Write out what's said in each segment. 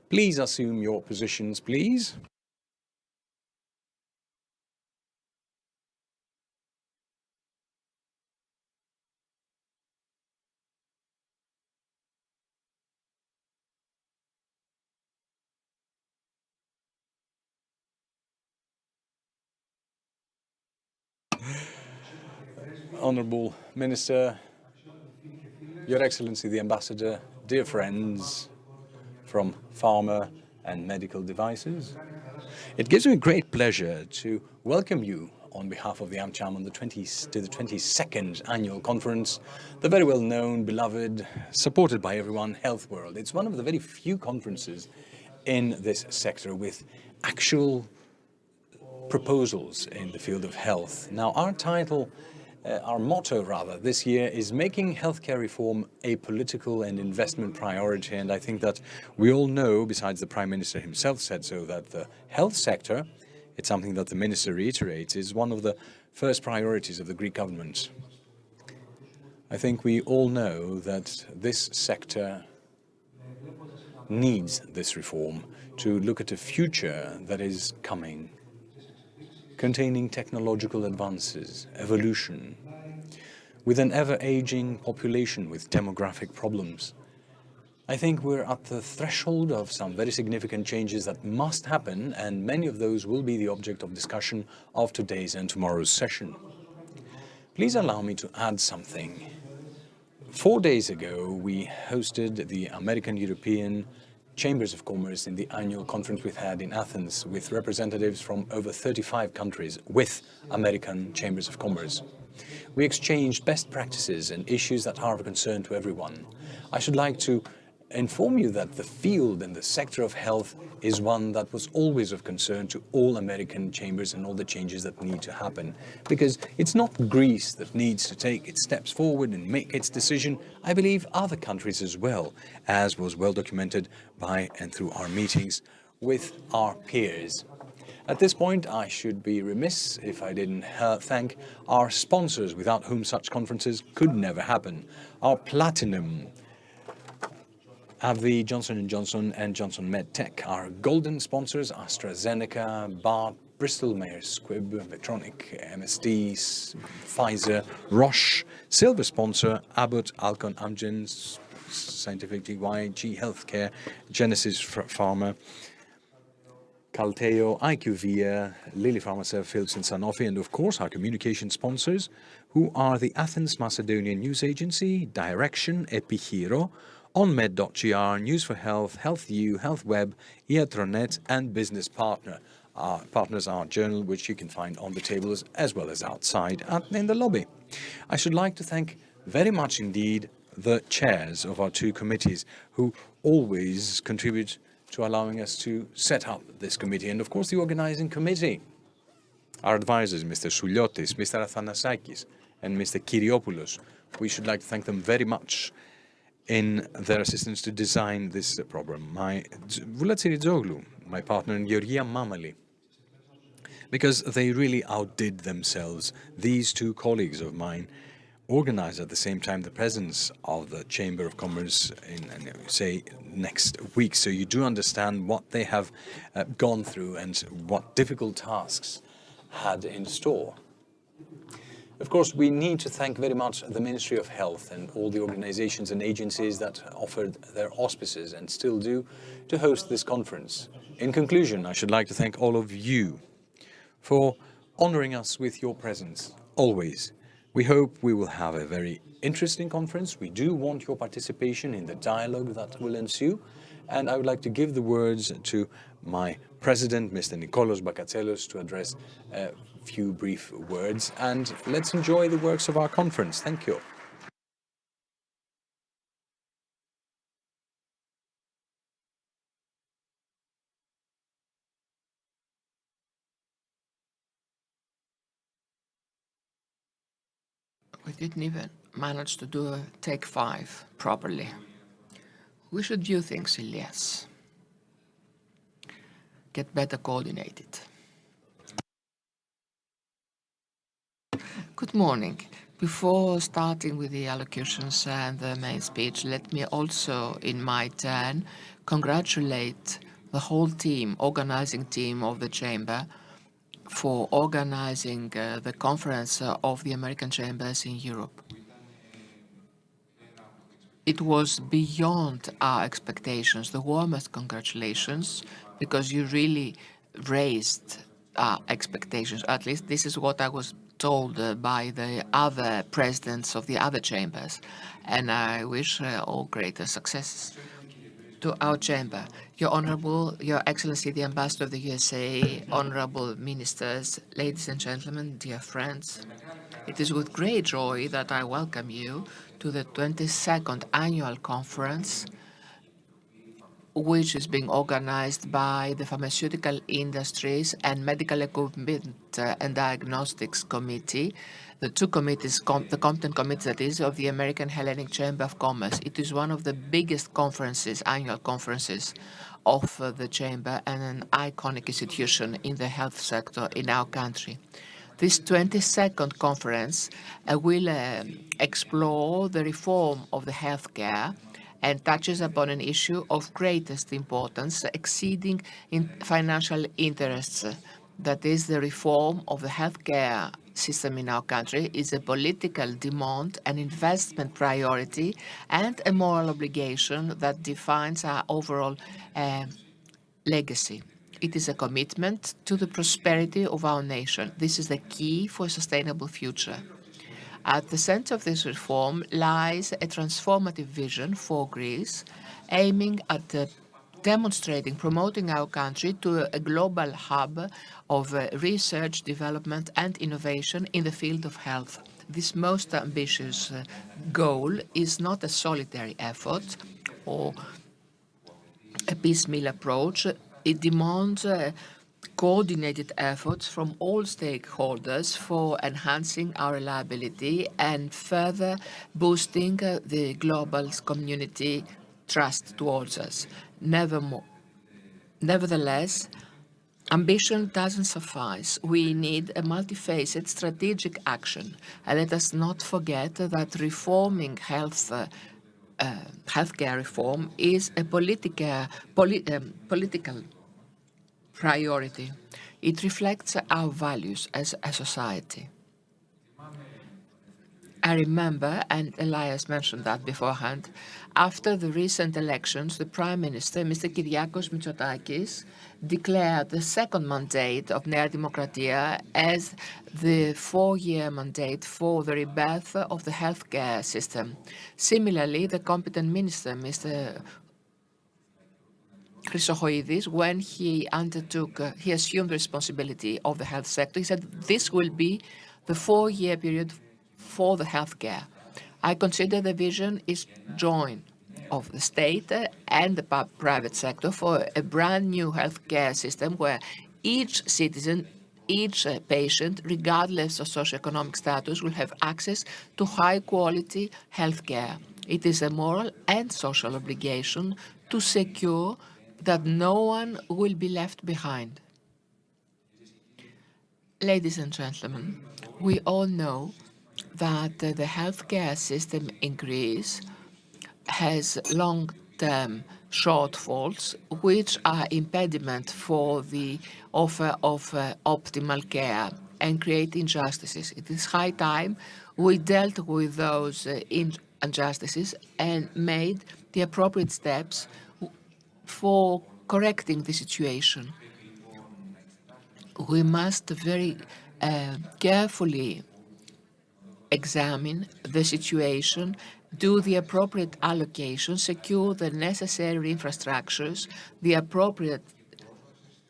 Please assume your positions, please. Honourable Minister, Your Excellency the Ambassador, dear friends from pharma and medical devices, it gives me great pleasure to welcome you on behalf of the AmCham on to the 22nd annual conference, the very well known, beloved, supported by everyone, Health World. It's one of the very few conferences in this sector with actual proposals in the field of health. Now, our motto rather, this year is making healthcare reform a political and investment priority. And I think that we all know, besides the Prime Minister himself said so, that the health sector, it's something that the Minister reiterates, is one of the first priorities of the Greek government. I think we all know that this sector needs this reform to look at a future that is coming, containing technological advances, evolution, with an ever-aging population with demographic problems. I think we're at the threshold of some very significant changes that must happen, and many of those will be the object of discussion of today's and tomorrow's session. Please allow me to add something. 4 days ago, we hosted the American-European Chambers of Commerce in the annual conference we had in Athens with representatives from over 35 countries with American Chambers of Commerce. We exchanged best practices and issues that are of concern to everyone. I should like to inform you that the field and the sector of health is one that was always of concern to all American chambers and all the changes that need to happen. Because it's not Greece that needs to take its steps forward and make its decision. I believe other countries as well, as was well documented by and through our meetings with our peers. At this point, I should be remiss if I didn't thank our sponsors, without whom such conferences could never happen. Our platinum AbbVie, Johnson & Johnson and Johnson MedTech. Our golden sponsors, AstraZeneca, Bart, Bristol Myers Squibb, Medtronic, MSD, Pfizer, Roche. Silver sponsor, Abbott, Alcon, Amgen, Scientific GY, Healthcare, Genesis Pharma, Calteo, IQVIA, Lilly Pharmaceuticals and Sanofi, and of course our communication sponsors, who are the Athens Macedonian News Agency, Direction, Epihiro, onmed.gr, News for Health, HealthView, HealthWeb, Iatronet, and Business Partner. Our partners are Journal, which you can find on the tables as well as outside in the lobby. I should like to thank very much indeed the chairs of our two committees, who always contribute to allowing us to set up this committee, and of course the organizing committee. Our advisors, Mr. Souliotis, Mr. Athanasakis, and Mr. Kyriopoulos. We should like to thank them very much in their assistance to design this program. My Vula Tsirizoglu, my partner, and Georgia Mamali, because they really outdid themselves. These two colleagues of mine organized at the same time the presence of the Chamber of Commerce in, say, next week. So you do understand what they have gone through and what difficult tasks had in store. Of course, we need to thank very much the Ministry of Health and all the organizations and agencies that offered their auspices and still do to host this conference. In conclusion, I should like to thank all of you for honoring us with your presence, always. We hope we will have a very interesting conference. We do want your participation in the dialogue that will ensue. And I would like to give the words to my president, Mr. Nikolos Bakatselos, to address a few brief words. And let's enjoy the works of our conference. Thank you. We didn't even manage to do a take 5 properly. We should view things in less. Get better coordinated. Good morning. Before starting with the allocutions and the main speech, let me also, in my turn, congratulate the whole team, organizing team of the Chamber for organizing the conference of the American Chambers in Europe. It was beyond our expectations. The warmest congratulations, because you really raised our expectations. At least this is what I was told by the other presidents of the other chambers. And I wish all greater successes to our chamber. Your Excellency, the Ambassador of the USA, honorable ministers, ladies and gentlemen, dear friends, it is with great joy that I welcome you to the 22nd Annual Conference, which is being organized by the Pharmaceutical Industries and Medical Equipment and Diagnostics Committee, the two committees, the competent committees, that is, of the American Hellenic Chamber of Commerce. It is one of the biggest conferences, annual conferences of the Chamber, and an iconic institution in the health sector in our country. This 22nd conference will explore the reform of the healthcare and touches upon an issue of greatest importance, exceeding in financial interests. That is, the reform of the healthcare system in our country is a political demand, an investment priority, and a moral obligation that defines our overall legacy. It is a commitment to the prosperity of our nation. This is the key for a sustainable future. At the center of this reform lies a transformative vision for Greece, aiming at demonstrating, promoting our country to a global hub of research, development, and innovation in the field of health. This most ambitious goal is not a solitary effort or a piecemeal approach. It demands coordinated efforts from all stakeholders for enhancing our reliability and further boosting the global community trust towards us. Nevertheless, ambition doesn't suffice. We need a multifaceted strategic action. And let us not forget that reforming healthcare reform is a political priority. It reflects our values as a society. I remember, and Elias mentioned that beforehand, after the recent elections, the Prime Minister, Mr. Kyriakos Mitsotakis, declared the second mandate of Nea Demokratia as the 4-year mandate for the rebirth of the healthcare system. Similarly, the competent minister, Mr. Chrysochoidis, when he assumed the responsibility of the health sector, he said this will be the 4-year period for the healthcare. I consider the vision is joint of the state and the private sector for a brand new healthcare system where each citizen, each patient, regardless of socioeconomic status, will have access to high-quality healthcare. It is a moral and social obligation to secure that no one will be left behind. Ladies and gentlemen, we all know that the healthcare system in Greece has long-term shortfalls, which are impediment for the offer of optimal care and create injustices. It is high time we dealt with those injustices and made the appropriate steps for correcting the situation. We must very carefully examine the situation, do the appropriate allocation, secure the necessary infrastructures, the appropriate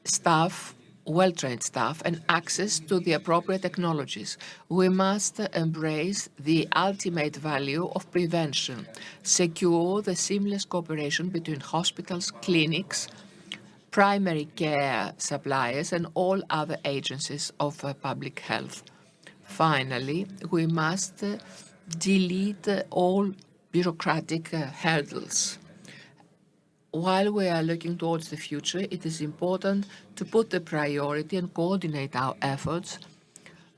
staff, well-trained staff, and access to the appropriate technologies. We must embrace the ultimate value of prevention, secure the seamless cooperation between hospitals, clinics, primary care suppliers, and all other agencies of public health. Finally, we must delete all bureaucratic hurdles. While we are looking towards the future, it is important to put the priority and coordinate our efforts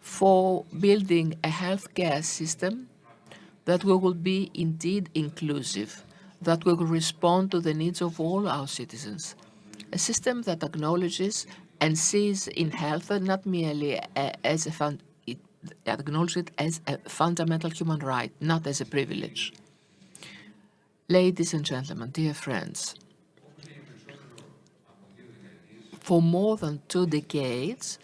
for building a healthcare system that will be indeed inclusive, that will respond to the needs of all our citizens. A system that acknowledges and sees in health not merely as it acknowledges it as a fundamental human right, not as a privilege. Ladies and gentlemen, dear friends, for more than 2 decades,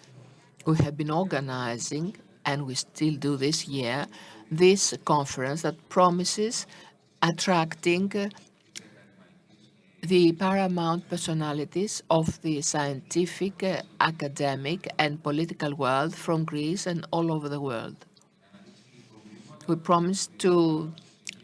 we have been organizing, and we still do this year, this conference that promises attracting the paramount personalities of the scientific, academic, and political world from Greece and all over the world. We promise to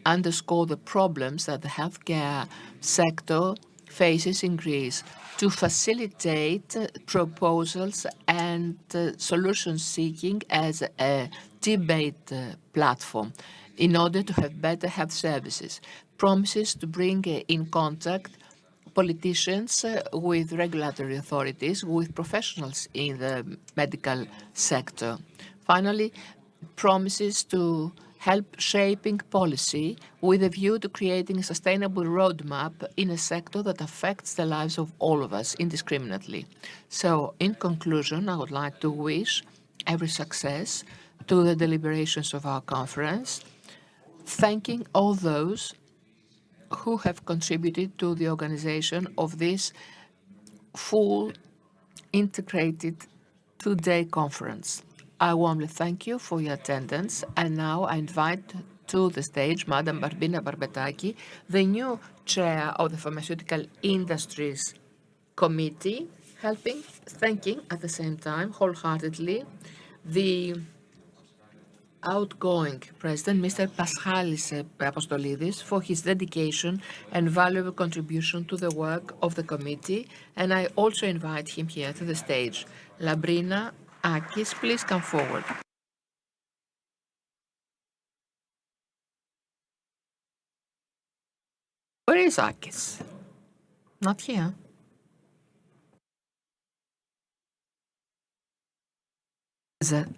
underscore the problems that the healthcare sector faces in Greece, to facilitate proposals and solution seeking as a debate platform in order to have better health services. Promises to bring in contact politicians with regulatory authorities, with professionals in the medical sector. Finally, promises to help shaping policy with a view to creating a sustainable roadmap in a sector that affects the lives of all of us indiscriminately. So, in conclusion, I would like to wish every success to the deliberations of our conference, thanking all those who have contributed to the organization of this full, integrated two-day conference. I warmly thank you for your attendance, and now I invite to the stage Madam Barbina Barbetakis, the new chair of the Pharmaceutical Industries Committee, thanking at the same time wholeheartedly the outgoing president, Mr. Paschalis Apostolidis, for his dedication and valuable contribution to the work of the committee, and I also invite him here to the stage. Labrina Akis, please come forward. Where is Akis? Not here. Is it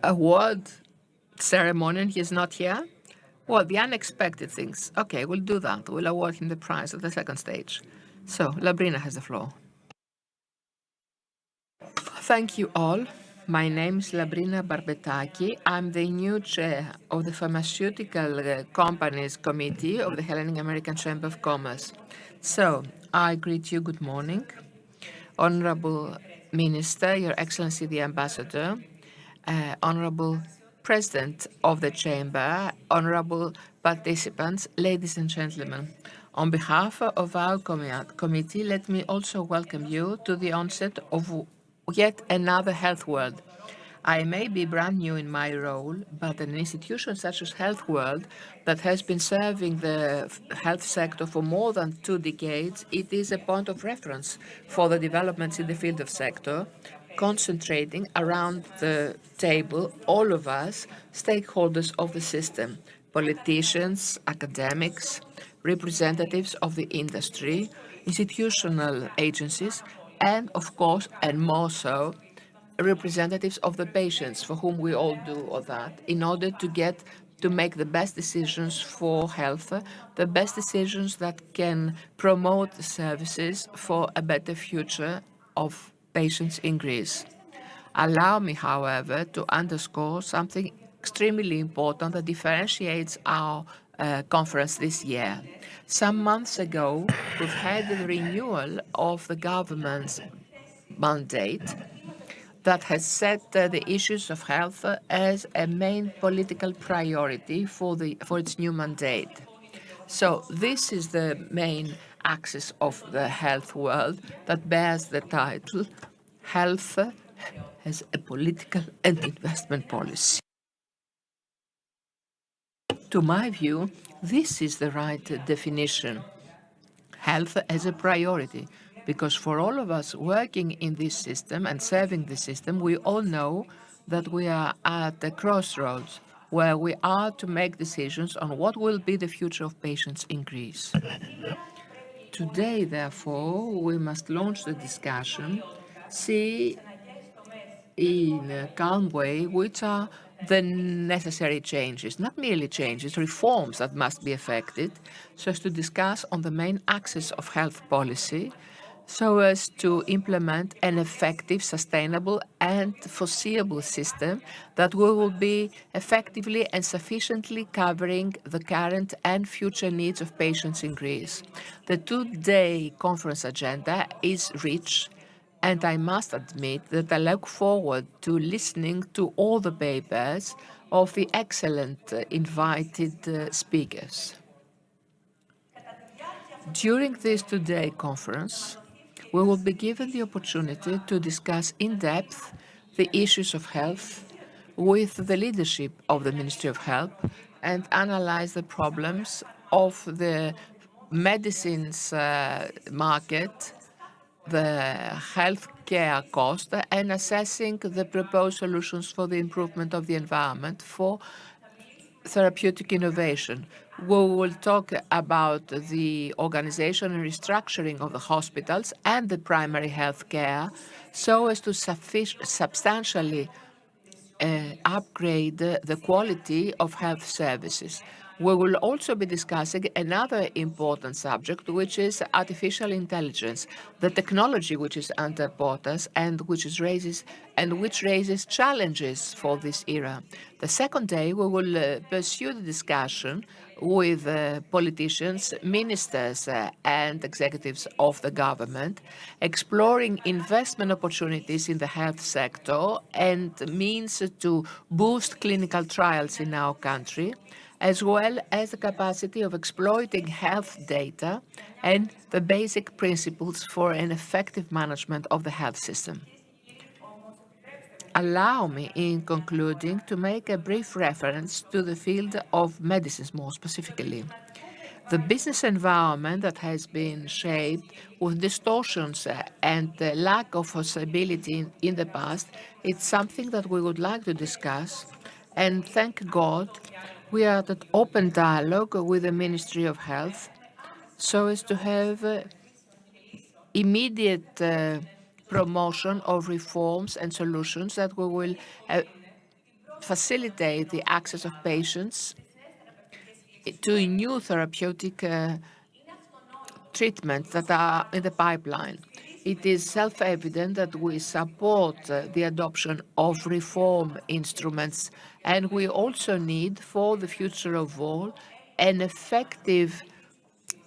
a word ceremony and he's not here? Well, the unexpected things. Okay, we'll do that. We'll award him the prize at the second stage. So, Labrina has the floor. Thank you all. My name is Labrina Barbetakis. I'm the new chair of the Pharmaceutical Companies Committee of the Hellenic American Chamber of Commerce. So, I greet you good morning. Honorable Minister, Your Excellency the Ambassador, Honorable President of the Chamber, honorable participants, ladies and gentlemen. On behalf of our committee, let me also welcome you to the onset of yet another Health World. I may be brand new in my role, but an institution such as Health World that has been serving the health sector for more than 2 decades, it is a point of reference for the developments in the field of sector, concentrating around the table, all of us, stakeholders of the system, politicians, academics, representatives of the industry, institutional agencies, and of course, and more so, representatives of the patients for whom we all do all that in order to make the best decisions for health, the best decisions that can promote the services for a better future of patients in Greece. Allow me, however, to underscore something extremely important that differentiates our conference this year. Some months ago, we've had the renewal of the government's mandate that has set the issues of health as a main political priority for its new mandate. So this is the main axis of the health world that bears the title Health as a Political and Investment Policy. To my view, this is the right definition. Health as a priority, because for all of us working in this system and serving the system, we all know that we are at a crossroads where we are to make decisions on what will be the future of patients in Greece. Today, therefore, we must launch the discussion, see in a calm way which are the necessary changes, not merely changes, reforms that must be effected, so as to discuss on the main axis of health policy, so as to implement an effective, sustainable, and foreseeable system that will be effectively and sufficiently covering the current and future needs of patients in Greece. The two-day conference agenda is rich, and I must admit that I look forward to listening to all the papers of the excellent invited speakers. During this two-day conference, we will be given the opportunity to discuss in depth the issues of health with the leadership of the Ministry of Health and analyze the problems of the medicines market, the healthcare cost, and assessing the proposed solutions for the improvement of the environment for therapeutic innovation. We will talk about the organization and restructuring of the hospitals and the primary health care so as to substantially upgrade the quality of health services. We will also be discussing another important subject, which is artificial intelligence, the technology which is under importance and which raises challenges for this era. The second day, we will pursue the discussion with politicians, ministers, and executives of the government, exploring investment opportunities in the health sector and means to boost clinical trials in our country, as well as the capacity of exploiting health data and the basic principles for an effective management of the health system. Allow me, in concluding, to make a brief reference to the field of medicines more specifically. The business environment that has been shaped with distortions and the lack of foreseeability in the past, it's something that we would like to discuss. And thank God, we are at open dialogue with the Ministry of Health so as to have immediate promotion of reforms and solutions that we will facilitate the access of patients to new therapeutic treatments that are in the pipeline. It is self-evident that we support the adoption of reform instruments, and we also need, for the future of all, an effective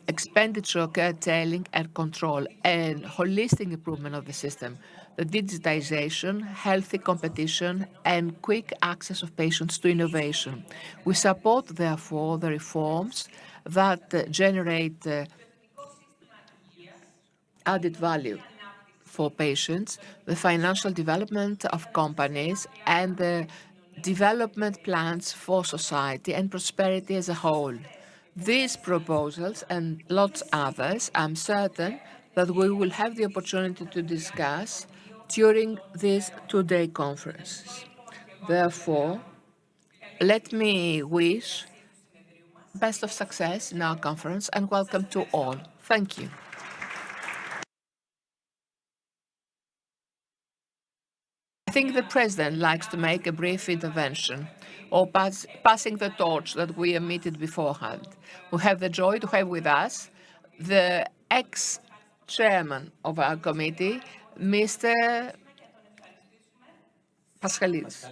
expenditure curtailing and control and holistic improvement of the system, the digitization, healthy competition, and quick access of patients to innovation. We support, therefore, the reforms that generate added value for patients, the financial development of companies, and the development plans for society and prosperity as a whole. These proposals and lots others, I'm certain that we will have the opportunity to discuss during these two-day conferences. Therefore, let me wish best of success in our conference and welcome to all. Thank you. I think the President likes to make a brief intervention or passing the torch that we emitted beforehand. We have the joy to have with us the ex-chairman of our committee, Mr. Paschalis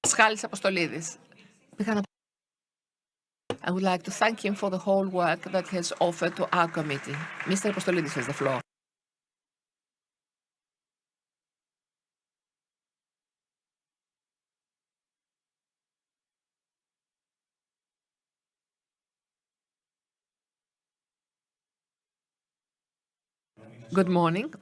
Apostolidis. I would like to thank him for the whole work that he has offered to our committee. Mr. Apostolidis has the floor. Good morning.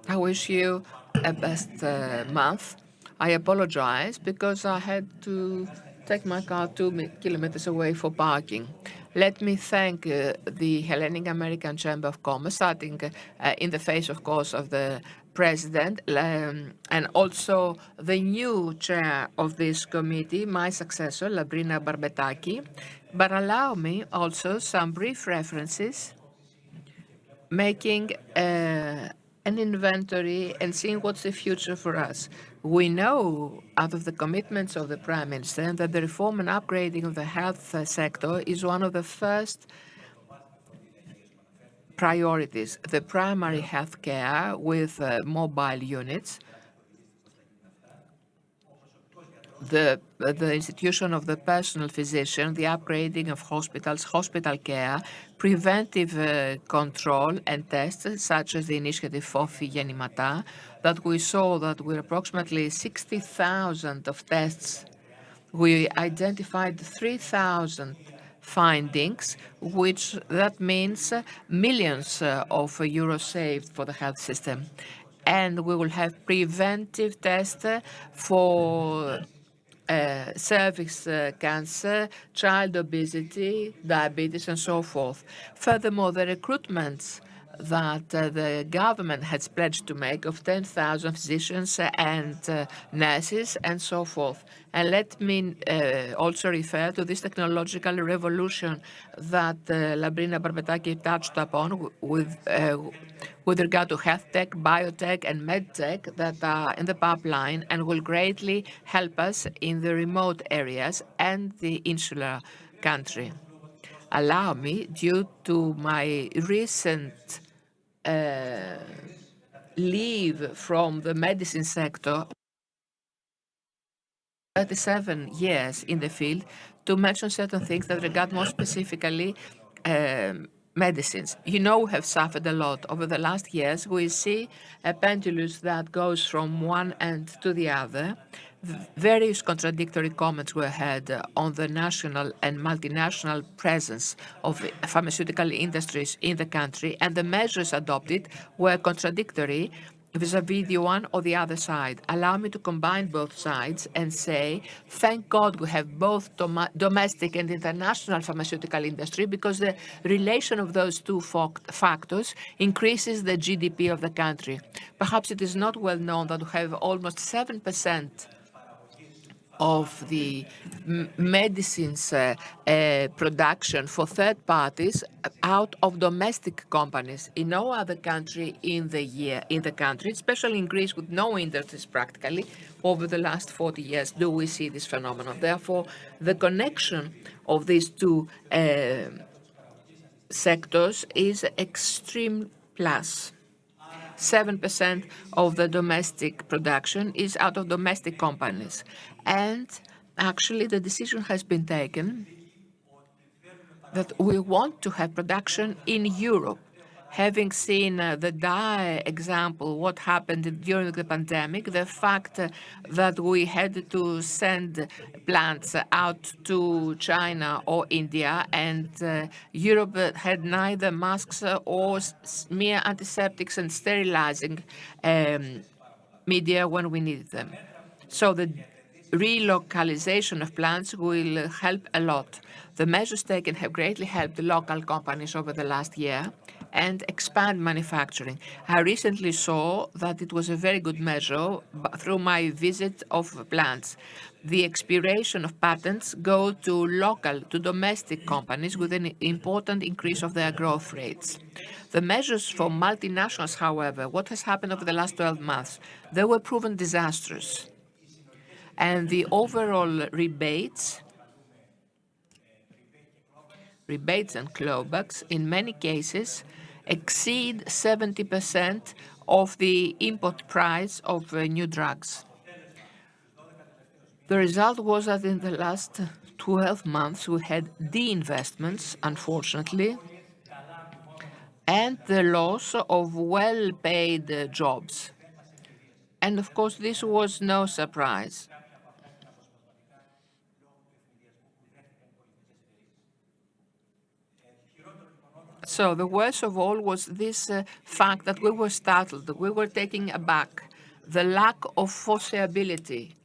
I wish you a best month. I apologize because I had to take my car 2 kilometers away for parking. Let me thank the Hellenic American Chamber of Commerce, starting in the face, of course, of the President, and also the new chair of this committee, my successor, Labrina Barbetaki. But allow me also some brief references making a an inventory and seeing what's the future for us. We know out of the commitments of the Prime Minister that the reform and upgrading of the health sector is one of the first priorities. The primary health care with mobile units, the institution of the personal physician, the upgrading of hospitals, hospital care, preventive control and tests, such as the initiative FOFI Γεννηματά, that we saw that with approximately 60,000 of tests, we identified 3,000 findings, which that means millions of euros saved for the health system. And we will have preventive tests for cervix cancer, child obesity, diabetes, and so forth. Furthermore, the recruitments that the government has pledged to make of 10,000 physicians and nurses and so forth. And let me also refer to this technological revolution that Labrina Barbataki touched upon with regard to health tech, biotech, and medtech that are in the pipeline and will greatly help us in the remote areas and the insular country. Allow me, due to my recent leave from the medicine sector, 37 years in the field, to mention certain things that regard more specifically medicines. You know, we have suffered a lot over the last years. We see a pendulum that goes from one end to the other. Various contradictory comments were heard on the national and multinational presence of pharmaceutical industries in the country, and the measures adopted were contradictory vis-à-vis the one or the other side. Allow me to combine both sides and say, thank God we have both domestic and international pharmaceutical industry, because the relation of those two factors increases the GDP of the country. Perhaps it is not well known that we have almost 7% of the medicines production for third parties out of domestic companies. In no other country in the country, especially in Greece with no industries practically, over the last 40 years, do we see this phenomenon. Therefore, the connection of these two sectors is extreme plus. 7% of the domestic production is out of domestic companies. And actually, the decision has been taken that we want to have production in Europe. Having seen the dire example, what happened during the pandemic, the fact that we had to send plants out to China or India, and Europe had neither masks or mere antiseptics and sterilizing media when we needed them. So the relocalization of plants will help a lot. The measures taken have greatly helped the local companies over the last year and expand manufacturing. I recently saw that it was a very good measure through my visit of plants. The expiration of patents go to domestic companies with an important increase of their growth rates. The measures for multinationals, however, what has happened over the last 12 months, they were proven disastrous. And the overall rebates and clawbacks, in many cases, exceed 70% of the import price of new drugs. The result was that in the last 12 months, we had de-investments, unfortunately, and the loss of well-paid jobs. And of course, this was no surprise. So the worst of all was this fact that we were startled, we were taken aback, the lack of foreseeability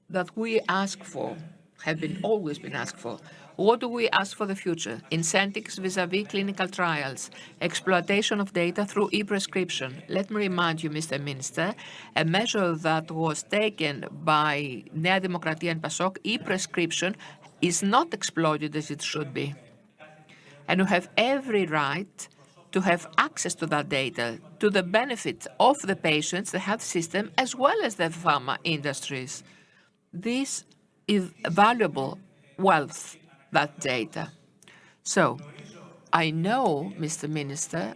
that we ask for, have always been asked for. What do we ask for the future? Incentives vis-à-vis clinical trials, exploitation of data through e-prescription. Let me remind you, Mr. Minister, a measure that was taken by Nea Demokratia and PASOK, e-prescription, is not exploited as it should be. And you have every right to have access to that data to the benefit of the patients, the health system, as well as the pharma industries. This is valuable wealth, that data. So I know, Mr. Minister,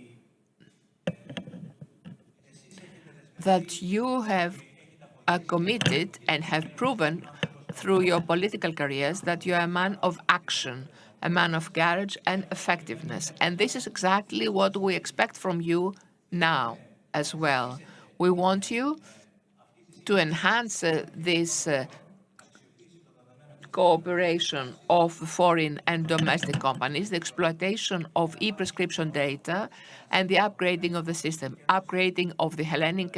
that you have committed and have proven through your political careers that you are a man of action, a man of courage and effectiveness. And this is exactly what we expect from you now as well. We want you to enhance this cooperation of foreign and domestic companies, the exploitation of e-prescription data, and the upgrading of the system, upgrading of the Hellenic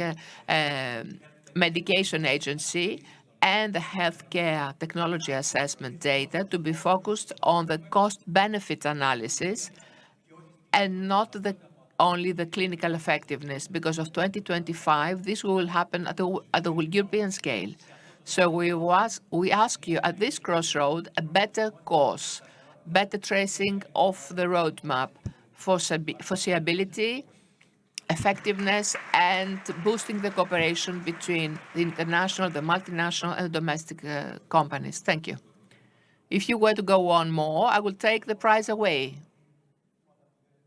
Medication Agency and the healthcare technology assessment data to be focused on the cost-benefit analysis and not only the clinical effectiveness. Because of 2025, this will happen at the European scale. So we ask you at this crossroad a better course, better tracing of the roadmap for foreseeability, effectiveness, and boosting the cooperation between the international, the multinational, and domestic companies. Thank you. If you were to go on more, I will take the prize away.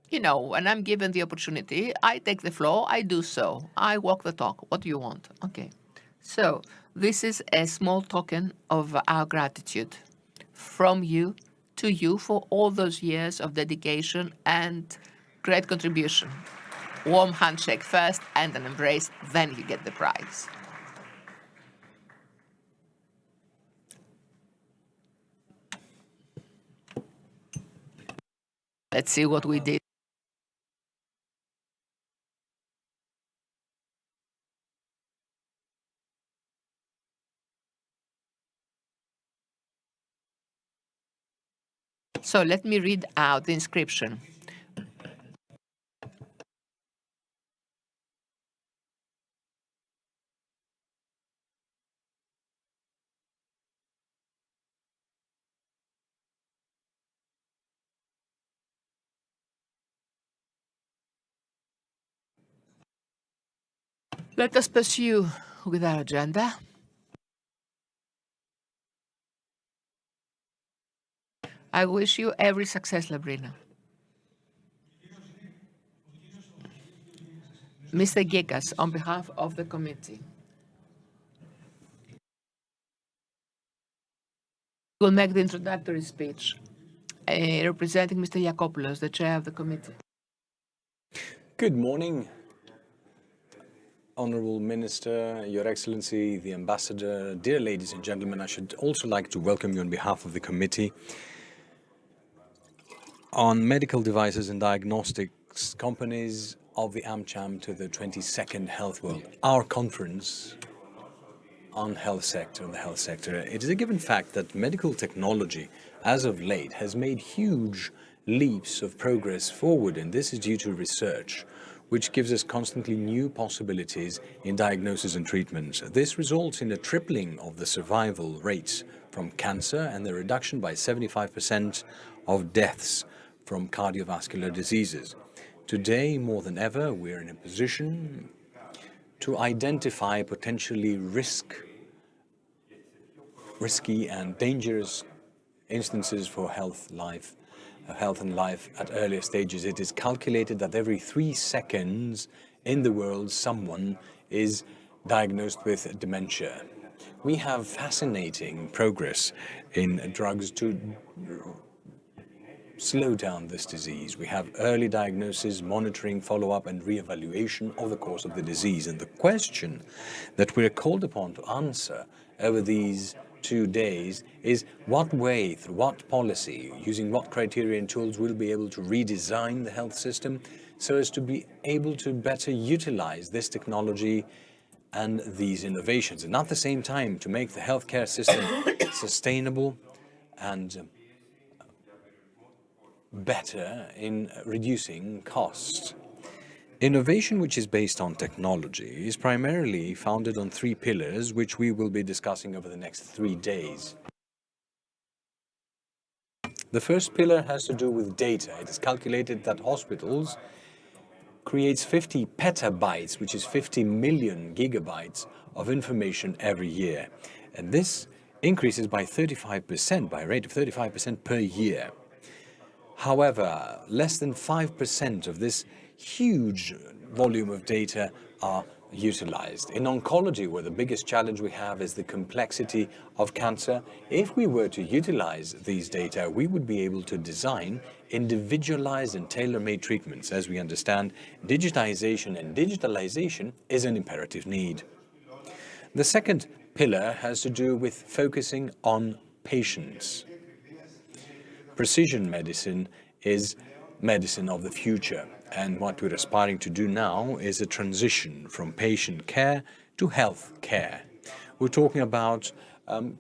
You know, when I'm given the opportunity, I take the floor, I do so. I walk the talk. What do you want? Okay. So this is a small token of our gratitude from you to you for all those years of dedication and great contribution. Warm handshake first and an embrace, then you get the prize. Let's see what we did. So let me read out the inscription. Let us pursue with our agenda. I wish you every success, Labrina. Mr. Gekas, on behalf of the committee, will make the introductory speech, representing Mr. Yakopoulos, the chair of the committee. Good morning, Honourable Minister, Your Excellency, the Ambassador, dear ladies and gentlemen. I should also like to welcome you on behalf of the committee on medical devices and diagnostics companies of the AmCham to the 22nd Health World, our conference on the health sector. It is a given fact that medical technology, as of late, has made huge leaps of progress forward, and this is due to research, which gives us constantly new possibilities in diagnosis and treatment. This results in a tripling of the survival rates from cancer and the reduction by 75% of deaths from cardiovascular diseases. Today, more than ever, we're in a position to identify potentially risky and dangerous instances for health and life at earlier stages. It is calculated that every 3 seconds in the world, someone is diagnosed with dementia. We have fascinating progress in drugs to slow down this disease. We have early diagnosis, monitoring, follow-up, and re-evaluation of the course of the disease. And the question that we're called upon to answer over these 2 days is what way, through what policy, using what criteria and tools we'll be able to redesign the health system so as to be able to better utilize this technology and these innovations, and at the same time to make the healthcare system sustainable and better in reducing costs. Innovation which is based on technology is primarily founded on 3 pillars, which we will be discussing over the next 3 days. The first pillar has to do with data. It is calculated that hospitals creates 50 petabytes, which is 50 million gigabytes of information every year. And this increases by 35%, by a rate of 35% per year. However, less than 5% of this huge volume of data are utilized. In oncology, where the biggest challenge we have is the complexity of cancer, if we were to utilize these data, we would be able to design individualized and tailor-made treatments. As we understand, digitization and digitalization is an imperative need. The second pillar has to do with focusing on patients. Precision medicine is medicine of the future, and what we're aspiring to do now is a transition from patient care to health care. We're talking about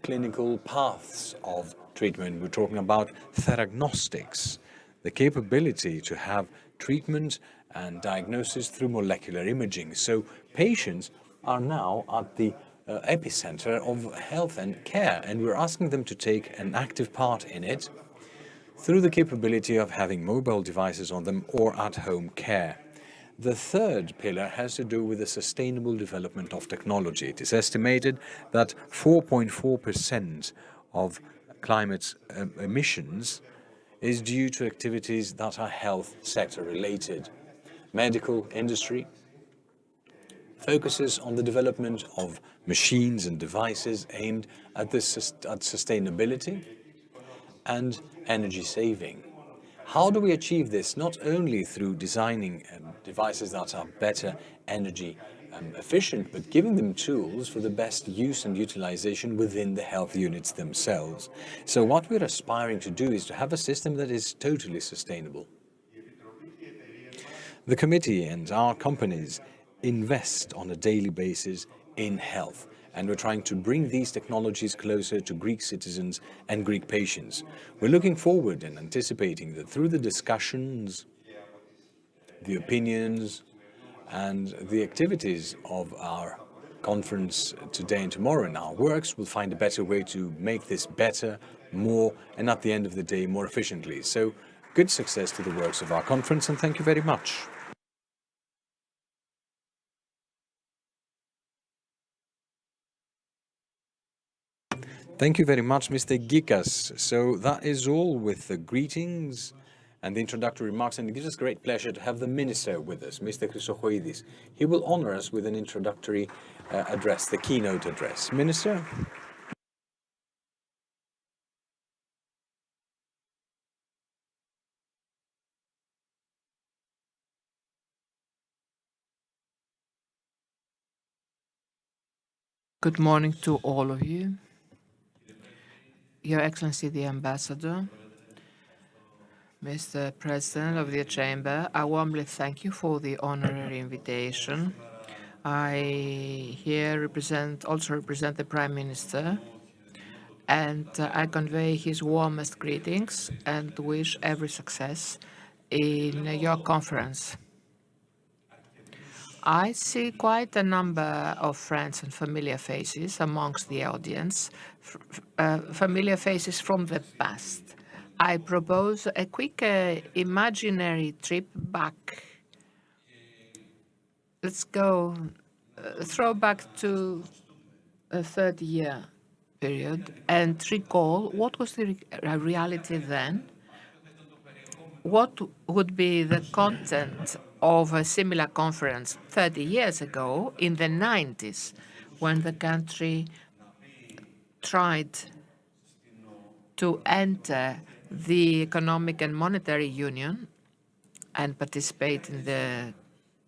clinical paths of treatment. We're talking about theragnostics, the capability to have treatment and diagnosis through molecular imaging. So patients are now at the epicenter of health and care, and we're asking them to take an active part in it through the capability of having mobile devices on them or at-home care. The third pillar has to do with the sustainable development of technology. It is estimated that 4.4% of climate emissions is due to activities that are health sector related. Medical industry focuses on the development of machines and devices aimed at sustainability and energy saving. How do we achieve this? Not only through designing devices that are better energy efficient, but giving them tools for the best use and utilization within the health units themselves. So what we're aspiring to do is to have a system that is totally sustainable. The committee and our companies invest on a daily basis in health, and we're trying to bring these technologies closer to Greek citizens and Greek patients. We're looking forward and anticipating that through the discussions, the opinions, and the activities of our conference today and tomorrow and our works, we'll find a better way to make this better, more, and at the end of the day, more efficiently. So good success to the works of our conference, and thank you very much. Thank you very much, Mr. Gikas. So that is all with the greetings and the introductory remarks, and it gives us great pleasure to have the Minister with us, Mr. Chrysochoidis. He will honor us with an introductory address, the keynote address. Minister? Good morning to all of you. Your Excellency the Ambassador, Mr. President of the Chamber, I warmly thank you for the honorary invitation. I here also represent the Prime Minister, and I convey his warmest greetings and wish every success in your conference. I see quite a number of friends and familiar faces amongst the audience, familiar faces from the past. I propose a quick imaginary trip back. Let's go throw back to a 30-year period and recall what was the reality then. What would be the content of a similar conference 30 years ago in the 90s, when the country tried to enter the Economic and Monetary Union and participate in the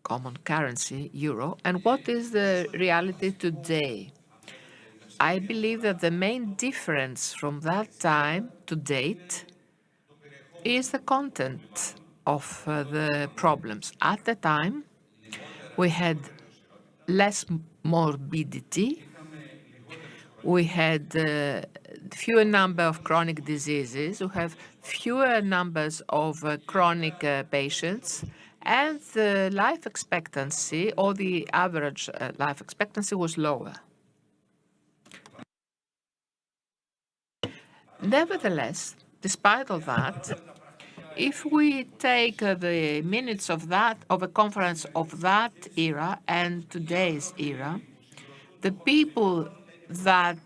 common currency, euro, and what is the reality today? I believe that the main difference from that time to date is the content of the problems. At the time, we had less morbidity, we had fewer number of chronic diseases, we have fewer numbers of chronic patients, and the life expectancy, or the average life expectancy, was lower. Nevertheless, despite all that, If we take the minutes of a conference of that era and today's era, the people that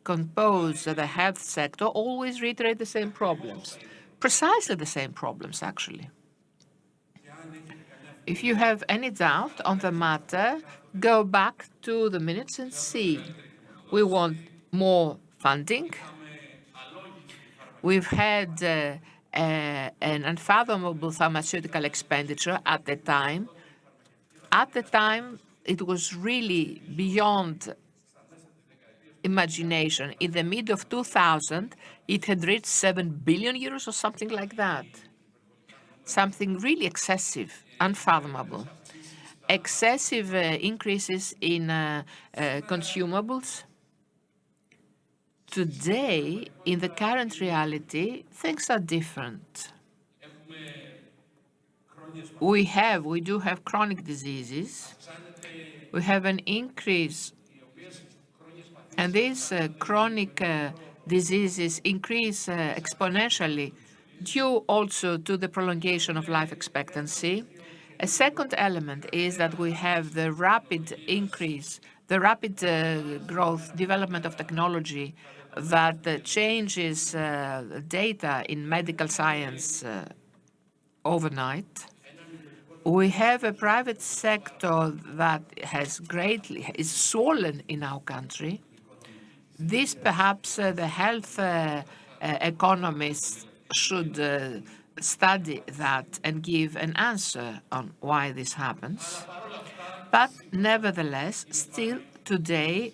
compose the health sector always reiterate the same problems, precisely the same problems, actually. If you have any doubt on the matter, go back to the minutes and see. We want more funding. We've had an unfathomable pharmaceutical expenditure at the time. At the time, it was really beyond imagination. In the mid of 2000, it had reached 7 billion euros or something like that. Something really excessive, unfathomable. Excessive increases in consumables. Today, in the current reality, things are different. We do have chronic diseases. We have an increase, and these chronic diseases increase exponentially due also to the prolongation of life expectancy. A second element is that we have the rapid increase, the rapid growth, development of technology that changes data in medical science overnight. We have a private sector that is swollen in our country. This perhaps the health economists should study that and give an answer on why this happens. But nevertheless, still today,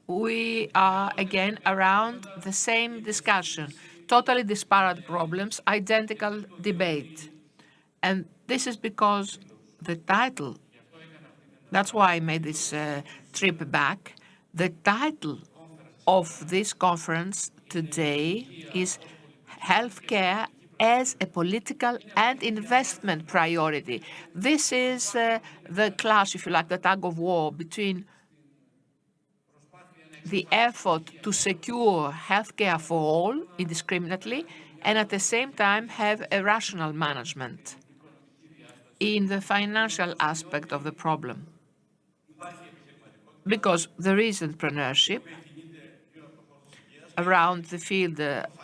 we are again around the same discussion, totally disparate problems, identical debate. And this is because the title, that's why I made this trip back, the title of this conference today is Healthcare as a Political and Investment Priority. This is the clash, if you like, the tug of war between the effort to secure healthcare for all indiscriminately and at the same time have a rational management in the financial aspect of the problem. Because there is entrepreneurship around the field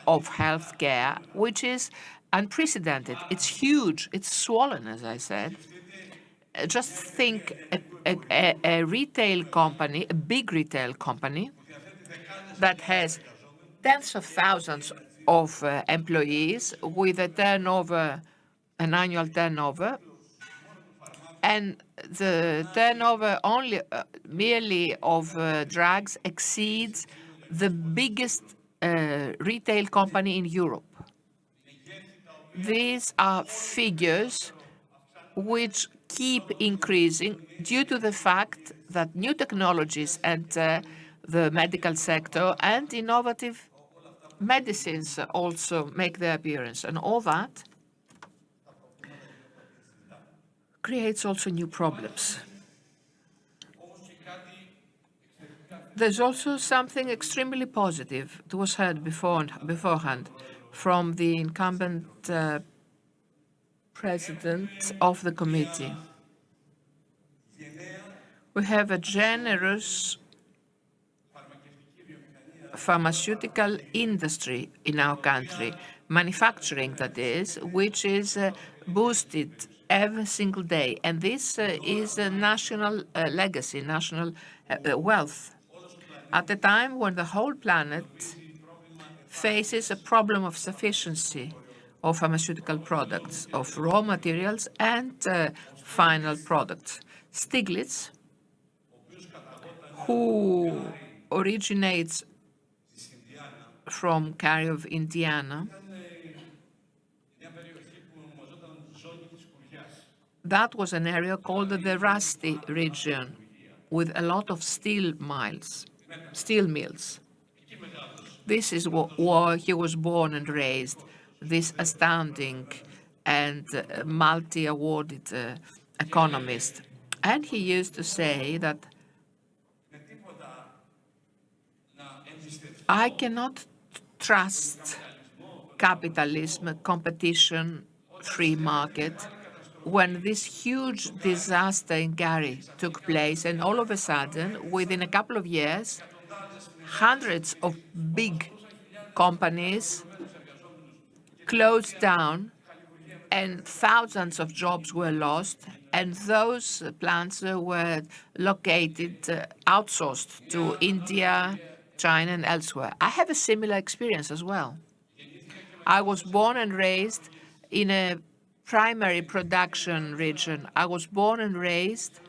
of healthcare, which is unprecedented. It's huge. It's swollen, as I said. Just think a retail company, a big retail company that has tens of thousands of employees with a turnover, an annual turnover, and the turnover only merely of drugs exceeds the biggest retail company in Europe. These are figures which keep increasing due to the fact that new technologies enter the medical sector and innovative medicines also make their appearance. And all that creates also new problems. There's also something extremely positive that was heard beforehand from the incumbent president of the committee. We have a generous pharmaceutical industry in our country, manufacturing that is, which is boosted every single day. And this is a national legacy, national wealth. At a time when the whole planet faces a problem of sufficiency of pharmaceutical products, of raw materials and final products. Stiglitz, who originates from Cary, Indiana, that was an area called the Rusty region with a lot of steel mills. This is where he was born and raised, this astounding and multi-awarded economist. And he used to say that I cannot trust capitalism, competition, free market, when this huge disaster in Gary took place, and all of a sudden, within a couple of years, hundreds of big companies closed down and thousands of jobs were lost, and those plants were located, outsourced to India, China, and elsewhere. I have a similar experience as well. I was born and raised in a primary production region. I was born and raised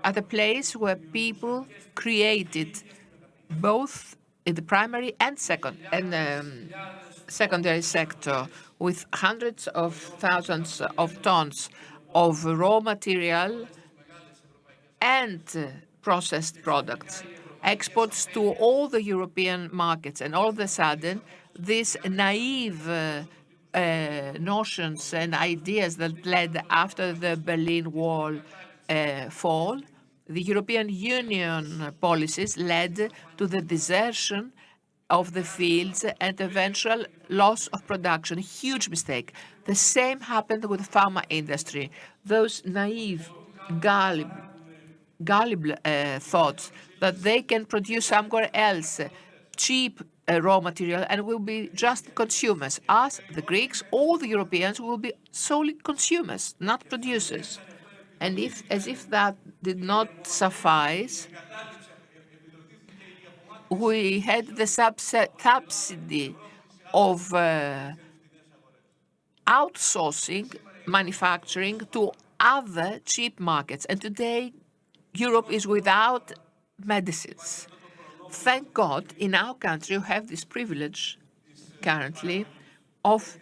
at a place where people created both in the primary and secondary sector, with hundreds of thousands of tons of raw material and processed products, exports to all the European markets. And all of a sudden, these naive notions and ideas that led after the Berlin Wall fall, the European Union policies led to the desertion of the fields and eventual loss of production. Huge mistake. The same happened with the pharma industry. Those naive, gullible thoughts that they can produce somewhere else cheap raw material and will be just consumers. Us, the Greeks, all the Europeans will be solely consumers, not producers. And as if that did not suffice, we had the subsidy of outsourcing manufacturing to other cheap markets. And today, Europe is without medicines. Thank God, in our country, we have this privilege currently of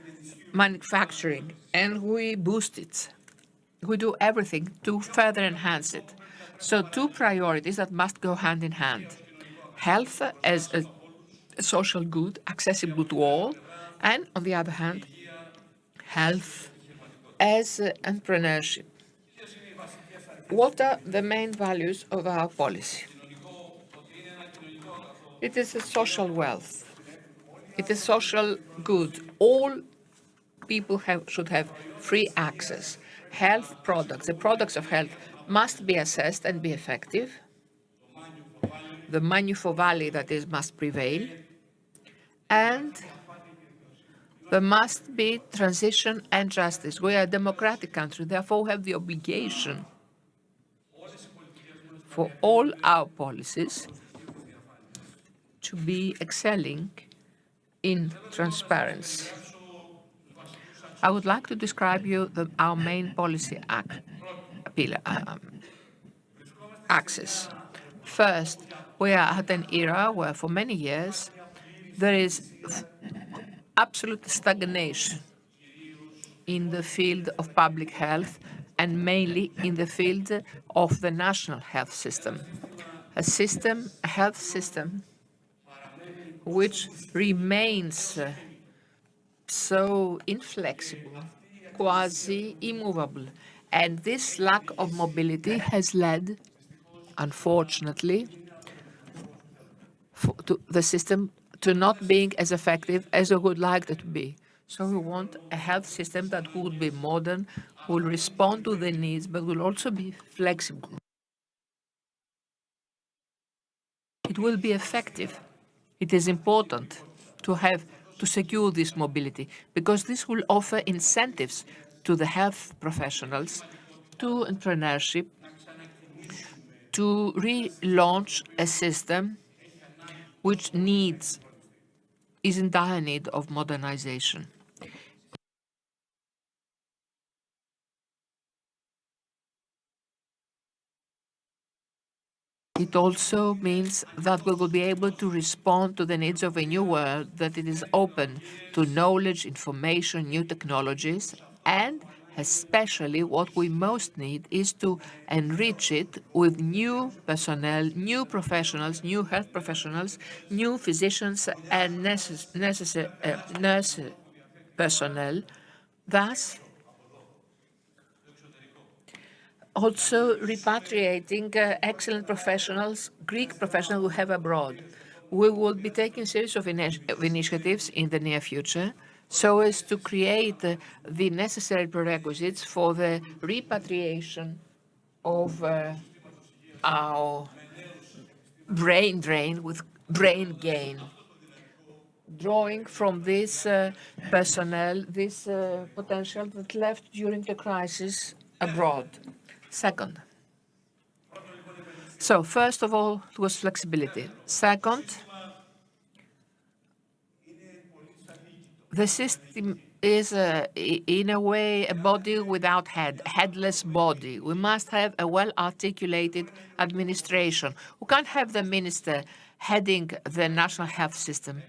manufacturing, and we boost it. We do everything to further enhance it. So two priorities that must go hand in hand. Health as a social good, accessible to all, and on the other hand, health as entrepreneurship. What are the main values of our policy? It is a social wealth. It is social good. All people should have free access. Health products, the products of health, must be assessed and be effective. The money for value, that is, must prevail. And there must be transition and justice. We are a democratic country, therefore we have the obligation for all our policies to be excelling in transparency. I would like to describe you our main policy axis. First, we are at an era where for many years there is absolute stagnation in the field of public health and mainly in the field of the national health system. A health system which remains so inflexible, quasi-immovable. And this lack of mobility has led, unfortunately, to the system to not being as effective as we would like it to be. So we want a health system that would be modern, will respond to the needs, but will also be flexible. It will be effective. It is important to secure this mobility because this will offer incentives to the health professionals, to entrepreneurship, to relaunch a system which is in dire need of modernization. It also means that we will be able to respond to the needs of a new world, that it is open to knowledge, information, new technologies, and especially what we most need is to enrich it with new personnel, new professionals, new health professionals, new physicians and nurse personnel. Thus, also repatriating excellent professionals, Greek professionals who have abroad. We will be taking a series of initiatives in the near future so as to create the necessary prerequisites for the repatriation of our brain drain with brain gain, drawing from this personnel, this potential that left during the crisis abroad. Second, so first of all, it was flexibility. Second, the system is, in a way, a body without head, headless body. We must have a well-articulated administration. We can't have the minister heading the national health system.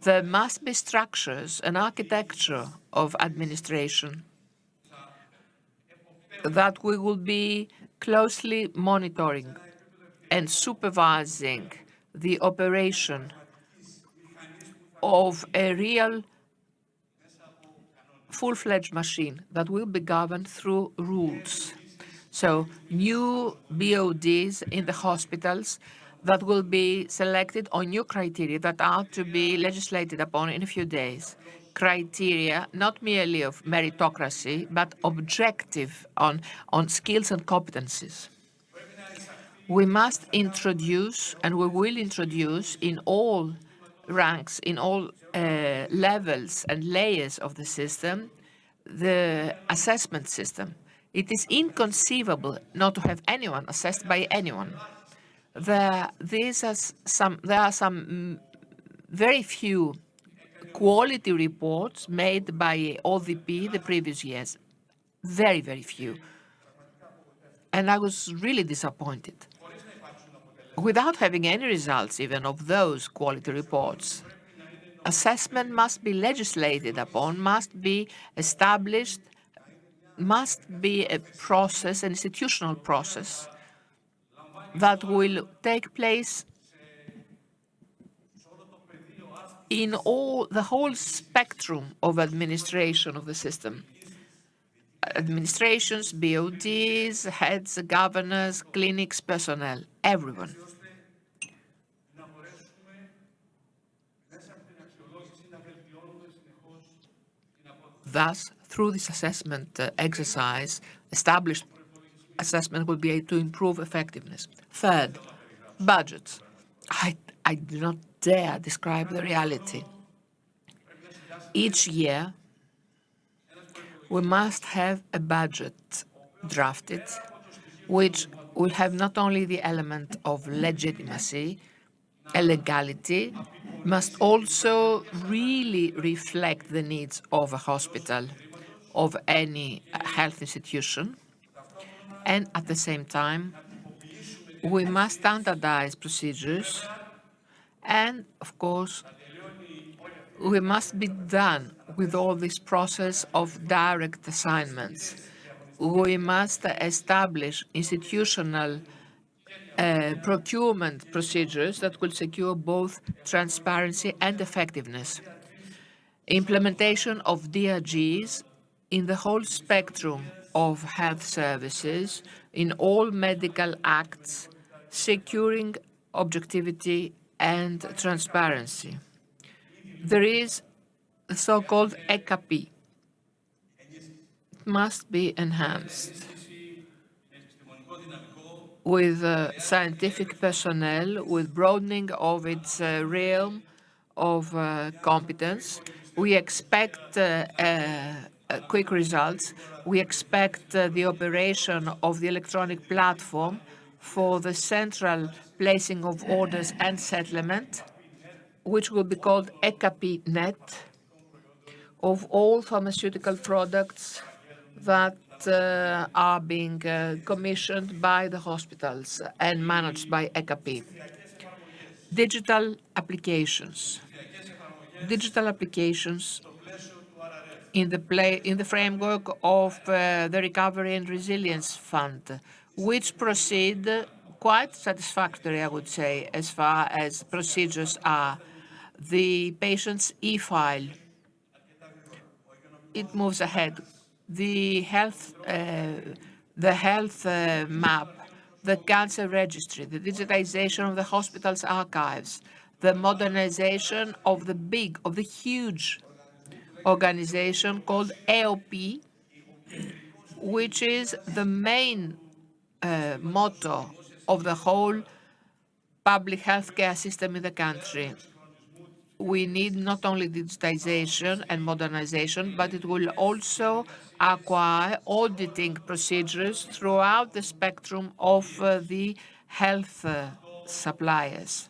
There must be structures, an architecture of administration that we will be closely monitoring and supervising the operation of a real full-fledged machine that will be governed through rules. So new BODs in the hospitals that will be selected on new criteria that are to be legislated upon in a few days. Criteria not merely of meritocracy, but objective on skills and competencies. We must introduce, and we will introduce in all ranks, in all levels and layers of the system, the assessment system. It is inconceivable not to have anyone assessed by anyone. There are some very few quality reports made by OVP the previous years. Very, very few. And I was really disappointed. Without having any results even of those quality reports, assessment must be legislated upon, must be established, must be a process, an institutional process that will take place in the whole spectrum of administration of the system. Administrations, BODs, heads, governors, clinics, personnel, everyone. Thus, through this assessment exercise, established assessment will be able to improve effectiveness. Third, budgets. I do not dare describe the reality. Each year, we must have a budget drafted, which will have not only the element of legitimacy, a legality, must also really reflect the needs of a hospital, of any health institution, and at the same time, we must standardize procedures, and of course, we must be done with all this process of direct assignments. We must establish institutional procurement procedures that will secure both transparency and effectiveness. Implementation of DRGs in the whole spectrum of health services, in all medical acts, securing objectivity and transparency. There is the so-called ECAP. It must be enhanced with scientific personnel, with broadening of its realm of competence. We expect quick results. We expect the operation of the electronic platform for the central placing of orders and settlement, which will be called ECAP Net, of all pharmaceutical products that are being commissioned by the hospitals and managed by ECAP. Digital applications. Digital applications in the framework of the Recovery and Resilience Fund, which proceed quite satisfactory, I would say, as far as procedures are. The patient's e-file, it moves ahead. The health map, the cancer registry, the digitization of the hospital's archives, the modernization of the huge organization called EOP, which is the main motto of the whole public healthcare system in the country. We need not only digitization and modernization, but it will also acquire auditing procedures throughout the spectrum of the health suppliers.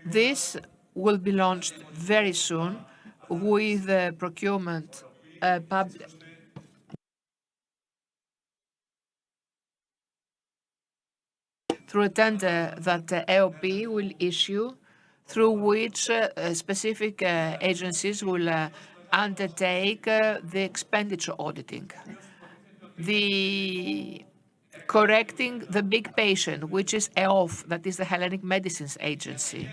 This will be launched very soon with procurement through a tender that AOP will issue, through which specific agencies will undertake the expenditure auditing. The correcting the big patient, which is EOF, that is the Hellenic Medicines Agency.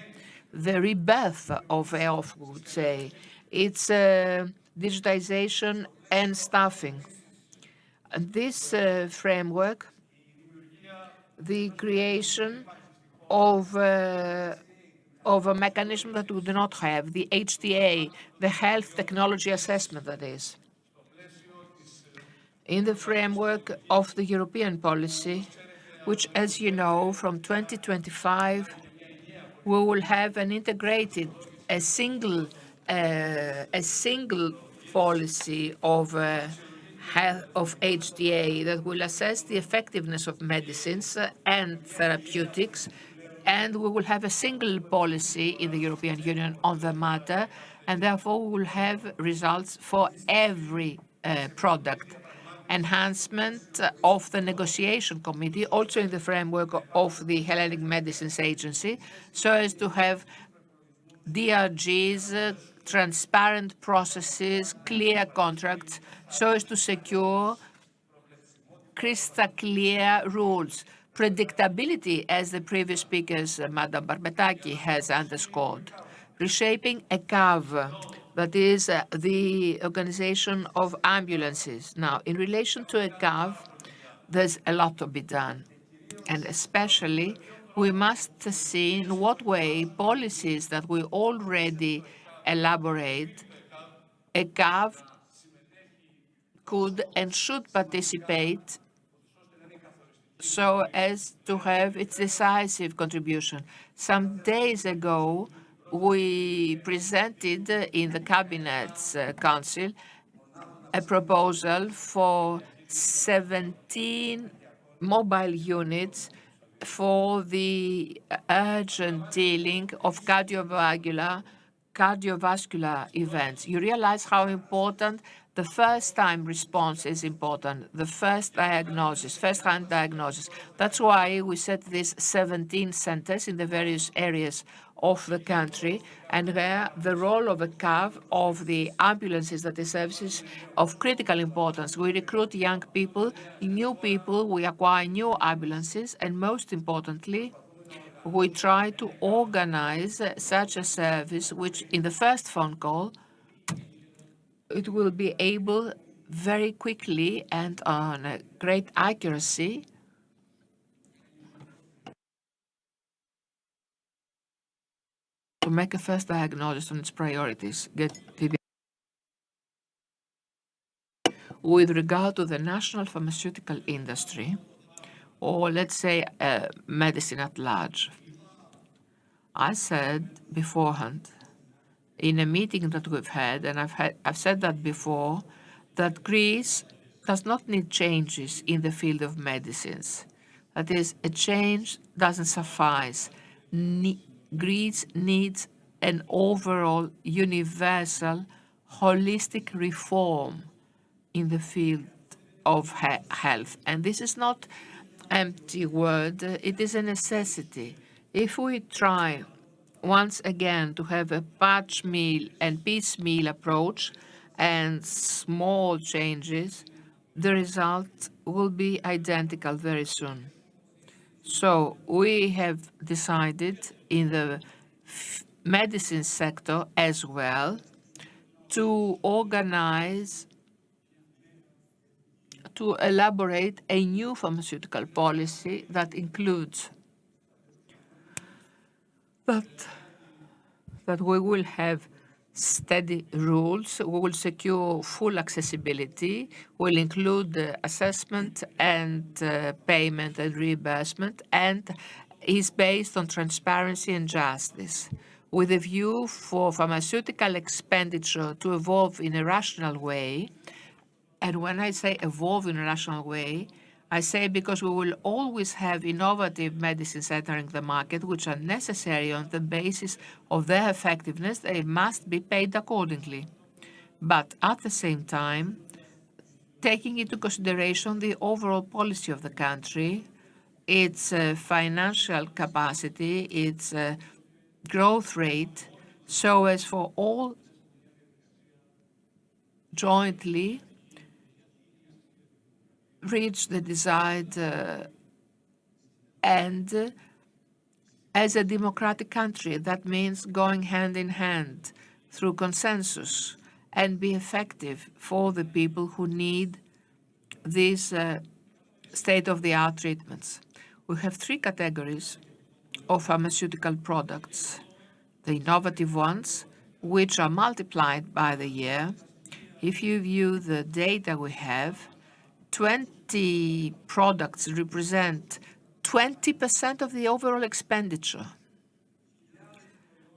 The rebirth of EOF, we would say. It's digitization and staffing. And this framework, the creation of a mechanism that we do not have, the HTA, the Health Technology Assessment, that is. In the framework of the European policy, which, as you know, from 2025, we will have an integrated, a single policy of HTA that will assess the effectiveness of medicines and therapeutics, and we will have a single policy in the European Union on the matter, and therefore we will have results for every product. Enhancement of the negotiation committee, also in the framework of the Hellenic Medicines Agency, so as to have DRGs, transparent processes, clear contracts, so as to secure crystal clear rules. Predictability, as the previous speakers, Madam Barbetaki, has underscored. Reshaping a CAV, that is the organization of ambulances. Now, in relation to a CAV, there's a lot to be done. And especially, we must see in what way policies that we already elaborate, a CAV could and should participate so as to have its decisive contribution. Some days ago, we presented in the Cabinet's Council a proposal for 17 mobile units for the urgent dealing of cardiovascular events. You realize how important the first-time response is important, the first-hand diagnosis. That's why we set these 17 centers in the various areas of the country, and where the role of a CAV, of the ambulances, that is services of critical importance. We recruit young people, new people, we acquire new ambulances, and most importantly, we try to organize such a service which, in the first phone call, it will be able very quickly and on a great accuracy to make a first diagnosis on its priorities. With regard to the national pharmaceutical industry, or let's say medicine at large, I said beforehand in a meeting that we've had, and I've said that before, that Greece does not need changes in the field of medicines. That is, a change doesn't suffice. Greece needs an overall, universal, holistic reform in the field of health. And this is not empty word, it is a necessity. If we try once again to have a patch meal and piecemeal approach and small changes, the result will be identical very soon. So we have decided in the medicine sector as well to organize, to elaborate a new pharmaceutical policy that includes that we will have steady rules will secure full accessibility, will include assessment and payment and reimbursement, and is based on transparency and justice, with a view for pharmaceutical expenditure to evolve in a rational way. And when I say evolve in a rational way, I say because we will always have innovative medicines entering the market, which are necessary on the basis of their effectiveness. They must be paid accordingly. But at the same time, taking into consideration the overall policy of the country, its financial capacity, its growth rate, so as for all jointly reach the desired end. As a democratic country, that means going hand in hand through consensus and be effective for the people who need these state-of-the-art treatments. We have three categories of pharmaceutical products. The innovative ones, which are multiplied by the year. If you view the data we have, 20 products represent 20% of the overall expenditure.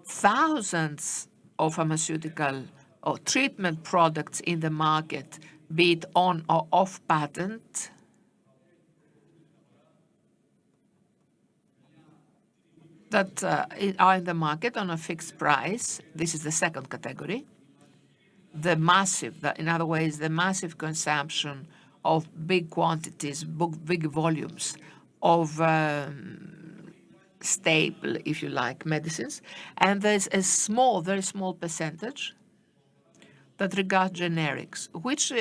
Thousands of pharmaceutical or treatment products in the market, be it on or off patent, that are in the market on a fixed price. This is the second category. The massive, in other words, the massive consumption of big quantities, big volumes of staple, if you like, medicines. And there's a small, very small percentage that regards generics, which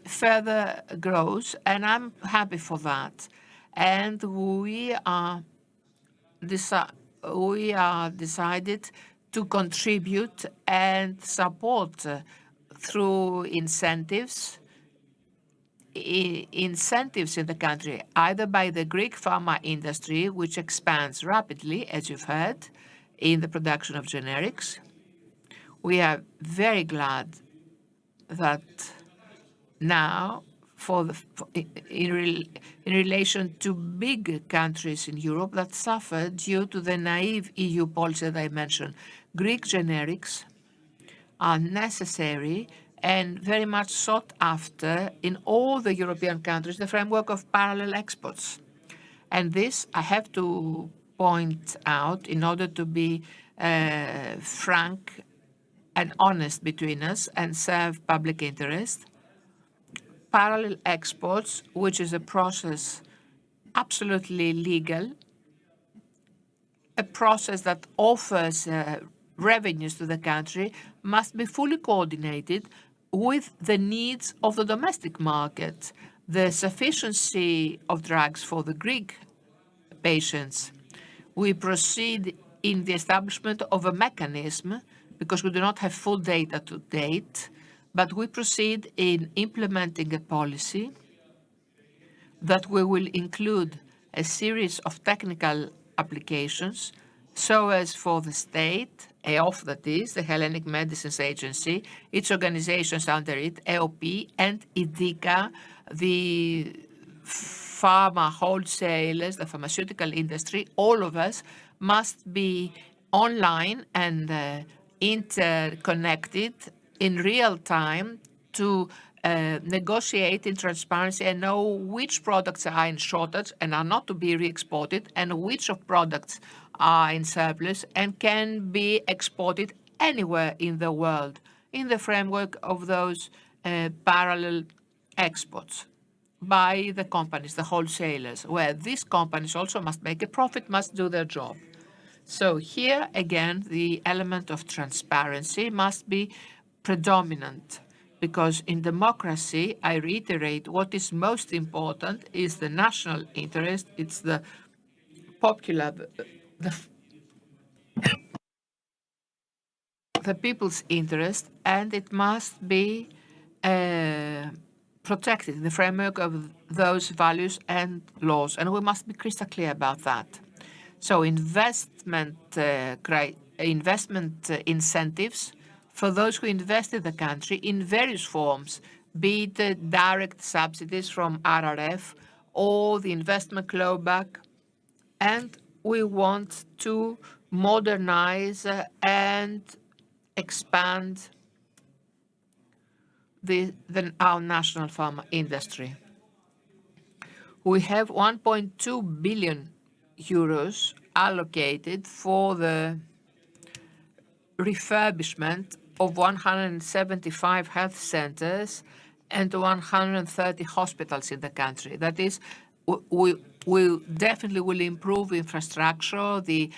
further grows, and I'm happy for that. And we are decided to contribute and support through incentives in the country, either by the Greek pharma industry, which expands rapidly, as you've heard, in the production of generics. We are very glad that now, in relation to big countries in Europe that suffer due to the naive EU policy that I mentioned, Greek generics are necessary and very much sought after in all the European countries, the framework of parallel exports. And this I have to point out in order to be frank and honest between us and serve public interest. Parallel exports, which is a process absolutely legal, a process that offers revenues to the country, must be fully coordinated with the needs of the domestic market, the sufficiency of drugs for the Greek patients. We proceed in the establishment of a mechanism, because we do not have full data to date, but we proceed in implementing a policy that we will include a series of technical applications so as for the state, EOF that is, the Hellenic Medicines Agency, its organizations under it, EOP and IDICA, the pharma wholesalers, the pharmaceutical industry, all of us must be online and interconnected in real time to negotiate in transparency and know which products are in shortage and are not to be re-exported, and which of products are in surplus and can be exported anywhere in the world in the framework of those parallel exports by the companies, the wholesalers, where these companies also must make a profit, must do their job. So here again, the element of transparency must be predominant, because in democracy, I reiterate, what is most important is the national interest. It's the popular, the people's interest, and it must be protected in the framework of those values and laws, and we must be crystal clear about that. So investment incentives for those who invest in the country in various forms, be it direct subsidies from RRF or the investment clawback. And we want to modernize and expand our national pharma industry. We have 1.2 billion euros allocated for the refurbishment of 175 health centers and 130 hospitals in the country. That is, we definitely will improve infrastructure, the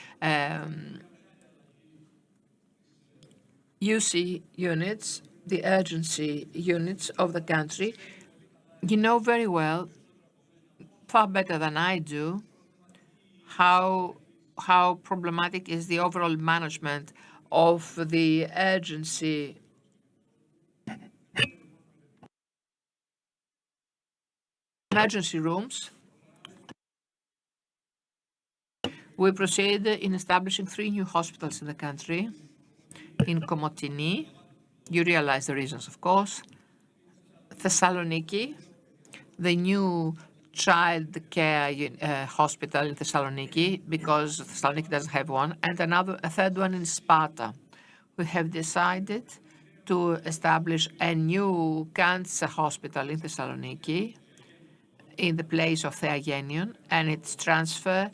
UC units, the urgency units of the country. You know very well, far better than I do, how problematic is the overall management of the emergency rooms. We proceed in establishing 3 new hospitals in the country. In Komotini, you realize the reasons, of course. Thessaloniki, the new child care hospital in Thessaloniki, because Thessaloniki doesn't have one, and a third one in Sparta. We have decided to establish a new cancer hospital in Thessaloniki in the place of Theagenion, and its transfer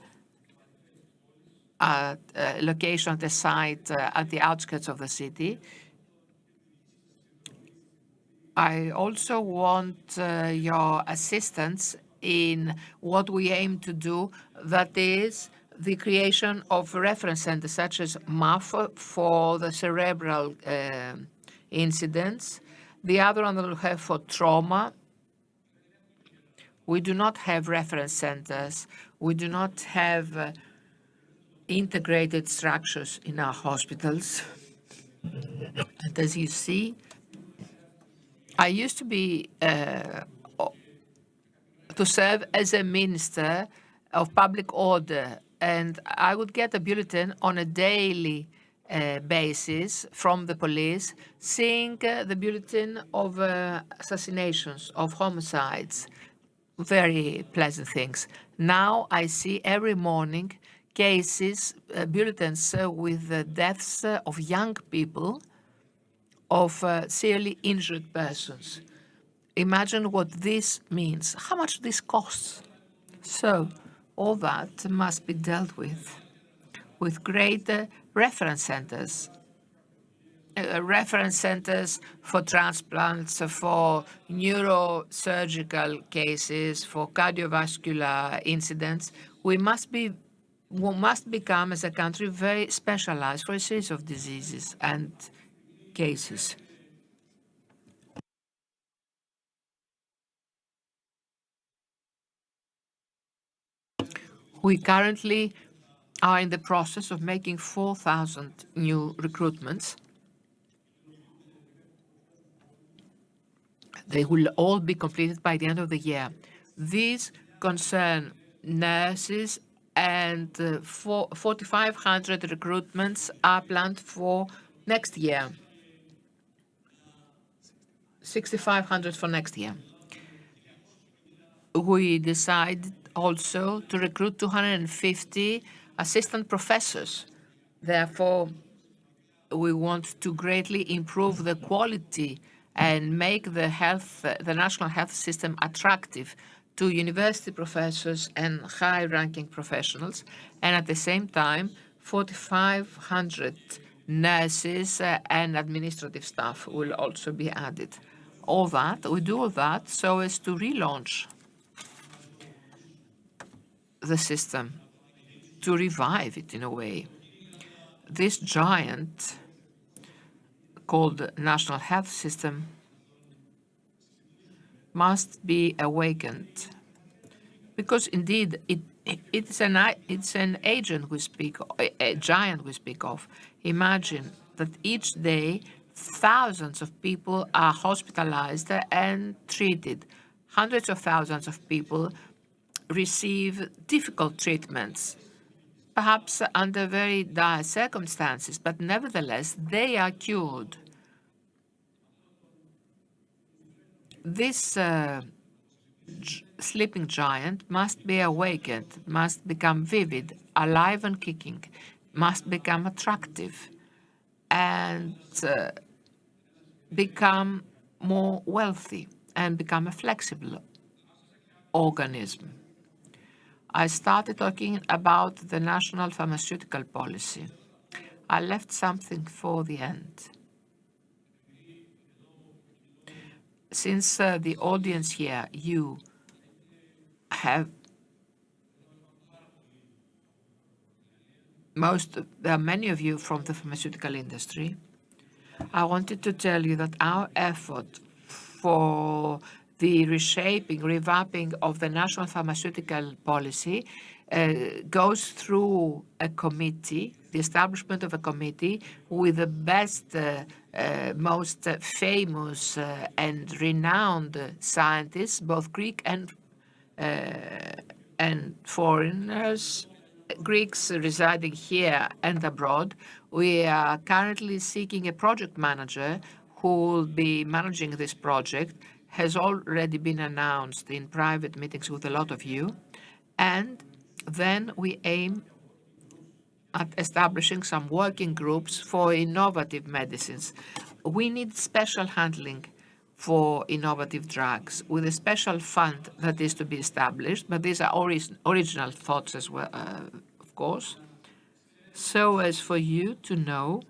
at location at the site at the outskirts of the city. I also want your assistance in what we aim to do, that is the creation of reference centers such as MAF for the cerebral incidents. The other one that we have for trauma. We do not have reference centers. We do not have integrated structures in our hospitals. And as you see, I used to be to serve as a minister of public order, and I would get a bulletin on a daily basis from the police, seeing the bulletin of assassinations, of homicides, very pleasant things. Now I see every morning cases, bulletins with the deaths of young people, of seriously injured persons. Imagine what this means, how much this costs. So all that must be dealt with greater reference centers for transplants, for neurosurgical cases, for cardiovascular incidents. We must become, as a country, very specialized for a series of diseases and cases. We currently are in the process of making 4,000 new recruitments. They will all be completed by the end of the year. These concern nurses, and 4,500 recruitments are planned for next year. 6,500 for next year. We decided also to recruit 250 assistant professors. Therefore, we want to greatly improve the quality and make the national health system attractive to university professors and high-ranking professionals, and at the same time, 4,500 nurses and administrative staff will also be added. We do all that so as to relaunch the system, to revive it in a way. This giant called National Health System must be awakened, because indeed it's an agent we speak of, a giant we speak of. Imagine that each day thousands of people are hospitalized and treated. Hundreds of thousands of people receive difficult treatments, perhaps under very dire circumstances, but nevertheless they are cured. This sleeping giant must be awakened, must become vivid, alive and kicking, must become attractive, and become more wealthy and become a flexible organism. I started talking about the national pharmaceutical policy. I left something for the end. Since the audience here, there are many of you from the pharmaceutical industry, I wanted to tell you that our effort for the reshaping, revamping of the national pharmaceutical policy goes through a committee, the establishment of a committee with the best, most famous and renowned scientists, both Greek and foreigners, Greeks residing here and abroad. We are currently seeking a project manager who will be managing this project, has already been announced in private meetings with a lot of you. And then we aim at establishing some working groups for innovative medicines. We need special handling for innovative drugs with a special fund that is to be established, but these are original thoughts as well, of course, so as for you to know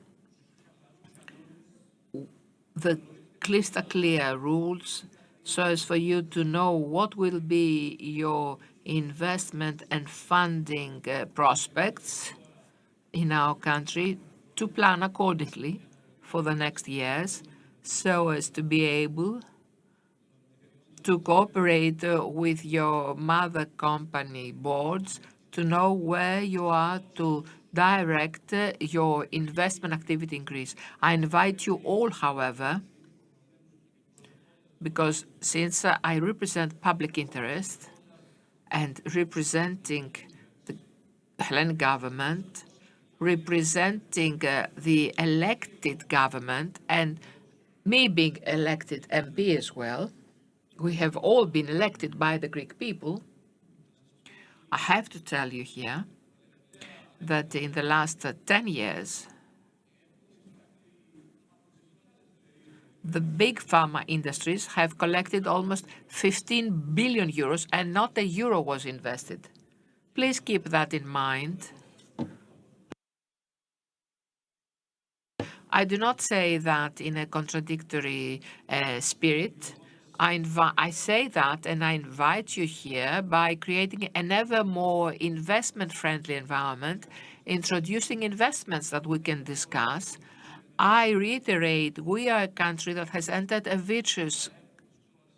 the crystal clear rules, so as for you to know what will be your investment and funding prospects in our country, to plan accordingly for the next years, so as to be able to cooperate with your mother company boards to know where you are to direct your investment activity in Greece. I invite you all, however, because since I represent public interest and representing the Hellenic government, representing the elected government, and me being elected MP as well, we have all been elected by the Greek people. I have to tell you here that in the last 10 years, the big pharma industries have collected almost 15 billion euros and not a euro was invested. Please keep that in mind. I do not say that in a contradictory spirit. I say that and I invite you here by creating an ever more investment-friendly environment, introducing investments that we can discuss. I reiterate, we are a country that has entered a virtuous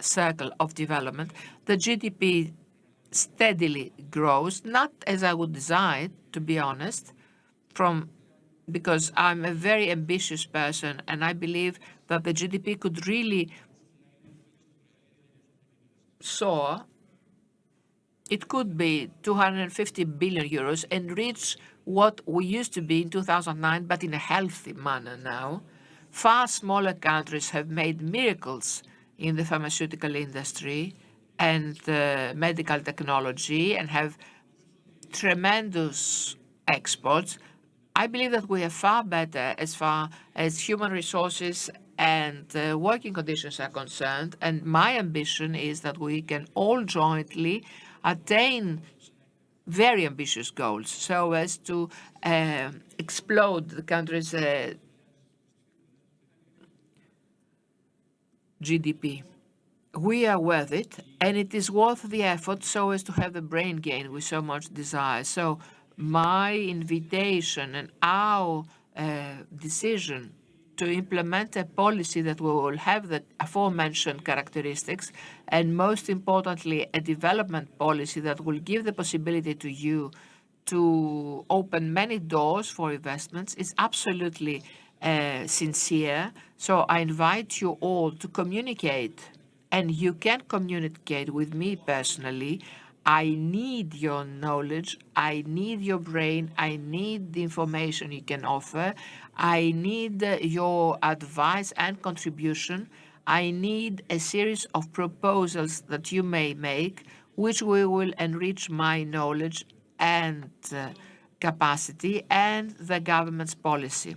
circle of development. The GDP steadily grows, not as I would desire, to be honest, because I'm a very ambitious person and I believe that the GDP could really soar. It could be 250 billion euros and reach what we used to be in 2009, but in a healthy manner now. Far smaller countries have made miracles in the pharmaceutical industry and medical technology and have tremendous exports. I believe that we are far better as far as human resources and working conditions are concerned. And my ambition is that we can all jointly attain very ambitious goals so as to explode the country's GDP. We are worth it, and it is worth the effort so as to have the brain gain we so much desire. So my invitation and our decision to implement a policy that will have the aforementioned characteristics, and most importantly, a development policy that will give the possibility to you to open many doors for investments, is absolutely sincere. So I invite you all to communicate, and you can communicate with me personally. I need your knowledge, I need your brain, I need the information you can offer, I need your advice and contribution. I need a series of proposals that you may make, which will enrich my knowledge and capacity and the government's policy.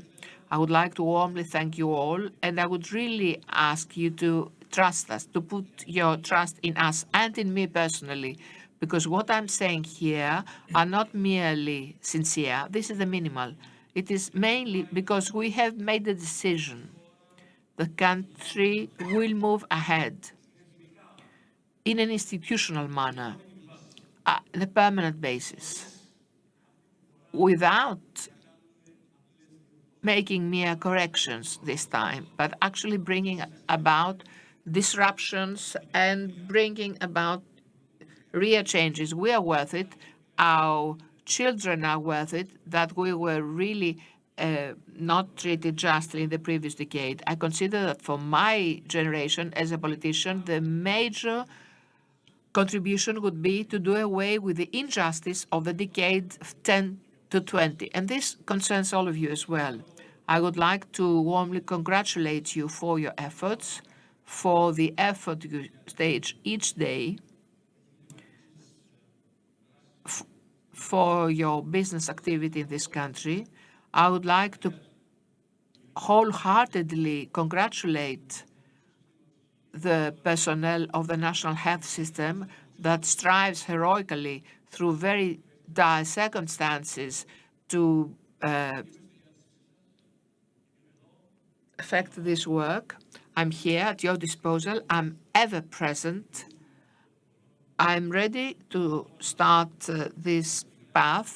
I would like to warmly thank you all, and I would really ask you to trust us, to put your trust in us and in me personally, because what I'm saying here are not merely sincere. This is the minimal. It is mainly because we have made the decision. The country will move ahead in an institutional manner, on a permanent basis, without making mere corrections this time, but actually bringing about disruptions and bringing about real changes. We are worth it. Our children are worth it, that we were really not treated justly in the previous decade. I consider that for my generation as a politician, the major contribution would be to do away with the injustice of the decade of 10 to 20. And this concerns all of you as well. I would like to warmly congratulate you for your efforts, for the effort you stage each day, for your business activity in this country. I would like to wholeheartedly congratulate the personnel of the national health system that strives heroically through very dire circumstances to effect this work. I'm here at your disposal. I'm ever present. I'm ready to start this path,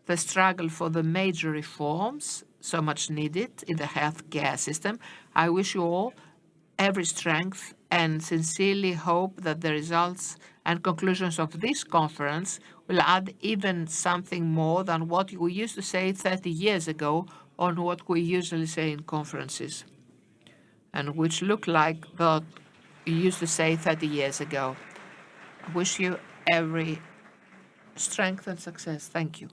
the struggle for the major reforms so much needed in the healthcare system. I wish you all every strength and sincerely hope that the results and conclusions of this conference will add even something more than what we used to say 30 years ago on what we usually say in conferences, and which look like what we used to say 30 years ago. I wish you every strength and success. Thank you.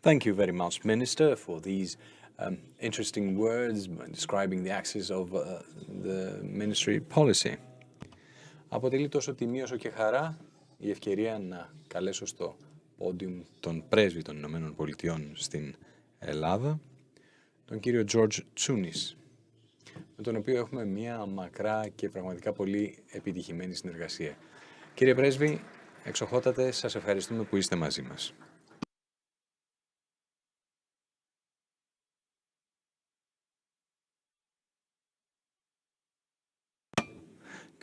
Thank you very much, Minister, for these interesting words describing the axis of the ministry policy. Αποτελεί τόσο τιμή όσο και χαρά η ευκαιρία να καλέσω στο πόντιουμ τον πρέσβη των Ηνωμένων Πολιτειών στην Ελλάδα, τον κύριο George Tsounis, με τον οποίο έχουμε μια μακρά και πραγματικά πολύ επιτυχημένη συνεργασία. Κύριε πρέσβη, εξοχότατε, σας ευχαριστούμε που είστε μαζί μας.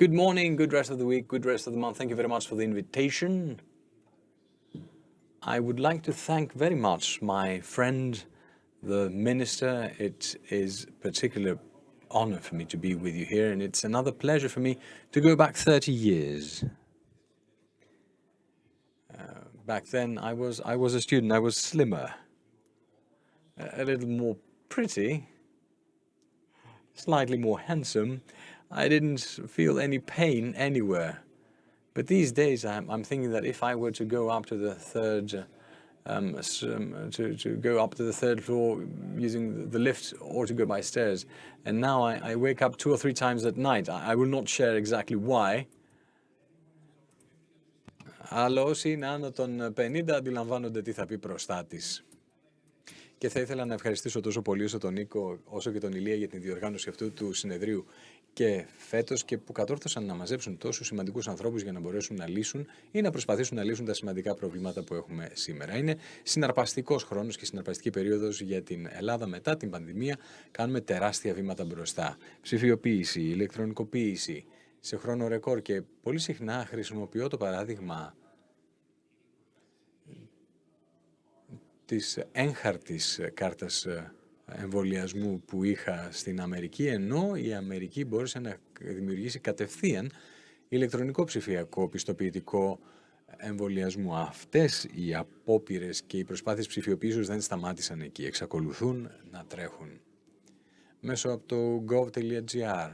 Good morning, good rest of the week, good rest of the month. Thank you very much for the invitation. I would like to thank very much my friend, the minister. It is a particular honor for me to be with you here, and it's another pleasure for me to go back 30 years. Back then, I was a student. I was slimmer, a little more pretty, slightly more handsome. I didn't feel any pain anywhere. But these days, I'm thinking that if I were to go up to the third, to go up to the third floor using the lift or to go by stairs, and now I wake up 2 or 3 times at night. I will not share exactly why. Αλλά όσοι είναι άνω των 50 αντιλαμβάνονται τι θα πει προστάτης. Και θα ήθελα να ευχαριστήσω τόσο πολύ όσο τον Νίκο όσο και τον Ηλία για την διοργάνωση αυτού του συνεδρίου και φέτος, και που κατόρθωσαν να μαζέψουν τόσους σημαντικούς ανθρώπους για να μπορέσουν να λύσουν ή να προσπαθήσουν να λύσουν τα σημαντικά προβλήματα που έχουμε σήμερα. Είναι συναρπαστικός χρόνος και συναρπαστική περίοδος για την Ελλάδα μετά την πανδημία. Κάνουμε τεράστια βήματα μπροστά. Ψηφιοποίηση, ηλεκτρονικοποίηση, σε χρόνο ρεκόρ, και πολύ συχνά χρησιμοποιώ το παράδειγμα της έγχαρτης κάρτας εμβολιασμού που είχα στην Αμερική, ενώ η Αμερική μπόρεσε να δημιουργήσει κατευθείαν ηλεκτρονικό ψηφιακό πιστοποιητικό εμβολιασμού. Αυτές οι απόπειρες και οι προσπάθειες ψηφιοποίησης δεν σταμάτησαν εκεί, εξακολουθούν να τρέχουν. Μέσω από το gov.gr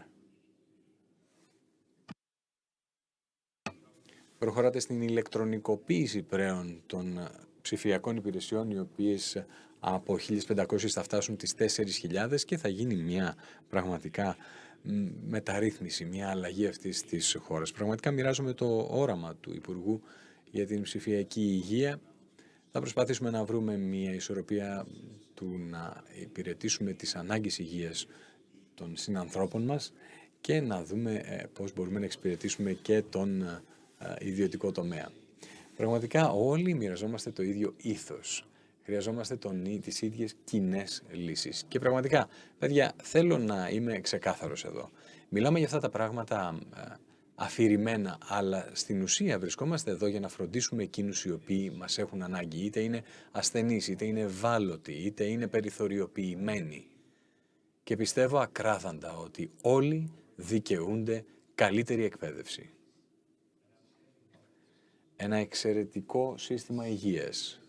προχωράτε στην ηλεκτρονικοποίηση πλέον των ψηφιακών υπηρεσιών, οι οποίες από 1.500 θα φτάσουν τις 4.000 και θα γίνει μια πραγματικά μεταρρύθμιση, μια αλλαγή αυτής της χώρας. Πραγματικά μοιράζομαι το όραμα του Υπουργού για την ψηφιακή υγεία. Θα προσπαθήσουμε να βρούμε μια ισορροπία του να υπηρετήσουμε τις ανάγκες υγείας των συνανθρώπων μας και να δούμε πώς μπορούμε να εξυπηρετήσουμε και τον ιδιωτικό τομέα. Πραγματικά όλοι μοιραζόμαστε το ίδιο ήθος. Χρειαζόμαστε τις ίδιες κοινές λύσεις. Και πραγματικά, παιδιά, θέλω να είμαι ξεκάθαρος εδώ. Μιλάμε για αυτά τα πράγματα αφηρημένα, αλλά στην ουσία βρισκόμαστε εδώ για να φροντίσουμε εκείνους οι οποίοι μας έχουν ανάγκη. Είτε είναι ασθενείς, είτε είναι ευάλωτοι, είτε είναι περιθωριοποιημένοι. Και πιστεύω ακράδαντα ότι όλοι δικαιούνται καλύτερη εκπαίδευση. Ένα εξαιρετικό σύστημα υγείας.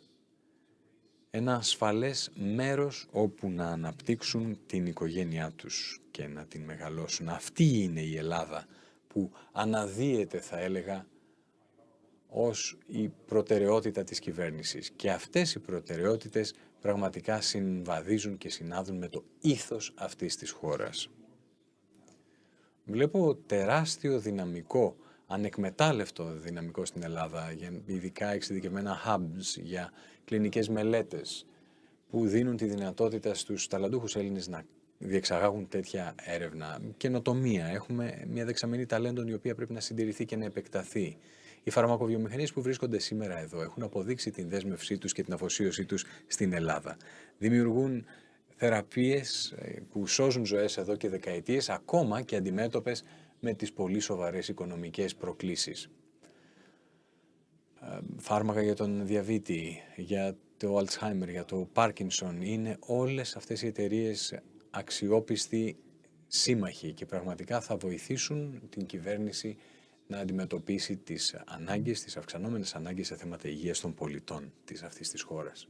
Ένα ασφαλές μέρος όπου να αναπτύξουν την οικογένειά τους και να την μεγαλώσουν. Αυτή είναι η Ελλάδα που αναδύεται, θα έλεγα, ως η προτεραιότητα της κυβέρνησης. Και αυτές οι προτεραιότητες πραγματικά συμβαδίζουν και συνάδουν με το ήθος αυτής της χώρας. Βλέπω τεράστιο δυναμικό, ανεκμετάλλευτο δυναμικό στην Ελλάδα, ειδικά εξειδικευμένα hubs για κλινικές μελέτες που δίνουν τη δυνατότητα στους ταλαντούχους Έλληνες να διεξαγάγουν τέτοια έρευνα. Καινοτομία. Έχουμε μια δεξαμενή ταλέντων η οποία πρέπει να συντηρηθεί και να επεκταθεί. Οι φαρμακοβιομηχανίες που βρίσκονται σήμερα εδώ έχουν αποδείξει την δέσμευσή τους και την αφοσίωσή τους στην Ελλάδα. Δημιουργούν θεραπείες που σώζουν ζωές εδώ και δεκαετίες, ακόμα και αντιμέτωπες με τις πολύ σοβαρές οικονομικές προκλήσεις. Φάρμακα για τον διαβήτη, για το Alzheimer, για το Parkinson, είναι όλες αυτές οι εταιρείες αξιόπιστοι σύμμαχοι και πραγματικά θα βοηθήσουν την κυβέρνηση να αντιμετωπίσει τις ανάγκες, τις αυξανόμενες ανάγκες σε θέματα υγείας των πολιτών αυτής της χώρας.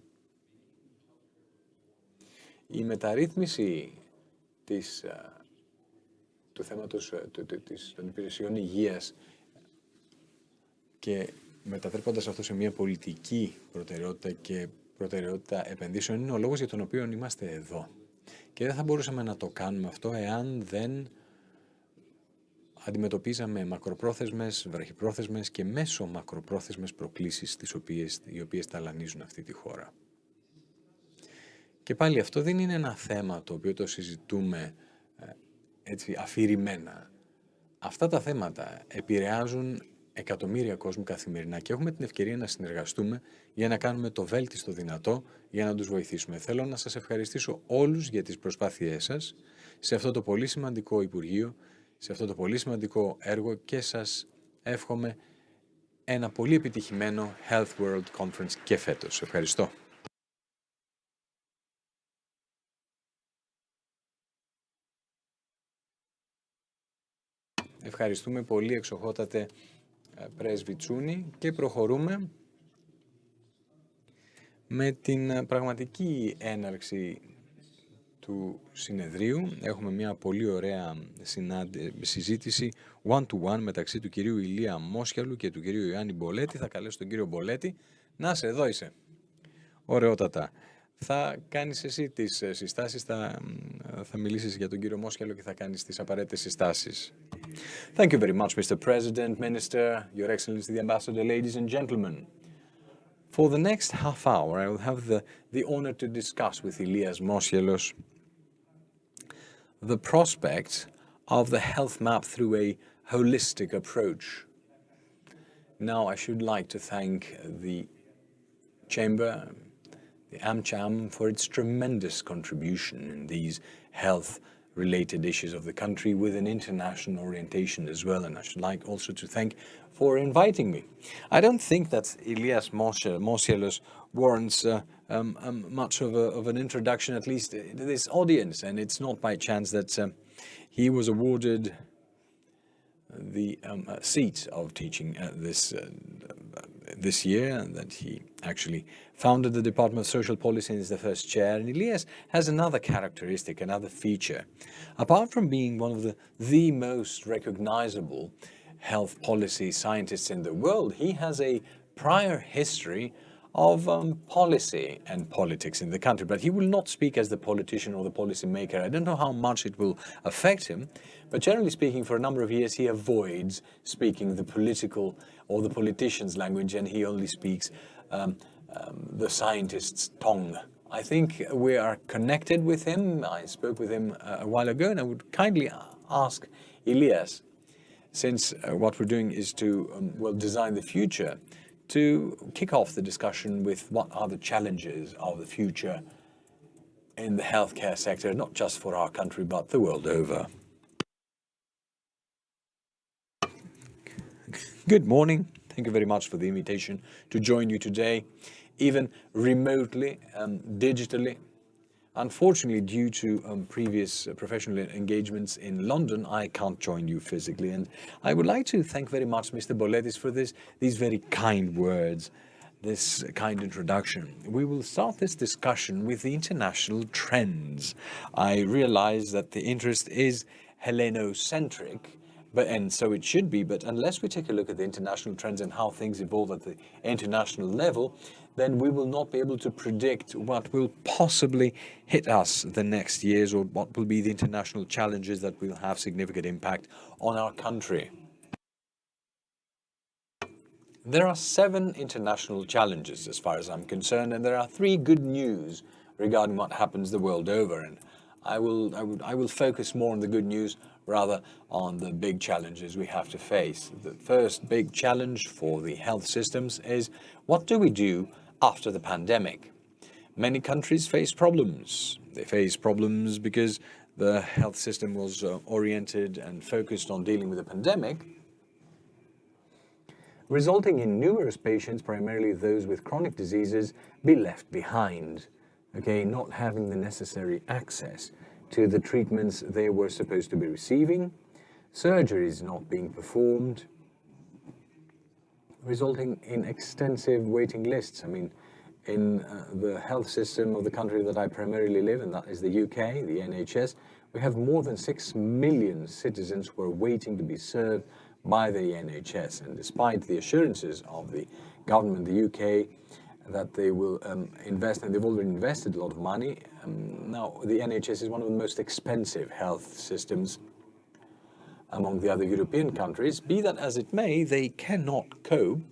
Η μεταρρύθμιση του θέματος των υπηρεσιών υγείας και μετατρέποντας αυτό σε μια πολιτική προτεραιότητα και προτεραιότητα επενδύσεων είναι ο λόγος για τον οποίο είμαστε εδώ. Και δεν θα μπορούσαμε να το κάνουμε αυτό εάν δεν αντιμετωπίζαμε μακροπρόθεσμες, βραχυπρόθεσμες και μέσο μακροπρόθεσμες προκλήσεις οι οποίες ταλανίζουν αυτή τη χώρα. Και πάλι αυτό δεν είναι ένα θέμα το οποίο το συζητούμε έτσι αφηρημένα. Αυτά τα θέματα επηρεάζουν εκατομμύρια κόσμου καθημερινά και έχουμε την ευκαιρία να συνεργαστούμε για να κάνουμε το βέλτιστο δυνατό για να τους βοηθήσουμε. Θέλω να σας ευχαριστήσω όλους για τις προσπάθειές σας σε αυτό το πολύ σημαντικό Υπουργείο, σε αυτό το πολύ σημαντικό έργο και σας εύχομαι ένα πολύ επιτυχημένο Health World Conference και φέτος. Ευχαριστώ. Ευχαριστούμε πολύ εξοχότατε πρέσβη Τσούνη και προχωρούμε με την πραγματική έναρξη του συνεδρίου. Έχουμε μια πολύ ωραία συζήτηση one-to-one μεταξύ του κυρίου Ηλία Μόσιαλου και του κυρίου Ιωάννη Μπολέτη. Θα καλέσω τον κύριο Μπολέτη. Να είσαι, εδώ είσαι. Ωραιότατα. Θα κάνεις εσύ τις συστάσεις, θα μιλήσεις για τον κύριο Μόσιαλο και θα κάνεις τις απαραίτητες συστάσεις. Thank you very much, Mr. President, Minister, Your Excellency, the Ambassador, ladies and gentlemen. For the next half hour, I will have the honor to discuss with Ilias Mosielos the prospects of the health map through a holistic approach. Now, I should like to thank the Chamber, the AmCham, for its tremendous contribution in these health-related issues of the country with an international orientation as well. And I should like also to thank for inviting me. I don't think that Ilias Mosielos warrants much of an introduction, at least to this audience. And it's not by chance that he was awarded the seat of teaching this year, and that he actually founded the Department of Social Policy and is the first chair. And Ilias has another characteristic, another feature. Apart from being one of the most recognizable health policy scientists in the world. He has a prior history of policy and politics in the country, but he will not speak as the politician or the policy maker. I don't know how much it will affect him, but generally speaking, for a number of years, he avoids speaking the political or the politician's language, and he only speaks the scientist's tongue. I think we are connected with him. I spoke with him a while ago, and I would kindly ask Elias, since what we're doing is to design the future, to kick off the discussion with what are the challenges of the future in the healthcare sector, not just for our country, but the world over. Good morning. Thank you very much for the invitation to join you today, even remotely, digitally. Unfortunately, due to previous professional engagements in London, I can't join you physically. And I would like to thank very much Mr. Boletis for these very kind words, this kind introduction. We will start this discussion with the international trends. I realize that the interest is Hellenocentric, and so it should be, but unless we take a look at the international trends and how things evolve at the international level, then we will not be able to predict what will possibly hit us the next years, or what will be the international challenges that will have significant impact on our country. There are 7 international challenges as far as I'm concerned, and there are 3 good news regarding what happens the world over. And I will focus more on the good news rather on the big challenges we have to face. The first big challenge for the health systems is, what do we do after the pandemic? Many countries face problems. They face problems because the health system was oriented and focused on dealing with the pandemic, resulting in numerous patients, primarily those with chronic diseases, be left behind, not having the necessary access to the treatments they were supposed to be receiving, surgeries not being performed, resulting in extensive waiting lists. I mean, in the health system of the country that I primarily live in, that is the UK, the NHS, we have more than 6 million citizens who are waiting to be served by the NHS. And despite the assurances of the government, the UK, that they will invest, and they've already invested a lot of money. Now, the NHS is one of the most expensive health systems among the other European countries. Be that as it may, they cannot cope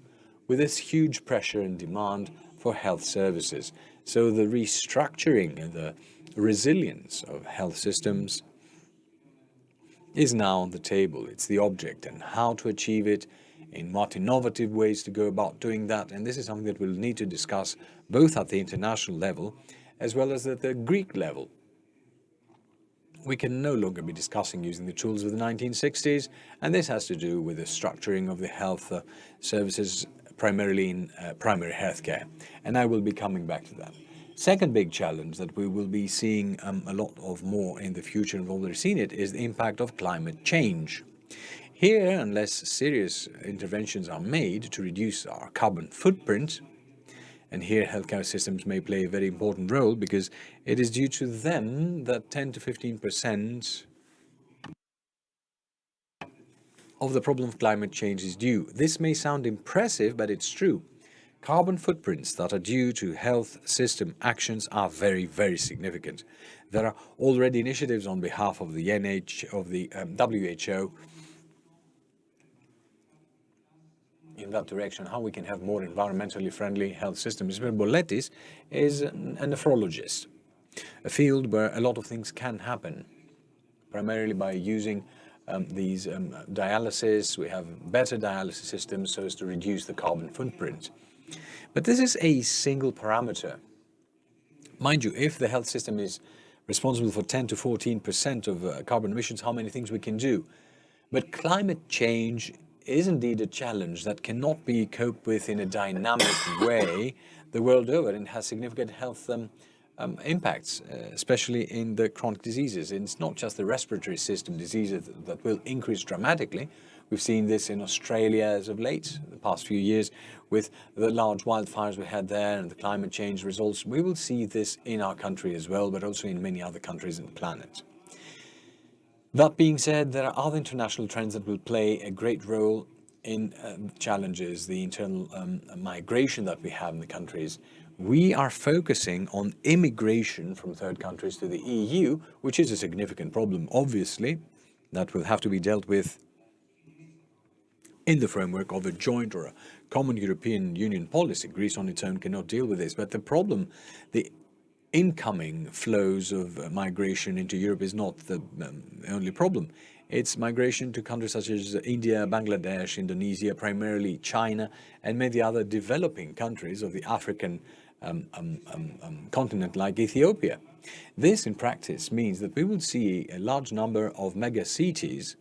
with this huge pressure and demand for health services. So the restructuring and the resilience of health systems is now on the table. It's the object, and how to achieve it, in what innovative ways to go about doing that. And this is something that we'll need to discuss both at the international level as well as at the Greek level. We can no longer be discussing using the tools of the 1960s, and this has to do with the structuring of the health services, primarily in primary healthcare. And I will be coming back to that. Second big challenge that we will be seeing a lot of more in the future, and we've already seen it, is the impact of climate change. Here, unless serious interventions are made to reduce our carbon footprint, and here healthcare systems may play a very important role, because it is due to them that 10 to 15% of the problem of climate change is due. This may sound impressive, but it's true. Carbon footprints that are due to health system actions are very, very significant. There are already initiatives on behalf of the WHO in that direction, how we can have more environmentally friendly health systems. Mr. Boletis is a nephrologist, a field where a lot of things can happen, primarily by using these dialysis. We have better dialysis systems so as to reduce the carbon footprint. But this is a single parameter. Mind you, if the health system is responsible for 10 to 14% of carbon emissions, how many things we can do? But climate change is indeed a challenge that cannot be coped with in a dynamic way the world over, and has significant health impacts, especially in the chronic diseases. And it's not just the respiratory system diseases that will increase dramatically. We've seen this in Australia as of late, the past few years, with the large wildfires we had there and the climate change results. We will see this in our country as well, but also in many other countries on the planet. That being said, there are other international trends that will play a great role in challenges the internal migration that we have in the countries. We are focusing on immigration from third countries to the EU, which is a significant problem, obviously, that will have to be dealt with in the framework of a joint or a common European Union policy. Greece on its own cannot deal with this. But the problem, the incoming flows of migration into Europe is not the only problem. It's migration to countries such as India, Bangladesh, Indonesia, primarily China, and many other developing countries of the African continent like Ethiopia. This, in practice, means that we will see a large number of mega cities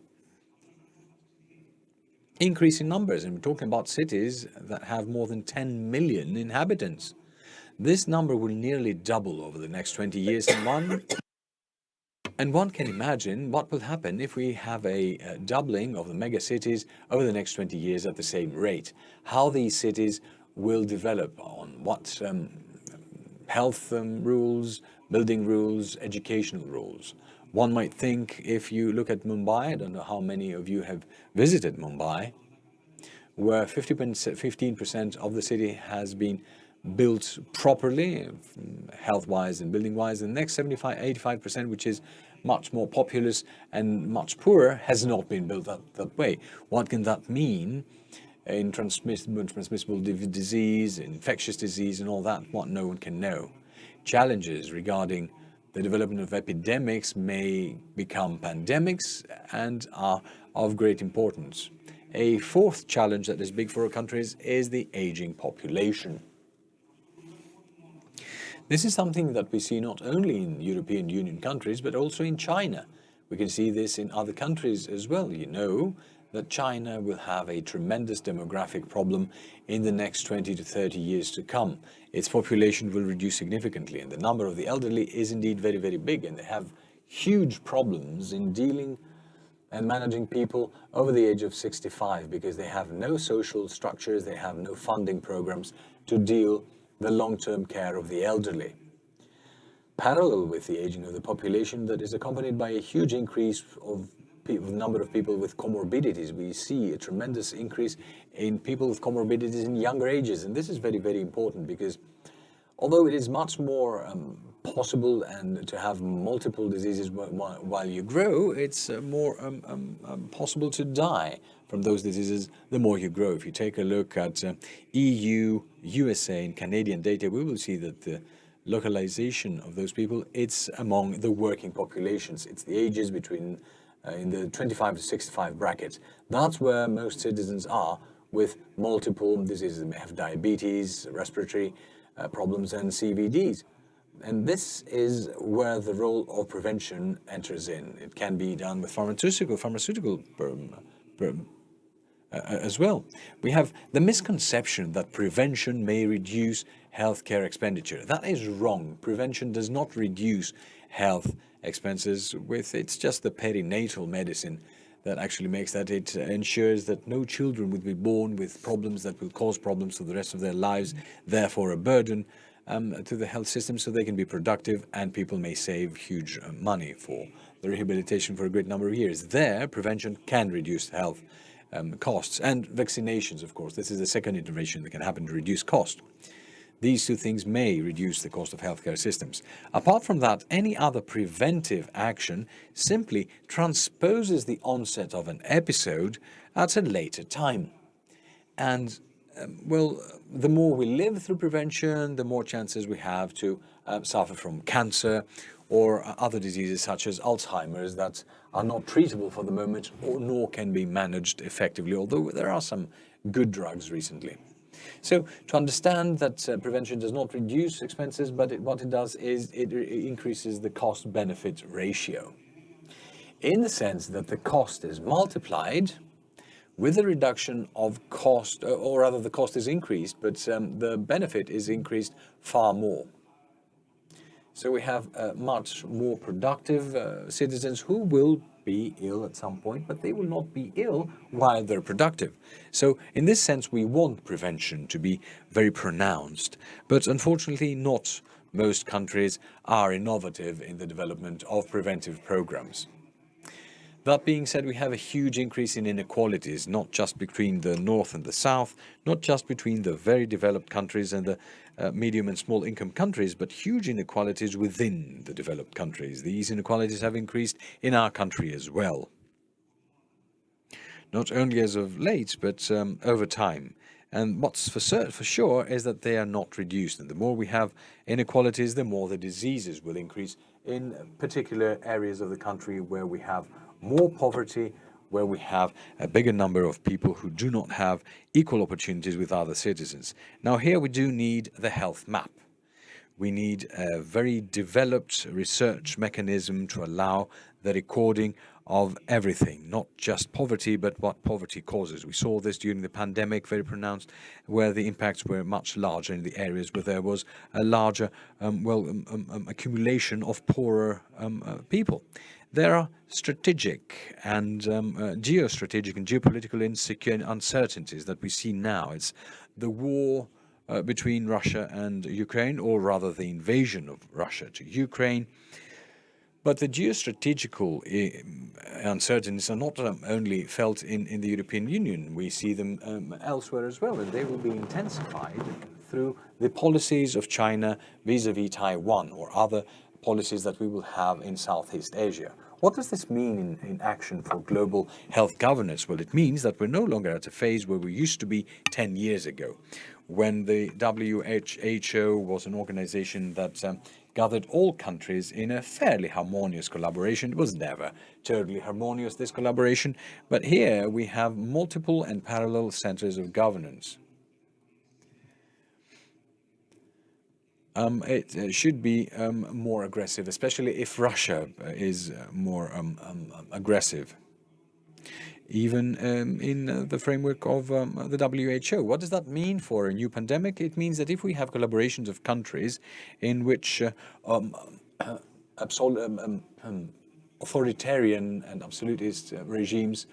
increase in numbers, and we're talking about cities that have more than 10 million inhabitants. This number will nearly double over the next 20 years, and one can imagine what will happen if we have a doubling of the mega cities over the next 20 years at the same rate. How these cities will develop, on what health rules, building rules, educational rules. One might think, if you look at Mumbai, I don't know how many of you have visited Mumbai, where 15% of the city has been built properly, health-wise and building-wise. And the next 85%, which is much more populous and much poorer, has not been built that way. What can that mean in transmissible disease, infectious disease, and all that? What no one can know. Challenges regarding the development of epidemics may become pandemics and are of great importance. A fourth challenge that is big for our countries is the aging population. This is something that we see not only in European Union countries, but also in China. We can see this in other countries as well. You know that China will have a tremendous demographic problem in the next 20 to 30 years to come. Its population will reduce significantly, and the number of the elderly is indeed very, very big, and they have huge problems in dealing and managing people over the age of 65 because they have no social structures, they have no funding programs to deal the long-term care of the elderly. Parallel with the aging of the population, that is accompanied by a huge increase of the number of people with comorbidities. We see a tremendous increase in people with comorbidities in younger ages, and this is very, very important because although it is much more possible and to have multiple diseases while you grow, it's more possible to die from those diseases the more you grow. If you take a look at EU, USA, and Canadian data, we will see that the localization of those people, it's among the working populations. It's the ages between in the 25 to 65 bracket. That's where most citizens are with multiple diseases. They may have diabetes, respiratory problems, and CVDs. And this is where the role of prevention enters in. It can be done with pharmaceutical as well. We have the misconception that prevention may reduce healthcare expenditure. That is wrong. Prevention does not reduce health expenses. It's just the perinatal medicine that actually makes that. It ensures that no children will be born with problems that will cause problems for the rest of their lives, therefore a burden to the health system, so they can be productive and people may save huge money for the rehabilitation for a great number of years. There, prevention can reduce health costs, and vaccinations, of course. This is the second intervention that can happen to reduce cost. These two things may reduce the cost of healthcare systems. Apart from that, any other preventive action simply transposes the onset of an episode at a later time. And, well, the more we live through prevention, the more chances we have to suffer from cancer or other diseases such as Alzheimer's that are not treatable for the moment nor can be managed effectively, although there are some good drugs recently. So to understand that prevention does not reduce expenses, but what it does is it increases the cost-benefit ratio, in the sense that the cost is multiplied with the reduction of cost, or rather the cost is increased, but the benefit is increased far more. So we have much more productive citizens who will be ill at some point, but they will not be ill while they're productive. So in this sense, we want prevention to be very pronounced, but unfortunately not most countries are innovative in the development of preventive programs. That being said, we have a huge increase in inequalities, not just between the North and the South, not just between the very developed countries and the medium and small income countries, but huge inequalities within the developed countries. These inequalities have increased in our country as well. Not only as of late, but over time. And what's for sure is that they are not reduced. And the more we have inequalities, the more the diseases will increase in particular areas of the country where we have more poverty, where we have a bigger number of people who do not have equal opportunities with other citizens. Now, here we do need the health map. We need a very developed research mechanism to allow the recording of everything, not just poverty, but what poverty causes. We saw this during the pandemic, very pronounced, where the impacts were much larger in the areas where there was a larger accumulation of poorer people. There are strategic and geostrategic and geopolitical uncertainties that we see now. It's the war between Russia and Ukraine, or rather the invasion of Russia to Ukraine. But the geostrategical uncertainties are not only felt in the European Union. We see them elsewhere as well, and they will be intensified through the policies of China vis-à-vis Taiwan or other policies that we will have in Southeast Asia. What does this mean in action for global health governance? Well, it means that we're no longer at a phase where we used to be 10 years ago, when the WHO was an organization that gathered all countries in a fairly harmonious collaboration. It was never totally harmonious, this collaboration, but here we have multiple and parallel centers of governance. It should be more aggressive, especially if Russia is more aggressive. Even in the framework of the WHO. What does that mean for a new pandemic? It means that if we have collaborations of countries in which authoritarian and absolutist regimes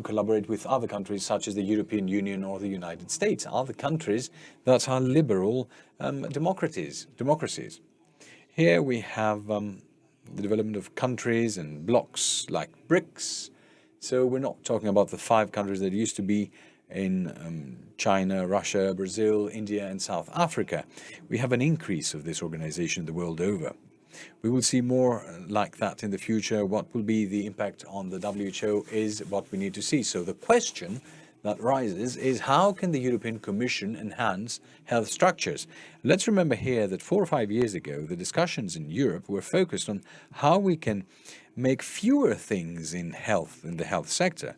collaborate with other countries such as the European Union or the United States, other countries that are liberal democracies. Here we have the development of countries and blocks like BRICS. So we're not talking about the 5 countries that used to be in China, Russia, Brazil, India, and South Africa. We have an increase of this organization the world over. We will see more like that in the future. What will be the impact on the WHO is what we need to see. So the question that rises is, how can the European Commission enhance health structures? Let's remember here that 4 or 5 years ago, the discussions in Europe were focused on how we can make fewer things in health, in the health sector.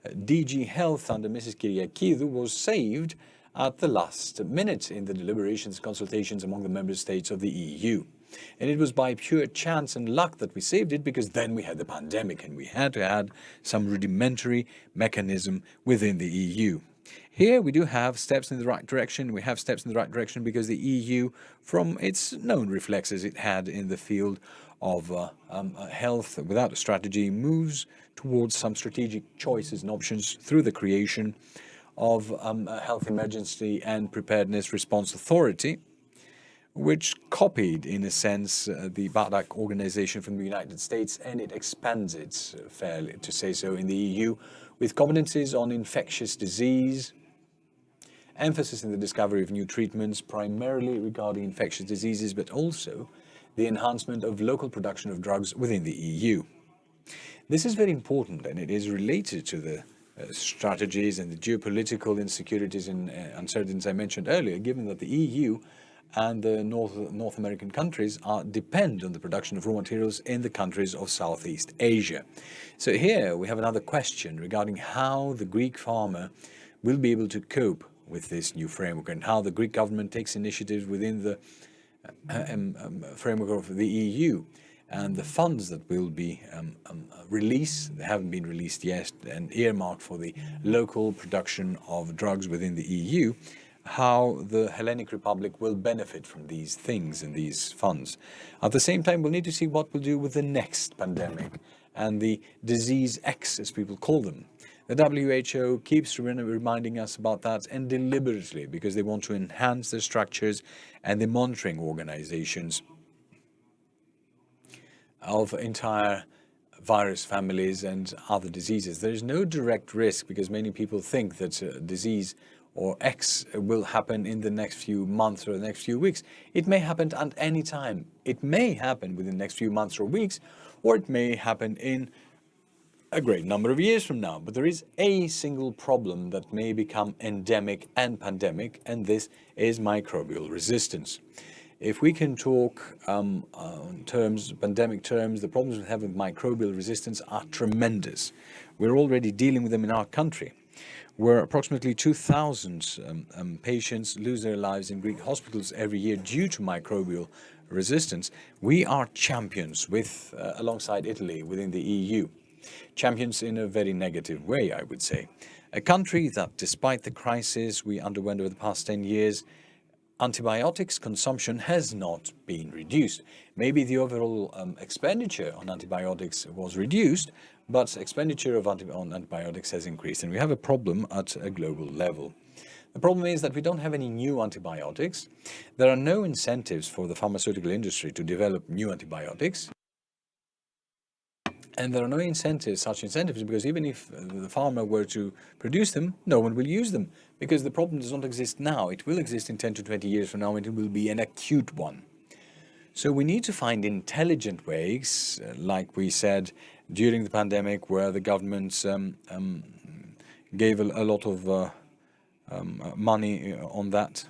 DG Health under Mrs. Kyriakidou was saved at the last minute in the deliberations, consultations among the member states of the EU. And it was by pure chance and luck that we saved it, because then we had the pandemic and we had to add some rudimentary mechanism within the EU. Here we do have steps in the right direction. We have steps in the right direction because the EU, from its known reflexes it had in the field of health without a strategy, moves towards some strategic choices and options through the creation of a Health Emergency and Preparedness Response Authority, which copied, in a sense, the BARDAC organization from the United States, and it expands it, fairly to say so, in the EU, with competencies on infectious disease, emphasis in the discovery of new treatments, primarily regarding infectious diseases, but also the enhancement of local production of drugs within the EU. This is very important, and it is related to the strategies and the geopolitical insecurities and uncertainties I mentioned earlier, given that the EU and the North American countries depend on the production of raw materials in the countries of Southeast Asia. So here we have another question regarding how the Greek farmer will be able to cope with this new framework, and how the Greek government takes initiatives within the framework of the EU, and the funds that will be released, they haven't been released yet, and earmarked for the local production of drugs within the EU, how the Hellenic Republic will benefit from these things and these funds. At the same time, we'll need to see what we'll do with the next pandemic and the disease X, as people call them. The WHO keeps reminding us about that, and deliberately, because they want to enhance their structures and the monitoring organizations of entire virus families and other diseases. There is no direct risk because many people think that disease or X will happen in the next few months or the next few weeks. It may happen at any time. It may happen within the next few months or weeks, or it may happen in a great number of years from now. But there is a single problem that may become endemic and pandemic, and this is microbial resistance. If we can talk pandemic terms, the problems we have with microbial resistance are tremendous. We're already dealing with them in our country, where approximately 2,000 patients lose their lives in Greek hospitals every year due to microbial resistance. We are champions alongside Italy within the EU. Champions in a very negative way, I would say. A country that, despite the crisis we underwent over the past 10 years, antibiotics consumption has not been reduced. Maybe the overall expenditure on antibiotics was reduced, but expenditure on antibiotics has increased, and we have a problem at a global level. The problem is that we don't have any new antibiotics. There are no incentives for the pharmaceutical industry to develop new antibiotics. And there are no such incentives, because even if the farmer were to produce them, no one will use them, because the problem does not exist now. It will exist in 10 to 20 years from now, and it will be an acute one. So we need to find intelligent ways, like we said during the pandemic, where the governments gave a lot of money on that,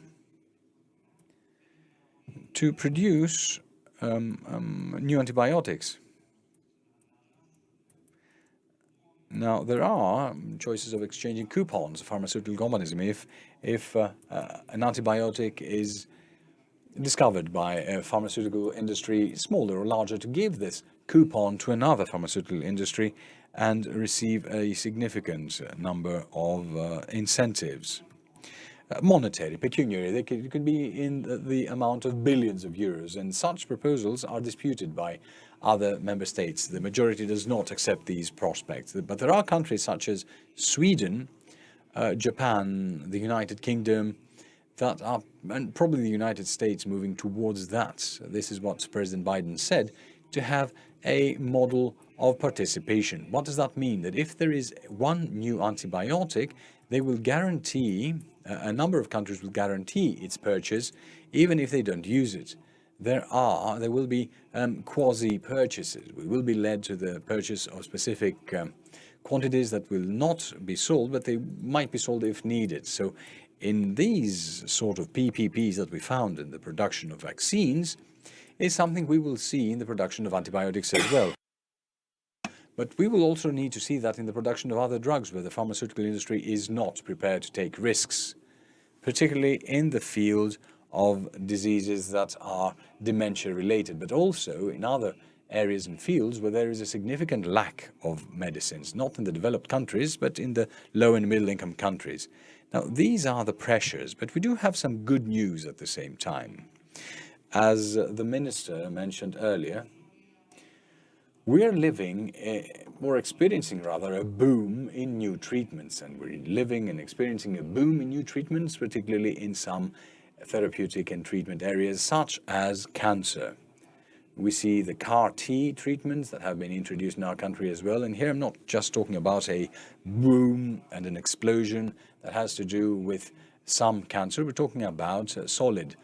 to produce new antibiotics. Now, there are choices of exchanging coupons, pharmaceutical companies. If an antibiotic is discovered by a pharmaceutical industry, smaller or larger, to give this coupon to another pharmaceutical industry and receive a significant number of incentives. Monetary, pecuniary, it could be in the amount of billions of euros, and such proposals are disputed by other member states. The majority does not accept these prospects. But there are countries such as Sweden, Japan, the United Kingdom, that are, and probably the United States, moving towards that. This is what President Biden said, to have a model of participation. What does that mean? That if there is one new antibiotic, they will guarantee, a number of countries will guarantee its purchase, even if they don't use it. There will be quasi-purchases. We will be led to the purchase of specific quantities that will not be sold, but they might be sold if needed. So in these sort of PPPs that we found in the production of vaccines is something we will see in the production of antibiotics as well. But we will also need to see that in the production of other drugs, where the pharmaceutical industry is not prepared to take risks, particularly in the field of diseases that are dementia-related, but also in other areas and fields where there is a significant lack of medicines, not in the developed countries, but in the low and middle-income countries. Now, these are the pressures, but we do have some good news at the same time. As the minister mentioned earlier, we are living, or experiencing rather, a boom in new treatments, and we're living and experiencing a boom in new treatments, particularly in some therapeutic and treatment areas such as cancer. We see the CAR-T treatments that have been introduced in our country as well, and here I'm not just talking about a boom and an explosion that has to do with some cancer. We're talking about solid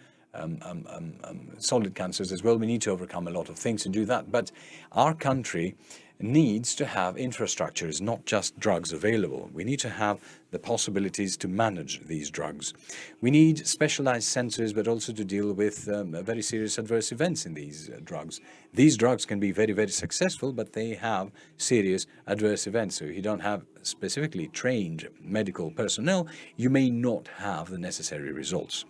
cancers as well. We need to overcome a lot of things to do that, but our country needs to have infrastructures, not just drugs available. We need to have the possibilities to manage these drugs. We need specialized centers, but also to deal with very serious adverse events in these drugs. These drugs can be very, very successful, but they have serious adverse events. So if you don't have specifically trained medical personnel, you may not have the necessary results.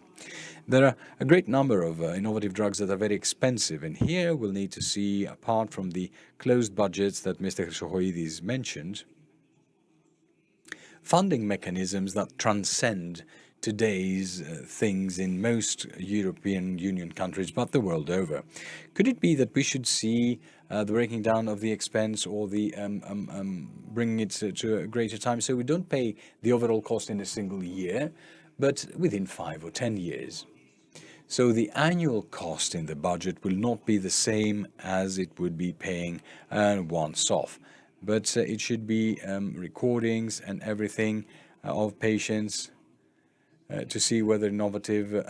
There are a great number of innovative drugs that are very expensive, and here we'll need to see, apart from the closed budgets that Mr. Chryssochoidis mentioned, funding mechanisms that transcend today's things in most European Union countries, but the world over. Could it be that we should see the breaking down of the expense, or the bringing it to a greater time, so we don't pay the overall cost in a single year, but within 5 or 10 years? So the annual cost in the budget will not be the same as it would be paying once off. But it should be recordings and everything of patients to see whether innovative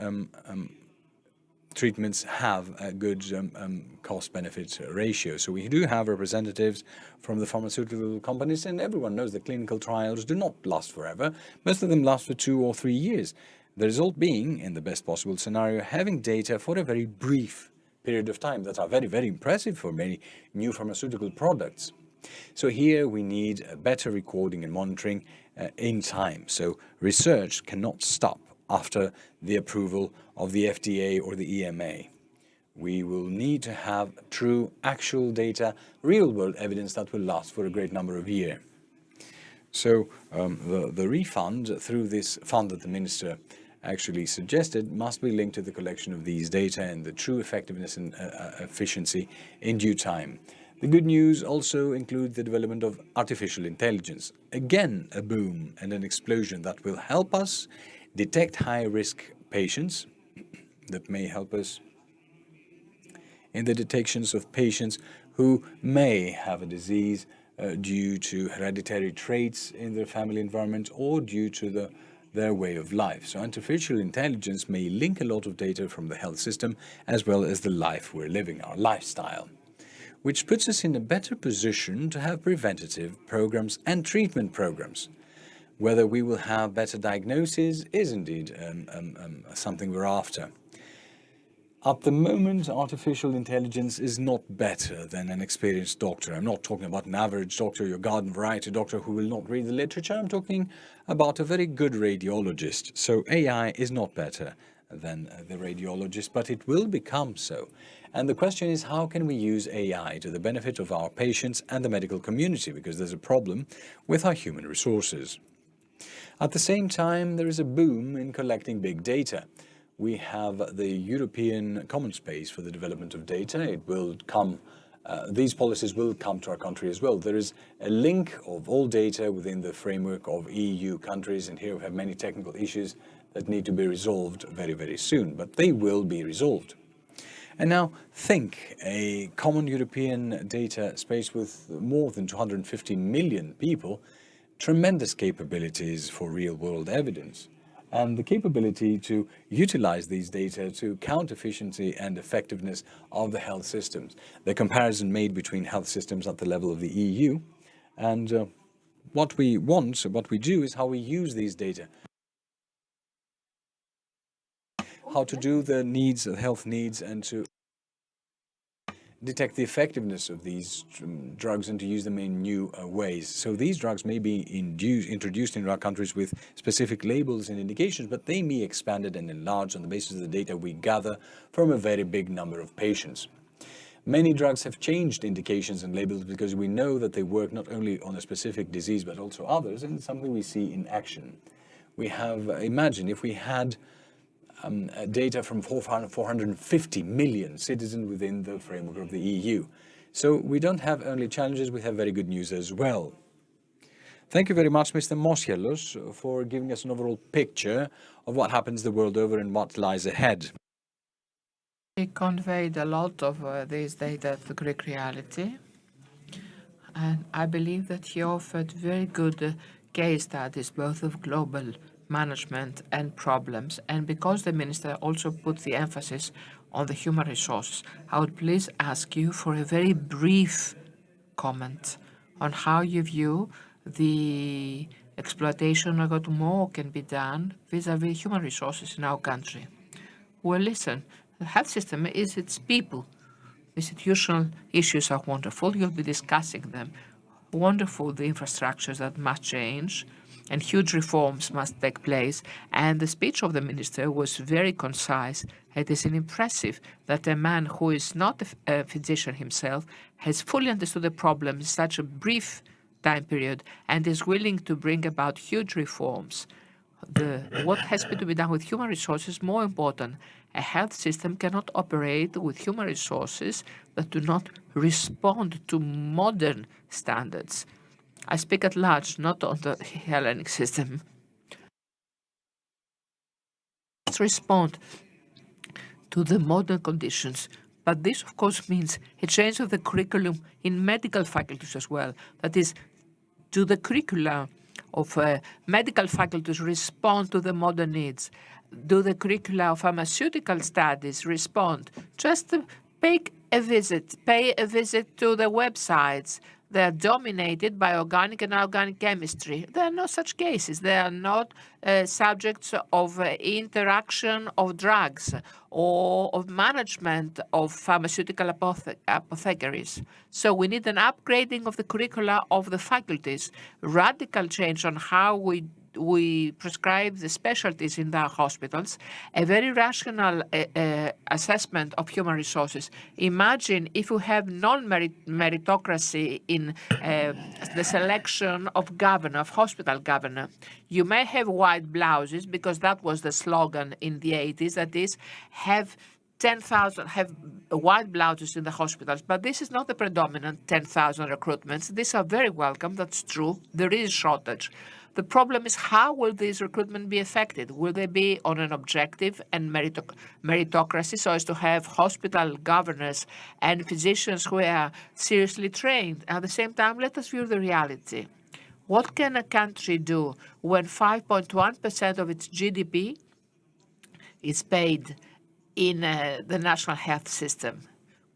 treatments have a good cost-benefit ratio. So we do have representatives from the pharmaceutical companies, and everyone knows that clinical trials do not last forever. Most of them last for 2 or 3 years. The result being, in the best possible scenario, having data for a very brief period of time that are very, very impressive for many new pharmaceutical products. So here we need a better recording and monitoring in time. So research cannot stop after the approval of the FDA or the EMA. We will need to have true, actual data, real-world evidence that will last for a great number of years. So the refund through this fund that the minister actually suggested must be linked to the collection of these data and the true effectiveness and efficiency in due time. The good news also includes the development of artificial intelligence. Again, a boom and an explosion that will help us detect high-risk patients, that may help us in the detections of patients who may have a disease due to hereditary traits in their family environment or due to their way of life. So artificial intelligence may link a lot of data from the health system as well as the life we're living, our lifestyle, which puts us in a better position to have preventative programs and treatment programs. Whether we will have better diagnosis is indeed something we're after. At the moment, artificial intelligence is not better than an experienced doctor. I'm not talking about an average doctor, your garden variety doctor who will not read the literature. I'm talking about a very good radiologist. So AI is not better than the radiologist, but it will become so. And the question is, how can we use AI to the benefit of our patients and the medical community? Because there's a problem with our human resources. At the same time, there is a boom in collecting big data. We have the European Common Space for the development of data. It will come, these policies will come to our country as well. There is a link of all data within the framework of EU countries, and here we have many technical issues that need to be resolved very, very soon, but they will be resolved. And now think a common European data space with more than 250 million people, tremendous capabilities for real-world evidence, and the capability to utilize these data to count efficiency and effectiveness of the health systems. The comparison made between health systems at the level of the EU and what we want, what we do is how we use these data. How to do the needs, the health needs, and to detect the effectiveness of these drugs and to use them in new ways. So these drugs may be introduced into our countries with specific labels and indications, but they may be expanded and enlarged on the basis of the data we gather from a very big number of patients. Many drugs have changed indications and labels because we know that they work not only on a specific disease but also others, and it's something we see in action. We have, imagine if we had data from 450 million citizens within the framework of the EU. So we don't have only challenges, we have very good news as well. Thank you very much, Mr. Mosielos, for giving us an overall picture of what happens the world over and what lies ahead. He conveyed a lot of these data to the Greek reality, and I believe that he offered very good case studies, both of global management and problems. And because the minister also put the emphasis on the human resources, I would please ask you for a very brief comment on how you view the exploitation of what more can be done vis-à-vis human resources in our country. Well, listen, the health system is its people. Institutional issues are wonderful. You'll be discussing them. Wonderful, the infrastructures that must change and huge reforms must take place. And the speech of the minister was very concise. It is impressive that a man who is not a physician himself has fully understood the problem in such a brief time period and is willing to bring about huge reforms. What has to be done with human resources is more important. A health system cannot operate with human resources that do not respond to modern standards. I speak at large, not on the Hellenic system. Let's respond to the modern conditions. But this, of course, means a change of the curriculum in medical faculties as well. That is, do the curricula of medical faculties respond to the modern needs? Do the curricula of pharmaceutical studies respond? Just pay a visit to the websites. They are dominated by organic and inorganic chemistry. There are no such cases. They are not subjects of interaction of drugs or of management of pharmaceutical apothecaries. So we need an upgrading of the curricula of the faculties, radical change on how we prescribe the specialties in our hospitals, a very rational assessment of human resources. Imagine if we have non-meritocracy in the selection of governor, of hospital governor. You may have white blouses, because that was the slogan in the 80s, that is, have 10,000 have white blouses in the hospitals, but this is not the predominant 10,000 recruitments. These are very welcome, that's true. There is shortage. The problem is, how will these recruitment be affected? Will they be on an objective and meritocracy, so as to have hospital governors and physicians who are seriously trained? At the same time, let us view the reality. What can a country do when 5.1% of its GDP is paid in the national health system,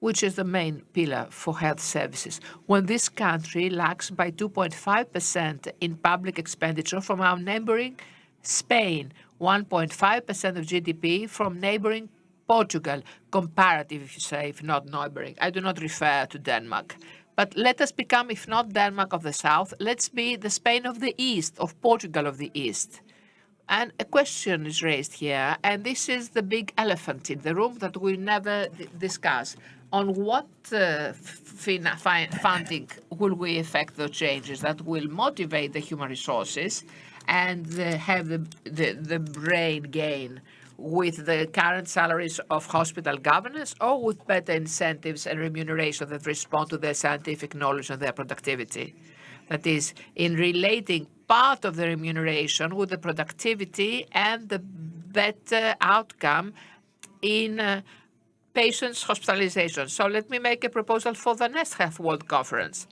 which is the main pillar for health services, when this country lags by 2.5% in public expenditure from our neighboring Spain, 1.5% of GDP from neighboring Portugal, comparative, if you say, if not neighboring. I do not refer to Denmark. But let us become, if not Denmark of the South, let's be the Spain of the East, of Portugal of the East. And a question is raised here, and this is the big elephant in the room that we never discuss. On what funding will we effect those changes that will motivate the human resources and have the brain gain with the current salaries of hospital governors, or with better incentives and remuneration that respond to their scientific knowledge and their productivity? That is, in relating part of the remuneration with the productivity and the better outcome in patients' hospitalization. So let me make a proposal for the next Health World Conference.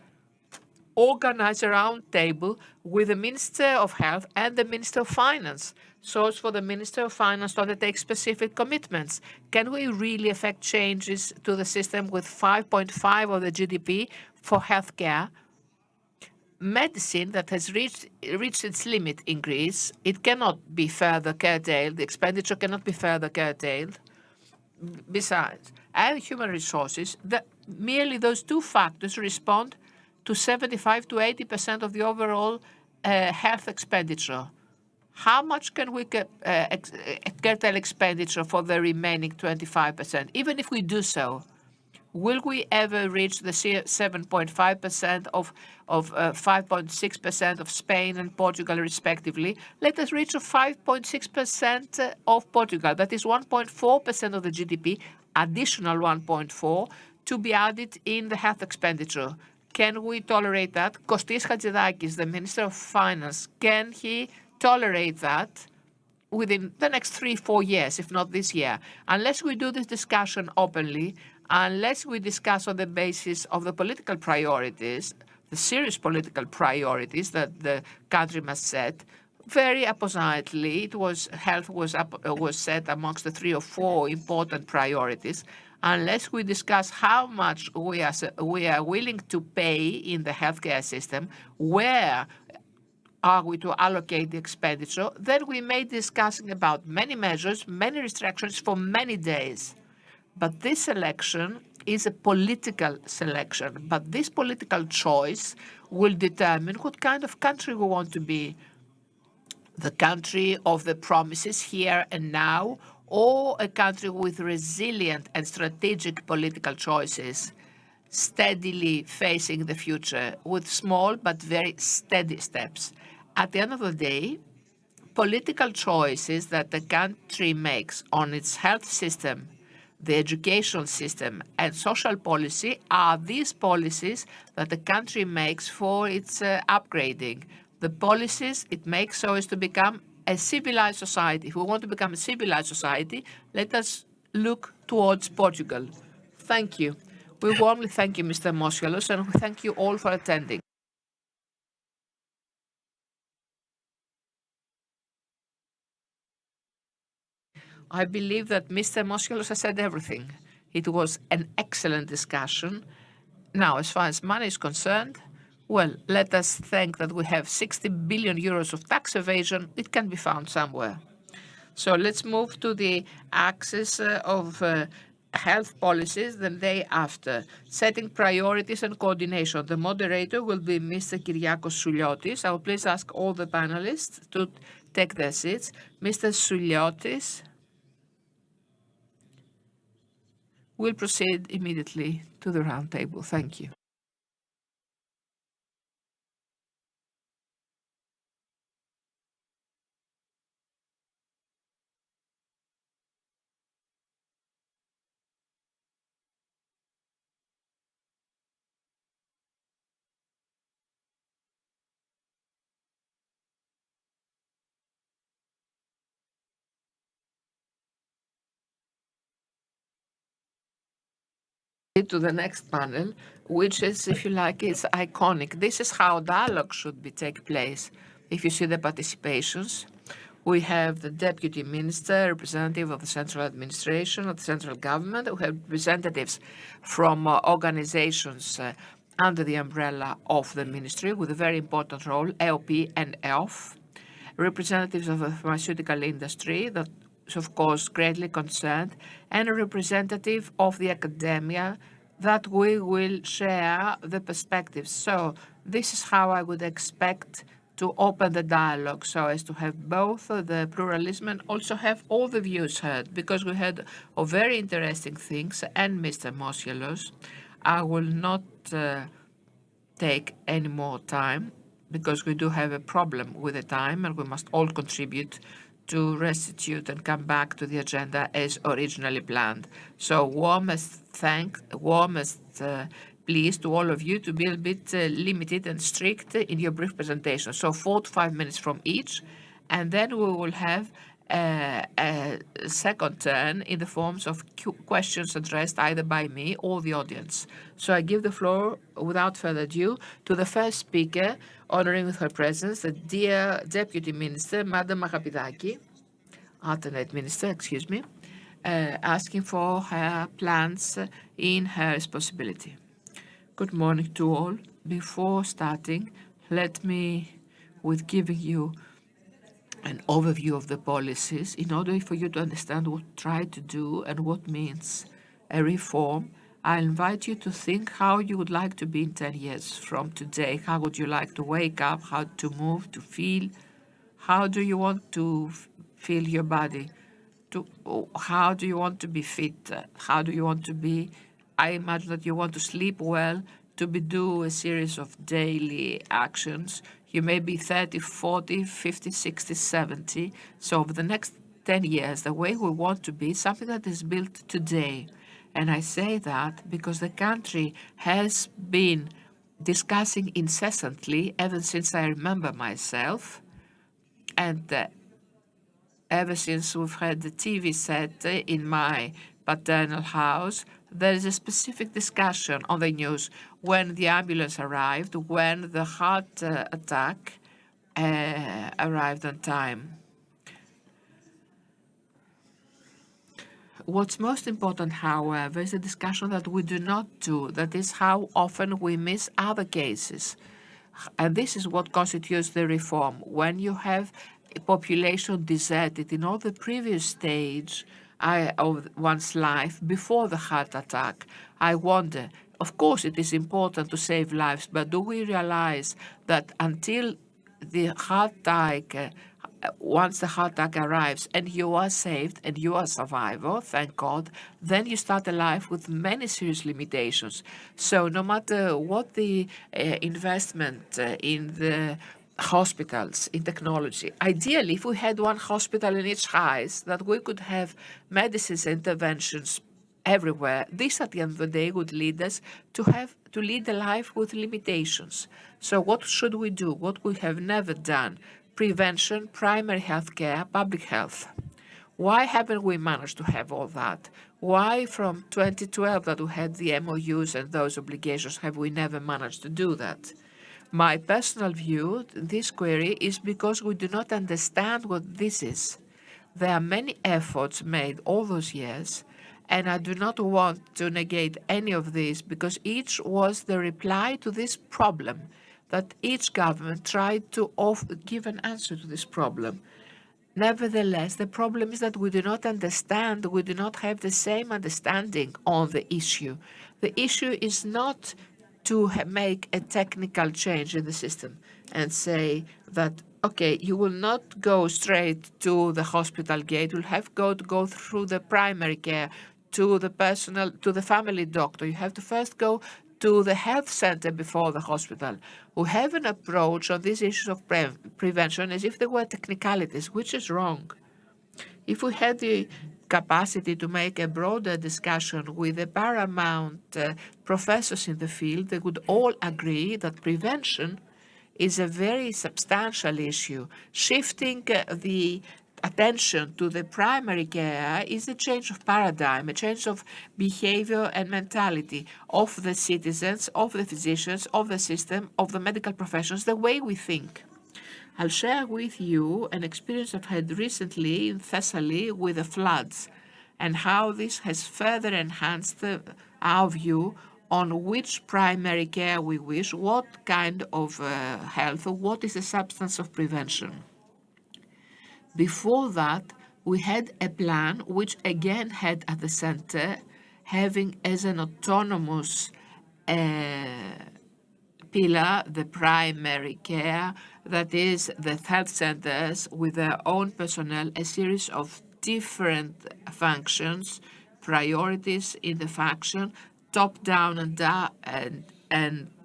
Organize a round table with the Minister of Health and the Minister of Finance. So as for the Minister of Finance to undertake specific commitments. Can we really affect changes to the system with 5.5 of the GDP for healthcare? Medicine that has reached its limit in Greece, it cannot be further curtailed. The expenditure cannot be further curtailed. Besides, and human resources, merely those two factors respond to 75 to 80% of the overall health expenditure. How much can we curtail expenditure for the remaining 25%? Even if we do so, will we ever reach the 7.5% of 5.6% of Spain and Portugal, respectively? Let us reach 5.6% of Portugal. That is 1.4% of the GDP, additional 1.4 to be added in the health expenditure. Can we tolerate that? Kostis Hatzidakis, the Minister of Finance, can he tolerate that within the next 3-4 years, if not this year? Unless we do this discussion openly, unless we discuss on the basis of the political priorities, the serious political priorities that the country must set, very appositely, health was set amongst the 3 or 4 important priorities. Unless we discuss how much we are willing to pay in the healthcare system, where are we to allocate the expenditure, then we may be discussing about many measures, many restrictions for many days. But this election is a political selection. But this political choice will determine what kind of country we want to be. The country of the promises here and now, or a country with resilient and strategic political choices, steadily facing the future with small but very steady steps. At the end of the day, political choices that the country makes on its health system, the educational system, and social policy are these policies that the country makes for its upgrading. The policies it makes so as to become a civilized society. If we want to become a civilized society, let us look towards Portugal. Thank you. We warmly thank you, Mr. Moschelos, and we thank you all for attending. I believe that Mr. Moschelos has said everything. It was an excellent discussion. Now, as far as money is concerned, well, let us think that we have 60 billion euros of tax evasion. It can be found somewhere. So let's move to the axis of health policies the day after, setting priorities and coordination. The moderator will be Mr. Kyriakos Souliotis. I will please ask all the panelists to take their seats. Mr. Souliotis will proceed immediately to the round table. Thank you. To the next panel, which is, if you like, it's iconic. This is how dialogue should take place. If you see the participations, we have the Deputy Minister, representative of the central administration, of the central government. We have representatives from organizations under the umbrella of the ministry with a very important role, AOP and EOF, representatives of the pharmaceutical industry that is, of course, greatly concerned, and a representative of the academia that we will share the perspectives. So this is how I would expect to open the dialogue, so as to have both the pluralism and also have all the views heard, because we had very interesting things. And Mr. Moschelos, I will not take any more time, because we do have a problem with the time and we must all contribute to restitute and come back to the agenda as originally planned. So warmest pleas to all of you to be a bit limited and strict in your brief presentation. So 4 to 5 minutes from each, and then we will have a second turn in the forms of questions addressed either by me or the audience. So I give the floor, without further ado, to the first speaker, honoring with her presence the dear Deputy Minister, Madam Agapidaki, alternate Minister, excuse me, asking for her plans in her responsibility. Good morning to all. Before starting, let me, with giving you an overview of the policies, in order for you to understand what try to do and what means a reform, I invite you to think how you would like to be in 10 years from today. How would you like to wake up, how to move, to feel? How do you want to feel your body? How do you want to be fit? How do you want to be? I imagine that you want to sleep well, to do a series of daily actions. You may be 30, 40, 50, 60, 70. So over the next 10 years, the way we want to be is something that is built today. And I say that because the country has been discussing incessantly ever since I remember myself, and ever since we've had the TV set in my paternal house, there is a specific discussion on the news when the ambulance arrived, when the heart attack arrived on time. What's most important, however, is a discussion that we do not do, that is how often we miss other cases. And this is what constitutes the reform. When you have a population deserted in all the previous stage of one's life before the heart attack, I wonder, of course it is important to save lives, but do we realize that until the heart attack, once the heart attack arrives and you are saved and you are a survivor, thank God, then you start a life with many serious limitations. So no matter what the investment in the hospitals, in technology, ideally, if we had one hospital in each house, that we could have medicines interventions everywhere, this at the end of the day would lead us to lead a life with limitations. So what should we do? What we have never done? Prevention, primary health care, public health. Why haven't we managed to have all that? Why from 2012 that we had the MOUs and those obligations have we never managed to do that? My personal view, this query, is because we do not understand what this is. There are many efforts made all those years, and I do not want to negate any of these because each was the reply to this problem, that each government tried to give an answer to this problem. Nevertheless, the problem is that we do not understand, we do not have the same understanding on the issue. The issue is not to make a technical change in the system and say that, okay, you will not go straight to the hospital gate, you'll have to go through the primary care, to the family doctor. You have to first go to the health center before the hospital. We have an approach on these issues of prevention as if they were technicalities, which is wrong. If we had the capacity to make a broader discussion with the paramount professors in the field, they would all agree that prevention is a very substantial issue. Shifting the attention to the primary care is a change of paradigm, a change of behavior and mentality of the citizens, of the physicians, of the system, of the medical professions, the way we think. I'll share with you an experience I've had recently in Thessaly with the floods and how this has further enhanced our view on which primary care we wish, what kind of health, or what is the substance of prevention. Before that, we had a plan which again had at the center having as an autonomous pillar the primary care, that is the health centers with their own personnel, a series of different functions, priorities in the function, top-down and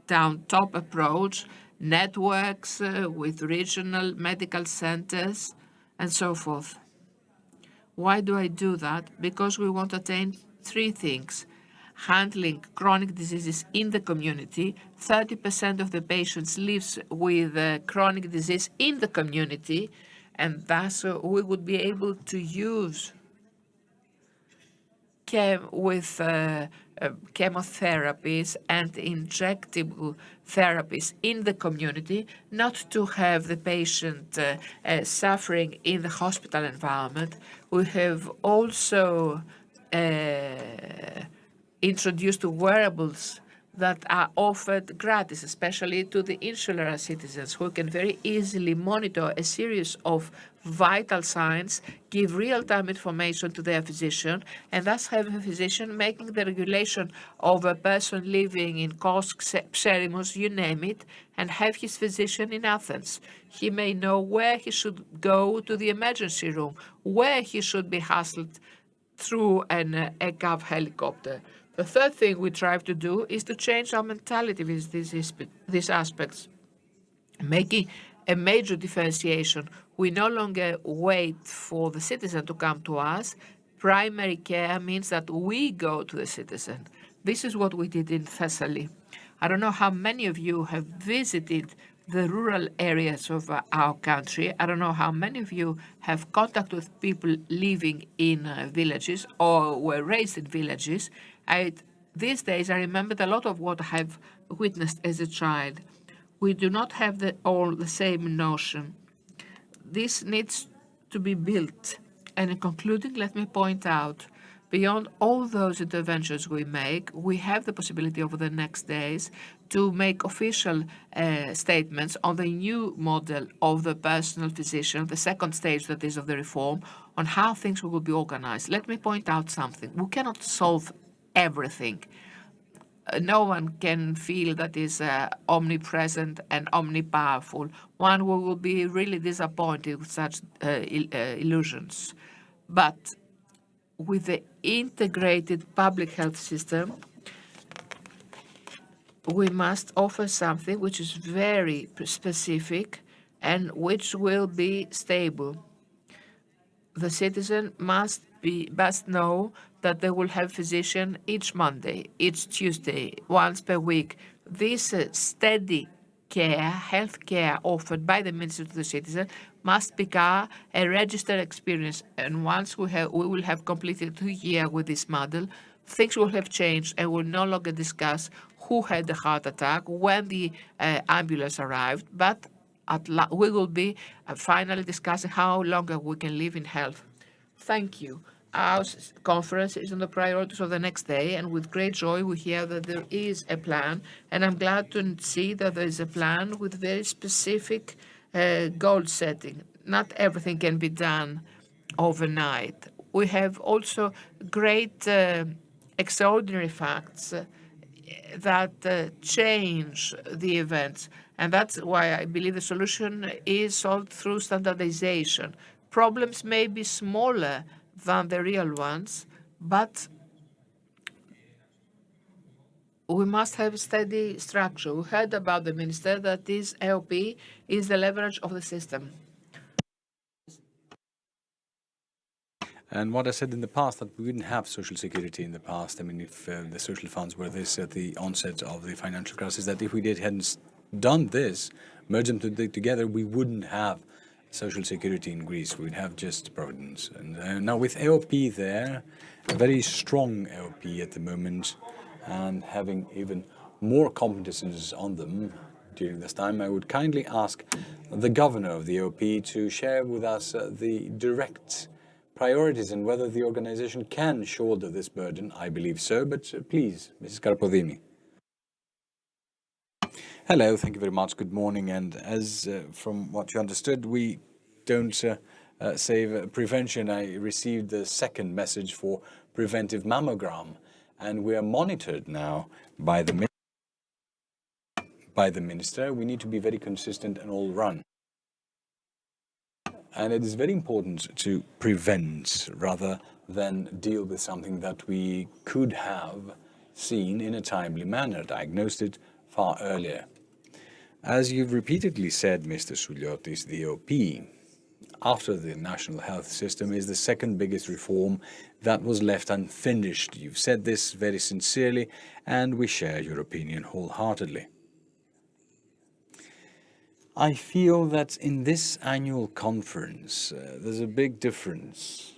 down-top approach, networks with regional medical centers, and so forth. Why do I do that? Because we want to attain three things. Handling chronic diseases in the community. 30% of the patients lives with chronic disease in the community, and thus we would be able to use chemotherapies and injectable therapies in the community, not to have the patient suffering in the hospital environment. We have also introduced wearables that are offered gratis, especially to the insular citizens who can very easily monitor a series of vital signs, give real-time information to their physician, and thus have a physician making the regulation of a person living in Kos, Pserimus, you name it, and have his physician in Athens. He may know where he should go to the emergency room, where he should be hustled through an ECAV helicopter. The third thing we try to do is to change our mentality with these aspects, making a major differentiation. We no longer wait for the citizen to come to us. Primary care means that we go to the citizen. This is what we did in Thessaly. I don't know how many of you have visited the rural areas of our country. I don't know how many of you have contact with people living in villages or were raised in villages. These days, I remembered a lot of what I have witnessed as a child. We do not have all the same notion. This needs to be built. And in concluding, let me point out, beyond all those interventions we make, we have the possibility over the next days to make official statements on the new model of the personal physician, the second stage that is of the reform, on how things will be organized. Let me point out something. We cannot solve everything. No one can feel that is omnipresent and omnipowerful. One will be really disappointed with such illusions. But with the integrated public health system, we must offer something which is very specific and which will be stable. The citizen must know that they will have physician each Monday, each Tuesday, once per week. This steady health care offered by the minister to the citizen must become a registered experience. And once we will have completed 2 years with this model, things will have changed and we'll no longer discuss who had the heart attack, when the ambulance arrived, but we will be finally discussing how longer we can live in health. Thank you. Our conference is on the priorities of the next day, and with great joy we hear that there is a plan, and I'm glad to see that there is a plan with very specific goal setting. Not everything can be done overnight. We have also great extraordinary facts that change the events. And that's why I believe the solution is solved through standardization. Problems may be smaller than the real ones, but we must have a steady structure. We heard about the minister that this AOP is the leverage of the system. And what I said in the past, that we didn't have social security in the past. I mean, if the social funds were this at the onset of the financial crisis, that if we hadn't done this, merged them together, we wouldn't have social security in Greece. We'd have just Providence. And now with AOP there, a very strong AOP at the moment, and having even more competences on them during this time, I would kindly ask the governor of the AOP to share with us the direct priorities and whether the organization can shoulder this burden. I believe so, but please, Mrs. Karpodini. Hello, thank you very much. Good morning. And as from what you understood, we don't save prevention. I received the second message for preventive mammogram, and we are monitored now by the minister. We need to be very consistent and all run. And it is very important to prevent rather than deal with something that we could have seen in a timely manner, diagnosed it far earlier. As you've repeatedly said, Mr. Souliotis, the OP, after the national health system, is the second biggest reform that was left unfinished. You've said this very sincerely, and we share your opinion wholeheartedly. I feel that in this annual conference, there's a big difference.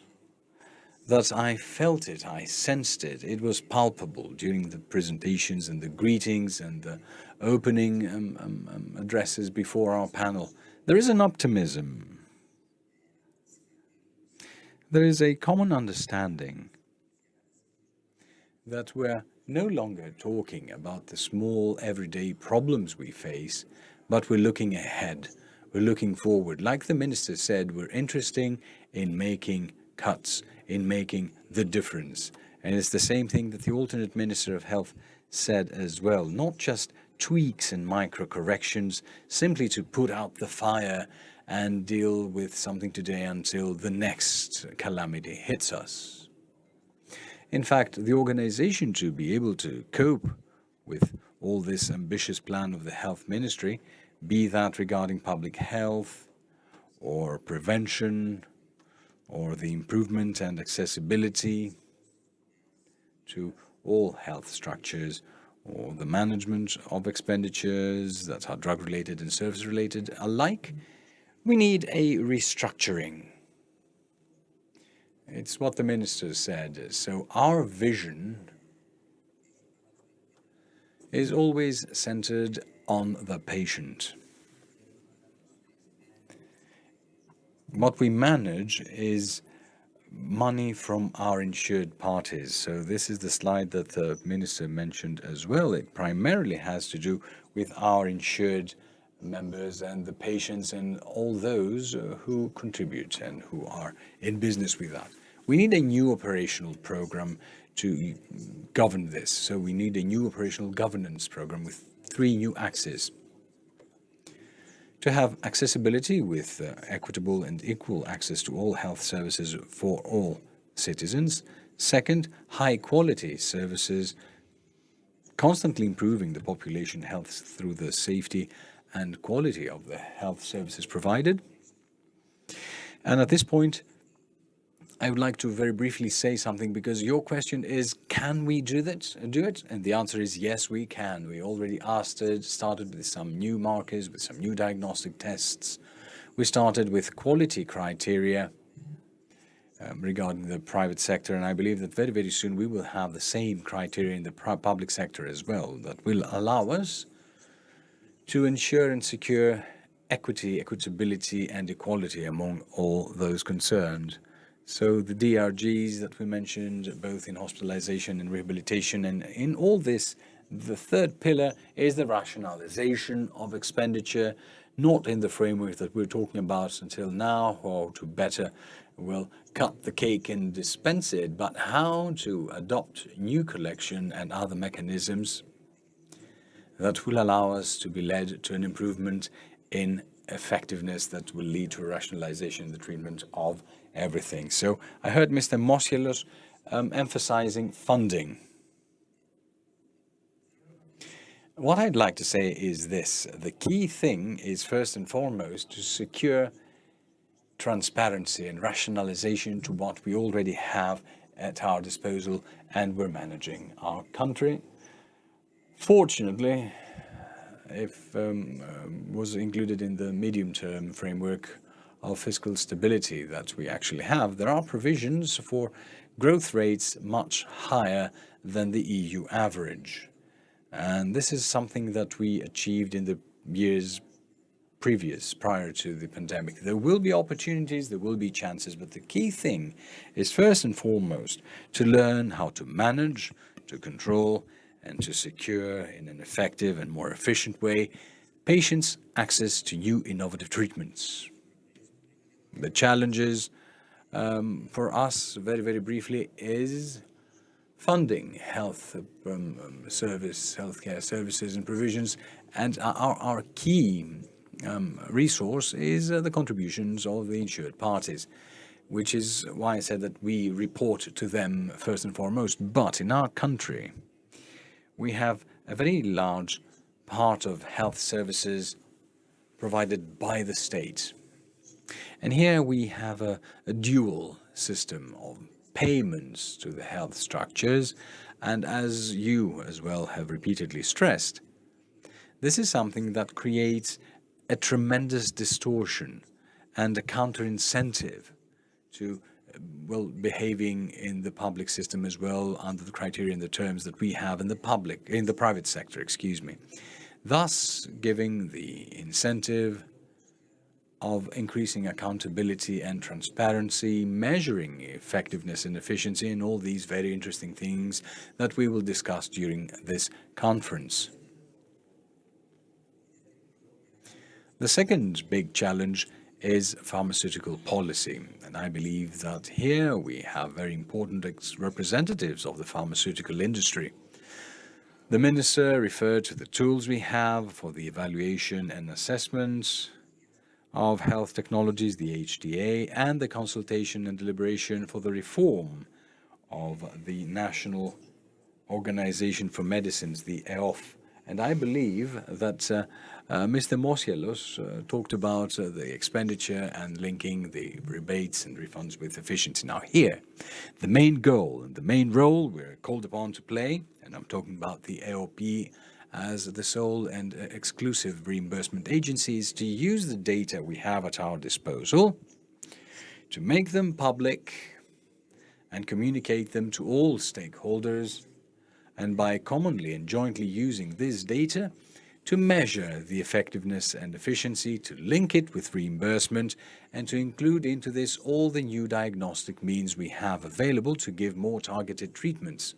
That I felt it, I sensed it, it was palpable during the presentations and the greetings and the opening addresses before our panel. There is an optimism. There is a common understanding that we're no longer talking about the small everyday problems we face, but we're looking ahead, we're looking forward. Like the minister said, we're interested in making cuts, in making the difference. And it's the same thing that the alternate Minister of Health said as well, not just tweaks and micro corrections, simply to put out the fire and deal with something today until the next calamity hits us. In fact, the organization, to be able to cope with all this ambitious plan of the health ministry, be that regarding public health or prevention or the improvement and accessibility to all health structures, or the management of expenditures that are drug-related and service-related alike, we need a restructuring. It's what the minister said. So our vision is always centered on the patient. What we manage is money from our insured parties. So this is the slide that the minister mentioned as well. It primarily has to do with our insured members and the patients and all those who contribute and who are in business with that. We need a new operational program to govern this. So we need a new operational governance program with 3 new axes. To have accessibility with equitable and equal access to all health services for all citizens. Second, high-quality services, constantly improving the population health through the safety and quality of the health services provided. And at this point, I would like to very briefly say something, because your question is, can we do that? And the answer is yes, we can. We already started with some new markers, with some new diagnostic tests. We started with quality criteria regarding the private sector, and I believe that very, very soon we will have the same criteria in the public sector as well, that will allow us to ensure and secure equity, equitability, and equality among all those concerned. So the DRGs that we mentioned, both in hospitalization and rehabilitation, and in all this, the third pillar is the rationalization of expenditure, not in the framework that we're talking about until now, or to better, well, cut the cake and dispense it, but how to adopt new collection and other mechanisms that will allow us to be led to an improvement in effectiveness that will lead to a rationalization in the treatment of everything. So I heard Mr. Mosielos emphasizing funding. What I'd like to say is this: the key thing is first and foremost to secure transparency and rationalization to what we already have at our disposal and we're managing. Our country, fortunately, if was included in the medium-term framework of fiscal stability that we actually have, there are provisions for growth rates much higher than the EU average. And this is something that we achieved in the years prior to the pandemic. There will be opportunities, there will be chances, but the key thing is first and foremost to learn how to manage, to control, and to secure in an effective and more efficient way patients' access to new innovative treatments. The challenges for us, very, very briefly, is funding healthcare services and provisions, and our key resource is the contributions of the insured parties, which is why I said that we report to them first and foremost. But in our country, we have a very large part of health services provided by the state. And here we have a dual system of payments to the health structures, and as you as well have repeatedly stressed, this is something that creates a tremendous distortion and a counter-incentive to behaving in the public system as well under the criteria and the terms that we have in the private sector, thus giving the incentive of increasing accountability and transparency, measuring effectiveness and efficiency, and all these very interesting things that we will discuss during this conference. The second big challenge is pharmaceutical policy, and I believe that here we have very important representatives of the pharmaceutical industry. The Minister referred to the tools we have for the evaluation and assessment of health technologies, the HTA, and the consultation and deliberation for the reform of the National Organization for Medicines, the EOF. And I believe that Mr. Mosielos talked about the expenditure and linking the rebates and refunds with efficiency. Now here, the main goal and the main role we're called upon to play, and I'm talking about the AOP as the sole and exclusive reimbursement agencies, to use the data we have at our disposal, to make them public and communicate them to all stakeholders, and by commonly and jointly using this data to measure the effectiveness and efficiency, to link it with reimbursement, and to include into this all the new diagnostic means we have available to give more targeted treatments,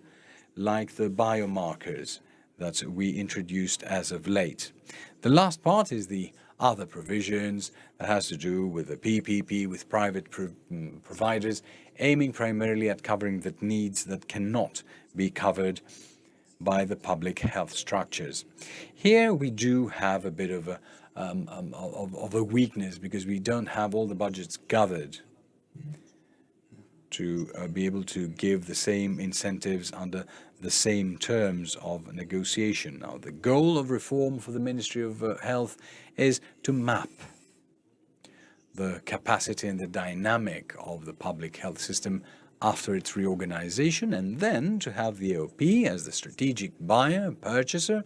like the biomarkers that we introduced as of late. The last part is the other provisions that has to do with the PPP, with private providers, aiming primarily at covering the needs that cannot be covered by the public health structures. Here we do have a bit of a weakness, because we don't have all the budgets gathered to be able to give the same incentives under the same terms of negotiation. Now, the goal of reform for the Ministry of Health is to map the capacity and the dynamic of the public health system after its reorganization, and then to have the AOP as the strategic buyer, purchaser,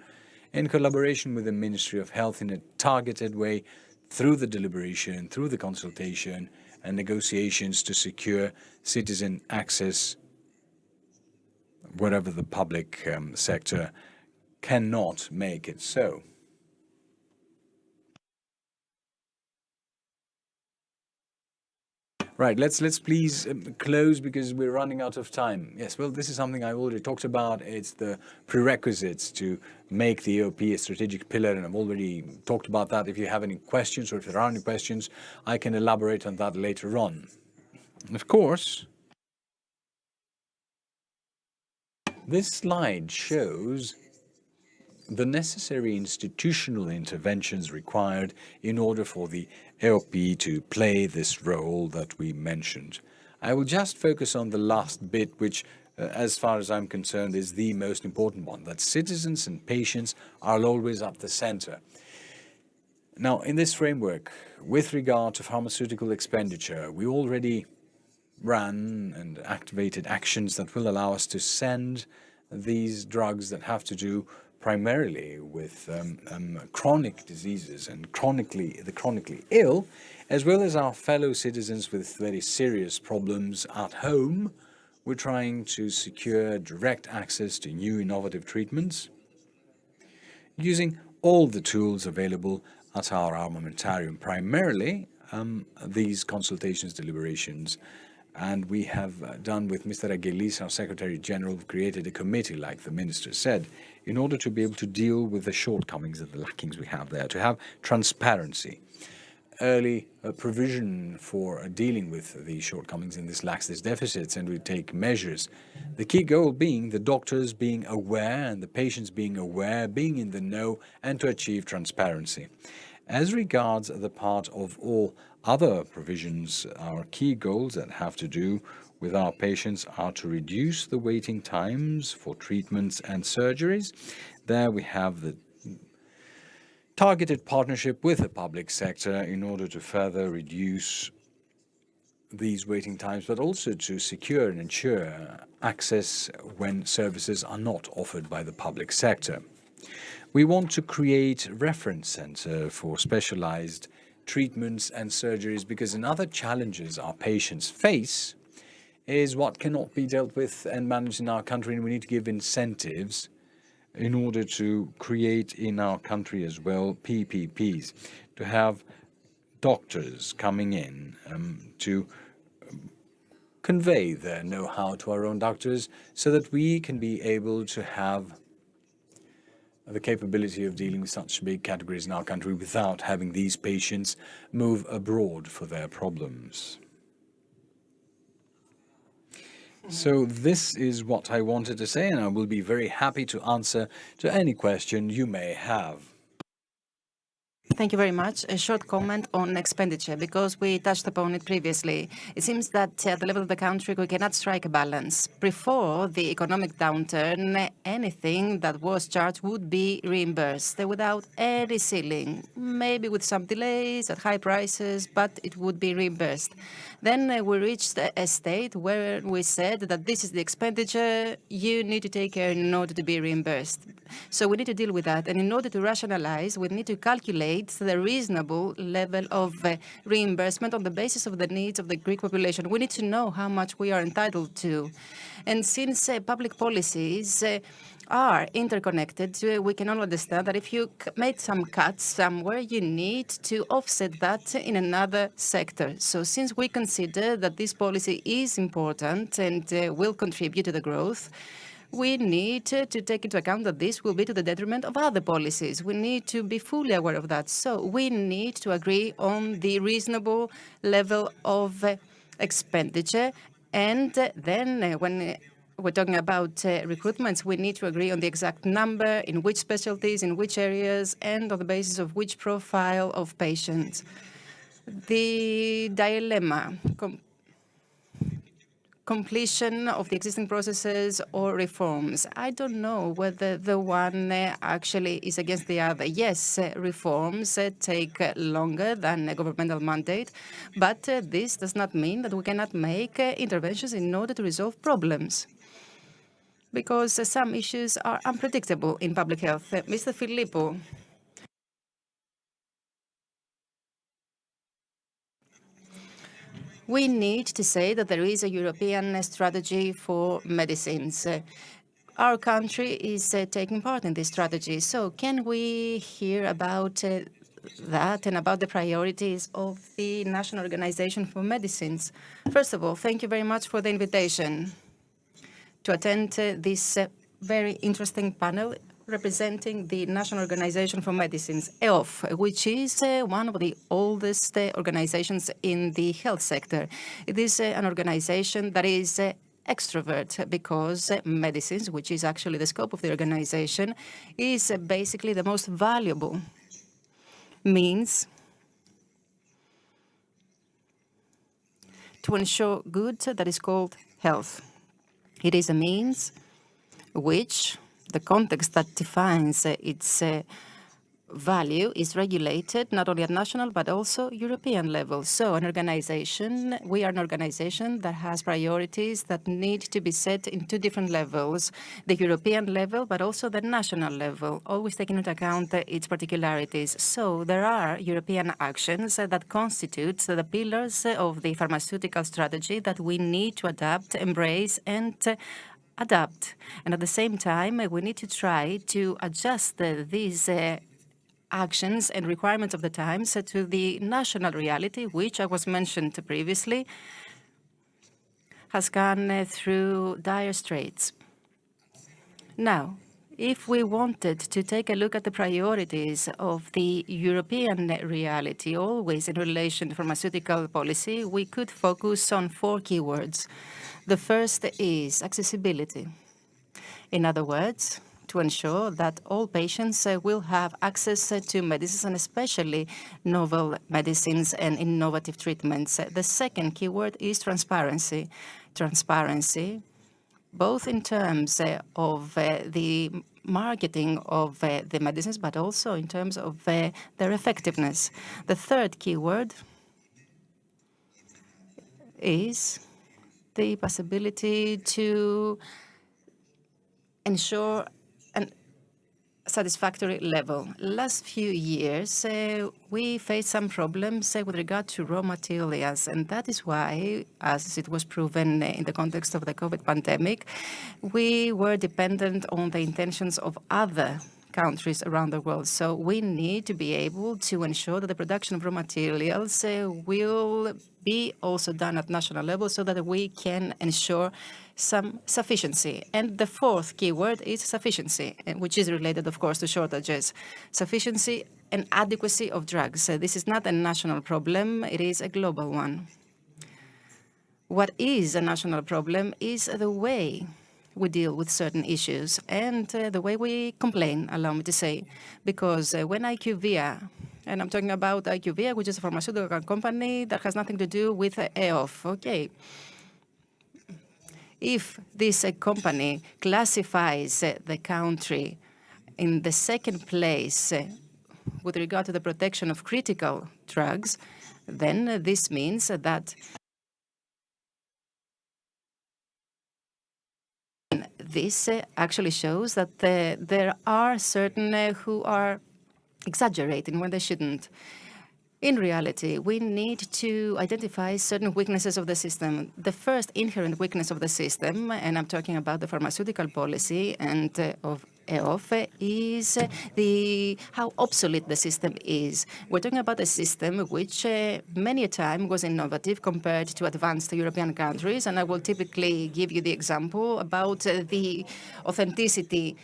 in collaboration with the Ministry of Health in a targeted way through the deliberation, through the consultation and negotiations to secure citizen access wherever the public sector cannot make it so. Right, let's please close because we're running out of time. Yes, well, this is something I already talked about. It's the prerequisites to make the AOP a strategic pillar, and I've already talked about that. If you have any questions or if there are any questions, I can elaborate on that later on. And of course, this slide shows the necessary institutional interventions required in order for the AOP to play this role that we mentioned. I will just focus on the last bit, which, as far as I'm concerned, is the most important one, that citizens and patients are always at the center. Now, in this framework, with regard to pharmaceutical expenditure, we already ran and activated actions that will allow us to send these drugs that have to do primarily with chronic diseases and the chronically ill, as well as our fellow citizens with very serious problems at home. We're trying to secure direct access to new innovative treatments using all the tools available at our armamentarium, primarily these consultations, deliberations. And we have done with Mr. Agelis, our Secretary General, created a committee, like the Minister said, in order to be able to deal with the shortcomings and the lackings we have there, to have transparency, early provision for dealing with these shortcomings and these lacks, these deficits, and we take measures. The key goal being the doctors being aware and the patients being aware, being in the know, and to achieve transparency. As regards the part of all other provisions, our key goals that have to do with our patients are to reduce the waiting times for treatments and surgeries. There we have the targeted partnership with the public sector in order to further reduce these waiting times, but also to secure and ensure access when services are not offered by the public sector. We want to create a reference center for specialized treatments and surgeries, because another challenges our patients face is what cannot be dealt with and managed in our country, and we need to give incentives in order to create in our country as well PPPs, to have doctors coming in to convey their know-how to our own doctors so that we can be able to have the capability of dealing with such big categories in our country without having these patients move abroad for their problems. So this is what I wanted to say, and I will be very happy to answer to any question you may have. Thank you very much. A short comment on expenditure, because we touched upon it previously. It seems that at the level of the country, we cannot strike a balance. Before the economic downturn, anything that was charged would be reimbursed without any ceiling, maybe with some delays at high prices, but it would be reimbursed. Then we reached a state where we said that this is the expenditure you need to take care in order to be reimbursed. So we need to deal with that. And in order to rationalize, we need to calculate the reasonable level of reimbursement on the basis of the needs of the Greek population. We need to know how much we are entitled to. And since public policies are interconnected, we can all understand that if you made some cuts somewhere, you need to offset that in another sector. So since we consider that this policy is important and will contribute to the growth, we need to take into account that this will be to the detriment of other policies. We need to be fully aware of that. So we need to agree on the reasonable level of expenditure. And then when we're talking about recruitments, we need to agree on the exact number, in which specialties, in which areas, and on the basis of which profile of patients. The dilemma completion of the existing processes or reforms. I don't know whether the one actually is against the other. Yes, reforms take longer than a governmental mandate, but this does not mean that we cannot make interventions in order to resolve problems, because some issues are unpredictable in public health. Mr. Filippo. We need to say that there is a European strategy for medicines. Our country is taking part in this strategy. So can we hear about that and about the priorities of the National Organization for Medicines? First of all, thank you very much for the invitation to attend this very interesting panel representing the National Organization for Medicines, EOF, which is one of the oldest organizations in the health sector. It is an organization that is extrovert because medicines, which is actually the scope of the organization, is basically the most valuable means to ensure good that is called health. It is a means which the context that defines its value is regulated not only at national but also European level. So we are an organization that has priorities that need to be set in two different levels, the European level but also the national level, always taking into account its particularities. So there are European actions that constitute the pillars of the pharmaceutical strategy that we need to adapt, embrace and adapt. And at the same time, we need to try to adjust these actions and requirements of the times to the national reality, which, as was mentioned previously, has gone through dire straits. Now, if we wanted to take a look at the priorities of the European reality, always in relation to pharmaceutical policy, we could focus on 4 keywords. The first is accessibility. In other words, to ensure that all patients will have access to medicines, and especially novel medicines and innovative treatments. The second keyword is transparency. Transparency, both in terms of the marketing of the medicines, but also in terms of their effectiveness. The third keyword is the possibility to ensure a satisfactory level. Last few years, we faced some problems with regard to raw materials, and that is why, as it was proven in the context of the COVID pandemic, we were dependent on the intentions of other countries around the world. So we need to be able to ensure that the production of raw materials will be also done at national level so that we can ensure some sufficiency. And the fourth keyword is sufficiency, which is related, of course, to shortages. Sufficiency and adequacy of drugs. This is not a national problem, it is a global one. What is a national problem is the way we deal with certain issues and the way we complain, allow me to say, because when IQVIA, and I'm talking about IQVIA, which is a pharmaceutical company that has nothing to do with EOF, okay. If this company classifies the country in the second place with regard to the protection of critical drugs, then this means that this actually shows that there are certain who are exaggerating when they shouldn't. In reality, we need to identify certain weaknesses of the system. The first inherent weakness of the system, and I'm talking about the pharmaceutical policy and of EOF, is how obsolete the system is. We're talking about a system which many a time was innovative compared to advanced European countries, and I will typically give you the example about the authenticity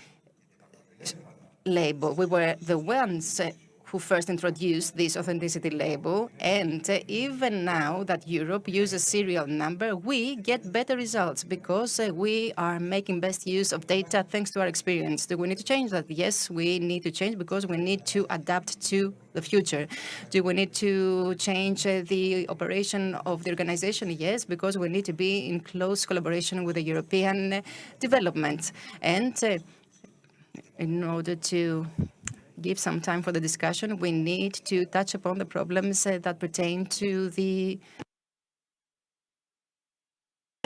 label. We were the ones who first introduced this authenticity label. And even now that Europe uses serial number, we get better results because we are making best use of data thanks to our experience. Do we need to change that? Yes, we need to change because we need to adapt to the future. Do we need to change the operation of the organization? Yes, because we need to be in close collaboration with the European development. And in order to give some time for the discussion, we need to touch upon the problems that pertain to the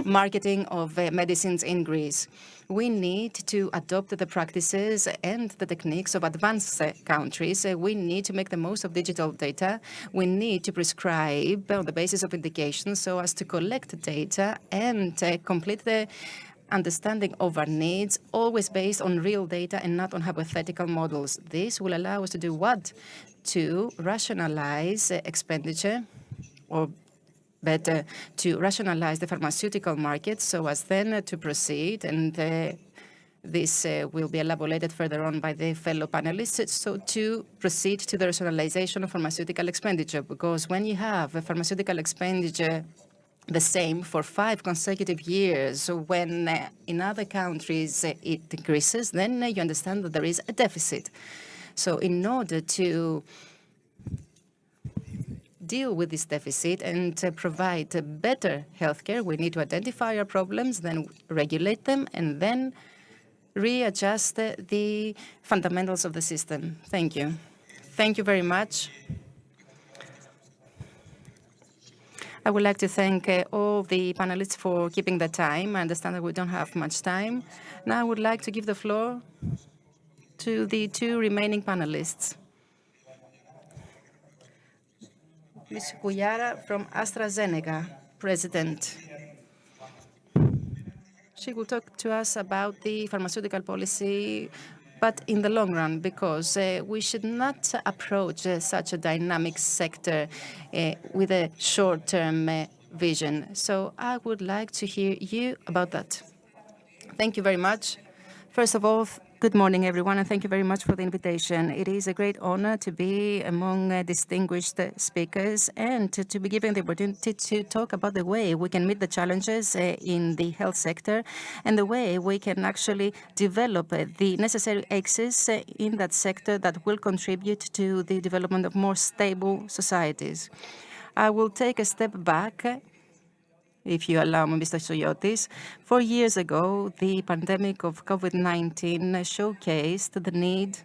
marketing of medicines in Greece. We need to adopt the practices and the techniques of advanced countries. We need to make the most of digital data. We need to prescribe on the basis of indications so as to collect data and complete the understanding of our needs, always based on real data and not on hypothetical models. This will allow us to do what? To rationalize expenditure, or better, to rationalize the pharmaceutical market so as then to proceed, and this will be elaborated further on by the fellow panelists, so to proceed to the rationalization of pharmaceutical expenditure, because when you have a pharmaceutical expenditure the same for 5 consecutive years, when in other countries it decreases, then you understand that there is a deficit. So in order to deal with this deficit and provide better healthcare, we need to identify our problems, then regulate them, and then readjust the fundamentals of the system. Thank you. Thank you very much. I would like to thank all the panelists for keeping the time. I understand that we don't have much time. Now I would like to give the floor to the 2 remaining panelists. Ms. Guyara from AstraZeneca, President. She will talk to us about the pharmaceutical policy, but in the long run, because we should not approach such a dynamic sector with a short-term vision. So I would like to hear you about that. Thank you very much. First of all, good morning, everyone, and thank you very much for the invitation. It is a great honor to be among distinguished speakers and to be given the opportunity to talk about the way we can meet the challenges in the health sector and the way we can actually develop the necessary access in that sector that will contribute to the development of more stable societies. I will take a step back, if you allow me, Mr. Soyotis. 4 years ago, the pandemic of COVID-19 showcased the need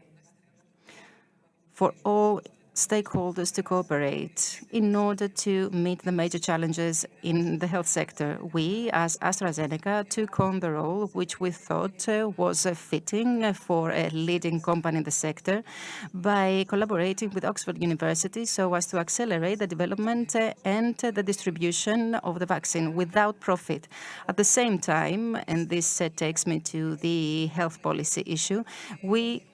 for all stakeholders to cooperate in order to meet the major challenges in the health sector. We, as AstraZeneca, took on the role which we thought was fitting for a leading company in the sector by collaborating with Oxford University so as to accelerate the development and the distribution of the vaccine without profit. At the same time, and this takes me to the health policy issue, we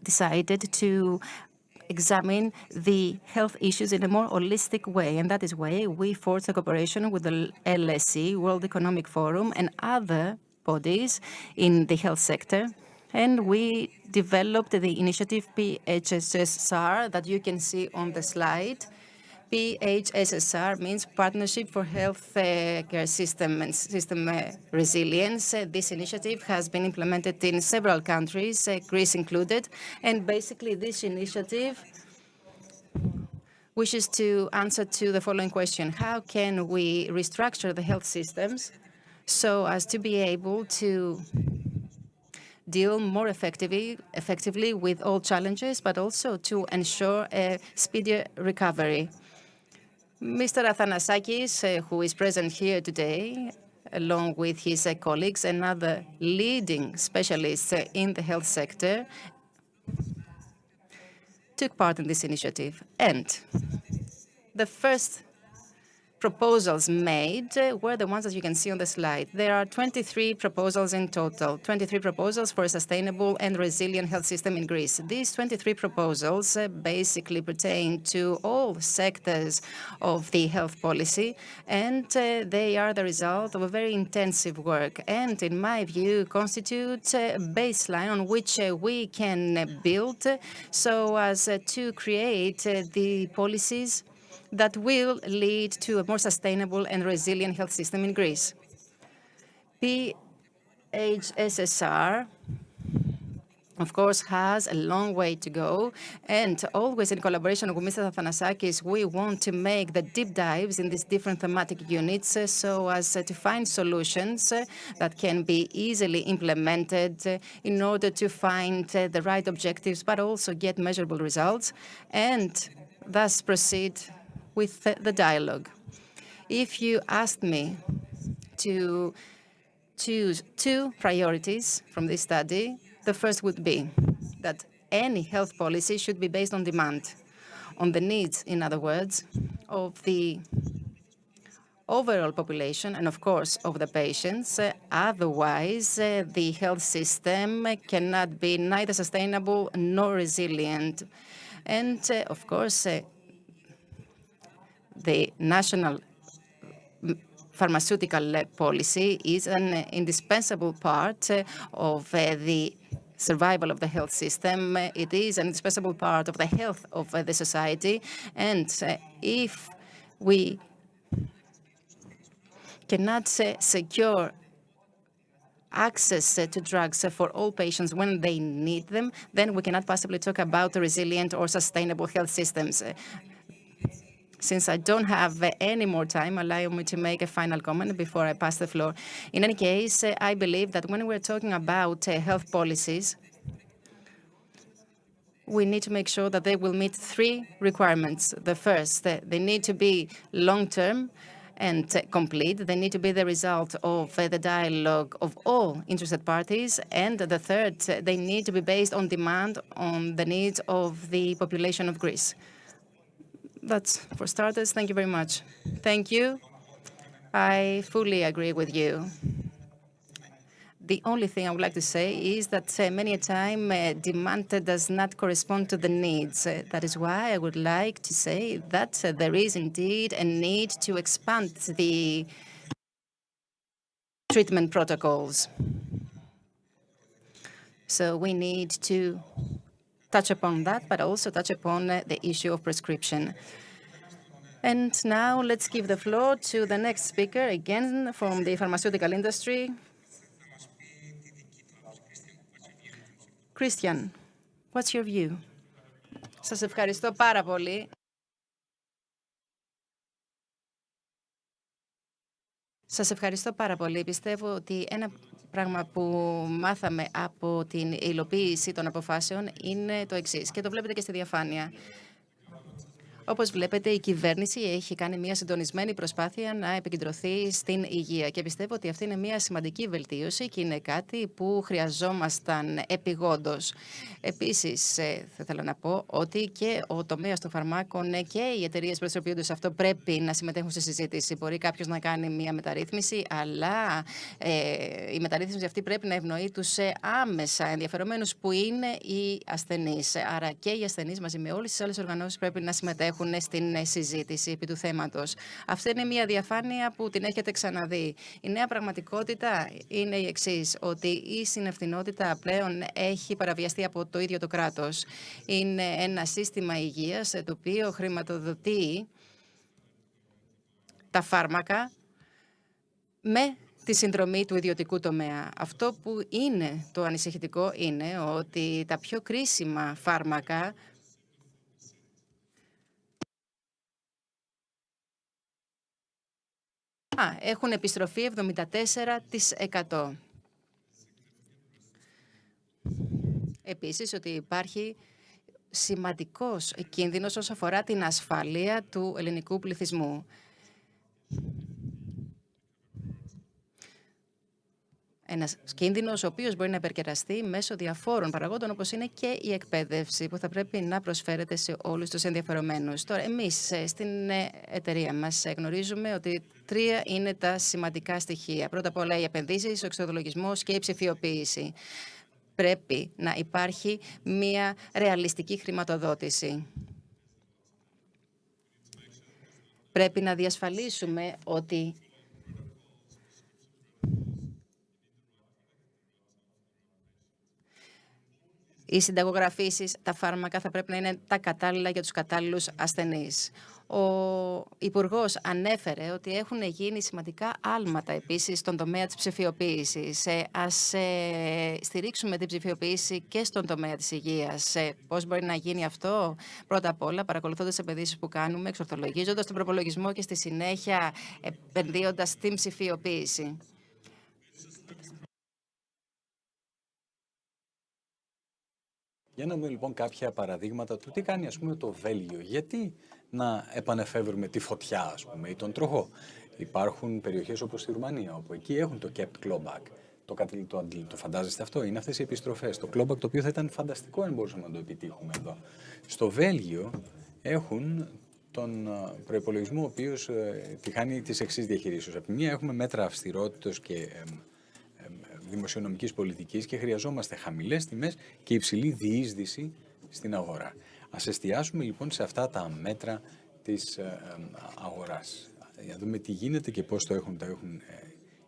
decided to examine the health issues in a more holistic way, and that is why we forged a cooperation with the LSE, World Economic Forum, and other bodies in the health sector. And we developed the initiative PHSSR that you can see on the slide. PHSSR means Partnership for Health Care System and System Resilience. This initiative has been implemented in several countries, Greece included, and basically this initiative wishes to answer to the following question: how can we restructure the health systems so as to be able to deal more effectively with all challenges, but also to ensure a speedier recovery? Mr. Athanasakis, who is present here today, along with his colleagues and other leading specialists in the health sector, took part in this initiative. And the first proposals made were the ones that you can see on the slide. There are 23 proposals in total, 23 proposals for a sustainable and resilient health system in Greece. These 23 proposals basically pertain to all sectors of the health policy, and they are the result of a very intensive work, and in my view constitute a baseline on which we can build so as to create the policies that will lead to a more sustainable and resilient health system in Greece. PHSSR, of course, has a long way to go, and always in collaboration with Mr. Athanasakis, we want to make the deep dives in these different thematic units so as to find solutions that can be easily implemented in order to find the right objectives, but also get measurable results, and thus proceed with the dialogue. If you asked me to choose two priorities from this study, the first would be that any health policy should be based on demand, on the needs, in other words, of the overall population and, of course, of the patients. Otherwise, the health system cannot be neither sustainable nor resilient. And, of course, the national pharmaceutical policy is an indispensable part of the survival of the health system. It is an indispensable part of the health of the society. And if we cannot secure access to drugs for all patients when they need them, then we cannot possibly talk about resilient or sustainable health systems. Since I don't have any more time, allow me to make a final comment before I pass the floor. In any case, I believe that when we're talking about health policies, we need to make sure that they will meet three requirements. The first, they need to be long-term and complete. They need to be the result of the dialogue of all interested parties. And the third, they need to be based on demand, on the needs of the population of Greece. That's for starters. Thank you very much. Thank you. I fully agree with you. The only thing I would like to say is that many a time demand does not correspond to the needs. That is why I would like to say that there is indeed a need to expand the treatment protocols. So we need to touch upon that, but also touch upon the issue of prescription. And now let's give the floor to the next speaker, again from the pharmaceutical industry. Christian, what's your view? Σας ευχαριστώ πάρα πολύ. Σας ευχαριστώ πάρα πολύ. Πιστεύω ότι ένα πράγμα που μάθαμε από την υλοποίηση των αποφάσεων είναι το εξής. Και το βλέπετε και στη διαφάνεια. Όπως βλέπετε, η κυβέρνηση έχει κάνει μια συντονισμένη προσπάθεια να επικεντρωθεί στην υγεία και πιστεύω ότι αυτή είναι μια σημαντική βελτίωση και είναι κάτι που χρειαζόμασταν επιγόντως. Επίσης, θα ήθελα να πω ότι και ο τομέας των φαρμάκων και οι εταιρείες που δραστηριοποιούνται σε αυτό πρέπει να συμμετέχουν στη συζήτηση. Μπορεί κάποιος να κάνει μια μεταρρύθμιση, αλλά η μεταρρύθμιση αυτή πρέπει να ευνοεί τους άμεσα ενδιαφερομένους που είναι οι ασθενείς. Άρα και οι ασθενείς μαζί με όλες τις άλλες οργανώσεις πρέπει να συμμετέχουν στην συζήτηση επί του θέματος. Αυτή είναι μια διαφάνεια που την έχετε ξαναδεί. Η νέα πραγματικότητα είναι η εξής, ότι η συνευθυνότητα πλέον έχει παραβιαστεί από το ίδιο το κράτος. Είναι ένα σύστημα υγείας το οποίο χρηματοδοτεί τα φάρμακα με τη συνδρομή του ιδιωτικού τομέα. Αυτό που είναι το ανησυχητικό είναι ότι τα πιο κρίσιμα φάρμακα έχουν επιστροφή 74%. Επίσης, ότι υπάρχει σημαντικός κίνδυνος όσον αφορά την ασφάλεια του ελληνικού πληθυσμού. Ένας κίνδυνος ο οποίος μπορεί να επερκεραστεί μέσω διαφόρων παραγόντων, όπως είναι και η εκπαίδευση που θα πρέπει να προσφέρεται σε όλους τους ενδιαφερομένους. Τώρα, εμείς στην εταιρεία μας γνωρίζουμε ότι 3 είναι τα σημαντικά στοιχεία. Πρώτα απ' όλα οι επενδύσεις, ο εξοδολογισμός και η ψηφιοποίηση. Πρέπει να υπάρχει μια ρεαλιστική χρηματοδότηση. Πρέπει να διασφαλίσουμε ότι οι συνταγογραφήσεις, τα φάρμακα θα πρέπει να είναι τα κατάλληλα για τους κατάλληλους ασθενείς. Ο Υπουργός ανέφερε ότι έχουν γίνει σημαντικά άλματα επίσης στον τομέα της ψηφιοποίησης. Ας στηρίξουμε την ψηφιοποίηση και στον τομέα της υγείας. Πώς μπορεί να γίνει αυτό? Πρώτα απ' όλα, παρακολουθώντας τις επενδύσεις που κάνουμε, εξορθολογίζοντας τον προπολογισμό και στη συνέχεια επενδύοντας στην ψηφιοποίηση. Για να δούμε λοιπόν κάποια παραδείγματα του τι κάνει ας πούμε το Βέλγιο. Γιατί να επανεφεύρουμε τη φωτιά ας πούμε ή τον τροχό. Υπάρχουν περιοχές όπως στη Ρουμανία όπου εκεί έχουν το kept clawback. Το φαντάζεστε αυτό, είναι αυτές οι επιστροφές. Το clawback το οποίο θα ήταν φανταστικό αν μπορούσαμε να το επιτύχουμε εδώ. Στο Βέλγιο έχουν τον προϋπολογισμό ο οποίος τη χάνει της εξής διαχειρίσεως. Από τη μία έχουμε μέτρα αυστηρότητας και δημοσιονομικής πολιτικής και χρειαζόμαστε χαμηλές τιμές και υψηλή διείσδυση στην αγορά. Ας εστιάσουμε λοιπόν σε αυτά τα μέτρα της αγοράς. Για να δούμε τι γίνεται και πώς τα έχουν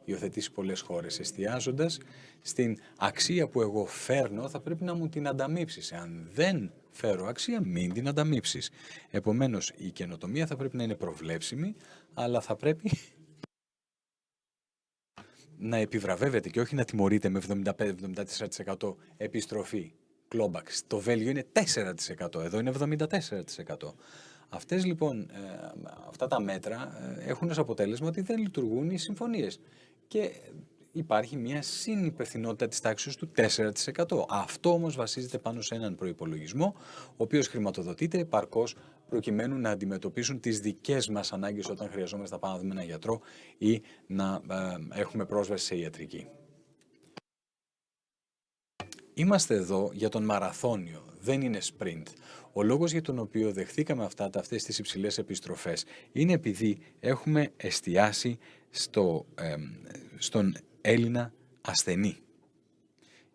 υιοθετήσει πολλές χώρες. Εστιάζοντας στην αξία που εγώ φέρνω, θα πρέπει να μου την ανταμείψεις. Αν δεν φέρω αξία, μην την ανταμείψεις. Επομένως, η καινοτομία θα πρέπει να είναι προβλέψιμη, αλλά θα πρέπει να επιβραβεύεται και όχι να τιμωρείται με 75-74% επιστροφή. Clawback. Το Βέλγιο είναι 4%, εδώ είναι 74%. Αυτές λοιπόν, αυτά τα μέτρα έχουν ως αποτέλεσμα ότι δεν λειτουργούν οι συμφωνίες και υπάρχει μια συνυπευθυνότητα της τάξης του 4%. Αυτό όμως βασίζεται πάνω σε έναν προϋπολογισμό, ο οποίος χρηματοδοτείται επαρκώς προκειμένου να αντιμετωπίσουν τις δικές μας ανάγκες όταν χρειαζόμαστε να πάμε να δούμε έναν γιατρό ή να έχουμε πρόσβαση σε ιατρική. Είμαστε εδώ για τον μαραθώνιο, δεν είναι sprint. Ο λόγος για τον οποίο δεχθήκαμε αυτές τις υψηλές επιστροφές είναι επειδή έχουμε εστιάσει στον Έλληνα ασθενή.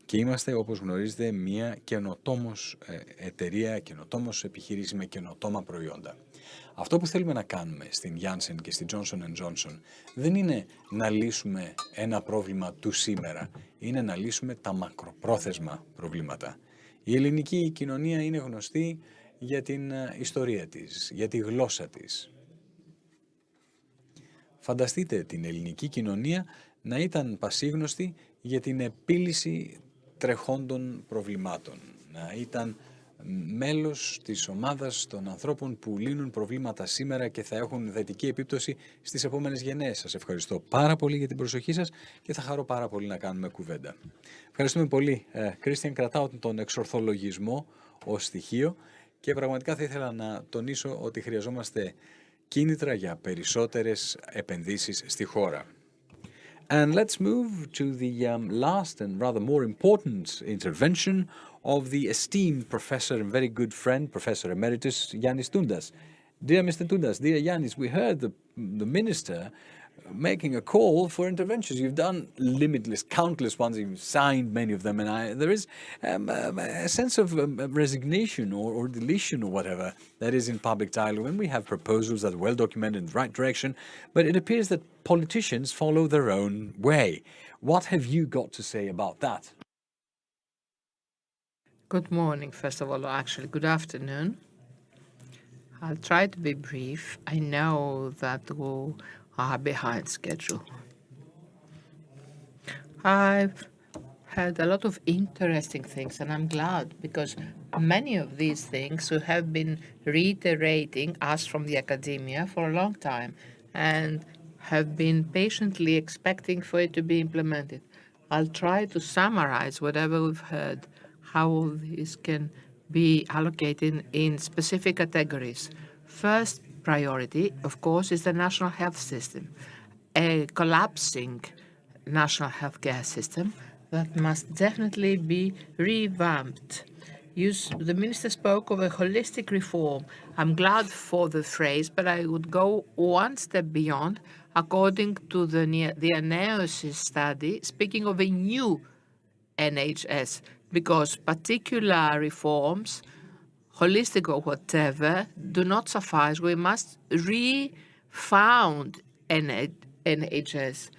Και είμαστε, όπως γνωρίζετε, μια καινοτόμος εταιρεία, καινοτόμος επιχείρηση με καινοτόμα προϊόντα. Αυτό που θέλουμε να κάνουμε στην Janssen και στην Johnson & Johnson δεν είναι να λύσουμε ένα πρόβλημα του σήμερα, είναι να λύσουμε τα μακροπρόθεσμα προβλήματα. Η ελληνική κοινωνία είναι γνωστή για την ιστορία της, για τη γλώσσα της. Φανταστείτε την ελληνική κοινωνία να ήταν πασίγνωστη για την επίλυση τρεχόντων προβλημάτων, να ήταν μέλος της ομάδας των ανθρώπων που λύνουν προβλήματα σήμερα και θα έχουν θετική επίπτωση στις επόμενες γενναίες. Σας ευχαριστώ πάρα πολύ για την προσοχή σας και θα χαρώ πάρα πολύ να κάνουμε κουβέντα. Ευχαριστούμε πολύ. Κρίστιαν, κρατάω τον εξορθολογισμό ως στοιχείο και πραγματικά θα ήθελα να τονίσω ότι χρειαζόμαστε κίνητρα για περισσότερες επενδύσεις στη χώρα. And let's move to the last and rather more important intervention of the esteemed professor and very good friend, Professor Emeritus Yannis Toundas. Dear Mr. Toundas, dear Yannis, we heard the minister making a call for interventions. You've done limitless, countless ones. You've signed many of them, and there is a sense of resignation or deletion or whatever that is in public dialogue. And we have proposals that are well documented in the right direction, but it appears that politicians follow their own way. What have you got to say about that? Good morning, first of all, actually, good afternoon. I'll try to be brief. I know that we are behind schedule. I've had a lot of interesting things, and I'm glad because many of these things we have been reiterating us from the academia for a long time and have been patiently expecting for it to be implemented. I'll try to summarize whatever we've heard, how this can be allocated in specific categories. First priority, of course, is the national health system. A collapsing national healthcare system that must definitely be revamped. The minister spoke of a holistic reform. I'm glad for the phrase, but I would go one step beyond. According to the Analysis study, speaking of a new NHS, because particular reforms, holistic or whatever, do not suffice. We must re-found NHS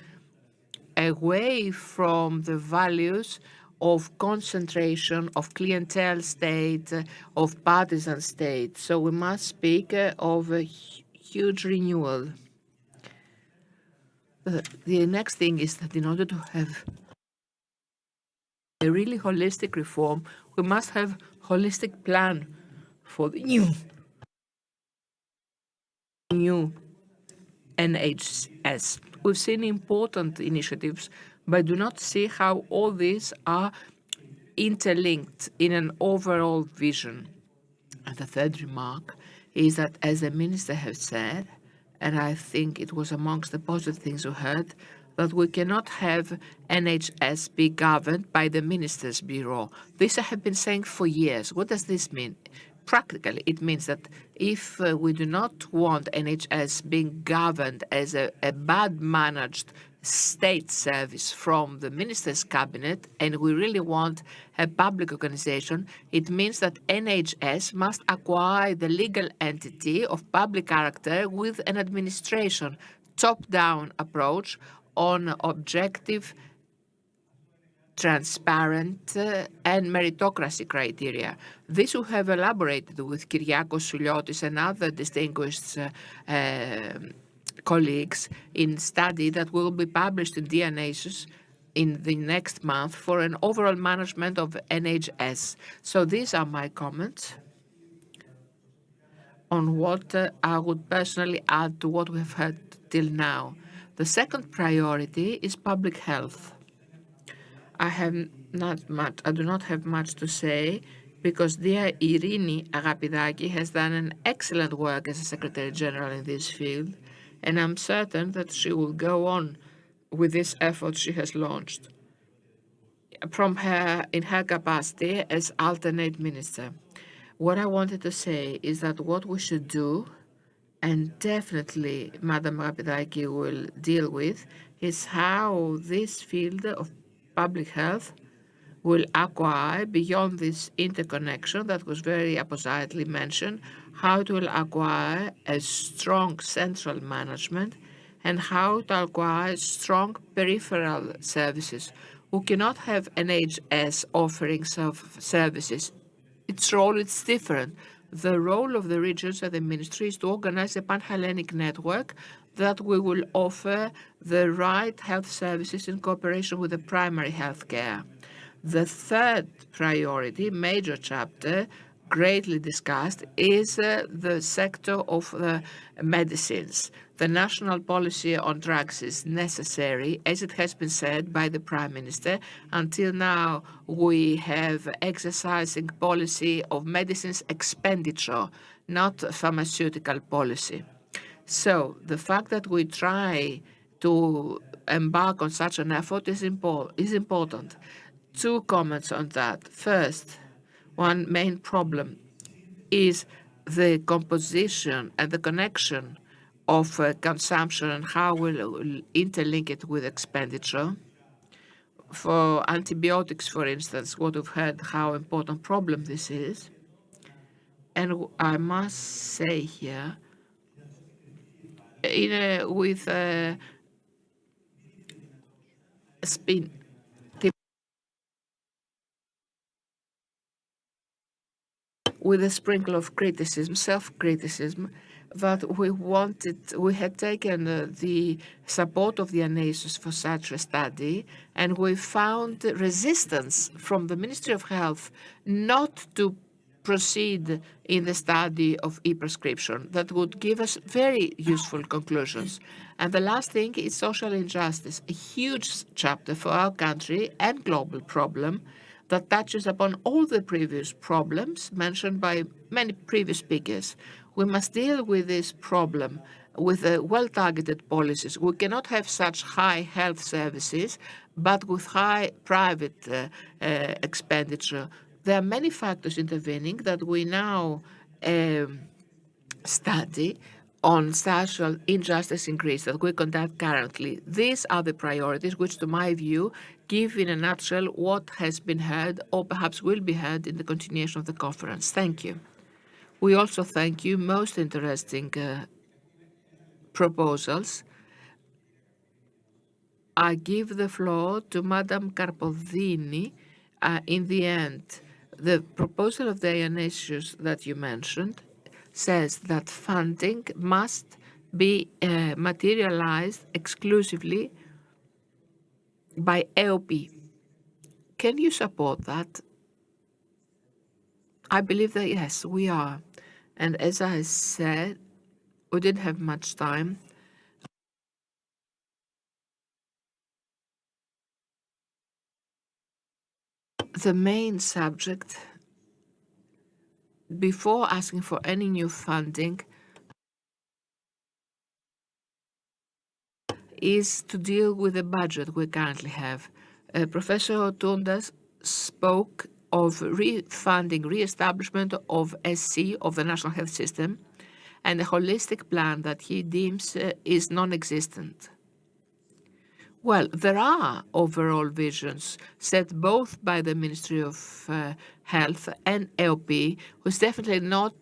away from the values of concentration, of clientele state, of partisan state. So we must speak of a huge renewal. The next thing is that in order to have a really holistic reform, we must have holistic plan for the new NHS. We've seen important initiatives, but do not see how all these are interlinked in an overall vision. And the third remark is that, as the minister has said, and I think it was amongst the positive things we heard, that we cannot have NHS be governed by the Minister's Bureau. This I have been saying for years. What does this mean? Practically, it means that if we do not want NHS being governed as a bad managed state service from the minister's cabinet, and we really want a public organization, it means that NHS must acquire the legal entity of public character with an administration top-down approach on objective, transparent and meritocracy criteria. This we have elaborated with Kyriakos Souliotis and other distinguished colleagues in study that will be published in DNAs in the next month for an overall management of NHS. So these are my comments on what I would personally add to what we have heard till now. The second priority is public health. I do not have much to say because dear Irini Agapidaki has done an excellent work as a Secretary General in this field, and I'm certain that she will go on with this effort she has launched in her capacity as alternate minister. What I wanted to say is that what we should do, and definitely Madam Agapidaki will deal with, is how this field of public health will acquire, beyond this interconnection that was very appositely mentioned, how to acquire a strong central management and how to acquire strong peripheral services. We cannot have NHS offerings of services. Its role is different. The role of the regions and the ministry is to organize a pan-Hellenic network that we will offer the right health services in cooperation with the primary health care. The third priority, major chapter, greatly discussed, is the sector of the medicines. The national policy on drugs is necessary, as it has been said by the Prime Minister. Until now, we have exercising policy of medicines expenditure, not pharmaceutical policy. So the fact that we try to embark on such an effort is important. Two comments on that. First, one main problem is the composition and the connection of consumption and how we'll interlink it with expenditure. For antibiotics, for instance, what we've heard, how important problem this is. And I must say here, with a spin, with a sprinkle of criticism, self-criticism, that we had taken the support of the analysis for such a study, and we found resistance from the Ministry of Health not to proceed in the study of e-prescription that would give us very useful conclusions. And the last thing is social injustice, a huge chapter for our country and global problem that touches upon all the previous problems mentioned by many previous speakers. We must deal with this problem with well-targeted policies. We cannot have such high health services, but with high private expenditure. There are many factors intervening that we now study on social injustice in Greece that we conduct currently. These are the priorities which, to my view, give in a nutshell what has been heard or perhaps will be heard in the continuation of the conference. Thank you. We also thank you. Most interesting proposals. I give the floor to Madam Carpodini. In the end, the proposal of the Dionysius that you mentioned says that funding must be materialized exclusively by AOP. Can you support that? I believe that yes, we are. And as I said, we didn't have much time. The main subject, before asking for any new funding, is to deal with the budget we currently have. Professor Tundas spoke of refunding, re-establishment of SC, of the National Health System, and a holistic plan that he deems is non-existent. Well, there are overall visions set both by the Ministry of Health and AOP, who's definitely not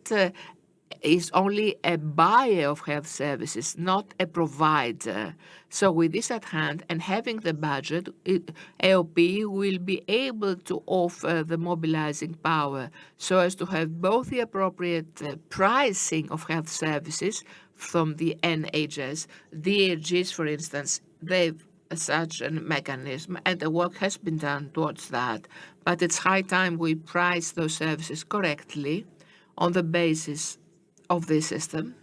is only a buyer of health services, not a provider. So with this at hand and having the budget, AOP will be able to offer the mobilizing power so as to have both the appropriate pricing of health services from the NHS, DRGs, for instance, they've such a mechanism, and the work has been done towards that. But it's high time we price those services correctly on the basis of this system.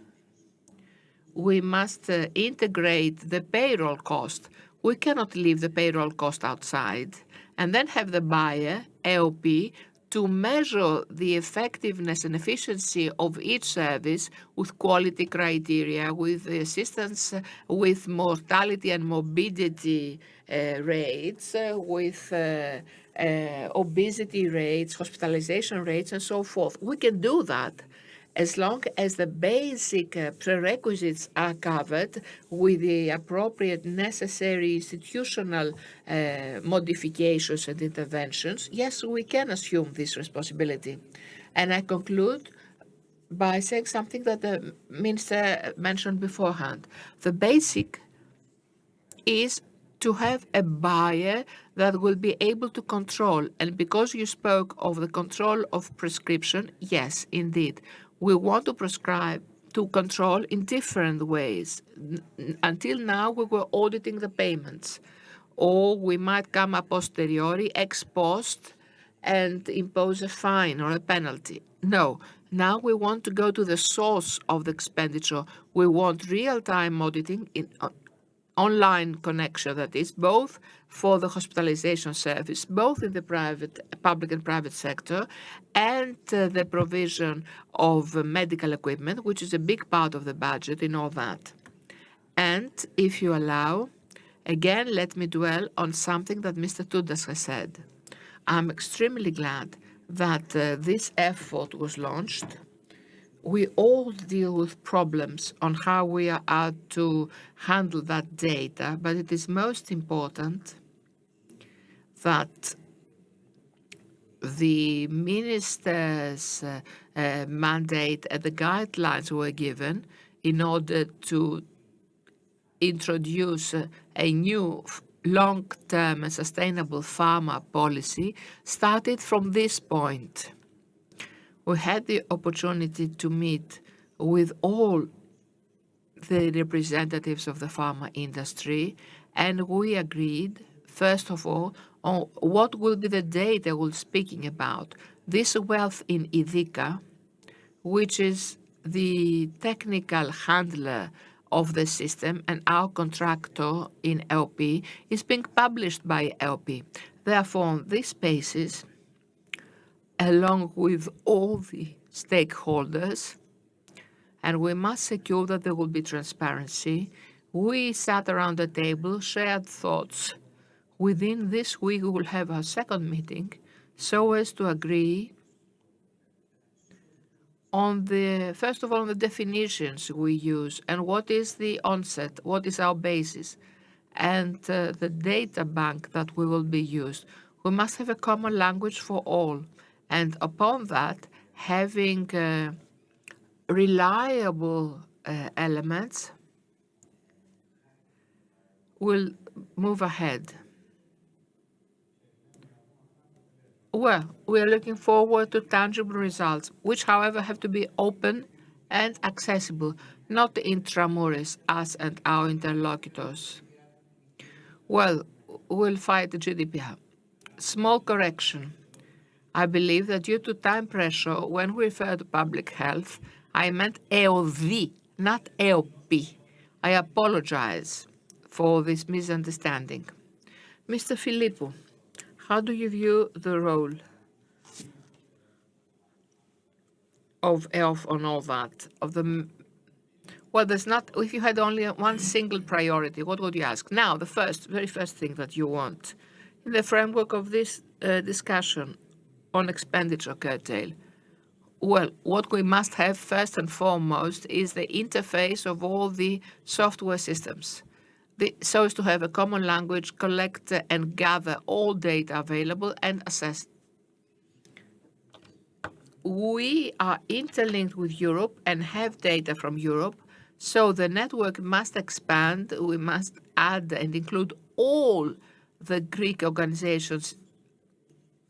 We must integrate the payroll cost. We cannot leave the payroll cost outside and then have the buyer, AOP, to measure the effectiveness and efficiency of each service with quality criteria, with assistance, with mortality and morbidity rates, with obesity rates, hospitalization rates, and so forth. We can do that as long as the basic prerequisites are covered with the appropriate necessary institutional modifications and interventions. Yes, we can assume this responsibility. And I conclude by saying something that the minister mentioned beforehand. The basic is to have a buyer that will be able to control. And because you spoke of the control of prescription, yes, indeed. We want to prescribe, to control in different ways. Until now, we were auditing the payments, or we might come a posteriori, ex post, and impose a fine or a penalty. No, now we want to go to the source of the expenditure. We want real-time auditing in online connection, that is, both for the hospitalization service, both in the public and private sector, and the provision of medical equipment, which is a big part of the budget in all that. And if you allow, again, let me dwell on something that Mr. Tundas has said. I'm extremely glad that this effort was launched. We all deal with problems on how we are to handle that data, but it is most important that the minister's mandate and the guidelines were given in order to introduce a new long-term and sustainable pharma policy started from this point. We had the opportunity to meet with all the representatives of the pharma industry, and we agreed, first of all, on what will be the data we're speaking about. This wealth in Idika, which is the technical handler of the system and our contractor in LP, is being published by LP. Therefore, on this basis, along with all the stakeholders, and we must secure that there will be transparency. We sat around the table, shared thoughts. Within this week, we will have our second meeting so as to agree on first of all, on the definitions we use and what is the onset, what is our basis, and the data bank that we will be used. We must have a common language for all, and upon that, having reliable elements will move ahead. Well, we are looking forward to tangible results, which, however, have to be open and accessible, not intramuros, us and our interlocutors. Well, we'll fight the GDPR. Small correction. I believe that due to time pressure, when we refer to public health, I meant EOV, not EOP. I apologize for this misunderstanding. Mr. Philippou, how do you view the role of EOF on all that? Well, there's not, if you had only one single priority, what would you ask? Now, the very first thing that you want, in the framework of this discussion on expenditure curtail, well, what we must have first and foremost is the interface of all the software systems. So as to have a common language, collect and gather all data available and assess. We are interlinked with Europe and have data from Europe, so the network must expand. We must add and include all the Greek organizations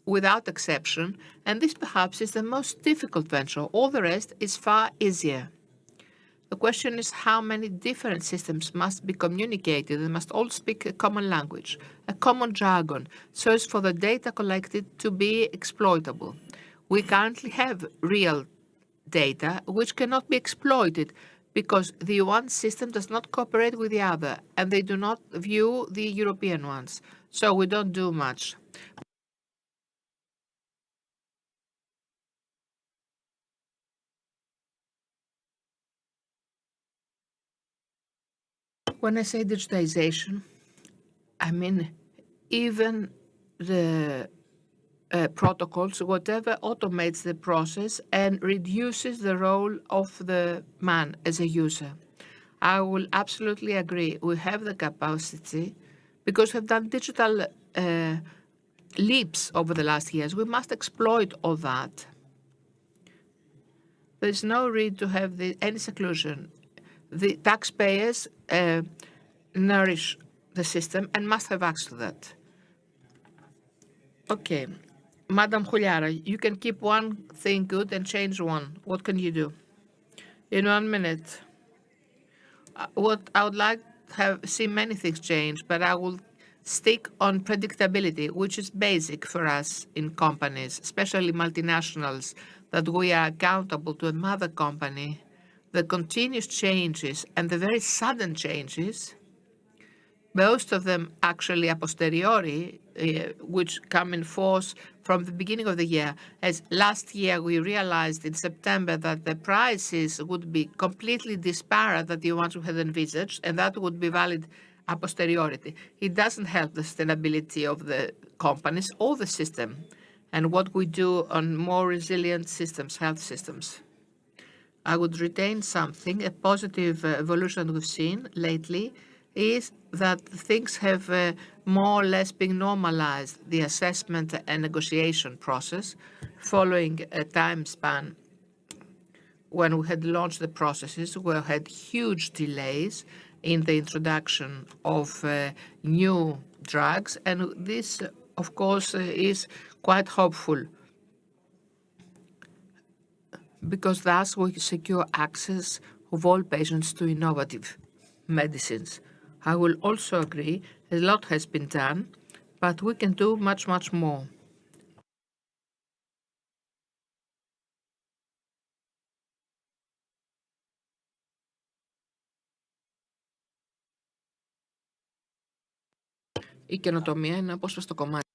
without exception, and this perhaps is the most difficult venture. All the rest is far easier. The question is how many different systems must be communicated and must all speak a common language, a common jargon, so as for the data collected to be exploitable. We currently have real data which cannot be exploited because the one system does not cooperate with the other, and they do not view the European ones. So we don't do much. When I say digitization, I mean even the protocols, whatever automates the process and reduces the role of the man as a user. I will absolutely agree. We have the capacity because we've done digital leaps over the last years. We must exploit all that. There's no need to have any seclusion. The taxpayers nourish the system and must have access to that. Okay. Madam Juliara, you can keep one thing good and change one. What can you do? In 1 minute. What I would like to have seen many things change, but I will stick on predictability, which is basic for us in companies, especially multinationals, that we are accountable to a mother company. The continuous changes and the very sudden changes, most of them actually a posteriori, which come in force from the beginning of the year. As last year, we realized in September that the prices would be completely disparate that the ones we had envisaged, and that would be valid a posteriori. It doesn't help the sustainability of the companies or the system and what we do on more resilient systems, health systems. I would retain something, a positive evolution we've seen lately is that things have more or less been normalized, the assessment and negotiation process, following a time span when we had launched the processes, we had huge delays in the introduction of new drugs, and this, of course, is quite hopeful, because thus we secure access of all patients to innovative medicines. I will also agree a lot has been done, but we can do much, much more. Η καινοτομία είναι απόσπαστο κομμάτι.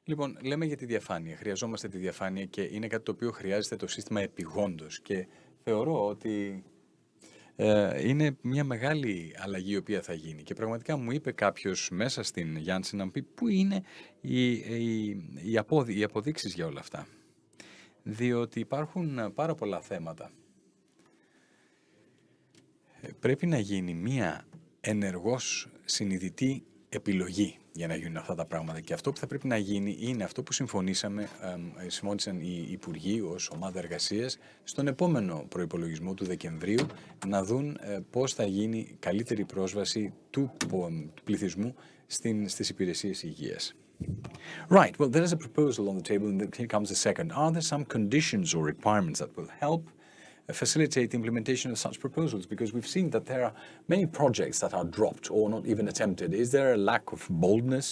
Λοιπόν, λέμε για τη διαφάνεια. Χρειαζόμαστε τη διαφάνεια και είναι κάτι το οποίο χρειάζεται το σύστημα επιγόντως. Και θεωρώ ότι είναι μια μεγάλη αλλαγή η οποία θα γίνει. Και πραγματικά μου είπε κάποιος μέσα στην Γιάννη να πει πού είναι οι αποδείξεις για όλα αυτά. Διότι υπάρχουν πάρα πολλά θέματα. Πρέπει να γίνει μια ενεργός συνειδητή επιλογή για να γίνουν αυτά τα πράγματα. Και αυτό που θα πρέπει να γίνει είναι αυτό που συμφωνήσαν οι Υπουργοί ως ομάδα εργασίας στον επόμενο προϋπολογισμό του Δεκεμβρίου, να δουν πώς θα γίνει καλύτερη πρόσβαση του πληθυσμού στις υπηρεσίες υγείας. Right, well, there is a proposal on the table, and here comes the second. Are there some conditions or requirements that will help facilitate the implementation of such proposals? Because we've seen that there are many projects that are dropped or not even attempted. Is there a lack of boldness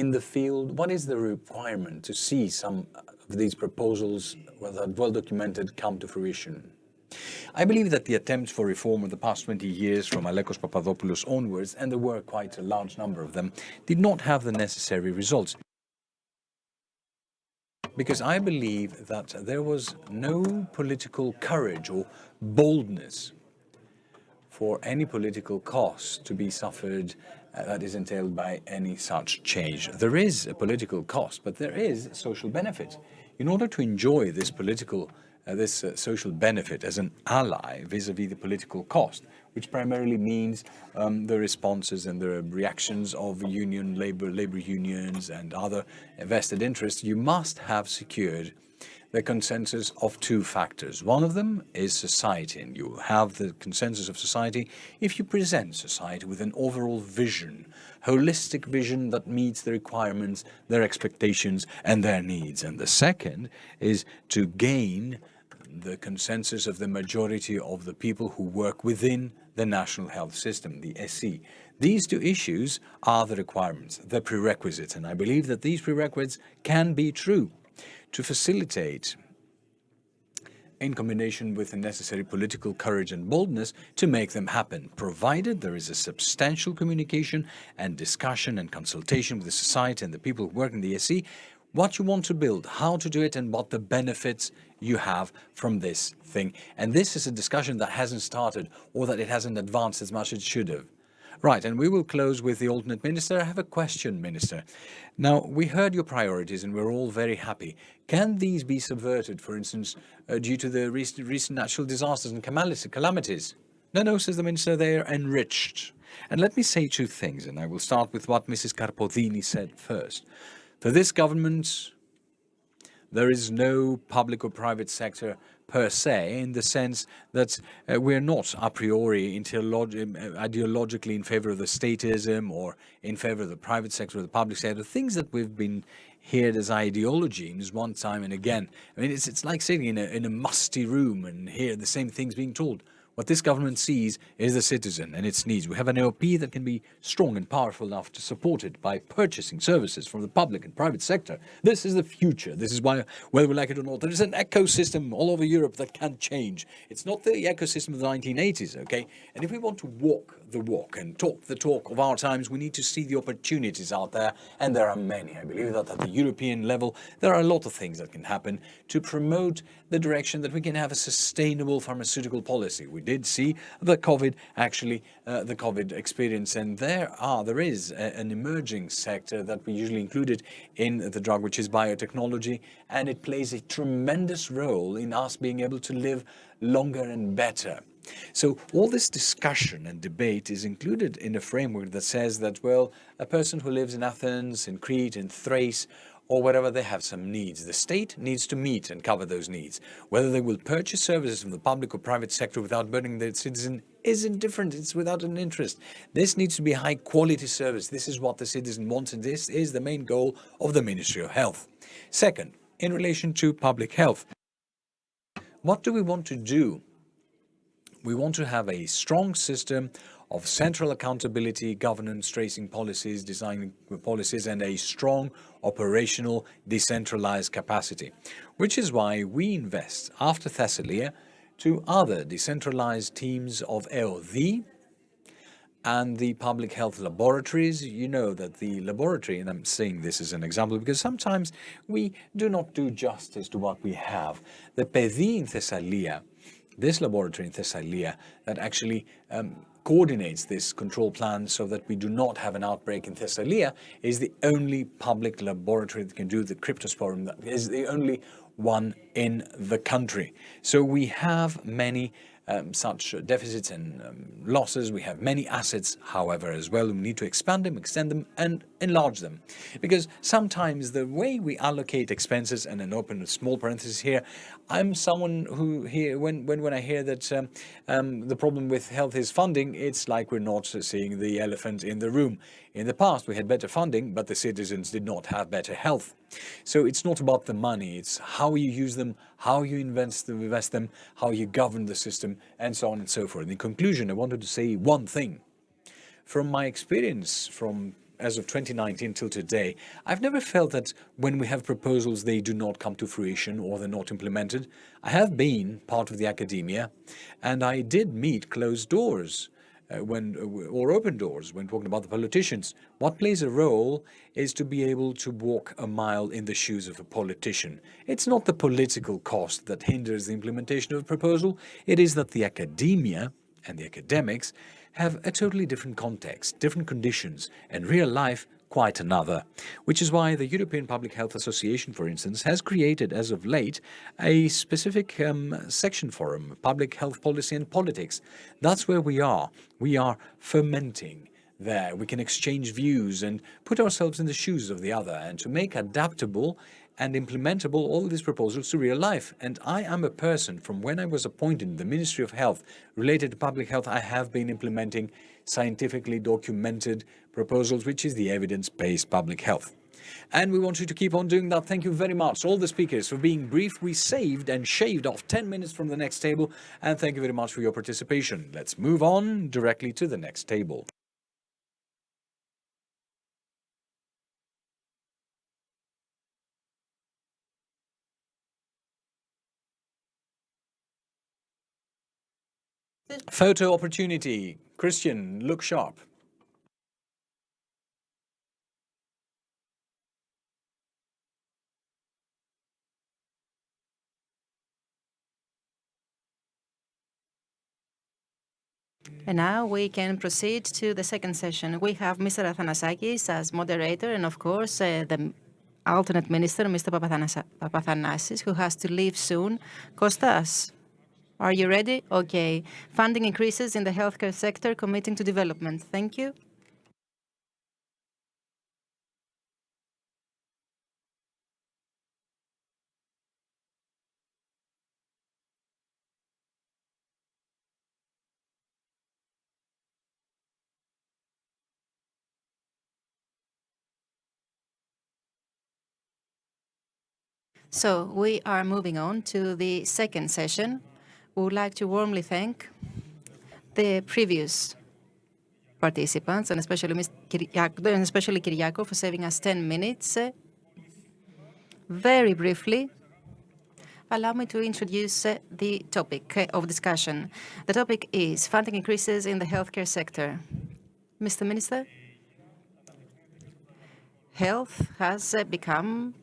in the field? What is the requirement to see some of these proposals that are well documented come to fruition? I believe that the attempts for reform of the past 20 years from Alekos Papadopoulos onwards, and there were quite a large number of them, did not have the necessary results. Because I believe that there was no political courage or boldness for any political cost to be suffered that is entailed by any such change. There is a political cost, but there is social benefit. In order to enjoy this social benefit as an ally vis-a-vis the political cost, which primarily means the responses and the reactions of labor unions and other vested interests, you must have secured the consensus of two factors. One of them is society, and you have the consensus of society if you present society with an overall vision, holistic vision that meets the requirements, their expectations, and their needs. And the second is to gain the consensus of the majority of the people who work within the national health system, the SC. These two issues are the requirements, the prerequisites, and I believe that these prerequisites can be true to facilitate, in combination with the necessary political courage and boldness, to make them happen, provided there is a substantial communication and discussion and consultation with the society and the people who work in the SC, what you want to build, how to do it, and what the benefits you have from this thing. And this is a discussion that hasn't started, or that it hasn't advanced as much as it should have. Right, and we will close with the alternate minister. I have a question, Minister. Now, we heard your priorities and we're all very happy. Can these be subverted, for instance, due to the recent natural disasters and calamities? No, says the Minister, they are enriched. And let me say two things, and I will start with what Mrs. Karpodini said first. For this government, there is no public or private sector per se, in the sense that we're not a priori ideologically in favor of the statism or in favor of the private sector or the public sector. Things that we've been heard as ideologies one time and again. I mean, it's like sitting in a musty room and hear the same things being told. What this government sees is the citizen and its needs. We have an AOP that can be strong and powerful enough to support it by purchasing services from the public and private sector. This is the future. This is why, whether we like it or not, there is an ecosystem all over Europe that can change. It's not the ecosystem of the 1980s, okay? And if we want to walk the walk and talk the talk of our times, we need to see the opportunities out there, and there are many. I believe that at the European level, there are a lot of things that can happen to promote the direction that we can have a sustainable pharmaceutical policy. We did see the COVID experience, and there is an emerging sector that we usually included in the drug, which is biotechnology, and it plays a tremendous role in us being able to live longer and better. So all this discussion and debate is included in a framework that says that, well, a person who lives in Athens, in Crete, in Thrace, or wherever they have some needs, the state needs to meet and cover those needs. Whether they will purchase services from the public or private sector without burdening the citizen is indifferent. It's without an interest. This needs to be high quality service. This is what the citizen wants, and this is the main goal of the Ministry of Health. Second, in relation to public health, what do we want to do? We want to have a strong system of central accountability, governance, tracing policies, designing policies, and a strong operational decentralized capacity, which is why we invest after Thessalia to other decentralized teams of EOD and the public health laboratories. You know that the laboratory, and I'm saying this as an example because sometimes we do not do justice to what we have. The Παιδί in Thessalia, this laboratory in Thessalia that actually coordinates this control plan so that we do not have an outbreak in Thessalia, is the only public laboratory that can do the cryptosporum, that is the only one in the country. So we have many such deficits and losses. We have many assets, however, as well. We need to expand them, extend them, and enlarge them. Because sometimes the way we allocate expenses, and an open small parenthesis here, I'm someone who here, when I hear that the problem with health is funding, it's like we're not seeing the elephant in the room. In the past, we had better funding, but the citizens did not have better health. So it's not about the money, it's how you use them, how you invest them, how you govern the system, and so on and so forth. In conclusion, I wanted to say one thing. From my experience from as of 2019 till today, I've never felt that when we have proposals, they do not come to fruition or they're not implemented. I have been part of the academia, and I did meet closed doors or open doors when talking about the politicians. What plays a role is to be able to walk a mile in the shoes of a politician. It's not the political cost that hinders the implementation of a proposal. It is that the academia and the academics have a totally different context, different conditions, and real life quite another. Which is why the European Public Health Association, for instance, has created as of late a specific section for them, public health policy and politics. That's where we are. We are fermenting there. We can exchange views and put ourselves in the shoes of the other, and to make adaptable and implementable all of these proposals to real life. And I am a person, from when I was appointed in the Ministry of Health related to public health, I have been implementing scientifically documented proposals, which is the evidence-based public health. And we want you to keep on doing that. Thank you very much, all the speakers, for being brief. We saved and shaved off 10 minutes from the next table, and thank you very much for your participation. Let's move on directly to the next table. Photo opportunity. Christian, look sharp. And now we can proceed to the second session. We have Mr. Athanasakis as moderator, and of course the alternate minister, Mr. Papathanasis, who has to leave soon. Kostas, are you ready? Okay. Funding increases in the healthcare sector, committing to development. Thank you. So we are moving on to the second session. We would like to warmly thank the previous participants, and especially Kyriako for saving us 10 minutes. Very briefly, allow me to introduce the topic of discussion. The topic is funding increases in the healthcare sector. Mr. Minister, health has become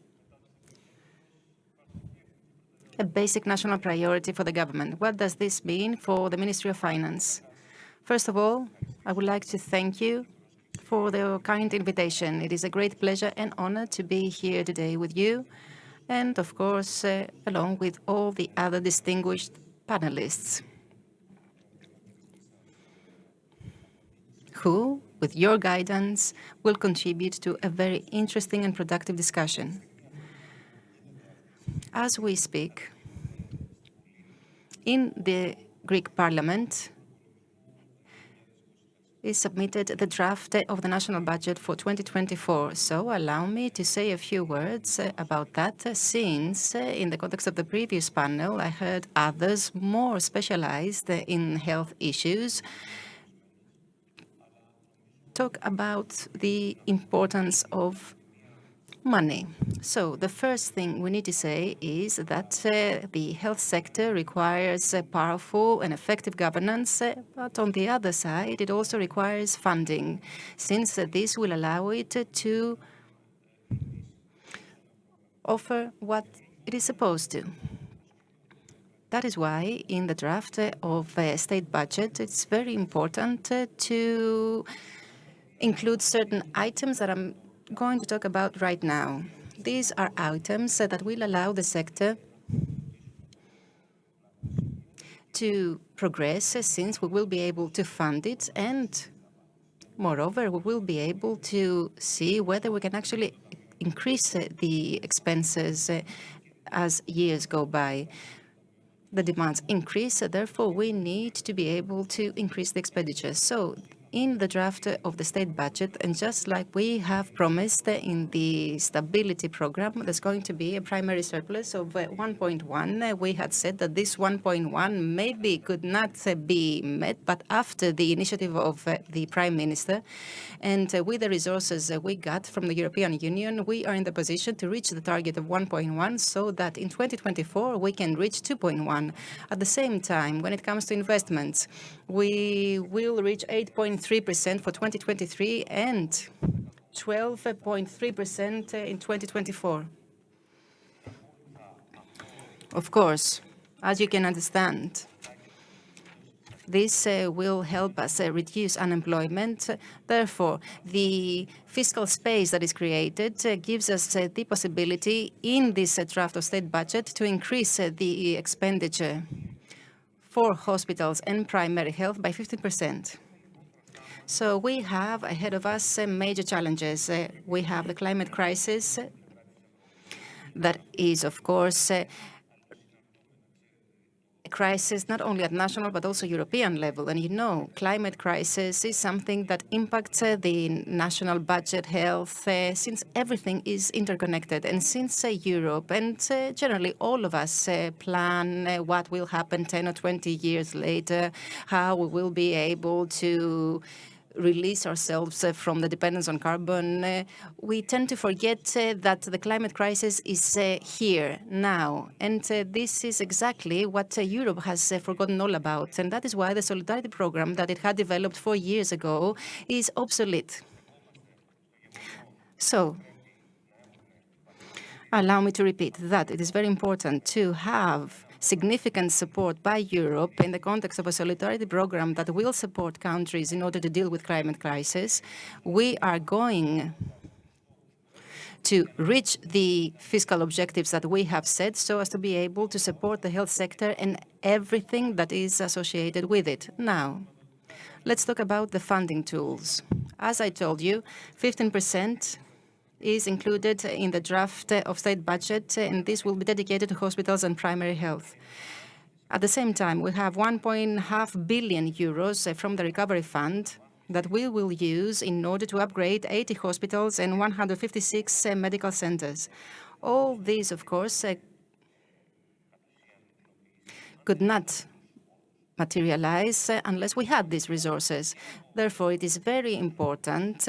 a basic national priority for the government. What does this mean for the Ministry of Finance? First of all, I would like to thank you for the kind invitation. It is a great pleasure and honor to be here today with you, and of course, along with all the other distinguished panelists who, with your guidance, will contribute to a very interesting and productive discussion. As we speak, in the Greek Parliament is submitted the draft of the national budget for 2024. So allow me to say a few words about that, since in the context of the previous panel, I heard others more specialized in health issues talk about the importance of money. So the first thing we need to say is that the health sector requires powerful and effective governance, but on the other side, it also requires funding, since this will allow it to offer what it is supposed to. That is why in the draft of a state budget, it's very important to include certain items that I'm going to talk about right now. These are items that will allow the sector to progress, since we will be able to fund it, and moreover, we will be able to see whether we can actually increase the expenses as years go by. The demands increase, therefore we need to be able to increase the expenditure. So in the draft of the state budget, and just like we have promised in the stability program, there's going to be a primary surplus of 1.1. We had said that this 1.1 maybe could not be met, but after the initiative of the Prime Minister, and with the resources we got from the European Union, we are in the position to reach the target of 1.1, so that in 2024 we can reach 2.1. At the same time, when it comes to investments, we will reach 8.3% for 2023 and 12.3% in 2024. Of course, as you can understand, this will help us reduce unemployment. Therefore, the fiscal space that is created gives us the possibility in this draft of state budget to increase the expenditure for hospitals and primary health by 15%. So we have ahead of us major challenges. We have the climate crisis that is, of course, a crisis not only at national but also European level. And you know, climate crisis is something that impacts the national budget, health, since everything is interconnected. And since Europe and generally all of us plan what will happen 10 or 20 years later, how we will be able to release ourselves from the dependence on carbon, we tend to forget that the climate crisis is here now. And this is exactly what Europe has forgotten all about. And that is why the solidarity program that it had developed 4 years ago is obsolete. So allow me to repeat that it is very important to have significant support by Europe in the context of a solidarity program that will support countries in order to deal with climate crisis. We are going to reach the fiscal objectives that we have set so as to be able to support the health sector and everything that is associated with it. Now, let's talk about the funding tools. As I told you, 15% is included in the draft of state budget, and this will be dedicated to hospitals and primary health. At the same time, we have 1.5 billion euros from the Recovery Fund that we will use in order to upgrade 80 hospitals and 156 medical centers. All these, of course, could not materialize unless we had these resources. Therefore, it is very important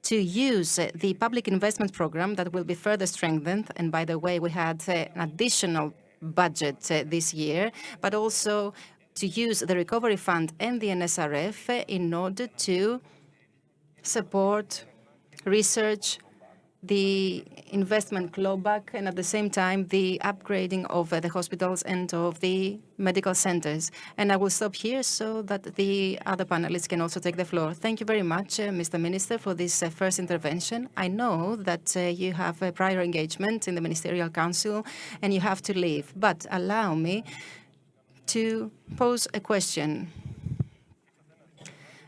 to use the public investment program that will be further strengthened. And by the way, we had an additional budget this year, but also to use the Recovery Fund and the NSRF in order to support research, the investment clawback, and at the same time, the upgrading of the hospitals and of the medical centers. And I will stop here so that the other panelists can also take the floor. Thank you very much, Mr. Minister, for this first intervention. I know that you have a prior engagement in the Ministerial Council and you have to leave, but allow me to pose a question.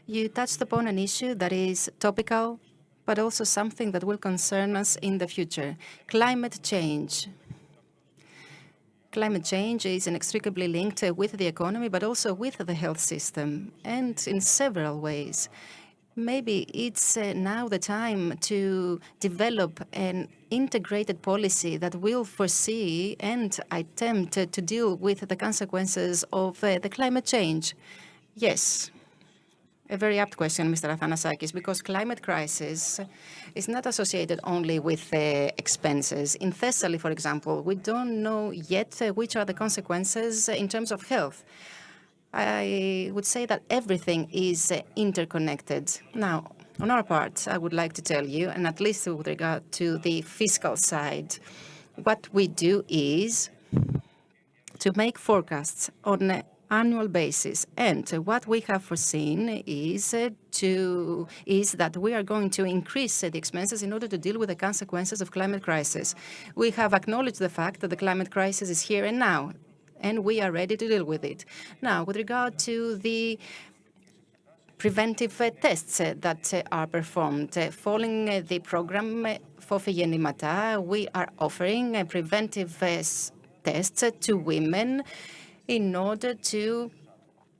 You touched upon an issue that is topical, but also something that will concern us in the future. Climate change. Climate change is inextricably linked with the economy, but also with the health system, and in several ways. Maybe it's now the time to develop an integrated policy that will foresee and attempt to deal with the consequences of the climate change. Yes. A very apt question, Mr. Athanasakis, because climate crisis is not associated only with expenses. In Thessaly, for example, we don't know yet which are the consequences in terms of health. I would say that everything is interconnected. Now, on our part, I would like to tell you, and at least with regard to the fiscal side, what we do is to make forecasts on an annual basis. And what we have foreseen is that we are going to increase the expenses in order to deal with the consequences of climate crisis. We have acknowledged the fact that the climate crisis is here and now, and we are ready to deal with it. Now, with regard to the preventive tests that are performed. Following the program Φόβη γεννήματα, we are offering preventive tests to women in order to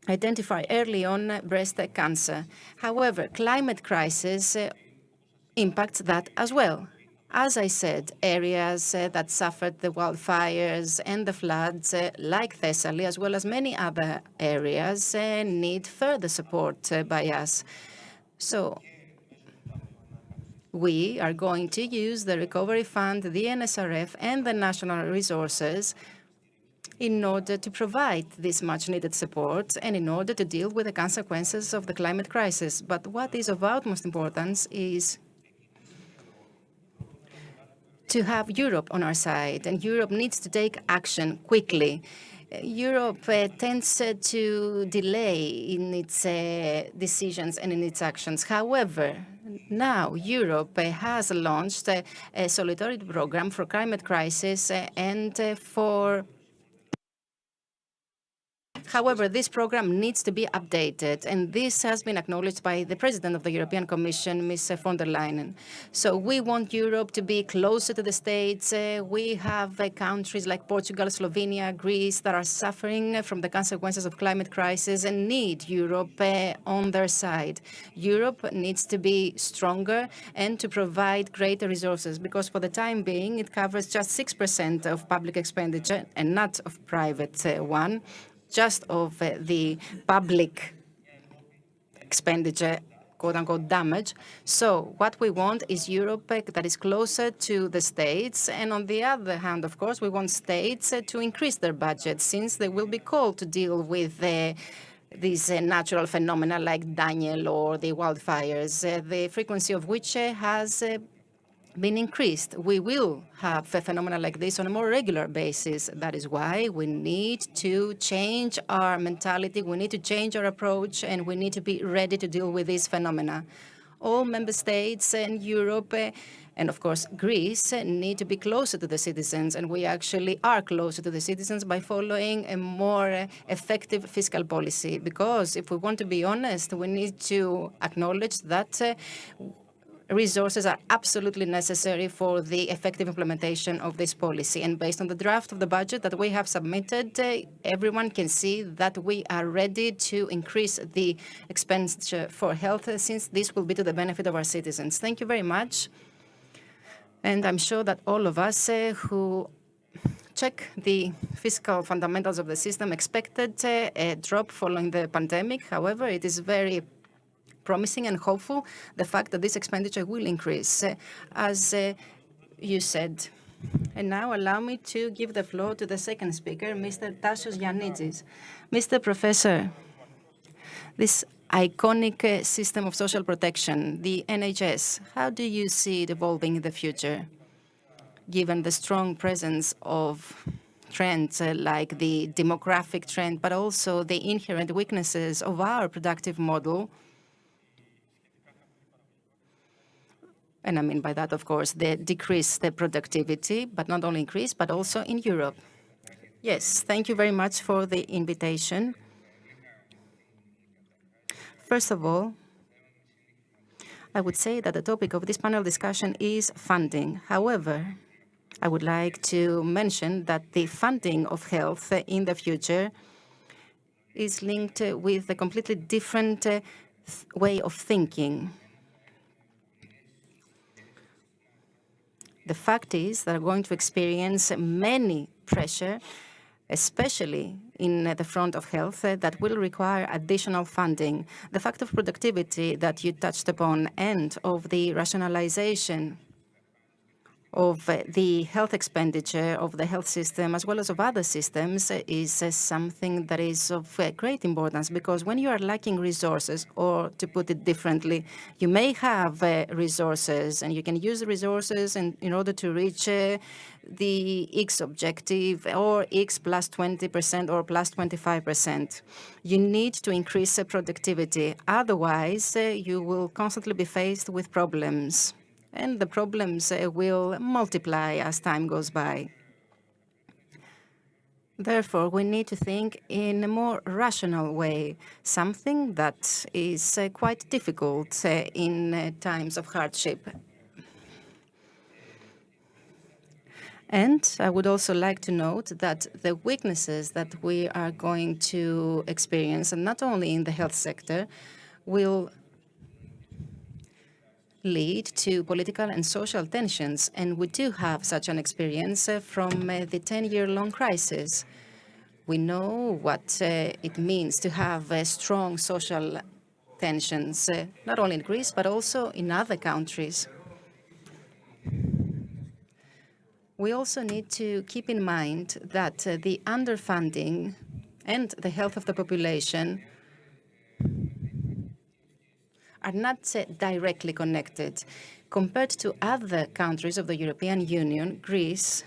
identify early on breast cancer. However, climate crisis impacts that as well. As I said, areas that suffered the wildfires and the floods, like Thessaly, as well as many other areas, need further support by us. So we are going to use the Recovery Fund, the NSRF, and the national resources in order to provide this much-needed support and in order to deal with the consequences of the climate crisis. But what is of utmost importance is to have Europe on our side, and Europe needs to take action quickly. Europe tends to delay in its decisions and in its actions. However, now Europe has launched a solidarity program for climate crisis and for However, this program needs to be updated, and this has been acknowledged by the President of the European Commission, Ms. von der Leyen. So we want Europe to be closer to the States. We have countries like Portugal, Slovenia, Greece that are suffering from the consequences of climate crisis and need Europe on their side. Europe needs to be stronger and to provide greater resources, because for the time being, it covers just 6% of public expenditure and not of private one. Just of the public expenditure, quote-unquote, damage. So what we want is Europe that is closer to the states. And on the other hand, of course, we want states to increase their budget, since they will be called to deal with these natural phenomena like Daniel or the wildfires, the frequency of which has been increased. We will have a phenomenon like this on a more regular basis. That is why we need to change our mentality, we need to change our approach, and we need to be ready to deal with these phenomena. All member states and Europe, and of course Greece, need to be closer to the citizens, and we actually are closer to the citizens by following a more effective fiscal policy. Because if we want to be honest, we need to acknowledge that resources are absolutely necessary for the effective implementation of this policy. And based on the draft of the budget that we have submitted, everyone can see that we are ready to increase the expenditure for health, since this will be to the benefit of our citizens. Thank you very much. And I'm sure that all of us who check the fiscal fundamentals of the system expected a drop following the pandemic. However, it is very promising and hopeful the fact that this expenditure will increase, as you said. And now allow me to give the floor to the second speaker, Mr. Tassos Yiannitsis. Mr. Professor, this iconic system of social protection, the NHS, how do you see it evolving in the future, given the strong presence of trends like the demographic trend, but also the inherent weaknesses of our productive model? And I mean by that, of course, the decrease the productivity, but not only increase, but also in Europe. Yes, thank you very much for the invitation. First of all, I would say that the topic of this panel discussion is funding. However, I would like to mention that the funding of health in the future is linked with a completely different way of thinking. The fact is that we're going to experience many pressure especially in the front of health, that will require additional funding. The fact of productivity that you touched upon and of the rationalization of the health expenditure of the health system as well as of other systems is something that is of great importance, because when you are lacking resources, or to put it differently, you may have resources and you can use the resources in order to reach the X objective, or X plus 20% or plus 25%. You need to increase productivity. Otherwise, you will constantly be faced with problems, and the problems will multiply as time goes by. Therefore, we need to think in a more rational way, something that is quite difficult in times of hardship. And I would also like to note that the weaknesses that we are going to experience, and not only in the health sector, will lead to political and social tensions. And we do have such an experience from the 10-year-long crisis. We know what it means to have strong social tensions, not only in Greece, but also in other countries. We also need to keep in mind that the underfunding and the health of the population are not directly connected. Compared to other countries of the European Union, Greece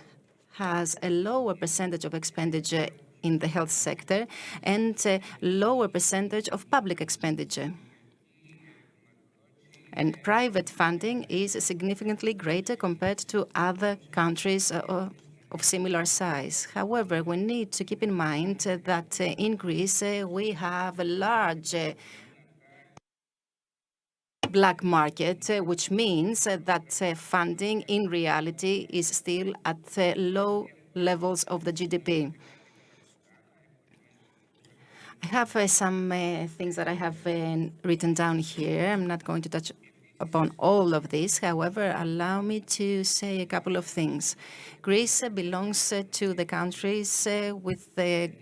has a lower percentage of expenditure in the health sector and a lower percentage of public expenditure. And private funding is significantly greater compared to other countries of similar size. However, we need to keep in mind that in Greece we have a large black market, which means that funding in reality is still at low levels of the GDP. I have some things that I have written down here. I'm not going to touch upon all of this. However, allow me to say a couple of things. Greece belongs to the countries with the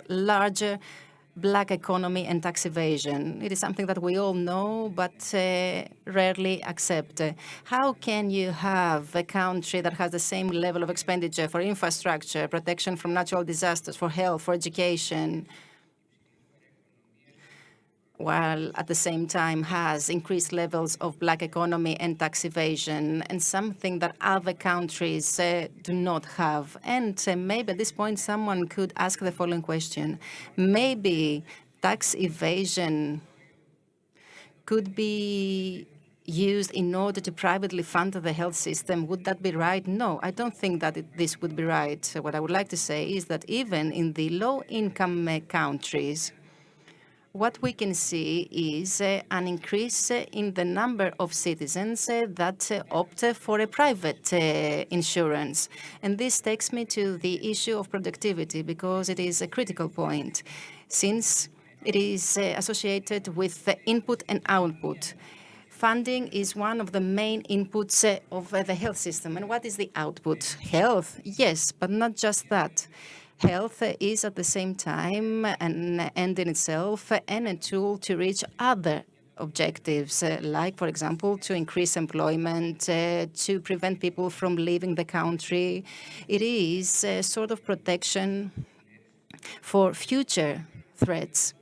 larger black economy and tax evasion. It is something that we all know, but rarely accept. How can you have a country that has the same level of expenditure for infrastructure, protection from natural disasters, for health, for education, while at the same time has increased levels of black economy and tax evasion, and something that other countries do not have? And maybe at this point someone could ask the following question. Maybe tax evasion could be used in order to privately fund the health system. Would that be right? No, I don't think that this would be right. So what I would like to say is that even in the low-income countries, what we can see is an increase in the number of citizens that opt for a private insurance. And this takes me to the issue of productivity, because it is a critical point, since it is associated with the input and output. Funding is one of the main inputs of the health system. And what is the output? Health, yes, but not just that. Health is at the same time an end in itself and a tool to reach other objectives, like, for example, to increase employment, to prevent people from leaving the country. It is a sort of protection for future threats.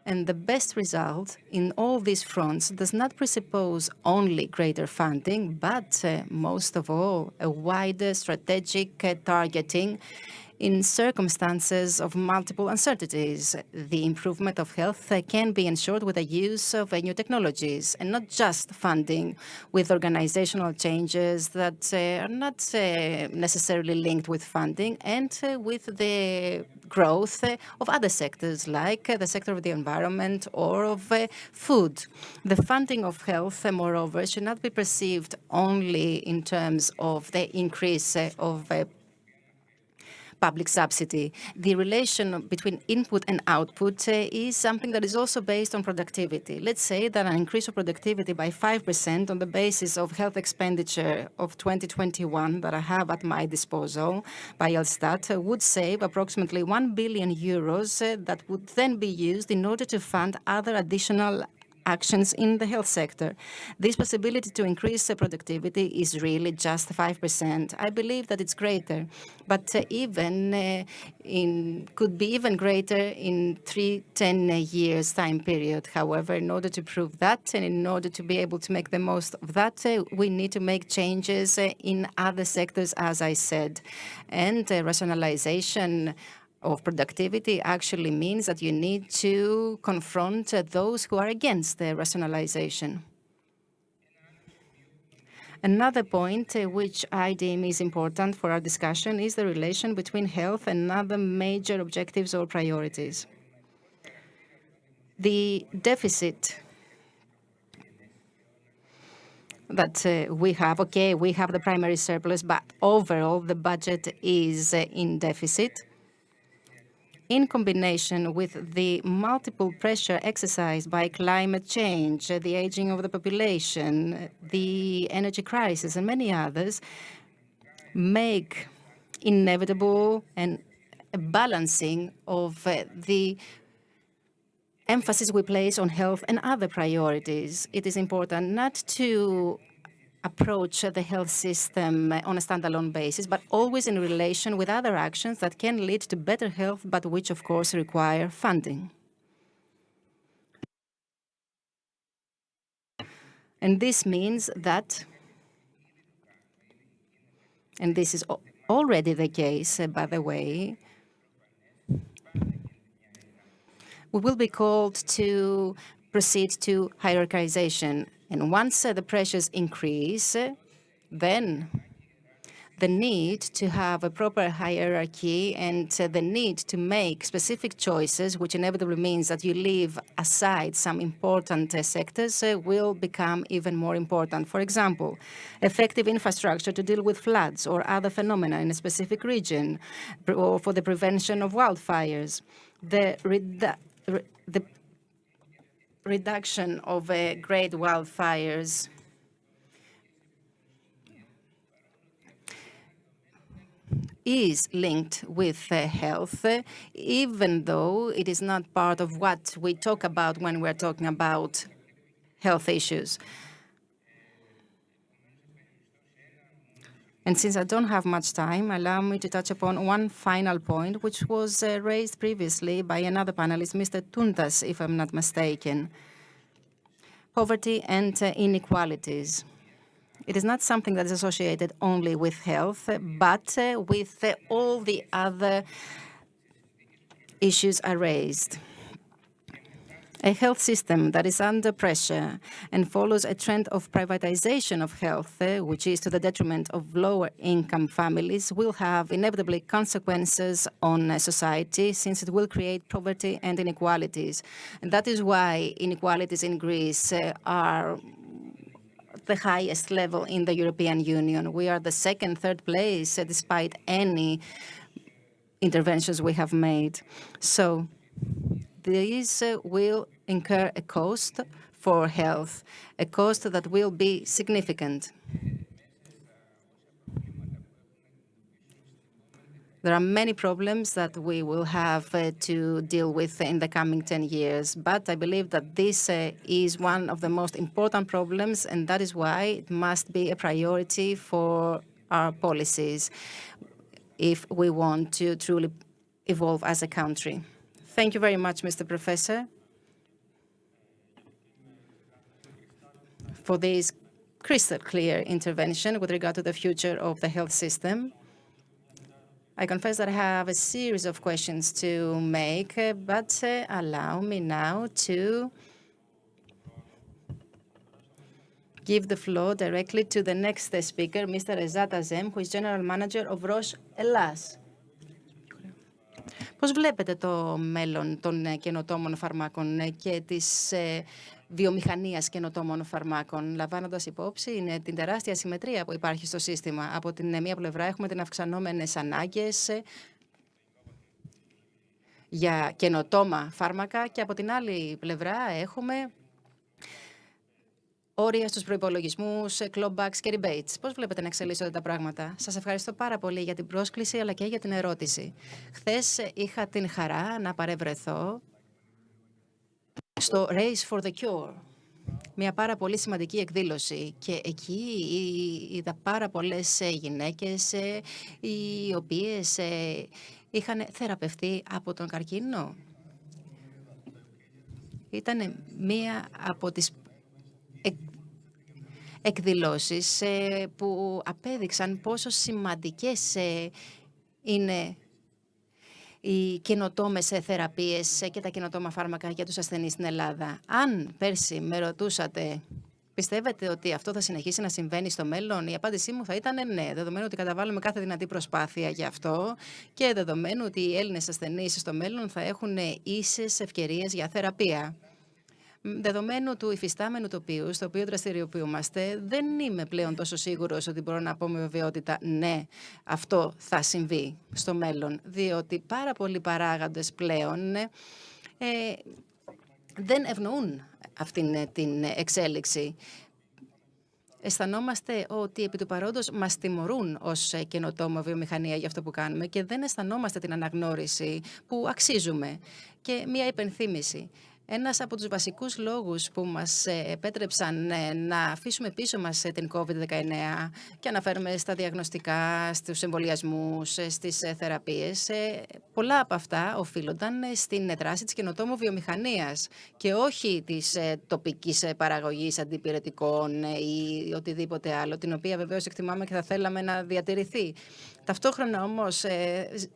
And the best result in all these fronts does not presuppose only greater funding, but most of all, a wider strategic targeting in circumstances of multiple uncertainties. The improvement of health can be ensured with the use of new technologies, and not just funding, with organizational changes that are not necessarily linked with funding, and with the growth of other sectors, like the sector of the environment or of food. The funding of health, moreover, should not be perceived only in terms of the increase of public subsidy. The relation between input and output is something that is also based on productivity. Let's say that an increase of productivity by 5% on the basis of health expenditure of 2021 that I have at my disposal by Elstat would save approximately 1 billion euros that would then be used in order to fund other additional actions in the health sector. This possibility to increase productivity is really just 5%. I believe that it's greater, but could be even greater in 10 years time period. However, in order to prove that and in order to be able to make the most of that, we need to make changes in other sectors, as I said, and rationalization of productivity actually means that you need to confront those who are against the rationalization. Another point which I deem is important for our discussion is the relation between health and other major objectives or priorities. The deficit that we have, we have the primary surplus, but overall the budget is in deficit. In combination with the multiple pressure exercised by climate change, the aging of the population, the energy crisis, and many others, make inevitable and a balancing of the emphasis we place on health and other priorities. It is important not to approach the health system on a standalone basis, but always in relation with other actions that can lead to better health, but which, of course, require funding. And this means that, and this is already the case, by the way, we will be called to proceed to hierarchization. And once the pressures increase, then the need to have a proper hierarchy and the need to make specific choices, which inevitably means that you leave aside some important sectors, will become even more important. For example, effective infrastructure to deal with floods or other phenomena in a specific region, or for the prevention of wildfires. The reduction of great wildfires is linked with health, even though it is not part of what we talk about when we're talking about health issues. And since I don't have much time, allow me to touch upon one final point, which was raised previously by another panelist, Mr. Tuntas, if I'm not mistaken. Poverty and inequalities. It is not something that is associated only with health, but with all the other issues are raised. A health system that is under pressure and follows a trend of privatization of health, which is to the detriment of lower-income families, will have inevitably consequences on society, since it will create poverty and inequalities. And that is why inequalities in Greece are the highest level in the European Union. We are the second, third place, despite any interventions we have made. So this will incur a cost for health, a cost that will be significant. There are many problems that we will have to deal with in the coming 10 years, but I believe that this is one of the most important problems, and that is why it must be a priority for our policies if we want to truly evolve as a country. Thank you very much, Mr. Professor, for this crystal clear intervention with regard to the future of the health system. I confess that I have a series of questions to make, but allow me now to give the floor directly to the next speaker, Mr. Rezat Azem, who is General Manager of Roche Hellas. Πώς βλέπετε το μέλλον των καινοτόμων φαρμάκων και της βιομηχανίας καινοτόμων φαρμάκων, λαμβάνοντας υπόψη την τεράστια συμμετρία που υπάρχει στο σύστημα? Από την μία πλευρά έχουμε την αυξανόμενες ανάγκες για καινοτόμα φάρμακα και από την άλλη πλευρά έχουμε όρια στους προϋπολογισμούς, clawbacks και rebates. Πώς βλέπετε να εξελίσσονται τα πράγματα? Σας ευχαριστώ πάρα πολύ για την πρόσκληση αλλά και για την ερώτηση. Χθες είχα την χαρά να παρευρεθώ στο Race for the Cure, μια πάρα πολύ σημαντική εκδήλωση, και εκεί είδα πάρα πολλές γυναίκες οι οποίες είχαν θεραπευτεί από τον καρκίνο. Ήταν μία από τις εκδηλώσεις που απέδειξαν πόσο σημαντικές είναι οι καινοτόμες θεραπείες και τα καινοτόμα φάρμακα για τους ασθενείς στην Ελλάδα. Αν πέρσι με ρωτούσατε, πιστεύετε ότι αυτό θα συνεχίσει να συμβαίνει στο μέλλον, η απάντησή μου θα ήταν ναι, δεδομένου ότι καταβάλουμε κάθε δυνατή προσπάθεια γι' αυτό και δεδομένου ότι οι Έλληνες ασθενείς στο μέλλον θα έχουν ίσες ευκαιρίες για θεραπεία. Δεδομένου του υφιστάμενου τοπίου, στο οποίο δραστηριοποιούμαστε, δεν είμαι πλέον τόσο σίγουρος ότι μπορώ να πω με βεβαιότητα ναι, αυτό θα συμβεί στο μέλλον, διότι πάρα πολλοί παράγοντες πλέον δεν ευνοούν αυτήν την εξέλιξη. Αισθανόμαστε ότι επί του παρόντος μας τιμωρούν ως καινοτόμα βιομηχανία για αυτό που κάνουμε και δεν αισθανόμαστε την αναγνώριση που αξίζουμε. Και μία υπενθύμηση. Ένας από τους βασικούς λόγους που μας επέτρεψαν να αφήσουμε πίσω μας την COVID-19 και αναφέρουμε στα διαγνωστικά, στους εμβολιασμούς, στις θεραπείες, πολλά από αυτά οφείλονταν στην δράση της καινοτόμου βιομηχανίας και όχι της τοπικής παραγωγής αντιπυρετικών ή οτιδήποτε άλλο, την οποία βεβαίως εκτιμάμε και θα θέλαμε να διατηρηθεί. Ταυτόχρονα όμως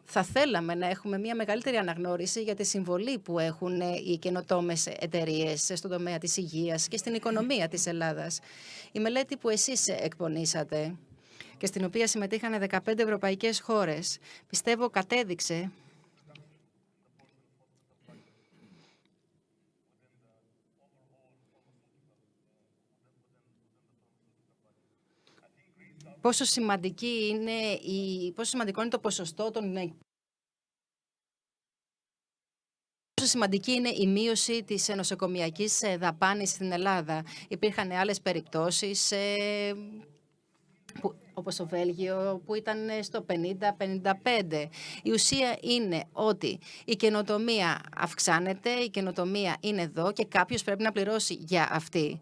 θα θέλαμε να έχουμε μια μεγαλύτερη αναγνώριση για τη συμβολή που έχουν οι καινοτόμες εταιρείες στον τομέα της υγείας και στην οικονομία της Ελλάδας. Η μελέτη που εσείς εκπονήσατε και στην οποία συμμετείχαν 15 ευρωπαϊκές χώρες, πιστεύω κατέδειξε πόσο σημαντικό είναι το ποσοστό των... Πόσο σημαντική είναι η μείωση της νοσοκομιακής δαπάνης στην Ελλάδα. Υπήρχαν άλλες περιπτώσεις, όπως το Βέλγιο, που ήταν στο 50-55. Η ουσία είναι ότι η καινοτομία αυξάνεται, η καινοτομία είναι εδώ και κάποιος πρέπει να πληρώσει για αυτή.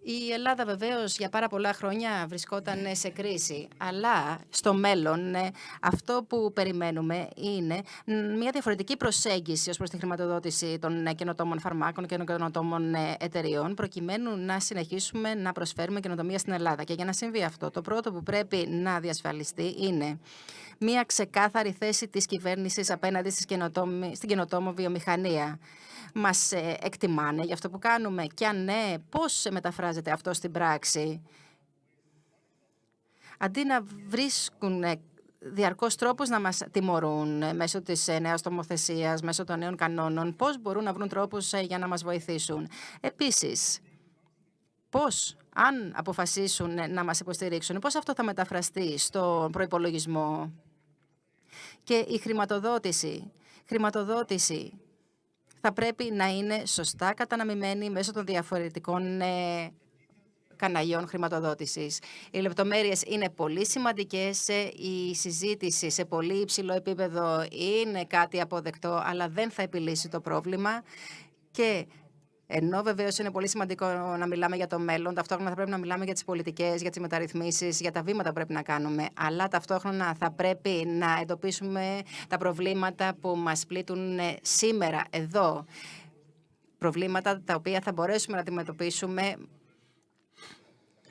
Η Ελλάδα βεβαίως για πάρα πολλά χρόνια βρισκόταν σε κρίση, αλλά στο μέλλον αυτό που περιμένουμε είναι μια διαφορετική προσέγγιση ως προς τη χρηματοδότηση των καινοτόμων φαρμάκων και των καινοτόμων εταιριών, προκειμένου να συνεχίσουμε να προσφέρουμε καινοτομία στην Ελλάδα. Και για να συμβεί αυτό, το πρώτο που πρέπει να διασφαλιστεί είναι μια ξεκάθαρη θέση της κυβέρνησης απέναντι στην καινοτόμο βιομηχανία. Μας εκτιμάνε για αυτό που κάνουμε και αν ναι, πώς μεταφράζεται αυτό στην πράξη. Αντί να βρίσκουν διαρκώς τρόπους να μας τιμωρούν μέσω της νέας νομοθεσίας, μέσω των νέων κανόνων, πώς μπορούν να βρουν τρόπους για να μας βοηθήσουν. Επίσης, πώς, αν αποφασίσουν να μας υποστηρίξουν, πώς αυτό θα μεταφραστεί στον προϋπολογισμό. Και η χρηματοδότηση θα πρέπει να είναι σωστά καταναμημένη μέσω των διαφορετικών καναλιών χρηματοδότησης. Οι λεπτομέρειες είναι πολύ σημαντικές, η συζήτηση σε πολύ υψηλό επίπεδο είναι κάτι αποδεκτό, αλλά δεν θα επιλύσει το πρόβλημα. Και ενώ βεβαίως είναι πολύ σημαντικό να μιλάμε για το μέλλον, ταυτόχρονα θα πρέπει να μιλάμε για τις πολιτικές, για τις μεταρρυθμίσεις, για τα βήματα που πρέπει να κάνουμε. Αλλά ταυτόχρονα θα πρέπει να εντοπίσουμε τα προβλήματα που μας πλήττουν σήμερα, εδώ. Προβλήματα τα οποία θα μπορέσουμε να αντιμετωπίσουμε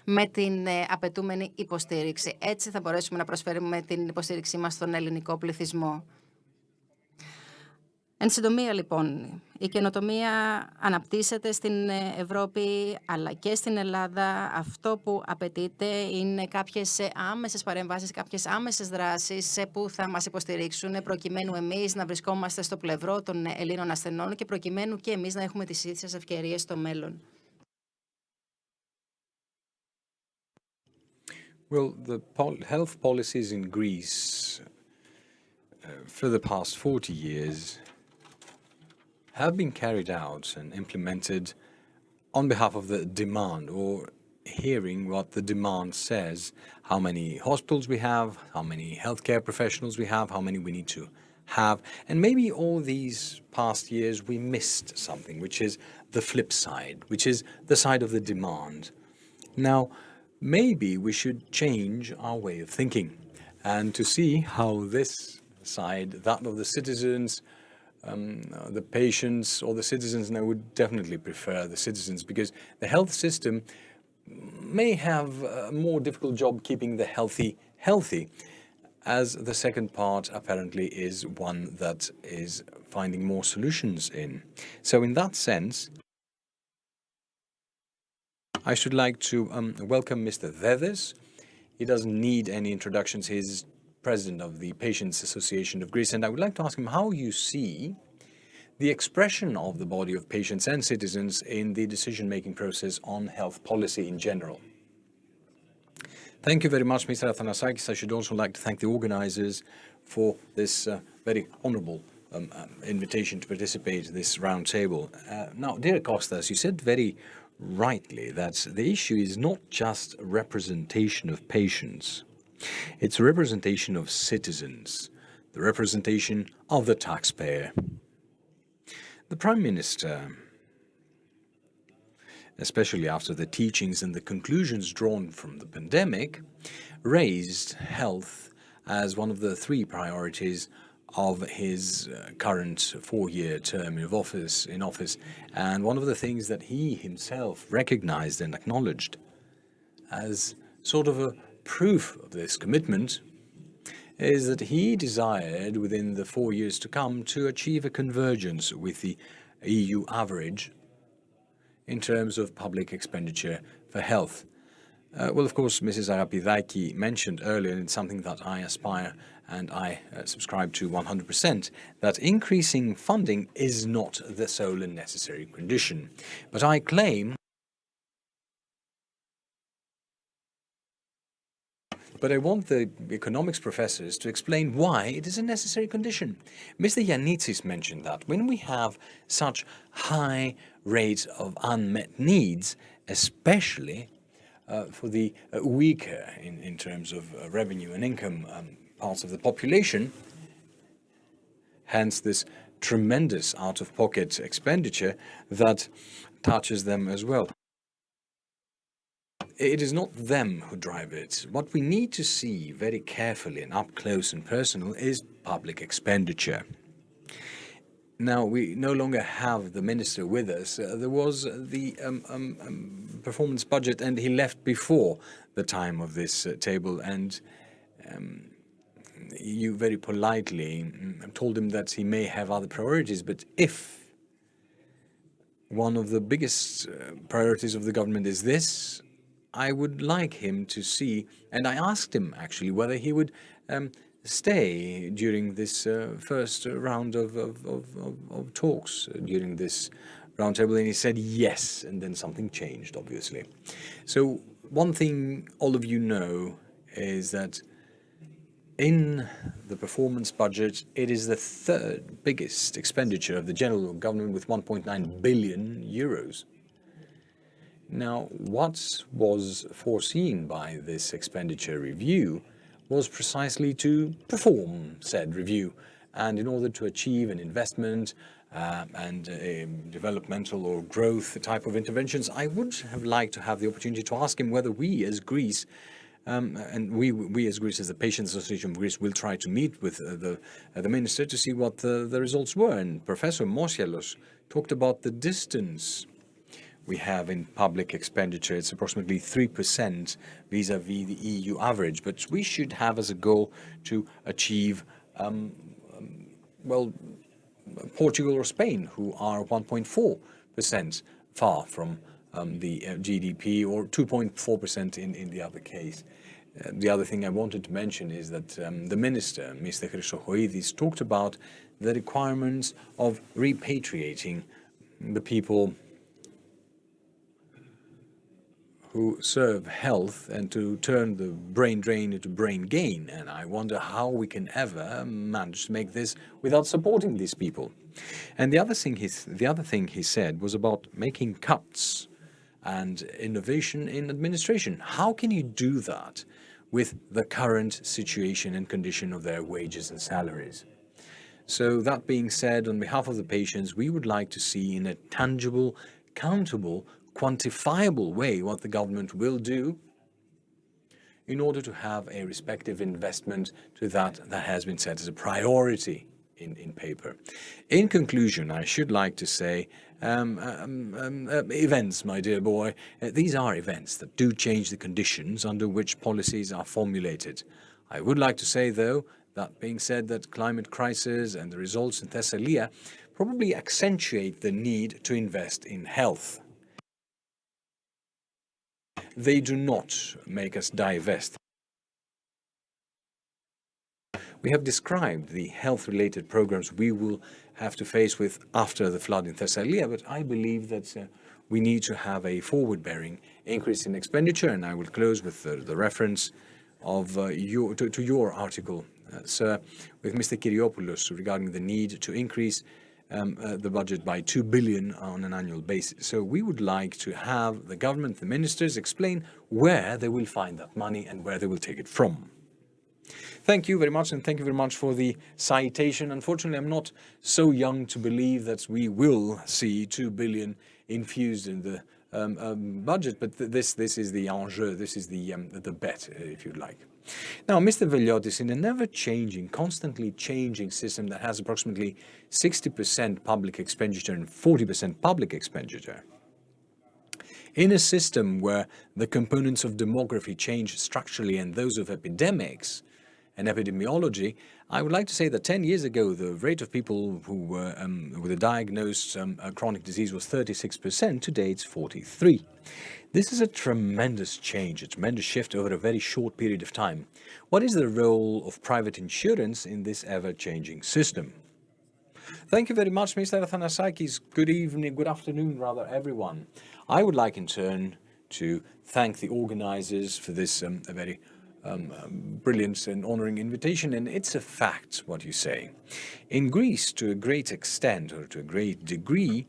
με την απαιτούμενη υποστήριξη. Έτσι θα μπορέσουμε να προσφέρουμε την υποστήριξή μας στον ελληνικό πληθυσμό. Εν συντομία, λοιπόν, η καινοτομία αναπτύσσεται στην Ευρώπη αλλά και στην Ελλάδα. Αυτό που απαιτείται είναι κάποιες άμεσες παρεμβάσεις, κάποιες άμεσες δράσεις που θα μας υποστηρίξουν προκειμένου εμείς να βρισκόμαστε στο πλευρό των Ελλήνων ασθενών και προκειμένου και εμείς να έχουμε τις ίδιες ευκαιρίες στο μέλλον. Well, the health policies in Greece for the past 40 years have been carried out and implemented on behalf of the demand, or hearing what the demand says, how many hospitals we have, how many healthcare professionals we have, how many we need to have. And maybe all these past years we missed something, which is the flip side, which is the side of the demand. Now, maybe we should change our way of thinking and to see how this side, that of the citizens, the patients or the citizens, and I would definitely prefer the citizens, because the health system may have a more difficult job keeping the healthy, as the second part apparently is one that is finding more solutions in. So in that sense, I should like to welcome Mr. Dedes. He doesn't need any introductions. He's president of the Patients Association of Greece, and I would like to ask him how you see the expression of the body of patients and citizens in the decision-making process on health policy in general. Thank you very much, Mr. Athanasakis. I should also like to thank the organizers for this very honorable invitation to participate in this roundtable. Now, dear Kostas, you said very rightly that the issue is not just representation of patients. It's a representation of citizens, the representation of the taxpayer. The Prime Minister, especially after the teachings and the conclusions drawn from the pandemic, raised health as one of the 3 priorities of his current 4-year term in office. And one of the things that he himself recognized and acknowledged as sort of a proof of this commitment is that he desired within the 4 years to come to achieve a convergence with the EU average in terms of public expenditure for health. Well, of course, Mrs. Arapidaki mentioned earlier, and it's something that I aspire and I subscribe to 100%, that increasing funding is not the sole and necessary condition. But I claim But I want the economics professors to explain why it is a necessary condition. Mr. Yanitsis mentioned that when we have such high rates of unmet needs, especially for the weaker in terms of revenue and income parts of the population, hence this tremendous out-of-pocket expenditure that touches them as well. It is not them who drive it. What we need to see very carefully and up close and personal is public expenditure. Now, we no longer have the minister with us. There was the performance budget, and he left before the time of this table, and you very politely told him that he may have other priorities, but if one of the biggest priorities of the government is this, I would like him to see, and I asked him actually whether he would stay during this first round of talks during this roundtable, and he said yes, and then something changed, obviously. So one thing all of you know is that in the performance budget, it is the 3rd biggest expenditure of the general government with 1.9 billion euros. Now, what was foreseen by this expenditure review was precisely to perform said review, and in order to achieve an investment and developmental or growth type of interventions, I would have liked to have the opportunity to ask him whether we as Greece, and we as Greece, as the Patients Association of Greece, will try to meet with the minister to see what the results were. And Professor Mosialos talked about the distance we have in public expenditure. It's approximately 3% vis-à-vis the EU average, but we should have as a goal to achieve, well, Portugal or Spain, who are 1.4% far from the GDP, or 2.4% in the other case. The other thing I wanted to mention is that the minister, Mr. Chrysochoidis, talked about the requirements of repatriating the people who serve health and to turn the brain drain into brain gain. And I wonder how we can ever manage to make this without supporting these people. And the other thing he said was about making cuts and innovation in administration. How can you do that with the current situation and condition of their wages and salaries? So that being said, on behalf of the patients, we would like to see in a tangible, countable, quantifiable way what the government will do in order to have a respective investment to that has been set as a priority in paper. In conclusion, I should like to say, events, my dear boy, these are events that do change the conditions under which policies are formulated. I would like to say, though, that being said, that climate crisis and the results in Thessalia probably accentuate the need to invest in health. They do not make us divest. We have described the health-related programs we will have to face with after the flood in Thessalia, but I believe that we need to have a forward-bearing increase in expenditure, and I will close with the reference of to your article, sir, with Mr. Kyriopoulos regarding the need to increase the budget by 2 billion on an annual basis. So we would like to have the government, the ministers, explain where they will find that money and where they will take it from. Thank you very much, and thank you very much for the citation. Unfortunately, I'm not so young to believe that we will see 2 billion infused in the budget, but this is the enjeu, this is the bet, if you'd like. Now, Mr. Veliotis, in a never-changing, constantly changing system that has approximately 60% public expenditure and 40% public expenditure, in a system where the components of demography change structurally and those of epidemics and epidemiology, I would like to say that 10 years ago, the rate of people who were with a diagnosed chronic disease was 36%. Today, it's 43%. This is a tremendous change, a tremendous shift over a very short period of time. What is the role of private insurance in this ever-changing system? Thank you very much, Mr. Athanasakis. Good evening, good afternoon, rather, everyone. I would like, in turn, to thank the organizers for this very brilliant and honoring invitation, and it's a fact what you say. In Greece, to a great extent, or to a great degree,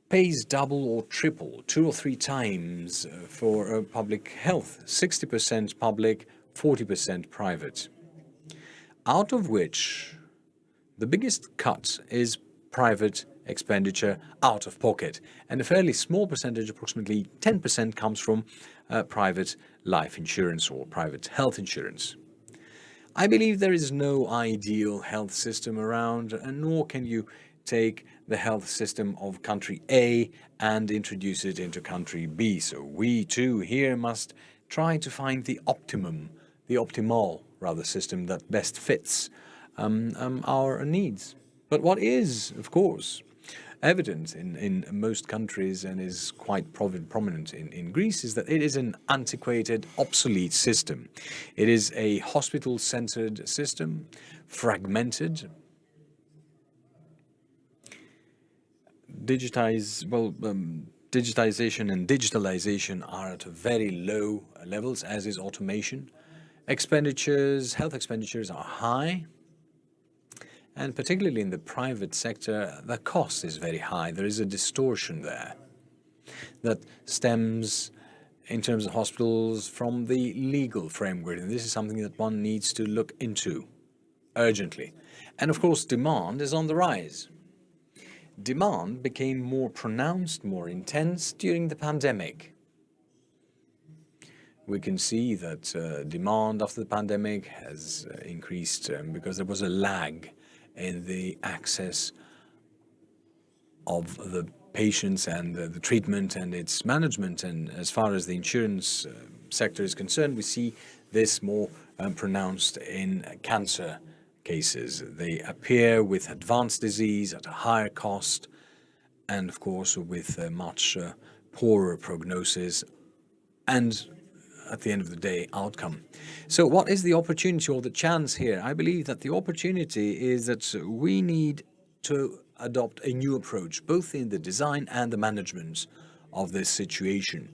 pays double or triple, 2 or 3 times for public health, 60% public, 40% private, out of which the biggest cut is private expenditure out of pocket, and a fairly small percentage, approximately 10%, comes from private life insurance or private health insurance. I believe there is no ideal health system around, and nor can you take the health system of country A and introduce it into country B. So we too here must try to find the optimal system that best fits our needs. But what is, of course, evident in most countries and is quite prominent in Greece is that it is an antiquated, obsolete system. It is a hospital-centered system, fragmented, digitization and digitalization are at very low levels, as is automation. Health expenditures are high, and particularly in the private sector, the cost is very high. There is a distortion there that stems, in terms of hospitals, from the legal framework, and this is something that one needs to look into urgently. And of course, demand is on the rise. Demand became more pronounced, more intense during the pandemic. We can see that demand after the pandemic has increased because there was a lag in the access of the patients and the treatment and its management. And as far as the insurance sector is concerned, we see this more pronounced in cancer cases. They appear with advanced disease at a higher cost and, of course, with a much poorer prognosis and, at the end of the day, outcome. So what is the opportunity or the chance here? I believe that the opportunity is that we need to adopt a new approach, both in the design and the management of this situation.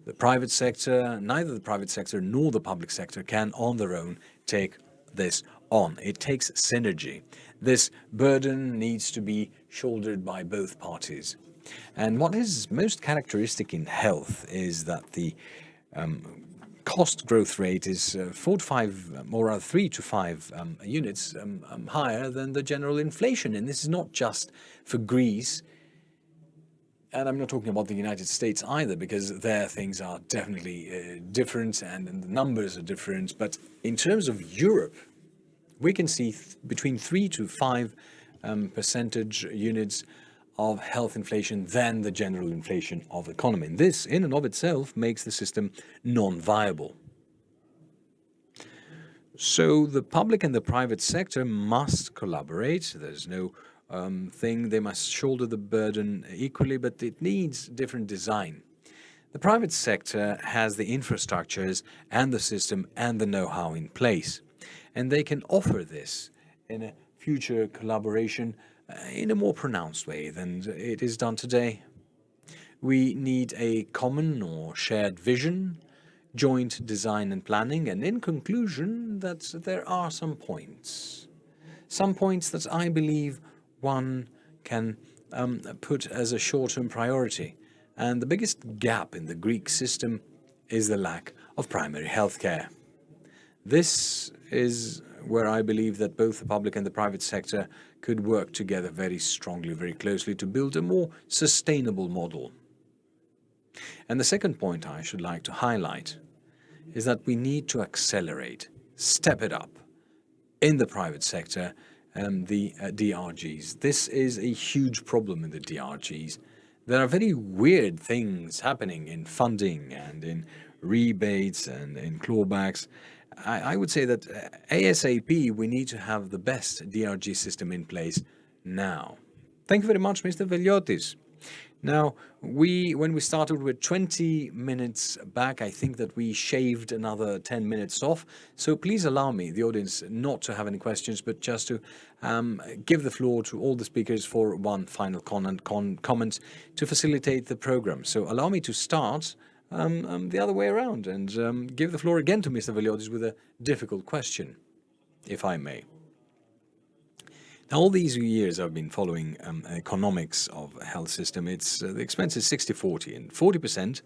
The private sector, neither the private sector nor the public sector can on their own take this on. It takes synergy. This burden needs to be shouldered by both parties. And what is most characteristic in health is that the cost growth rate is 4 to 5, or rather 3 to 5 units higher than the general inflation. And this is not just for Greece. And I'm not talking about the United States either, because there things are definitely different and the numbers are different. But in terms of Europe, we can see between 3 to 5 percentage units of health inflation than the general inflation of the economy. And this, in and of itself, makes the system non-viable. So the public and the private sector must collaborate. There's no thing. They must shoulder the burden equally, but it needs different design. The private sector has the infrastructures and the system and the know-how in place, and they can offer this in a future collaboration in a more pronounced way than it is done today. We need a common or shared vision, joint design and planning, and in conclusion, that there are some points that I believe one can put as a short-term priority. And the biggest gap in the Greek system is the lack of primary health care. This is where I believe that both the public and the private sector could work together very strongly, very closely to build a more sustainable model. And the second point I should like to highlight is that we need to accelerate, step it up in the private sector, the DRGs. This is a huge problem in the DRGs. There are very weird things happening in funding and in rebates and in clawbacks. I would say that ASAP, we need to have the best DRG system in place now. Thank you very much, Mr. Veliotis. Now, when we started with 20 minutes back, I think that we shaved another 10 minutes off. So please allow me, the audience, not to have any questions, but just to give the floor to all the speakers for one final comment to facilitate the program. So allow me to start the other way around and give the floor again to Mr. Veliotis with a difficult question, if I may. Now, all these years I've been following economics of a health system. It's the expense is 60-40, and 40%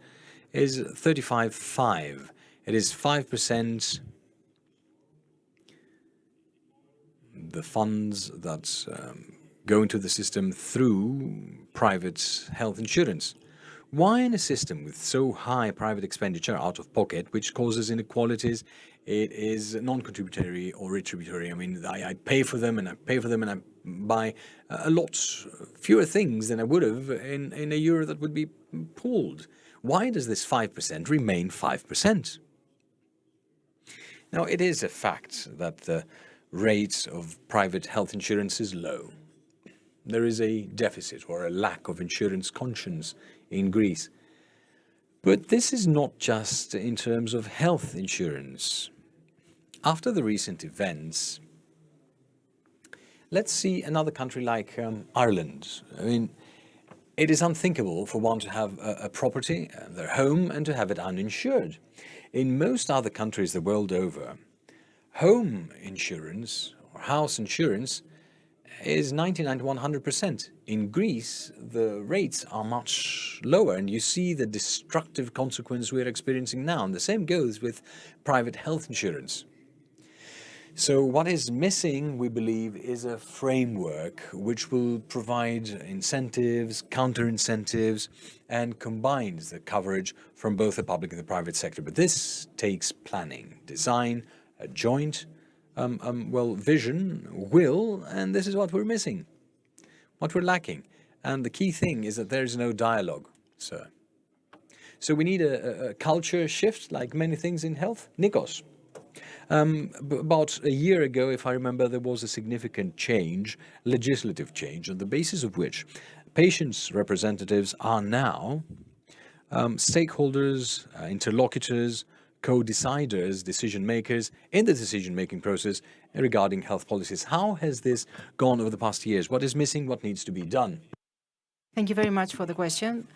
is 35-5. It is 5% the funds that go into the system through private health insurance. Why in a system with so high private expenditure out of pocket, which causes inequalities, it is non-contributory or retributory? I mean, I pay for them and I pay for them and I buy a lot fewer things than I would have in a year that would be pooled. Why does this 5% remain 5%? Now, it is a fact that the rate of private health insurance is low. There is a deficit or a lack of insurance conscience in Greece. But this is not just in terms of health insurance. After the recent events, let's see another country like Ireland. I mean, it is unthinkable for one to have a property, their home, and to have it uninsured. In most other countries the world over, home insurance or house insurance is 99 to 100%. In Greece, the rates are much lower, and you see the destructive consequence we're experiencing now. And the same goes with private health insurance. So what is missing, we believe, is a framework which will provide incentives, counter-incentives, and combines the coverage from both the public and the private sector. But this takes planning, design, a joint vision, will, and this is what we're missing, what we're lacking. And the key thing is that there is no dialogue, sir. So we need a culture shift, like many things in health. Nikos. About a year ago, if I remember, there was a significant change, legislative change, on the basis of which patients' representatives are now stakeholders, interlocutors, co-deciders, decision-makers in the decision-making process regarding health policies. How has this gone over the past years? What is missing? What needs to be done? Thank you very much for the question.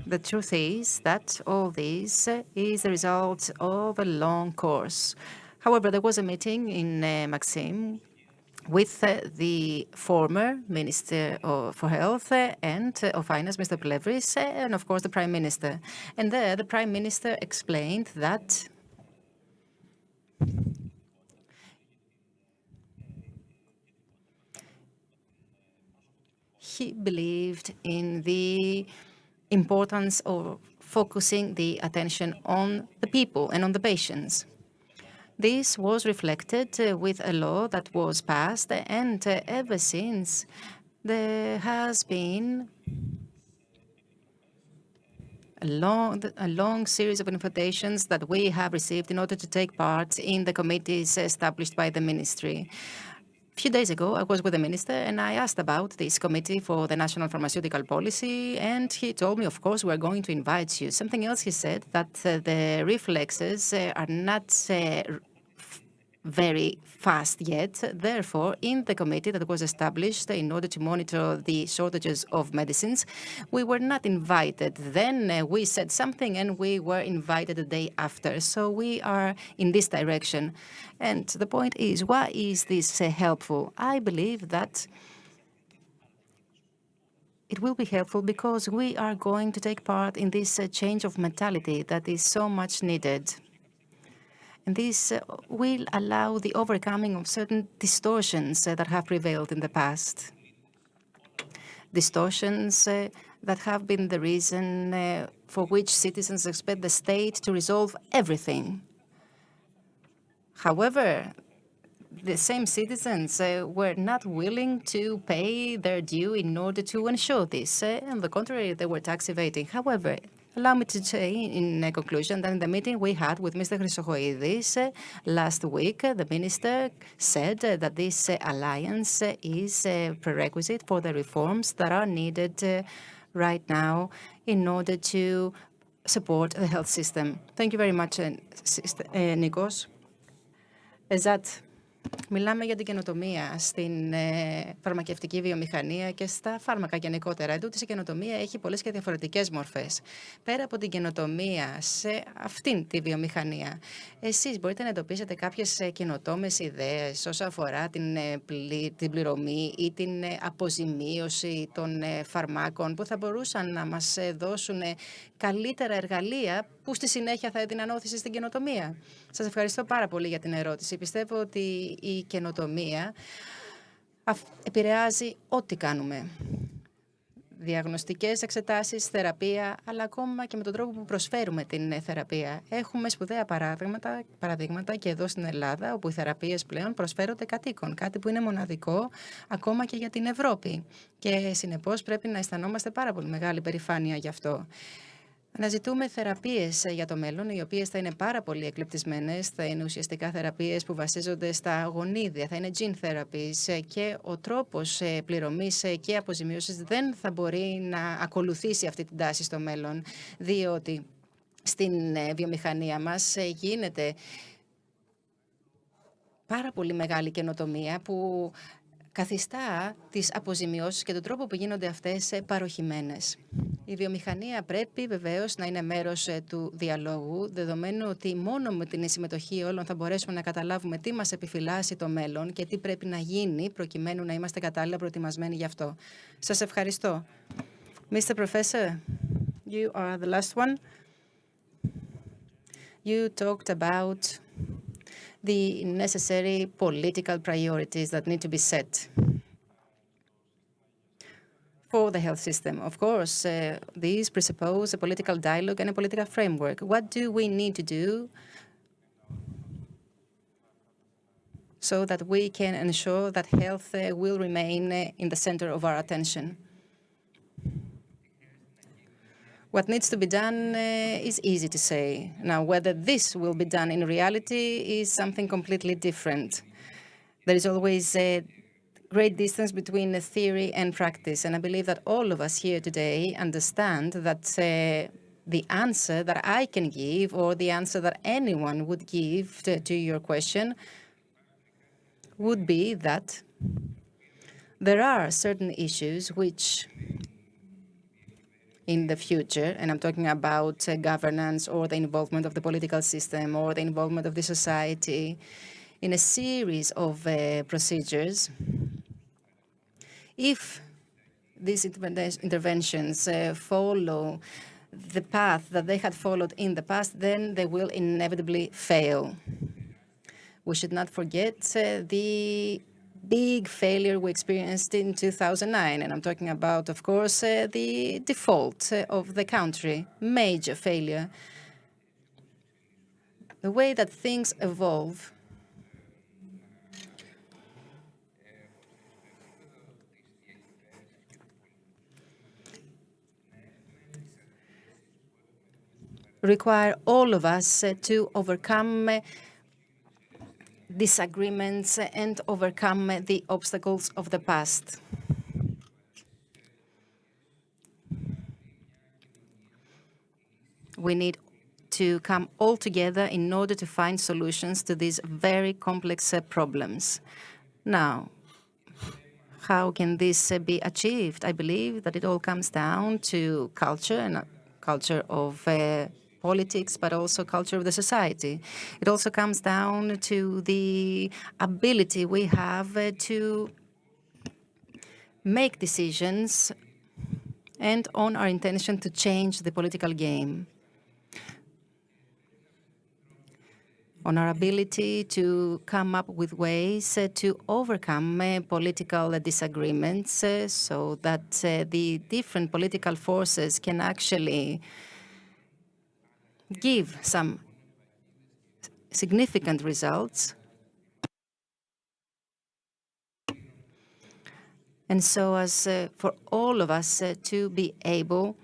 The truth is that all this is the result of a long course. However, there was a meeting in Maxim with the former Minister for Health and of Finance, Mr. Plevris, and of course the Prime Minister. And there the Prime Minister explained that he believed in the importance of focusing the attention on the people and on the patients. This was reflected with a law that was passed, and ever since there has been a long series of invitations that we have received in order to take part in the committees established by the ministry. A few days ago, I was with the minister and I asked about this committee for the national pharmaceutical policy, and he told me, of course, we're going to invite you. Something else he said, that the reflexes are not very fast yet. Therefore, in the committee that was established in order to monitor the shortages of medicines, we were not invited. Then we said something and we were invited the day after. So we are in this direction. And the point is, why is this helpful? I believe that it will be helpful because we are going to take part in this change of mentality that is so much needed. And this will allow the overcoming of certain distortions that have prevailed in the past. Distortions that have been the reason for which citizens expect the state to resolve everything. However, the same citizens were not willing to pay their due in order to ensure this. On the contrary, they were tax evading. However, allow me to say in conclusion that in the meeting we had with Mr. Chrysochoidis last week, the minister said that this alliance is a prerequisite for the reforms that are needed right now in order to support the health system. Thank you very much, Nikos. Μιλάμε για την καινοτομία στην φαρμακευτική βιομηχανία και στα φάρμακα γενικότερα. Εντούτοις η καινοτομία έχει πολλές και διαφορετικές μορφές. Πέρα από την καινοτομία σε αυτήν τη βιομηχανία, εσείς μπορείτε να εντοπίσετε κάποιες καινοτόμες ιδέες όσον αφορά την πληρωμή ή την αποζημίωση των φαρμάκων που θα μπορούσαν να μας δώσουν καλύτερα εργαλεία που στη συνέχεια θα έδιναν όθηση στην καινοτομία. Σας ευχαριστώ πάρα πολύ για την ερώτηση. Πιστεύω ότι η καινοτομία επηρεάζει ό,τι κάνουμε. Διαγνωστικές εξετάσεις, θεραπεία, αλλά ακόμα και με τον τρόπο που προσφέρουμε την θεραπεία. Έχουμε σπουδαία παραδείγματα και εδώ στην Ελλάδα, όπου οι θεραπείες πλέον προσφέρονται κατοίκων, κάτι που είναι μοναδικό ακόμα και για την Ευρώπη. Και συνεπώς πρέπει να αισθανόμαστε πάρα πολύ μεγάλη περηφάνεια γι' αυτό. Αναζητούμε θεραπείες για το μέλλον, οι οποίες θα είναι πάρα πολύ εκλεπτισμένες, θα είναι ουσιαστικά θεραπείες που βασίζονται στα γονίδια, θα είναι gene therapies και ο τρόπος πληρωμής και αποζημίωσης δεν θα μπορεί να ακολουθήσει αυτή την τάση στο μέλλον, διότι στην βιομηχανία μας γίνεται πάρα πολύ μεγάλη καινοτομία που καθιστά τις αποζημιώσεις και τον τρόπο που γίνονται αυτές παροχημένες. Η βιομηχανία πρέπει βεβαίως να είναι μέρος του διαλόγου, δεδομένου ότι μόνο με την συμμετοχή όλων θα μπορέσουμε να καταλάβουμε τι μας επιφυλάσσει το μέλλον και τι πρέπει να γίνει προκειμένου να είμαστε κατάλληλα προετοιμασμένοι γι' αυτό. Σας ευχαριστώ. Mr. Professor, you are the last one. You talked about the necessary political priorities that need to be set for the health system. Of course, these presuppose a political dialogue and a political framework. What do we need to do so that we can ensure that health will remain in the center of our attention? What needs to be done is easy to say. Now, whether this will be done in reality is something completely different. There is always a great distance between theory and practice, and I believe that all of us here today understand that the answer that I can give, or the answer that anyone would give to your question, would be that there are certain issues which in the future, and I'm talking about governance or the involvement of the political system or the involvement of the society in a series of procedures, if these interventions follow the path that they had followed in the past, then they will inevitably fail. We should not forget the big failure we experienced in 2009. And I'm talking about, of course, the default of the country, major failure. The way that things evolve require all of us to overcome disagreements and overcome the obstacles of the past. We need to come all together in order to find solutions to these very complex problems. Now, how can this be achieved? I believe that it all comes down to culture, and culture of politics, but also culture of the society. It also comes down to the ability we have to make decisions and on our intention to change the political game, on our ability to come up with ways to overcome political disagreements so that the different political forces can actually give some significant results. And so as for all of us to be able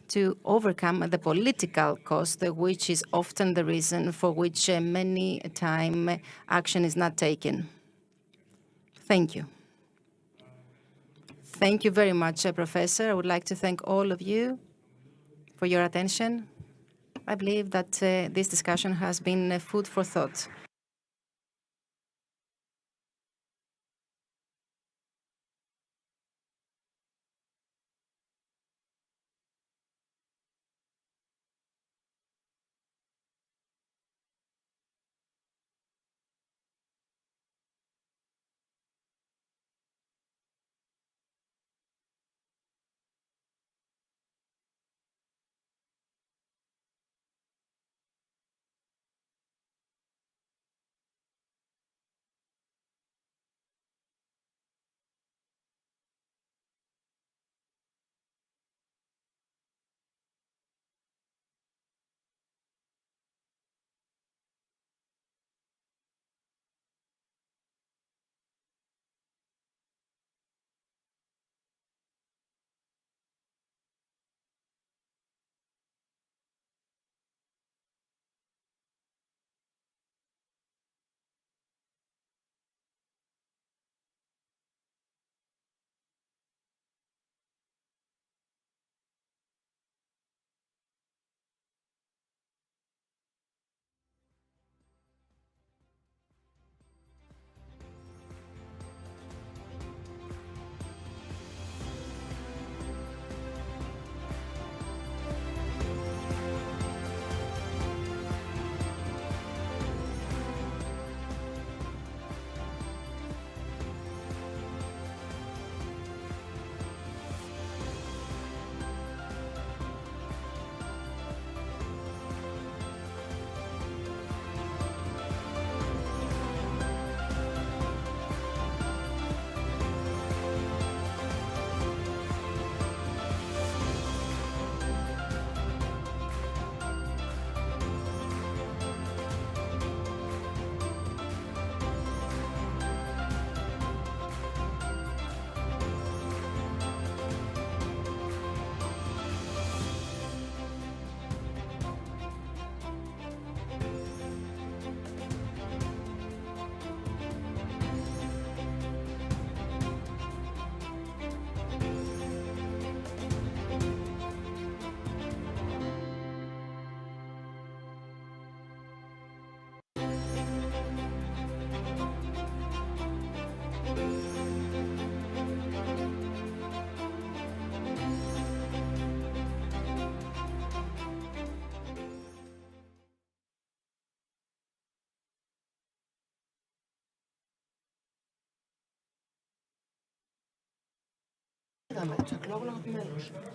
to overcome the political cost, which is often the reason for which many time action is not taken. Thank you. Thank you very much, Professor. I would like to thank all of you for your attention. I believe that this discussion has been food for thought.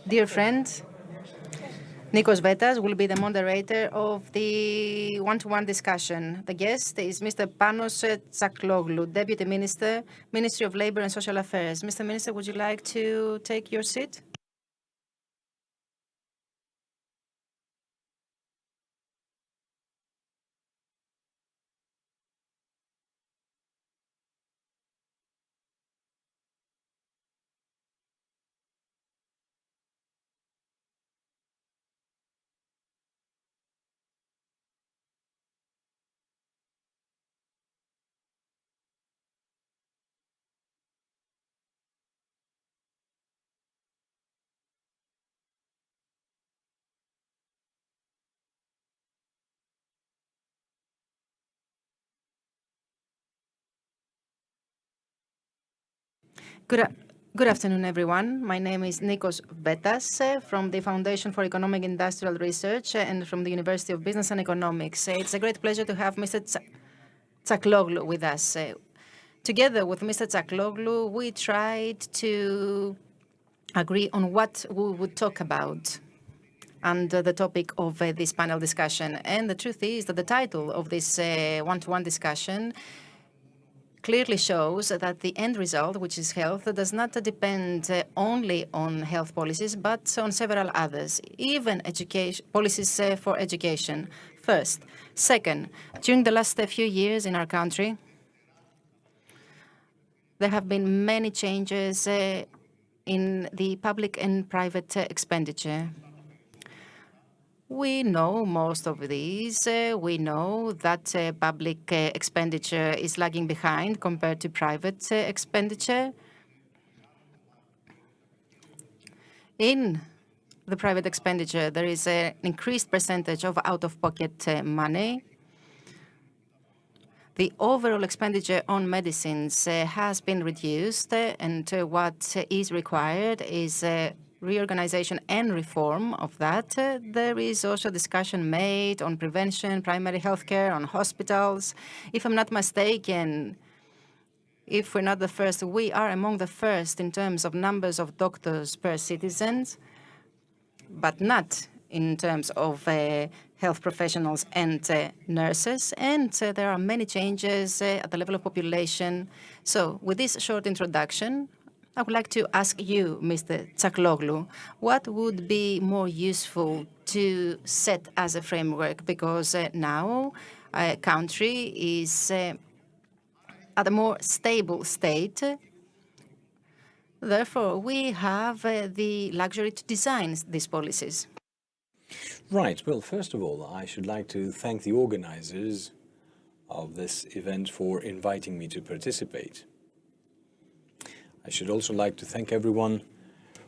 Dear friend, Nikos Vetas will be the moderator of the one-to-one discussion. The guest is Mr. Panos Tsakloglu, Deputy Minister, Ministry of Labour and Social Affairs. Mr. Minister, would you like to take your seat? Good afternoon, everyone. My name is Nikos Vetas from the Foundation for Economic Industrial Research and from the University of Business and Economics. It's a great pleasure to have Mr. Tsakloglu with us. Together with Mr. Tsakloglu, we tried to agree on what we would talk about under the topic of this panel discussion. And the truth is that the title of this one-to-one discussion clearly shows that the end result, which is health, does not depend only on health policies, but on several others, even policies for education, first. Second, during the last few years in our country, there have been many changes in the public and private expenditure. We know most of these. We know that public expenditure is lagging behind compared to private expenditure. In the private expenditure, there is an increased percentage of out-of-pocket money. The overall expenditure on medicines has been reduced, and what is required is reorganization and reform of that. There is also discussion made on prevention, primary healthcare, on hospitals. If I'm not mistaken, if we're not the first, we are among the first in terms of numbers of doctors per citizens, but not in terms of health professionals and nurses. And there are many changes at the level of population. So with this short introduction, I would like to ask you, Mr. Tsakloglu, what would be more useful to set as a framework? Because now a country is at a more stable state. Therefore, we have the luxury to design these policies. Right. Well, first of all, I should like to thank the organizers of this event for inviting me to participate. I should also like to thank everyone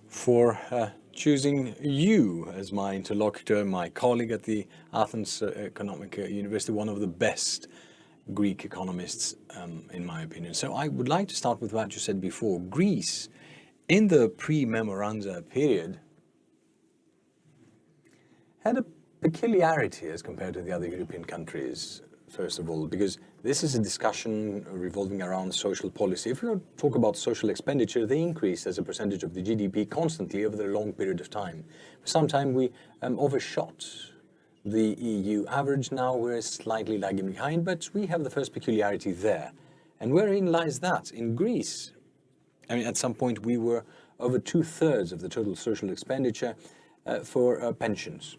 for choosing you as my interlocutor, my colleague at the Athens Economic University, one of the best Greek economists, in my opinion. So I would like to start with what you said before. Greece, in the pre-memoranda period, had a peculiarity as compared to the other European countries, first of all, because this is a discussion revolving around social policy. If we talk about social expenditure, they increased as a percentage of the GDP constantly over a long period of time. For some time we overshot the EU average. Now we're slightly lagging behind, but we have the first peculiarity there. And wherein lies that? In Greece, I mean, at some point we were over 2/3 of the total social expenditure for pensions.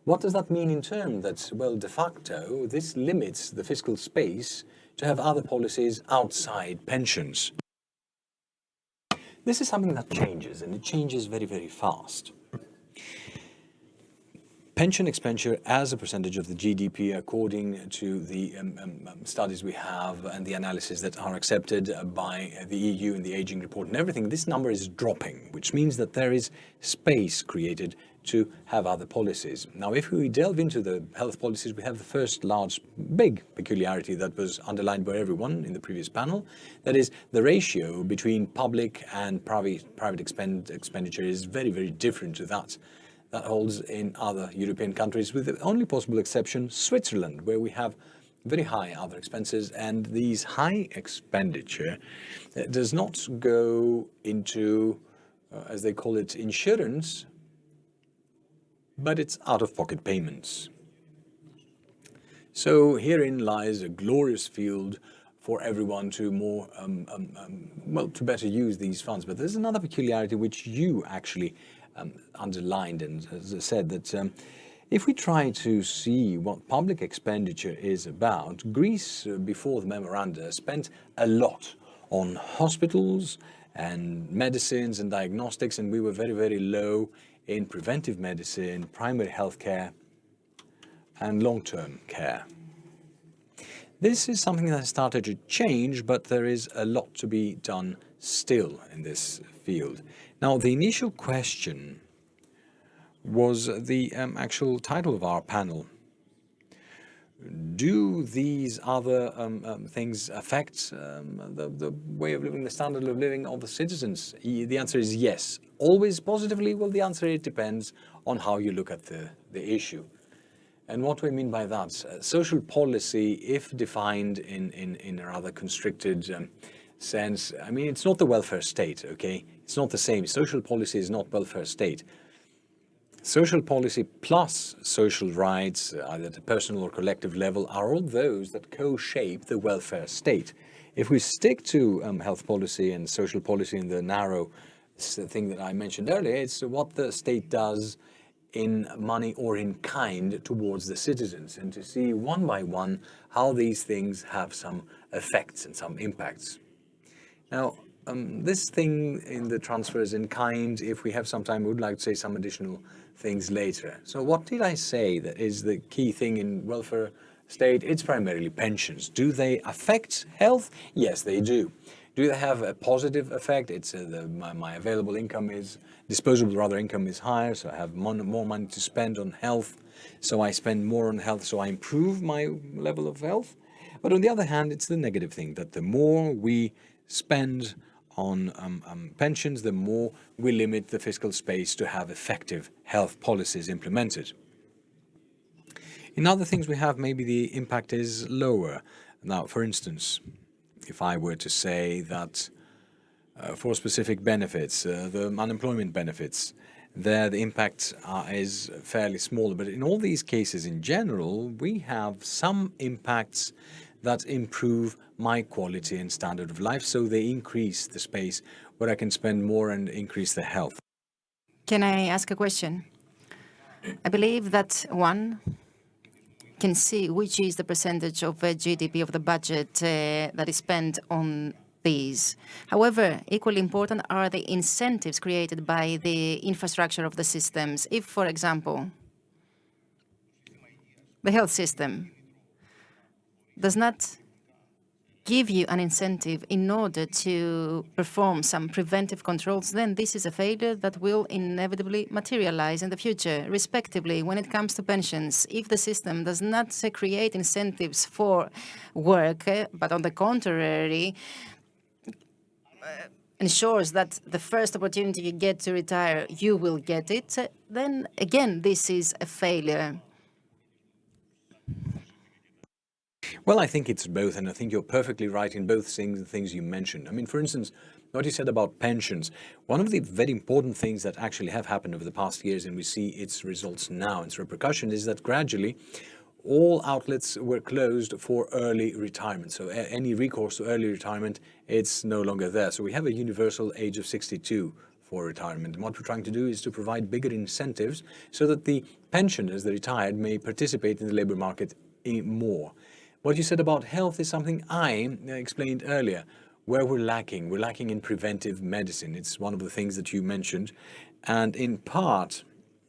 What does that mean in terms that, well, de facto, this limits the fiscal space to have other policies outside pensions? This is something that changes, and it changes very, very fast. Pension expenditure as a percentage of the GDP, according to the studies we have and the analysis that are accepted by the EU in the aging report and everything, this number is dropping, which means that there is space created to have other policies. Now, if we delve into the health policies, we have the first big peculiarity that was underlined by everyone in the previous panel. That is, the ratio between public and private expenditure is very, very different to that holds in other European countries, with the only possible exception, Switzerland, where we have very high other expenses, and these high expenditure does not go into as they call it, insurance, but it's out-of-pocket payments. So herein lies a glorious field for everyone to to better use these funds. But there's another peculiarity which you actually underlined, and as I said, that if we try to see what public expenditure is about, Greece, before the memoranda, spent a lot on hospitals and medicines and diagnostics, and we were very, very low in preventive medicine, primary health care, and long-term care. This is something that has started to change, but there is a lot to be done still in this field. Now, the initial question was the actual title of our panel. Do these other things affect the way of living, the standard of living of the citizens? The answer is yes. Always positively? Well, the answer, it depends on how you look at the issue. And what do I mean by that? Social policy, if defined in a rather constricted sense, I mean, it's not the welfare state, okay? It's not the same. Social policy is not welfare state. Social policy plus social rights, either at a personal or collective level, are all those that co-shape the welfare state. If we stick to health policy and social policy in the narrow thing that I mentioned earlier, it's what the state does in money or in kind towards the citizens, and to see one by one how these things have some effects and some impacts. Now, this thing in the transfers in kind, if we have some time, we would like to say some additional things later. So what did I say that is the key thing in welfare state? It's primarily pensions. Do they affect health? Yes, they do. Do they have a positive effect? It's my available income is, disposable rather income is higher, so I have more money to spend on health, so I spend more on health, so I improve my level of health. But on the other hand, it's the negative thing, that the more we spend on pensions, the more we limit the fiscal space to have effective health policies implemented. In other things we have, maybe the impact is lower. Now, for instance, if I were to say that for specific benefits, the unemployment benefits, there the impact is fairly small. But in all these cases in general, we have some impacts that improve my quality and standard of life, so they increase the space where I can spend more and increase the health. Can I ask a question? I believe that one can see which is the percentage of GDP of the budget that is spent on these. However, equally important are the incentives created by the infrastructure of the systems. If, for example, the health system does not give you an incentive in order to perform some preventive controls, then this is a failure that will inevitably materialize in the future. Respectively, when it comes to pensions, if the system does not create incentives for work, but on the contrary, ensures that the first opportunity you get to retire, you will get it, then again, this is a failure. Well, I think it's both, and I think you're perfectly right in both things you mentioned. I mean, for instance, what you said about pensions, one of the very important things that actually have happened over the past years, and we see its results now, its repercussions, is that gradually all outlets were closed for early retirement. So any recourse to early retirement, it's no longer there. So we have a universal age of 62 for retirement. And what we're trying to do is to provide bigger incentives so that the pensioners, the retired, may participate in the labor market more. What you said about health is something I explained earlier, where we're lacking. We're lacking in preventive medicine. It's one of the things that you mentioned. And in part,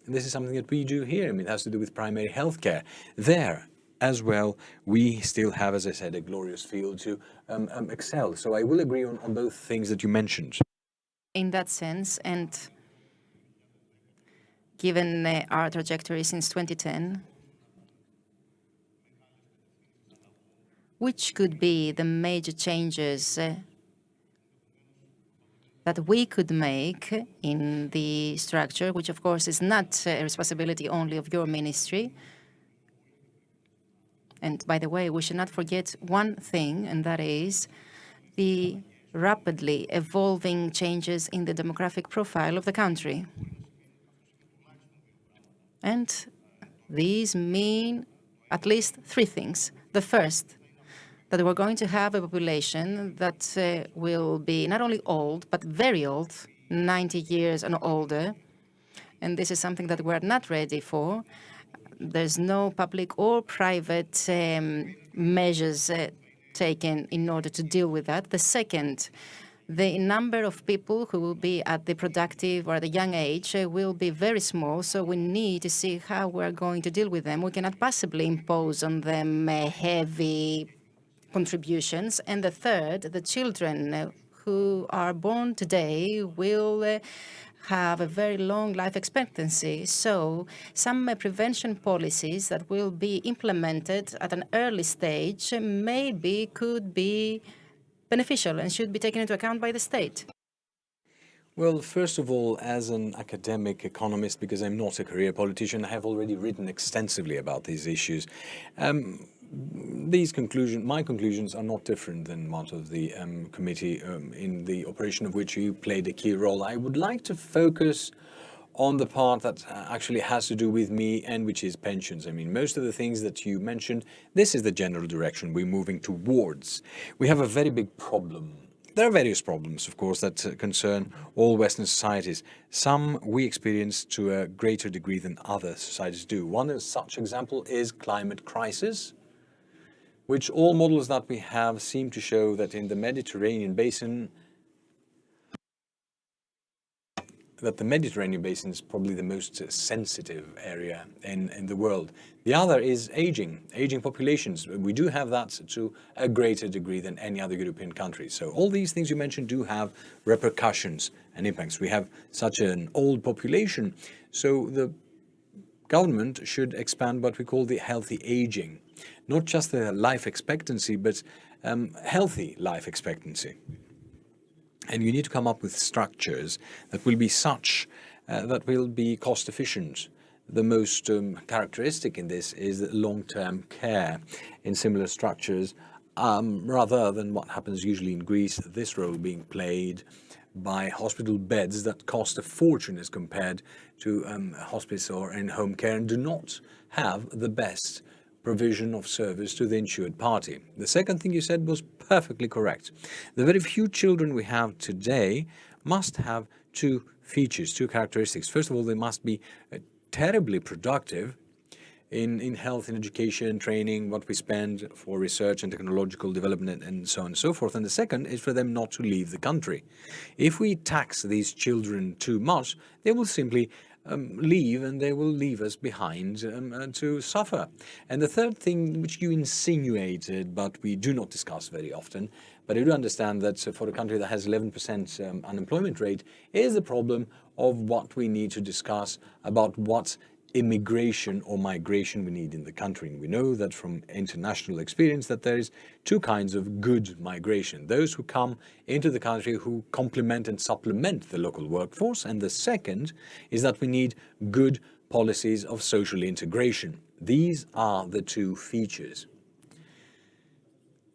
this is something that we do here. I mean, it has to do with primary health care. There, as well, we still have, as I said, a glorious field to excel. So I will agree on both things that you mentioned. In that sense, and given our trajectory since 2010, which could be the major changes that we could make in the structure, which of course is not a responsibility only of your ministry. And by the way, we should not forget one thing, and that is the rapidly evolving changes in the demographic profile of the country. And these mean at least three things. The first, that we're going to have a population that will be not only old, but very old, 90 years and older. And this is something that we're not ready for. There's no public or private measures taken in order to deal with that. The second, the number of people who will be at the productive or the young age will be very small, so we need to see how we're going to deal with them. We cannot possibly impose on them heavy contributions. And the third, the children who are born today will have a very long life expectancy. So some prevention policies that will be implemented at an early stage maybe could be beneficial and should be taken into account by the state. Well, first of all, as an academic economist, because I'm not a career politician, I have already written extensively about these issues. My conclusions are not different than that of the committee in the operation of which you played a key role. I would like to focus on the part that actually has to do with me and which is pensions. I mean, most of the things that you mentioned, this is the general direction we're moving towards. We have a very big problem. There are various problems, of course, that concern all Western societies. Some we experience to a greater degree than other societies do. One such example is climate crisis, which all models that we have seem to show that in the Mediterranean basin, is probably the most sensitive area in the world. The other is aging populations. We do have that to a greater degree than any other European country. So all these things you mentioned do have repercussions and impacts. We have such an old population, so the government should expand what we call the healthy aging. Not just the life expectancy, but healthy life expectancy. And you need to come up with structures that will be such that will be cost efficient. The most characteristic in this is long-term care in similar structures, rather than what happens usually in Greece, this role being played by hospital beds that cost a fortune as compared to hospice or in-home care and do not have the best provision of service to the insured party. The second thing you said was perfectly correct. The very few children we have today must have two features, two characteristics. First of all, they must be terribly productive in health and education, training, what we spend for research and technological development and so on and so forth. And the second is for them not to leave the country. If we tax these children too much, they will simply leave, and they will leave us behind to suffer. And the third thing, which you insinuated, but we do not discuss very often, but I do understand that for a country that has 11% unemployment rate, is the problem of what we need to discuss about what immigration or migration we need in the country. And we know that from international experience that there is two kinds of good migration. Those who come into the country who complement and supplement the local workforce. And the second is that we need good policies of social integration. These are the two features.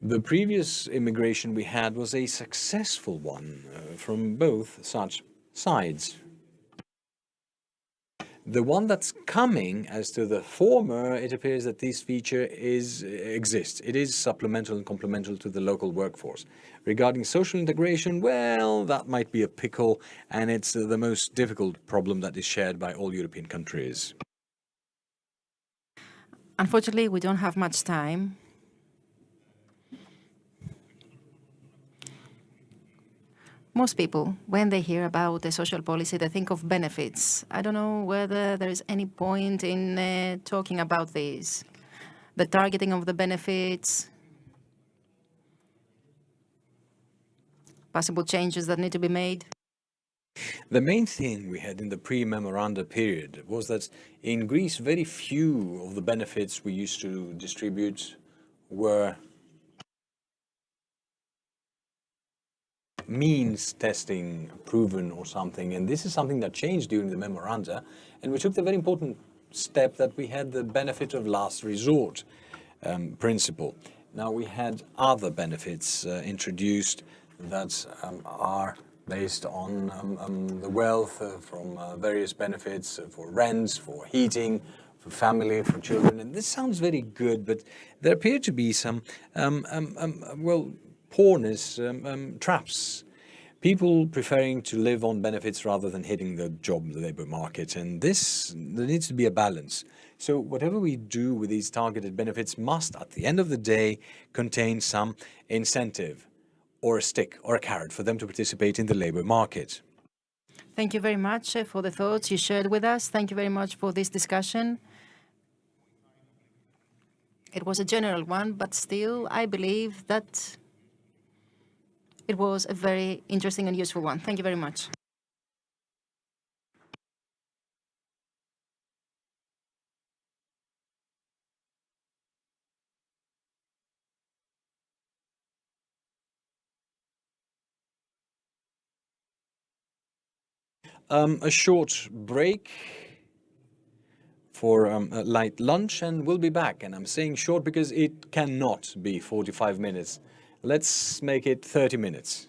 The previous immigration we had was a successful one from both such sides. The one that's coming, as to the former, it appears that this feature exists. It is supplemental and complemental to the local workforce. Regarding social integration, well, that might be a pickle, and it's the most difficult problem that is shared by all European countries. Unfortunately, we don't have much time. Most people, when they hear about the social policy, they think of benefits. I don't know whether there is any point in talking about this. The targeting of the benefits, possible changes that need to be made. The main thing we had in the pre-memoranda period was that in Greece, very few of the benefits we used to distribute were means testing proven or something, and this is something that changed during the memoranda, and we took the very important step that we had the benefit of last resort principle. Now we had other benefits introduced that are based on the wealth from various benefits for rents, for heating, for family, for children. And this sounds very good, but there appear to be some, poorness traps. People preferring to live on benefits rather than hitting the labor market. And there needs to be a balance. So whatever we do with these targeted benefits must, at the end of the day, contain some incentive or a stick or a carrot for them to participate in the labor market. Thank you very much for the thoughts you shared with us. Thank you very much for this discussion. It was a general one, but still, I believe that it was a very interesting and useful one. Thank you very much. A short break for a light lunch, and we'll be back. And I'm saying short because it cannot be 45 minutes. Let's make it 30 minutes.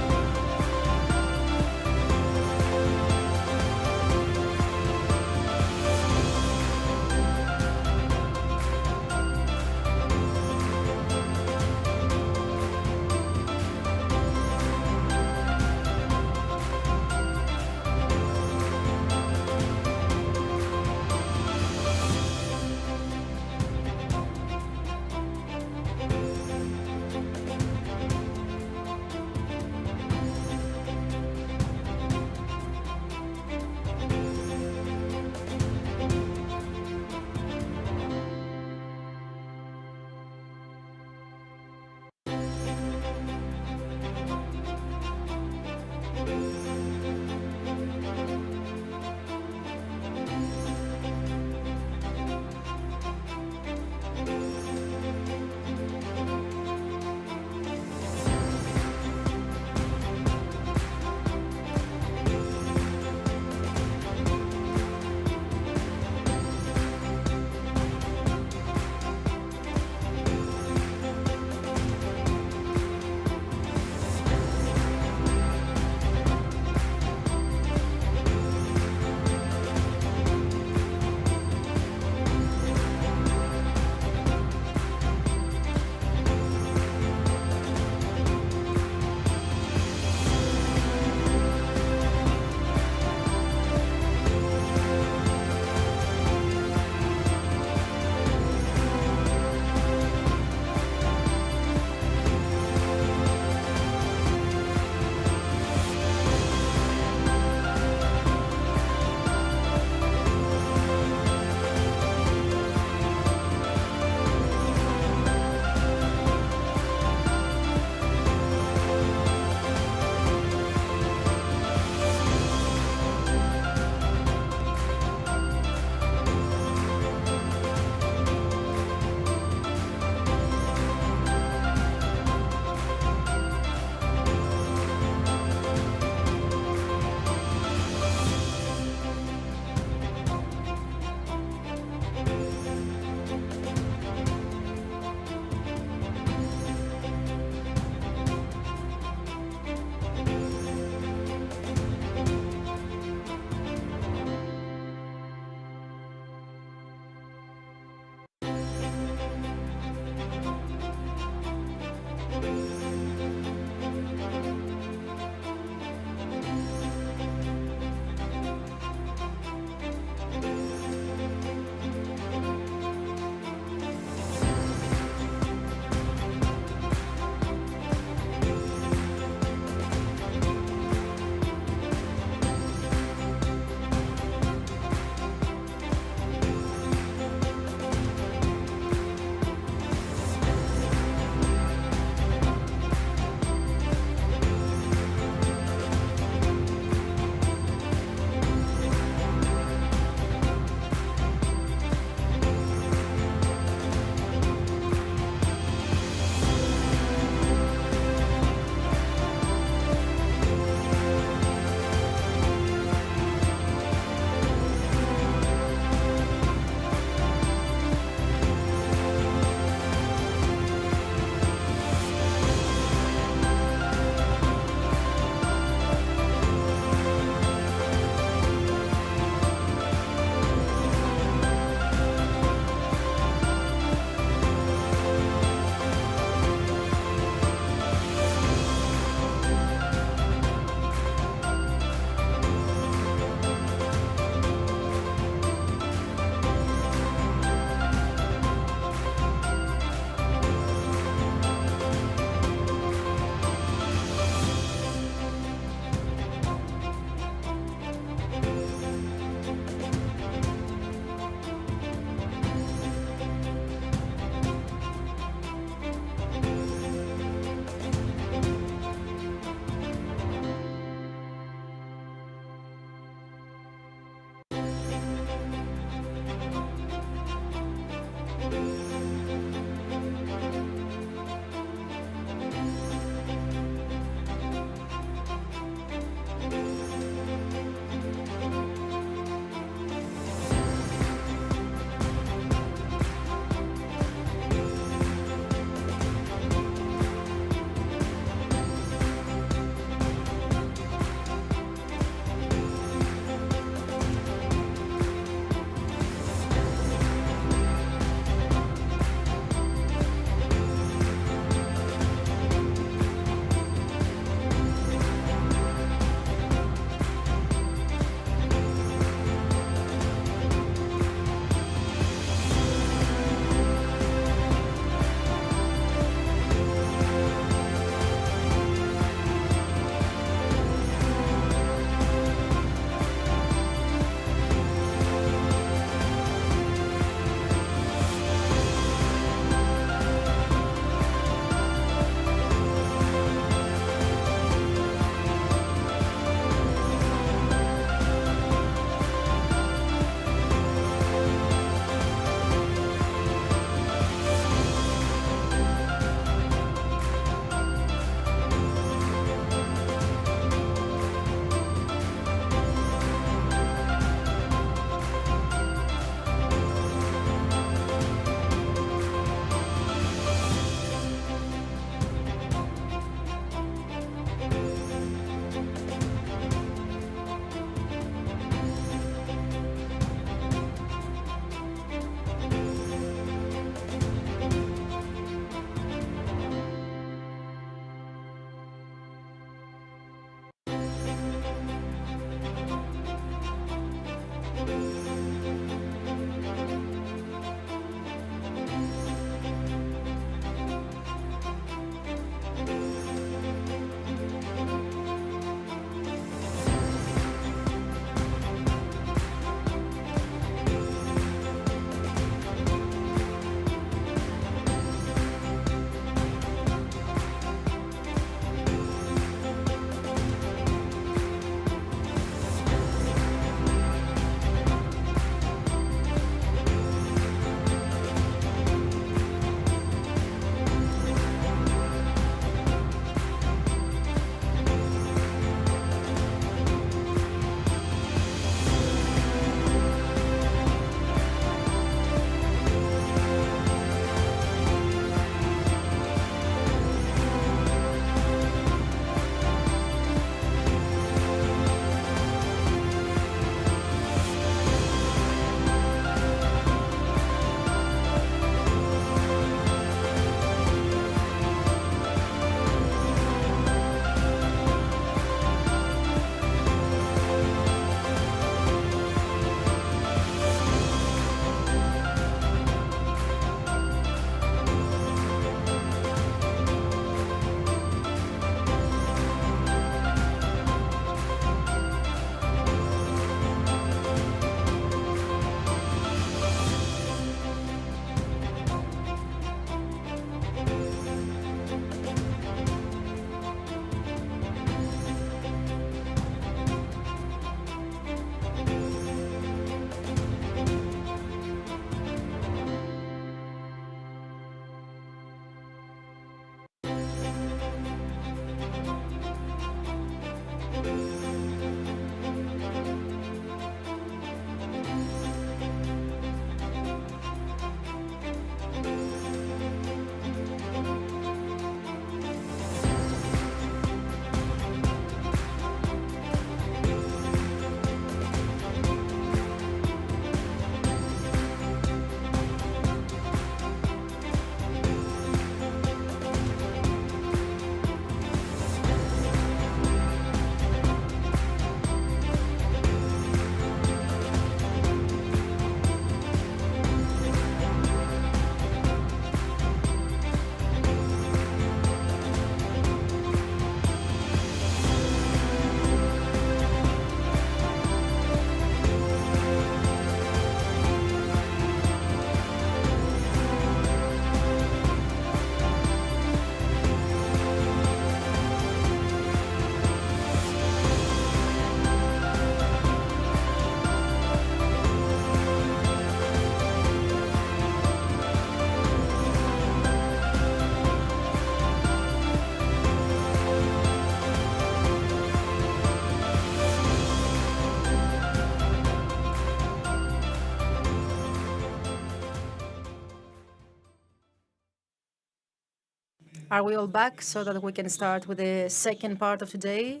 Are we all back so that we can start with the second part of today?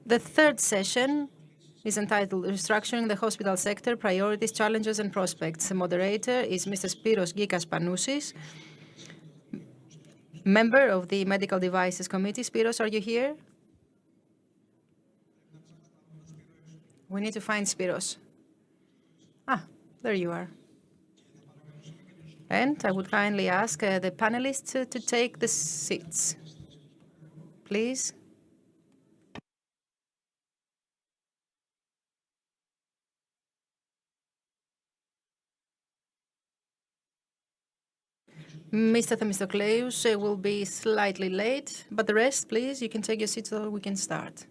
The third session is entitled Restructuring the Hospital Sector, Priorities, Challenges and Prospects. The moderator is Mr. Spiros Gikas Panousis, member of the Medical Devices Committee. Spiros, are you here? We need to find Spiros. Ah, there you are. And I would kindly ask the panelists to take the seats, please. Mr. Themistokleous will be slightly late, but the rest, please, you can take your seats so we can start.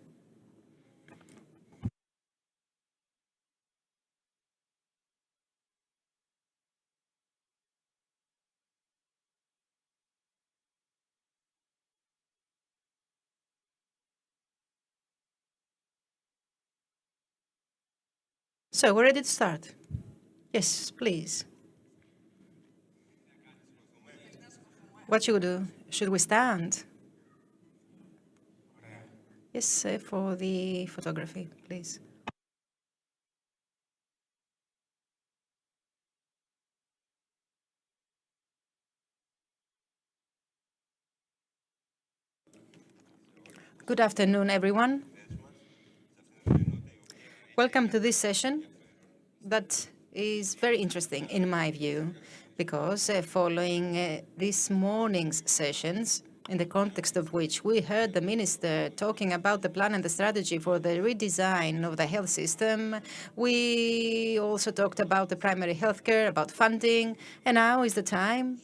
So we're ready to start. Yes, please. What should we do? Should we stand? Yes, for the photography, please. Good afternoon, everyone. Welcome to this session that is very interesting in my view, because following this morning's sessions, in the context of which we heard the minister talking about the plan and the strategy for the redesign of the health system, we also talked about the primary healthcare, about funding, and now is the time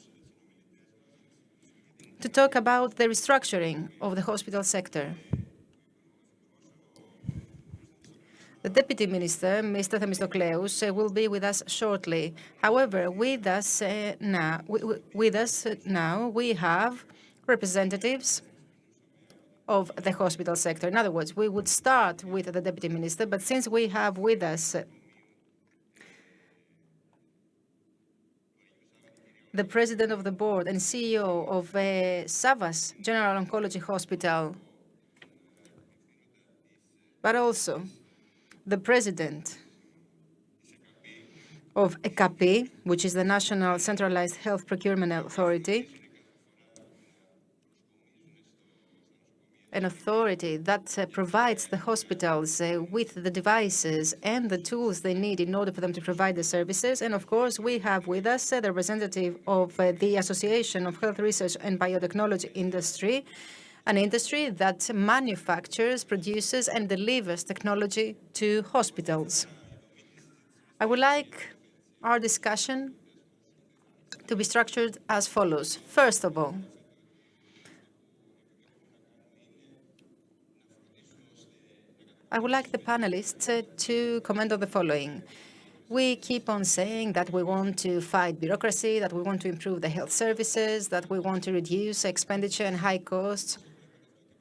to talk about the restructuring of the hospital sector. The Deputy Minister, Mr. Themistokleous, will be with us shortly. However, with us now we have representatives of the hospital sector. In other words, we would start with the Deputy Minister, but since we have with us the President of the Board and CEO of Savas General Oncology Hospital, but also the President of ECAPI, which is the National Centralized Health Procurement Authority, an authority that provides the hospitals with the devices and the tools they need in order for them to provide the services. And of course, we have with us the representative of the Association of Health Research and Biotechnology Industry, an industry that manufactures, produces, and delivers technology to hospitals. I would like our discussion to be structured as follows. First of all, I would like the panelists to comment on the following. We keep on saying that we want to fight bureaucracy, that we want to improve the health services, that we want to reduce expenditure and high costs.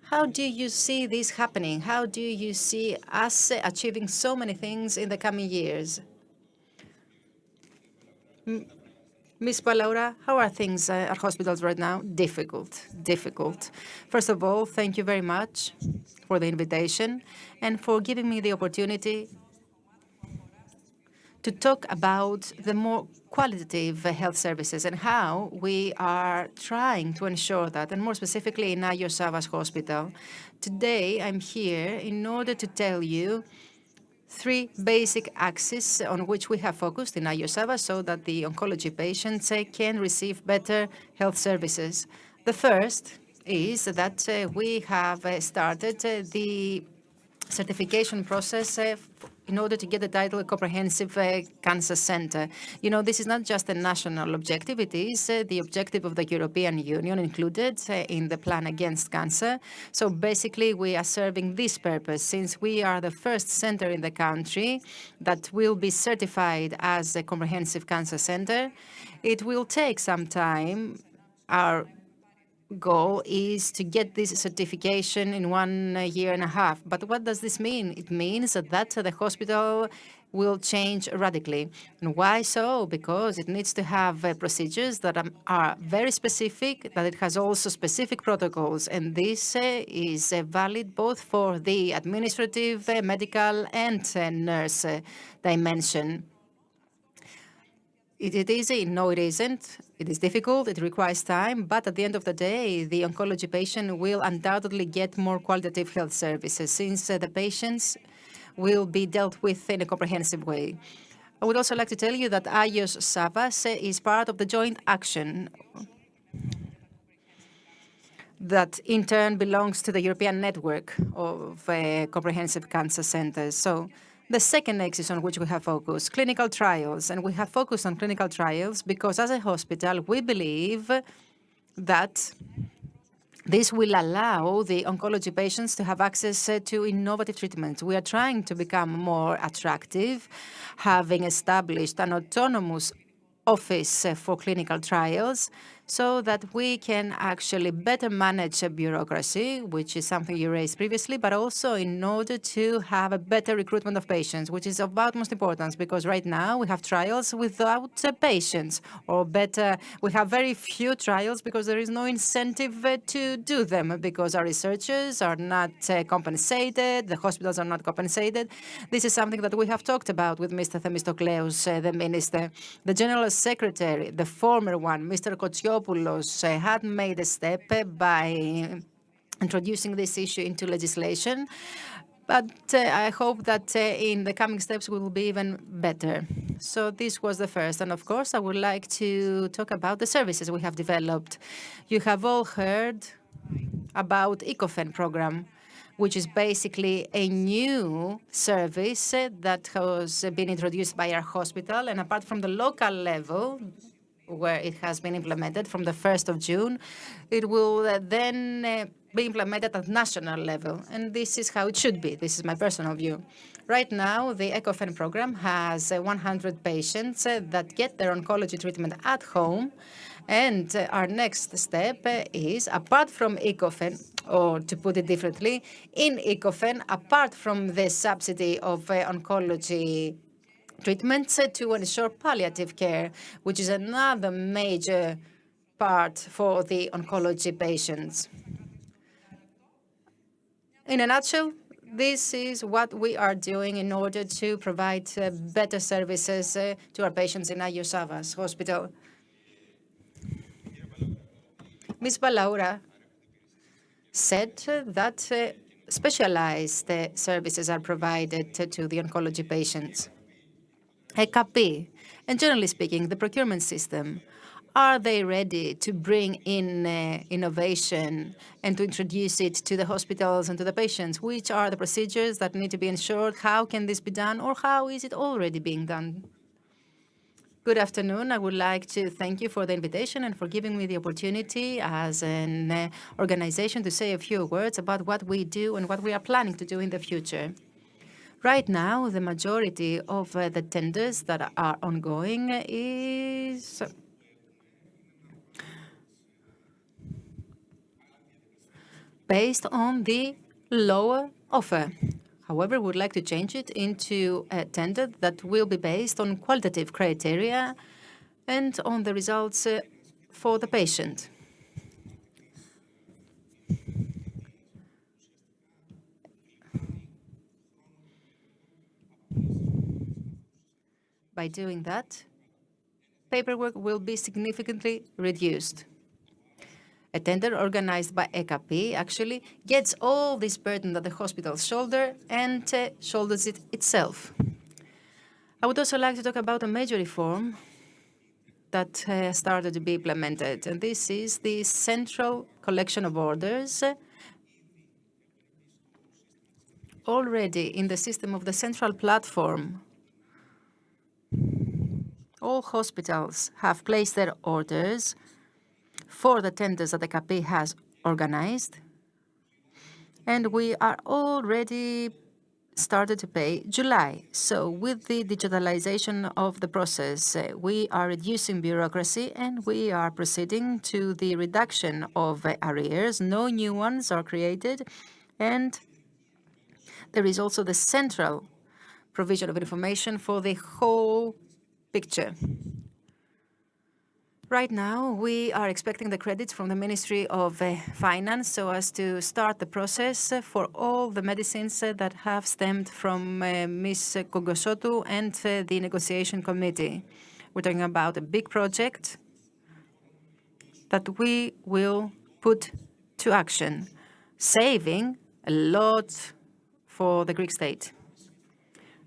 How do you see this happening? How do you see us achieving so many things in the coming years? Ms. Balaura, how are things at hospitals right now? Difficult. First of all, thank you very much for the invitation and for giving me the opportunity to talk about the more qualitative health services and how we are trying to ensure that, and more specifically in Agios Savas Hospital. Today, I'm here in order to tell you three basic axes on which we have focused in Agios Savas so that the oncology patients can receive better health services. The first is that we have started the certification process in order to get the title Comprehensive Cancer Center. You know, this is not just a national objective, it is the objective of the European Union included in the plan against cancer. So basically, we are serving this purpose. Since we are the first center in the country that will be certified as a comprehensive cancer center, it will take some time. Our goal is to get this certification in 1.5 years. But what does this mean? It means that the hospital will change radically. And why so? Because it needs to have procedures that are very specific, that it has also specific protocols. And this is valid both for the administrative, medical, and nurse dimension. Is it easy? No, it isn't. It is difficult. It requires time. But at the end of the day, the oncology patient will undoubtedly get more qualitative health services since the patients will be dealt with in a comprehensive way. I would also like to tell you that Agios Savas is part of the joint action that in turn belongs to the European network of comprehensive cancer centers. So the second axis on which we have focused, clinical trials. And we have focused on clinical trials because as a hospital, we believe that this will allow the oncology patients to have access to innovative treatments. We are trying to become more attractive, having established an autonomous office for clinical trials so that we can actually better manage bureaucracy, which is something you raised previously, but also in order to have a better recruitment of patients, which is of utmost importance because right now we have trials without patients, or better, we have very few trials because there is no incentive to do them because our researchers are not compensated, the hospitals are not compensated. This is something that we have talked about with Mr. Themistokleous, the minister. The General Secretary, the former one, Mr. Kotsiopoulos, had made a step by introducing this issue into legislation. But I hope that in the coming steps we will be even better. So this was the first. And of course, I would like to talk about the services we have developed. You have all heard about ECOFEN program, which is basically a new service that has been introduced by our hospital. And apart from the local level, where it has been implemented from the 1st of June, it will then be implemented at national level. And this is how it should be. This is my personal view. Right now, the ECOFEN program has 100 patients that get their oncology treatment at home. And our next step is, apart from ECOFEN, or to put it differently, in ECOFEN, apart from the subsidy of oncology treatments, to ensure palliative care, which is another major part for the oncology patients. In a nutshell, this is what we are doing in order to provide better services to our patients in Agios Savas Hospital. Ms. Balaura said that specialized services are provided to the oncology patients. HECAP, and generally speaking, the procurement system, are they ready to bring in innovation and to introduce it to the hospitals and to the patients? Which are the procedures that need to be ensured? How can this be done, or how is it already being done? Good afternoon. I would like to thank you for the invitation and for giving me the opportunity as an organization to say a few words about what we do and what we are planning to do in the future. Right now, the majority of the tenders that are ongoing is based on the lower offer. However, we would like to change it into a tender that will be based on qualitative criteria and on the results for the patient. By doing that, paperwork will be significantly reduced. A tender organized by HECAP actually gets all this burden that the hospitals shoulder and shoulders it itself. I would also like to talk about a major reform that started to be implemented, and this is the central collection of orders. Already in the system of the central platform, all hospitals have placed their orders for the tenders that the HECAP has organized, and we are already started to pay July. So with the digitalization of the process, we are reducing bureaucracy and we are proceeding to the reduction of arrears. No new ones are created, and there is also the central provision of information for the whole picture. Right now, we are expecting the credits from the Ministry of Finance so as to start the process for all the medicines that have stemmed from Ms. Kogosotou and the negotiation committee. We're talking about a big project that we will put to action, saving a lot for the Greek state.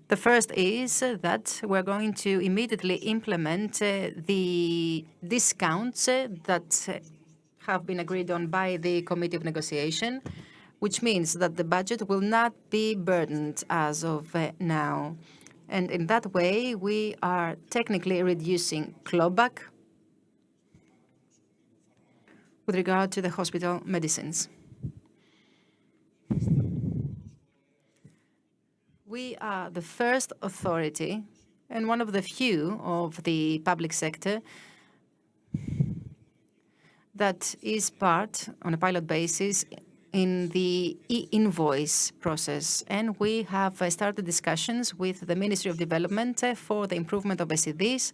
The first is that we're going to immediately implement the discounts that have been agreed on by the Committee of Negotiation, which means that the budget will not be burdened as of now. And in that way, we are technically reducing clawback with regard to the hospital medicines. We are the first authority and one of the few of the public sector that is part, on a pilot basis, in the e-invoice process. And we have started discussions with the Ministry of Development for the improvement of SEDs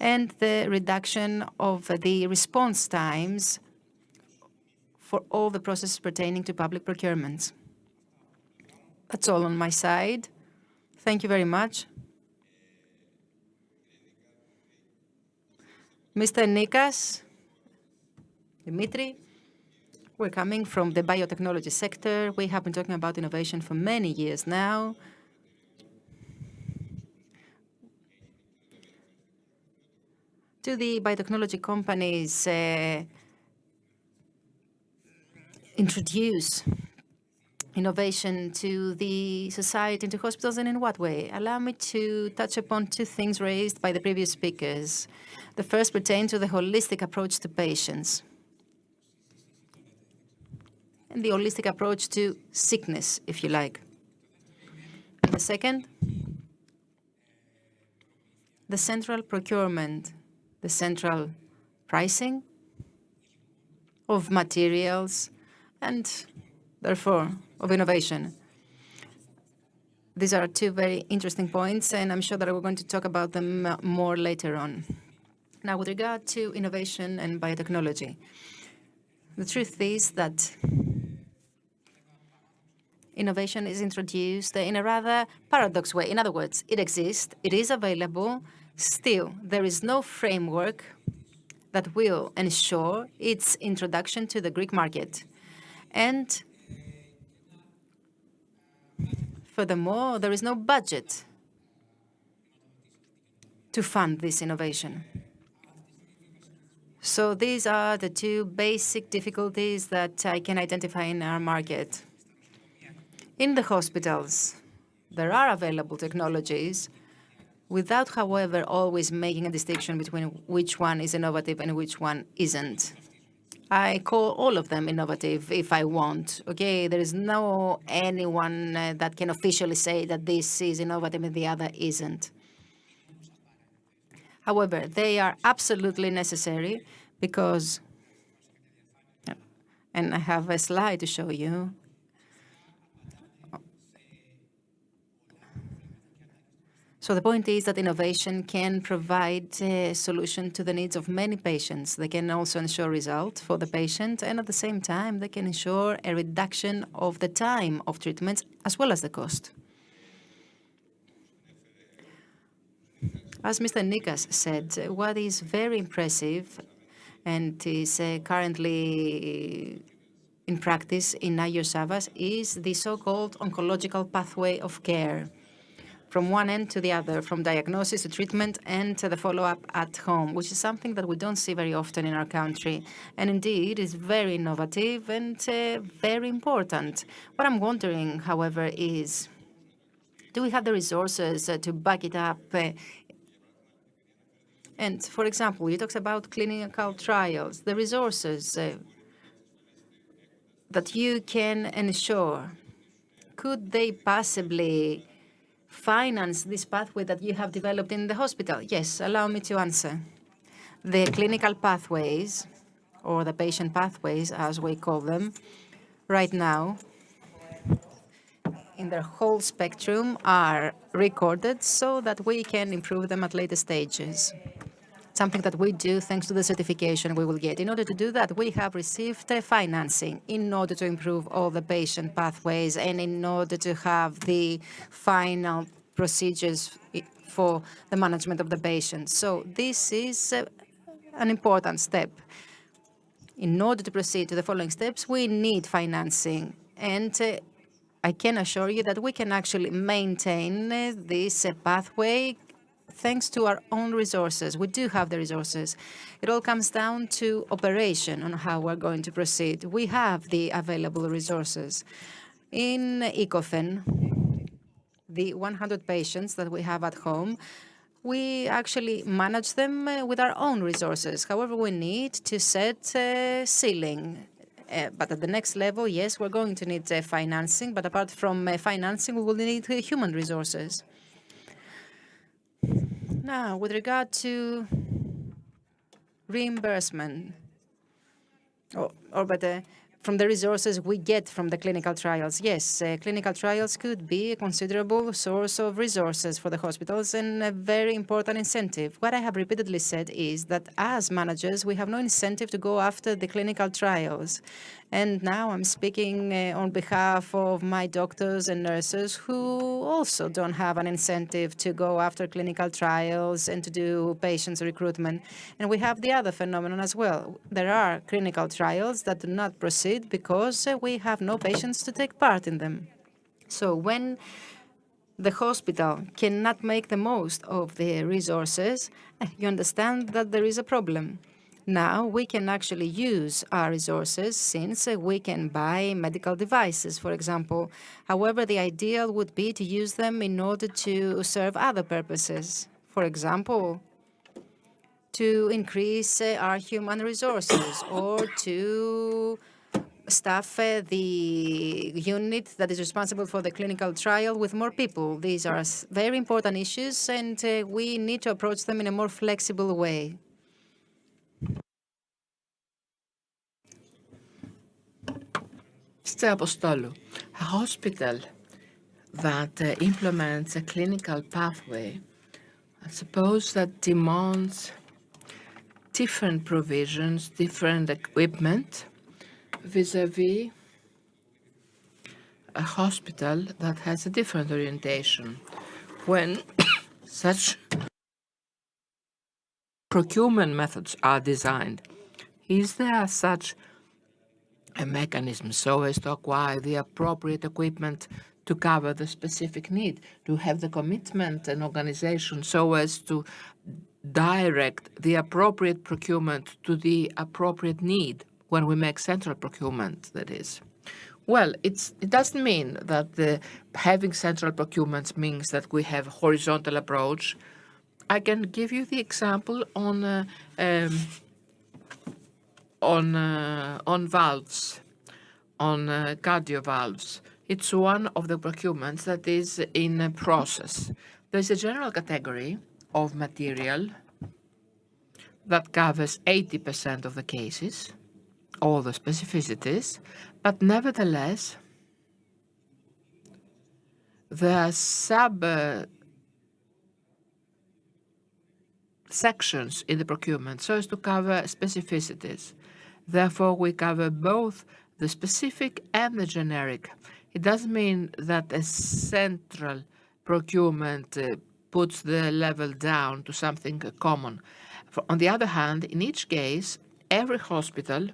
and the reduction of the response times for all the processes pertaining to public procurements. That's all on my side. Thank you very much. Mr. Nikas, Dimitri, We're coming from the biotechnology sector. We have been talking about innovation for many years now. Do the biotechnology companies introduce innovation to the society, into hospitals, and in what way? Allow me to touch upon two things raised by the previous speakers. The first pertains to the holistic approach to patients and the holistic approach to sickness, if you like. And the second, the central procurement, the central pricing of materials and therefore of innovation. These are two very interesting points, and I'm sure that we're going to talk about them more later on. Now, with regard to innovation and biotechnology, the truth is that innovation is introduced in a rather paradox way. In other words, it exists, it is available, still there is no framework that will ensure its introduction to the Greek market. And furthermore, there is no budget to fund this innovation. So these are the two basic difficulties that I can identify in our market. In the hospitals, there are available technologies without, however, always making a distinction between which one is innovative and which one isn't. I call all of them innovative if I want. Okay, there is no anyone that can officially say that this is innovative and the other isn't. However, they are absolutely necessary because, and I have a slide to show you. So the point is that innovation can provide a solution to the needs of many patients. They can also ensure result for the patient, and at the same time, they can ensure a reduction of the time of treatments as well as the cost. As Mr. Nikas said, what is very impressive and is currently in practice in Agios Savas is the so-called oncological pathway of care, from one end to the other, from diagnosis to treatment and to the follow-up at home, which is something that we don't see very often in our country. And indeed, is very innovative and very important. What I'm wondering, however, is, do we have the resources to back it up? And for example, he talks about clinical trials, the resources that you can ensure. Could they possibly finance this pathway that you have developed in the hospital? Yes, allow me to answer. The clinical pathways, or the patient pathways, as we call them, right now, in their whole spectrum, are recorded so that we can improve them at later stages. Something that we do thanks to the certification we will get. In order to do that, we have received financing in order to improve all the patient pathways and in order to have the final procedures for the management of the patient. So this is an important step. In order to proceed to the following steps, we need financing. And I can assure you that we can actually maintain this pathway thanks to our own resources. We do have the resources. It all comes down to operation on how we're going to proceed. We have the available resources. In ECOFEN, the 100 patients that we have at home, we actually manage them with our own resources. However, we need to set a ceiling. But at the next level, yes, we're going to need financing. But apart from financing, we will need human resources. Now, with regard to reimbursement, or better, from the resources we get from the clinical trials, yes, clinical trials could be a considerable source of resources for the hospitals and a very important incentive. What I have repeatedly said is that as managers, we have no incentive to go after the clinical trials. And now I'm speaking on behalf of my doctors and nurses who also don't have an incentive to go after clinical trials and to do patients recruitment. And we have the other phenomenon as well. There are clinical trials that do not proceed because we have no patients to take part in them. So when the hospital cannot make the most of the resources, you understand that there is a problem. Now we can actually use our resources since we can buy medical devices, for example. However, the ideal would be to use them in order to serve other purposes. For example, to increase our human resources or to staff the unit that is responsible for the clinical trial with more people. These are very important issues, and we need to approach them in a more flexible way. Mr. Apostolou, a hospital that implements a clinical pathway, I suppose that demands different provisions, different equipment, vis-à-vis a hospital that has a different orientation. When such procurement methods are designed, is there such a mechanism so as to acquire the appropriate equipment to cover the specific need, to have the commitment and organization so as to direct the appropriate procurement to the appropriate need when we make central procurement, that is? Well, it doesn't mean that having central procurement means that we have a horizontal approach. I can give you the example on valves, on cardio valves. It's one of the procurements that is in a process. There's a general category of material that covers 80% of the cases, all the specificities, but nevertheless, there are sections in the procurement so as to cover specificities. Therefore, we cover both the specific and the generic. It doesn't mean that a central procurement puts the level down to something common. On the other hand, in each case, every hospital,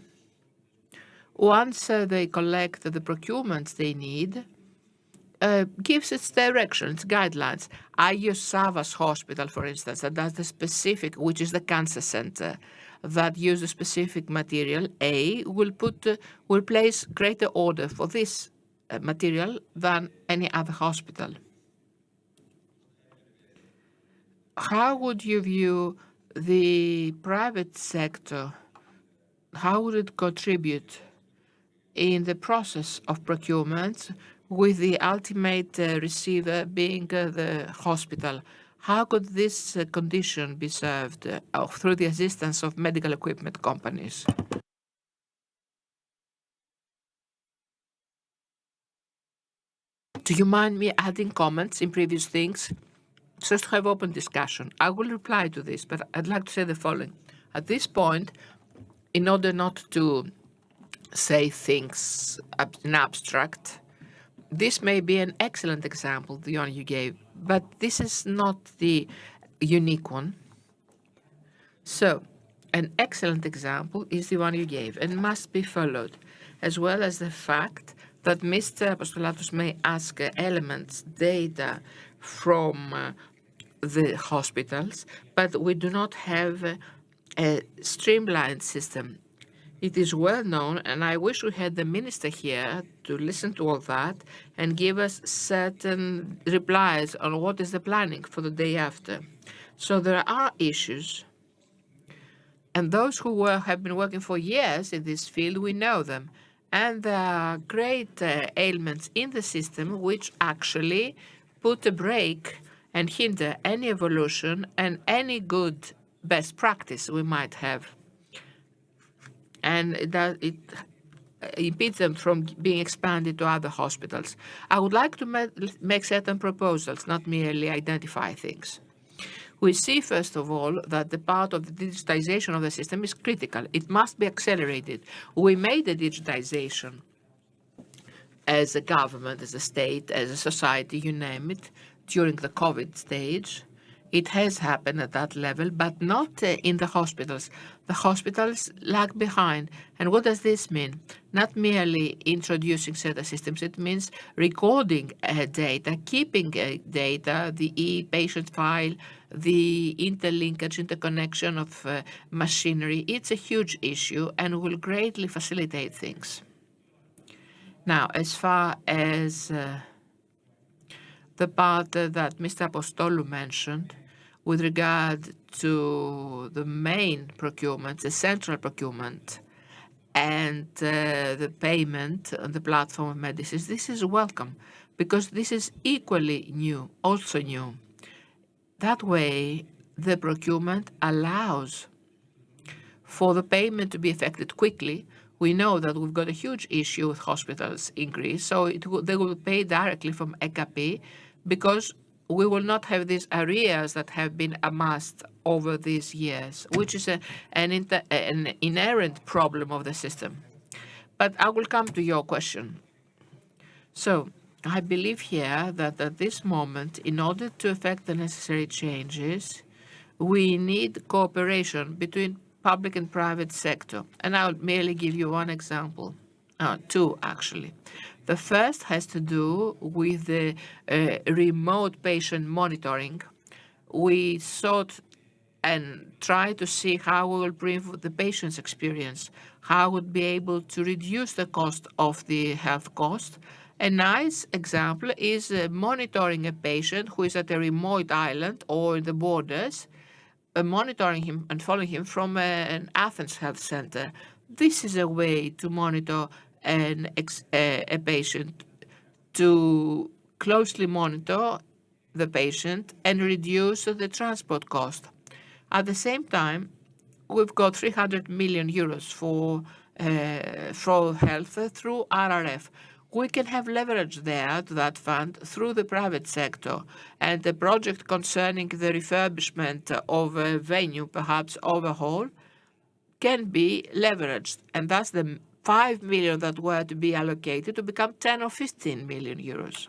once they collect the procurements they need, gives its direction, its guidelines. I use Savas Hospital, for instance, that does the specific, which is the cancer center, that uses specific material. A will place greater order for this material than any other hospital. How would you view the private sector? How would it contribute in the process of procurement with the ultimate receiver being the hospital? How could this condition be served through the assistance of medical equipment companies? Do you mind me adding comments in previous things? Just to have open discussion. I will reply to this, but I'd like to say the following. At this point, in order not to say things in abstract, this may be an excellent example, the one you gave, but this is not the unique one. So, an excellent example is the one you gave and must be followed, as well as the fact that Mr. Apostolatos may ask elements, data from the hospitals, but we do not have a streamlined system. It is well known, and I wish we had the minister here to listen to all that and give us certain replies on what is the planning for the day after. So there are issues, and those who have been working for years in this field, we know them. And there are great ailments in the system which actually put a brake and hinder any evolution and any good best practice we might have. And it impedes them from being expanded to other hospitals. I would like to make certain proposals, not merely identify things. We see, first of all, that the part of the digitization of the system is critical. It must be accelerated. We made the digitization as a government, as a state, as a society, you name it, during the COVID stage. It has happened at that level, but not in the hospitals. The hospitals lag behind. And what does this mean? Not merely introducing certain systems, it means recording data, keeping data, the e-patient file, the interlinkage, interconnection of machinery. It's a huge issue and will greatly facilitate things. Now, as far as the part that Mr. Apostolou mentioned with regard to the main procurement, the central procurement, and the payment on the platform of medicines, this is welcome because this is equally new, also new. That way, the procurement allows for the payment to be effected quickly. We know that we've got a huge issue with hospitals in Greece, so they will pay directly from EKP because we will not have these arrears that have been amassed over these years, which is an inherent problem of the system. But I will come to your question. So I believe here that at this moment, in order to effect the necessary changes, we need cooperation between public and private sector. And I'll merely give you one example, two actually. The first has to do with the remote patient monitoring. We sought and try to see how we will improve the patient's experience, how we would be able to reduce the cost of the health cost. A nice example is monitoring a patient who is at a remote island or in the borders, monitoring him and following him from an Athens health center. This is a way to monitor a patient, to closely monitor the patient and reduce the transport cost. At the same time, we've got 300 million euros for health through RRF. We can have leverage there to that fund through the private sector, and the project concerning the refurbishment of a venue, perhaps overhaul, can be leveraged, and thus the 5 million that were to be allocated to become 10 or 15 million euros.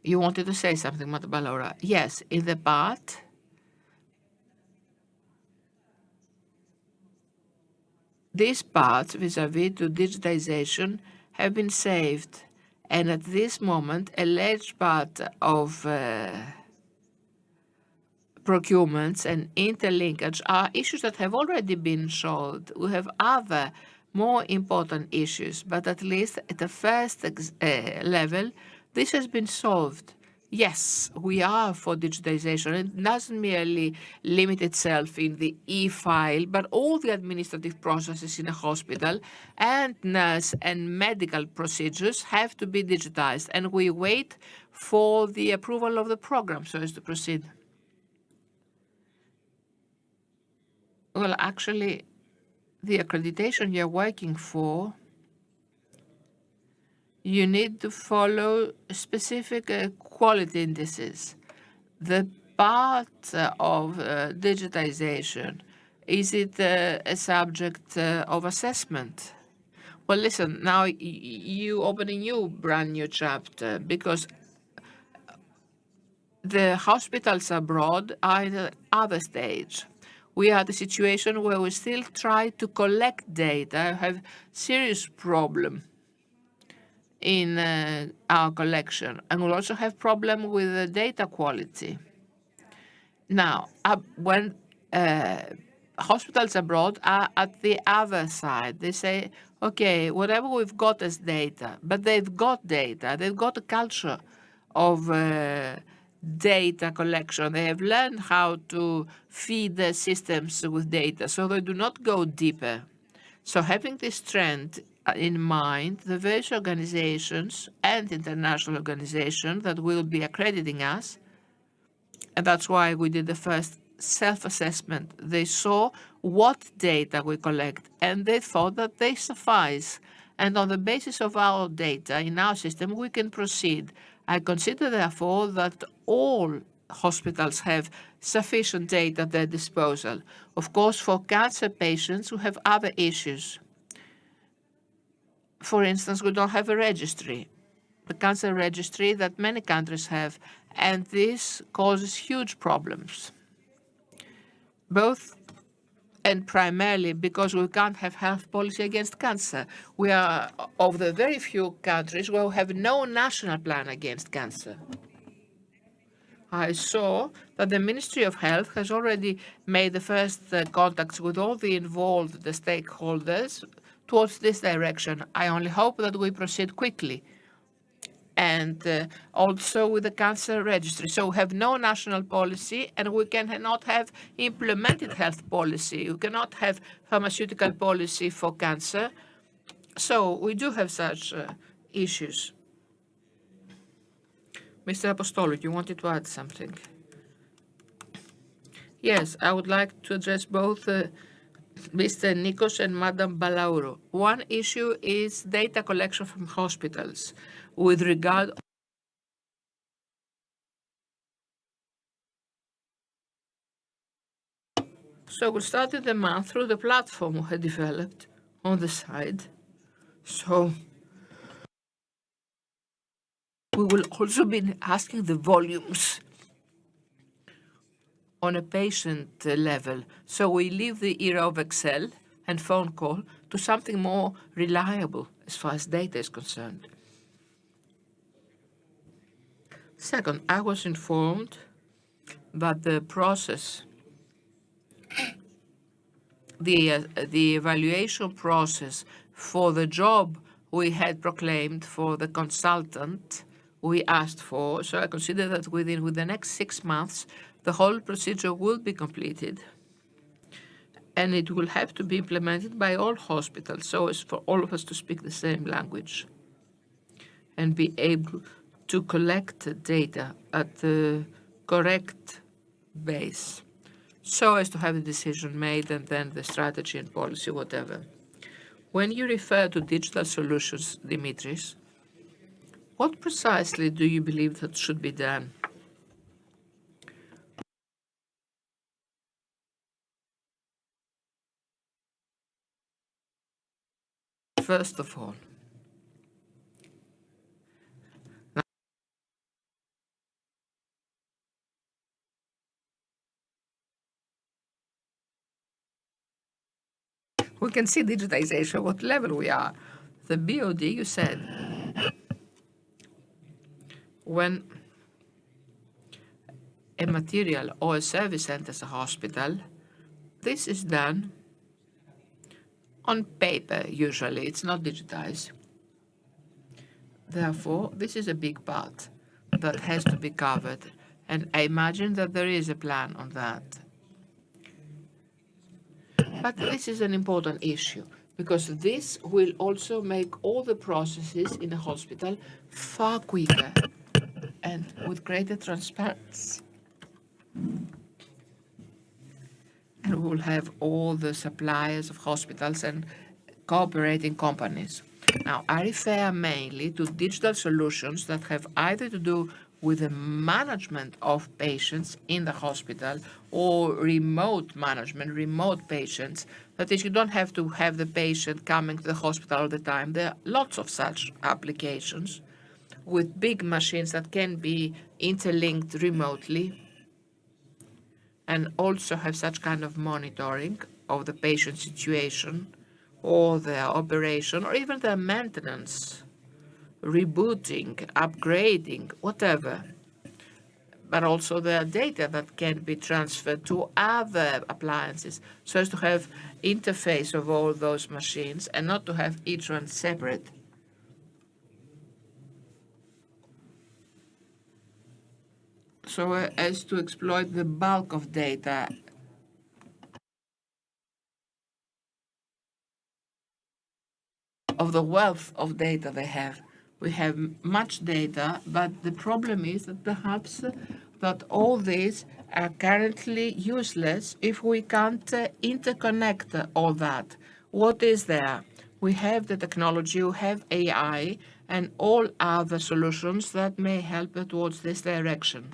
You wanted to say something, Madam Balora? Yes, in the part these parts vis-à-vis to digitization have been saved, and at this moment a large part of procurements and interlinkage are issues that have already been solved. We have other more important issues, but at least at the first level, this has been solved. Yes, we are for digitization. It doesn't merely limit itself in the e-file, but all the administrative processes in a hospital and nurse and medical procedures have to be digitized. And we wait for the approval of the program so as to proceed. Well, actually, the accreditation you're working for, you need to follow specific quality indices. The part of digitization, is it a subject of assessment? Well, listen, now you open a new, brand new chapter because the hospitals abroad are in the other stage. We are at a situation where we still try to collect data, have serious problem in our collection, and we'll also have problem with the data quality. Now, when hospitals abroad are at the other side, they say, okay, whatever we've got as data, but they've got data, they've got a culture of data collection. They have learned how to feed their systems with data, so they do not go deeper. So having this trend in mind, the various organizations and international organizations that will be accrediting us, and that's why we did the first self-assessment. They saw what data we collect, and they thought that they suffice. And on the basis of our data in our system, we can proceed. I consider, therefore, that all hospitals have sufficient data at their disposal. Of course, for cancer patients who have other issues. For instance, we don't have a registry, the cancer registry that many countries have, and this causes huge problems, both and primarily because we can't have health policy against cancer. We are of the very few countries where we have no national plan against cancer. I saw that the Ministry of Health has already made the first contacts with all the involved, the stakeholders, towards this direction. I only hope that we proceed quickly. And also with the cancer registry. So we have no national policy, and we cannot have implemented health policy. We cannot have pharmaceutical policy for cancer. So we do have such issues. Mr. Apostolou, you wanted to add something? Yes, I would like to address both Mr. Nikos and Madam Balauro. One issue is data collection from hospitals with regard So we started the month through the platform we had developed on the side. So we will also be asking the volumes on a patient level. So we leave the era of Excel and phone call to something more reliable as far as data is concerned. Second, I was informed that the process, the evaluation process for the job we had proclaimed for the consultant we asked for, so I consider that within the next 6 months, the whole procedure will be completed. And it will have to be implemented by all hospitals, so as for all of us to speak the same language and be able to collect data at the correct base, so as to have the decision made and then the strategy and policy, whatever. When you refer to digital solutions, Dimitris, what precisely do you believe that should be done? First of all, we can see digitization, what level we are. The BOD, you said, when a material or a service enters a hospital, this is done on paper, usually. It's not digitized. Therefore, this is a big part that has to be covered. And I imagine that there is a plan on that. But this is an important issue, because this will also make all the processes in a hospital far quicker and with greater transparency. And we will have all the suppliers of hospitals and cooperating companies. Now, I refer mainly to digital solutions that have either to do with the management of patients in the hospital or remote management, remote patients. That is, you don't have to have the patient coming to the hospital all the time. There are lots of such applications with big machines that can be interlinked remotely and also have such kind of monitoring of the patient situation or their operation or even their maintenance, rebooting, upgrading, whatever. But also their data that can be transferred to other appliances so as to have interface of all those machines and not to have each one separate. So as to exploit the bulk of data of the wealth of data they have. We have much data, but the problem is that perhaps that all these are currently useless if we can't interconnect all that. What is there? We have the technology, we have AI, and all other solutions that may help towards this direction.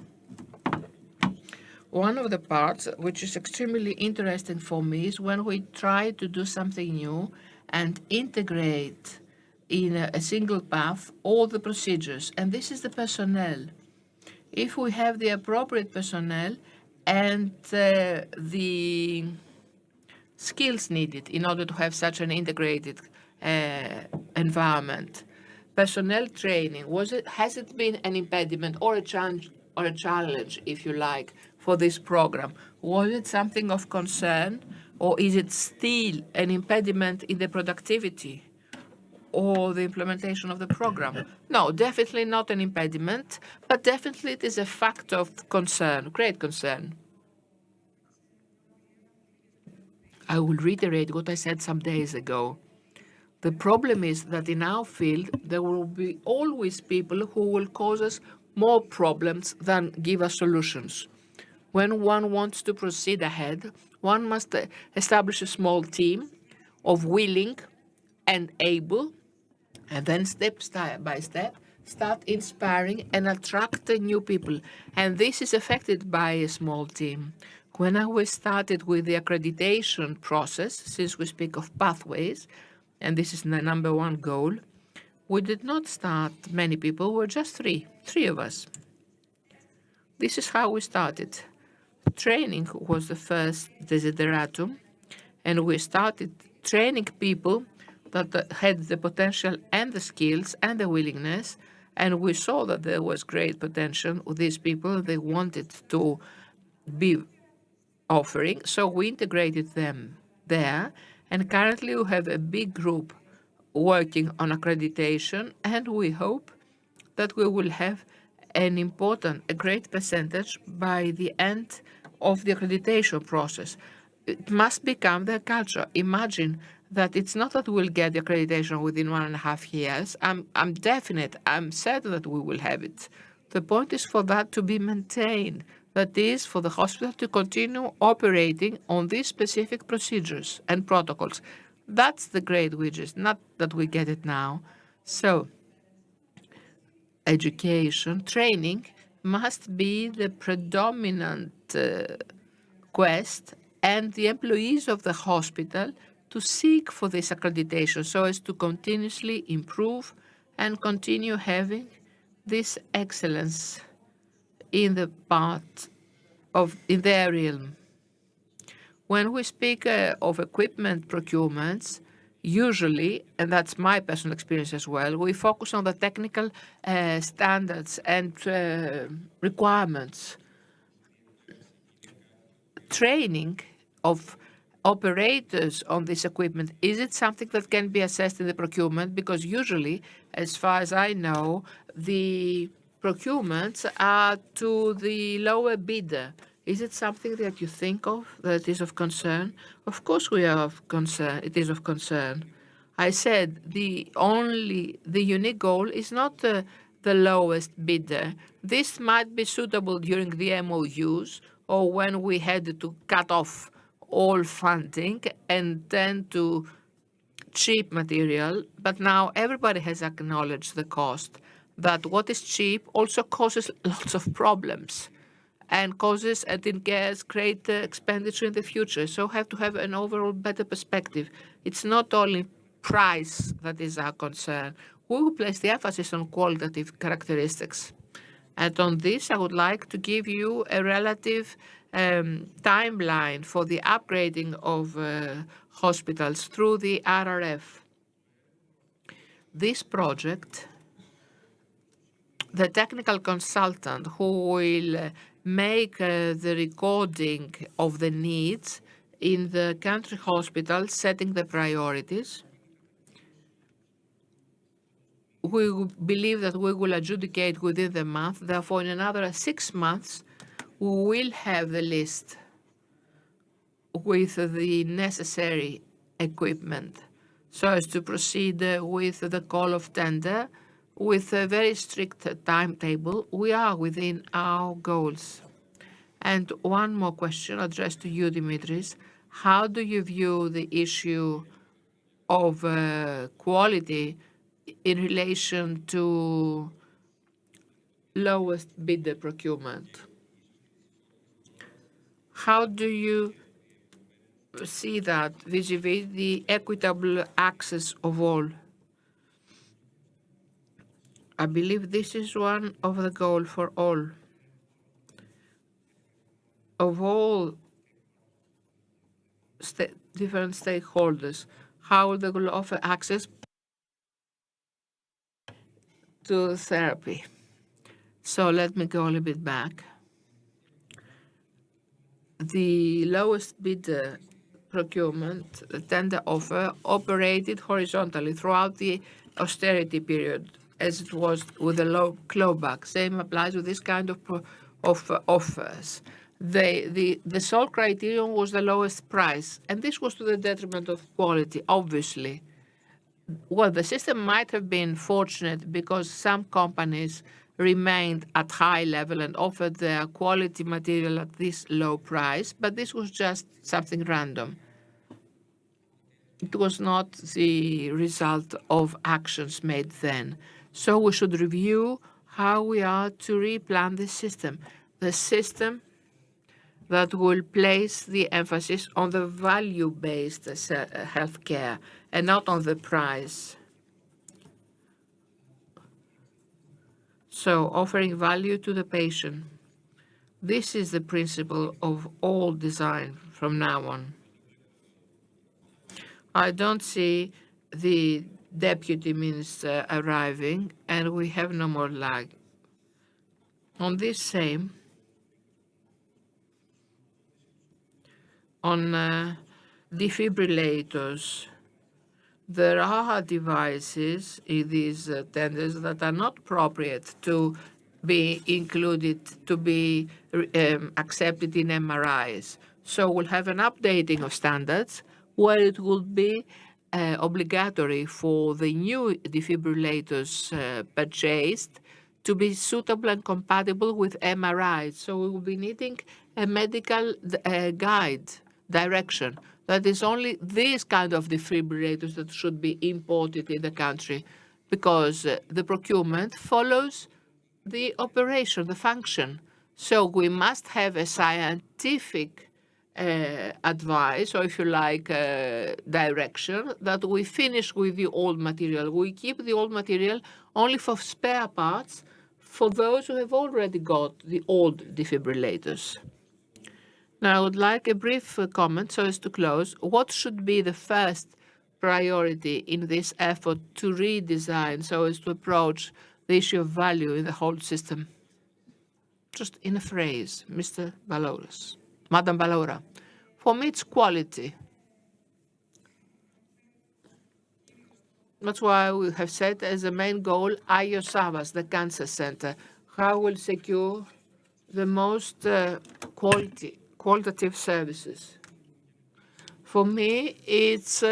one of the parts which is extremely interesting for me is when we try to do something new and integrate in a single path all the procedures, and this is the personnel. If we have the appropriate personnel and the skills needed in order to have such an integrated environment. Personnel training, has it been an impediment or a challenge, if you like, for this program? Was it something of concern, or is it still an impediment in the productivity or the implementation of the program? No, definitely not an impediment, but definitely it is a factor of concern, great concern. I will reiterate what I said some days ago. The problem is that in our field, there will be always people who will cause us more problems than give us solutions. When one wants to proceed ahead, one must establish a small team of willing and able, and then step by step, start inspiring and attract new people. And this is affected by a small team. When I started with the accreditation process, since we speak of pathways, and this is the number one goal, we did not start many people, we were just three of us. This is how we started. Training was the first desideratum, and we started training people that had the potential and the skills and the willingness, and we saw that there was great potential with these people. They wanted to be offering, so we integrated them there, and currently we have a big group working on accreditation, and we hope that we will have a great percentage by the end of the accreditation process. It must become their culture. Imagine that it's not that we'll get the accreditation within 1.5 years. I'm certain that we will have it. The point is for that to be maintained. That is, for the hospital to continue operating on these specific procedures and protocols. That's the great widget, not that we get it now. So, education, training must be the predominant quest, and the employees of the hospital to seek for this accreditation so as to continuously improve and continue having this excellence in the their realm. When we speak of equipment procurements, usually, and that's my personal experience as well, we focus on the technical standards and requirements. Training of operators on this equipment, is it something that can be assessed in the procurement? Because usually, as far as I know, the procurements are to the lower bidder. Is it something that you think of that is of concern? Of course we are of concern. It is of concern. I said the unique goal is not the lowest bidder. This might be suitable during the MOUs or when we had to cut off all funding and then to cheap material, but now everybody has acknowledged the cost, that what is cheap also causes lots of problems and causes and incurs great expenditure in the future. So have to have an overall better perspective. It's not only price that is our concern. We will place the emphasis on qualitative characteristics. And on this, I would like to give you a relative timeline for the upgrading of hospitals through the RRF. This project, the technical consultant who will make the recording of the needs in the country hospital, setting the priorities. We believe that we will adjudicate within the month. Therefore, in another 6 months, we will have the list with the necessary equipment so as to proceed with the call of tender with a very strict timetable. We are within our goals. And one more question addressed to you, Dimitris. How do you view the issue of quality in relation to lowest bidder procurement? How do you see that vis-a-vis the equitable access of all? I believe this is one of the goals for all, of all different stakeholders, how they will offer access to therapy. So let me go a little bit back. The lowest bidder procurement, the tender offer, operated horizontally throughout the austerity period, as it was with the low clawback. Same applies with this kind of offers. The sole criterion was the lowest price, and this was to the detriment of quality, obviously. Well, the system might have been fortunate because some companies remained at high level and offered their quality material at this low price, but this was just something random. It was not the result of actions made then. So we should review how we are to replan the system that will place the emphasis on the value-based healthcare and not on the price. So offering value to the patient. This is the principle of all design from now on. I don't see the deputy minister arriving, and we have no more lag. On this same, on defibrillators, there are devices in these tenders that are not appropriate to be included, to be accepted in MRIs. So we'll have an updating of standards where it will be obligatory for the new defibrillators purchased to be suitable and compatible with MRIs. So we will be needing a medical guide, direction. That is only these kind of defibrillators that should be imported in the country because the procurement follows the operation, the function. So we must have a scientific advice, or if you like, direction, that we finish with the old material. We keep the old material only for spare parts for those who have already got the old defibrillators. Now, I would like a brief comment so as to close. What should be the first priority in this effort to redesign so as to approach the issue of value in the whole system? Just in a phrase, Mr. Balouras. Madam Balaura. For me, it's quality. That's why we have set as a main goal IOSAVAS, the cancer center. How will secure the most qualitative services. For me, it's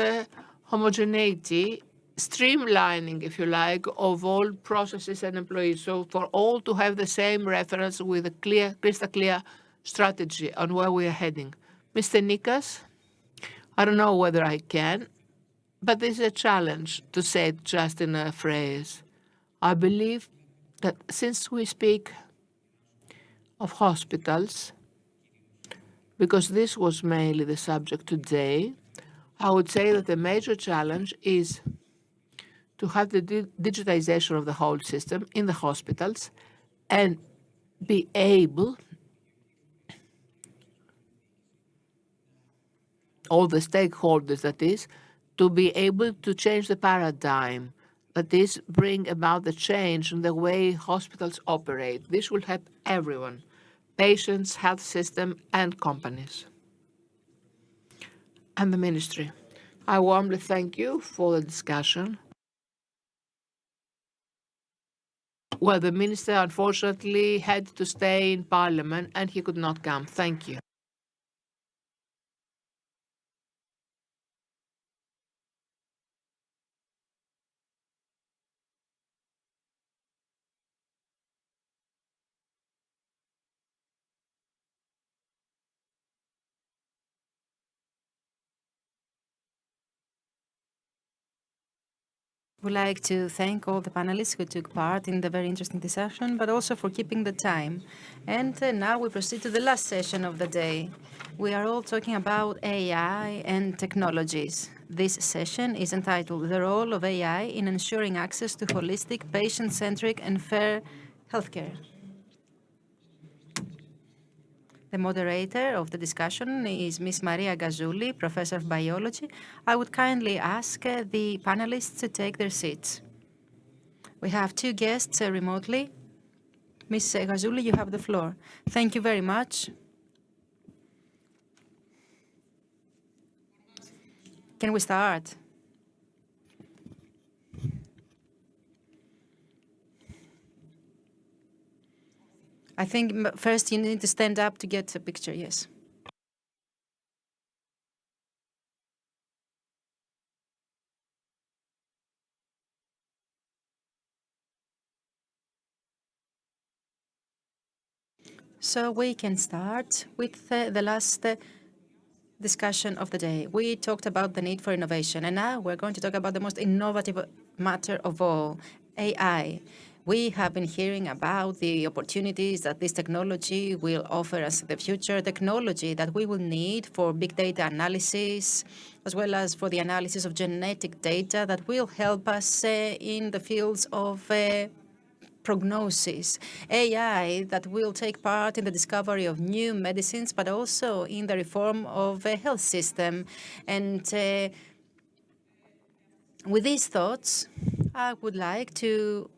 homogeneity, streamlining, if you like, of all processes and employees. So for all to have the same reference with a clear, crystal clear strategy on where we are heading. Mr. Nikas, I don't know whether I can, but this is a challenge to say it just in a phrase. I believe that since we speak of hospitals, because this was mainly the subject today, I would say that the major challenge is to have the digitization of the whole system in the hospitals and be able, all the stakeholders that is, to be able to change the paradigm, that is, bring about the change in the way hospitals operate. This will help everyone, patients, health system, and companies. And the ministry. I warmly thank you for the discussion. Well, the minister unfortunately had to stay in Parliament and he could not come. Thank you. would like to thank all the panelists who took part in the very interesting discussion, but also for keeping the time. And now we proceed to the last session of the day. We are all talking about AI and technologies. This session is entitled The Role of AI in Ensuring Access to Holistic, Patient-Centric and Fair Healthcare. The moderator of the discussion is Ms. Maria Gazzulli, Professor of Biology. I would kindly ask the panelists to take their seats. We have two guests remotely. Ms. Gazzulli, you have the floor. Thank you very much. Can we start? I think first you need to stand up to get a picture, yes. So we can start with the last discussion of the day. We talked about the need for innovation, and now we're going to talk about the most innovative matter of all, AI. We have been hearing about the opportunities that this technology will offer us in the future, technology that we will need for big data analysis, as well as for the analysis of genetic data that will help us in the fields of prognosis, AI that will take part in the discovery of new medicines, but also in the reform of a health system. And with these thoughts, I would like to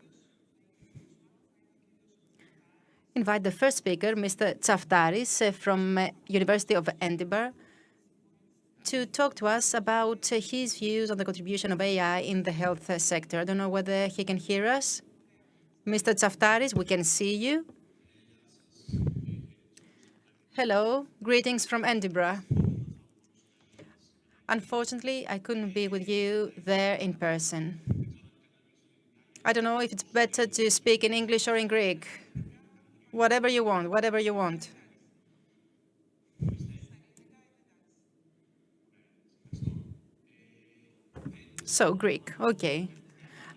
invite the first speaker, Mr. Tsaftaris from University of Edinburgh, to talk to us about his views on the contribution of AI in the health sector. I don't know whether he can hear us. Mr. Tsaftaris, we can see you. Hello, greetings from Edinburgh. Unfortunately, I couldn't be with you there in person. I don't know if it's better to speak in English or in Greek. Whatever you want, whatever you want. So, Greek, okay.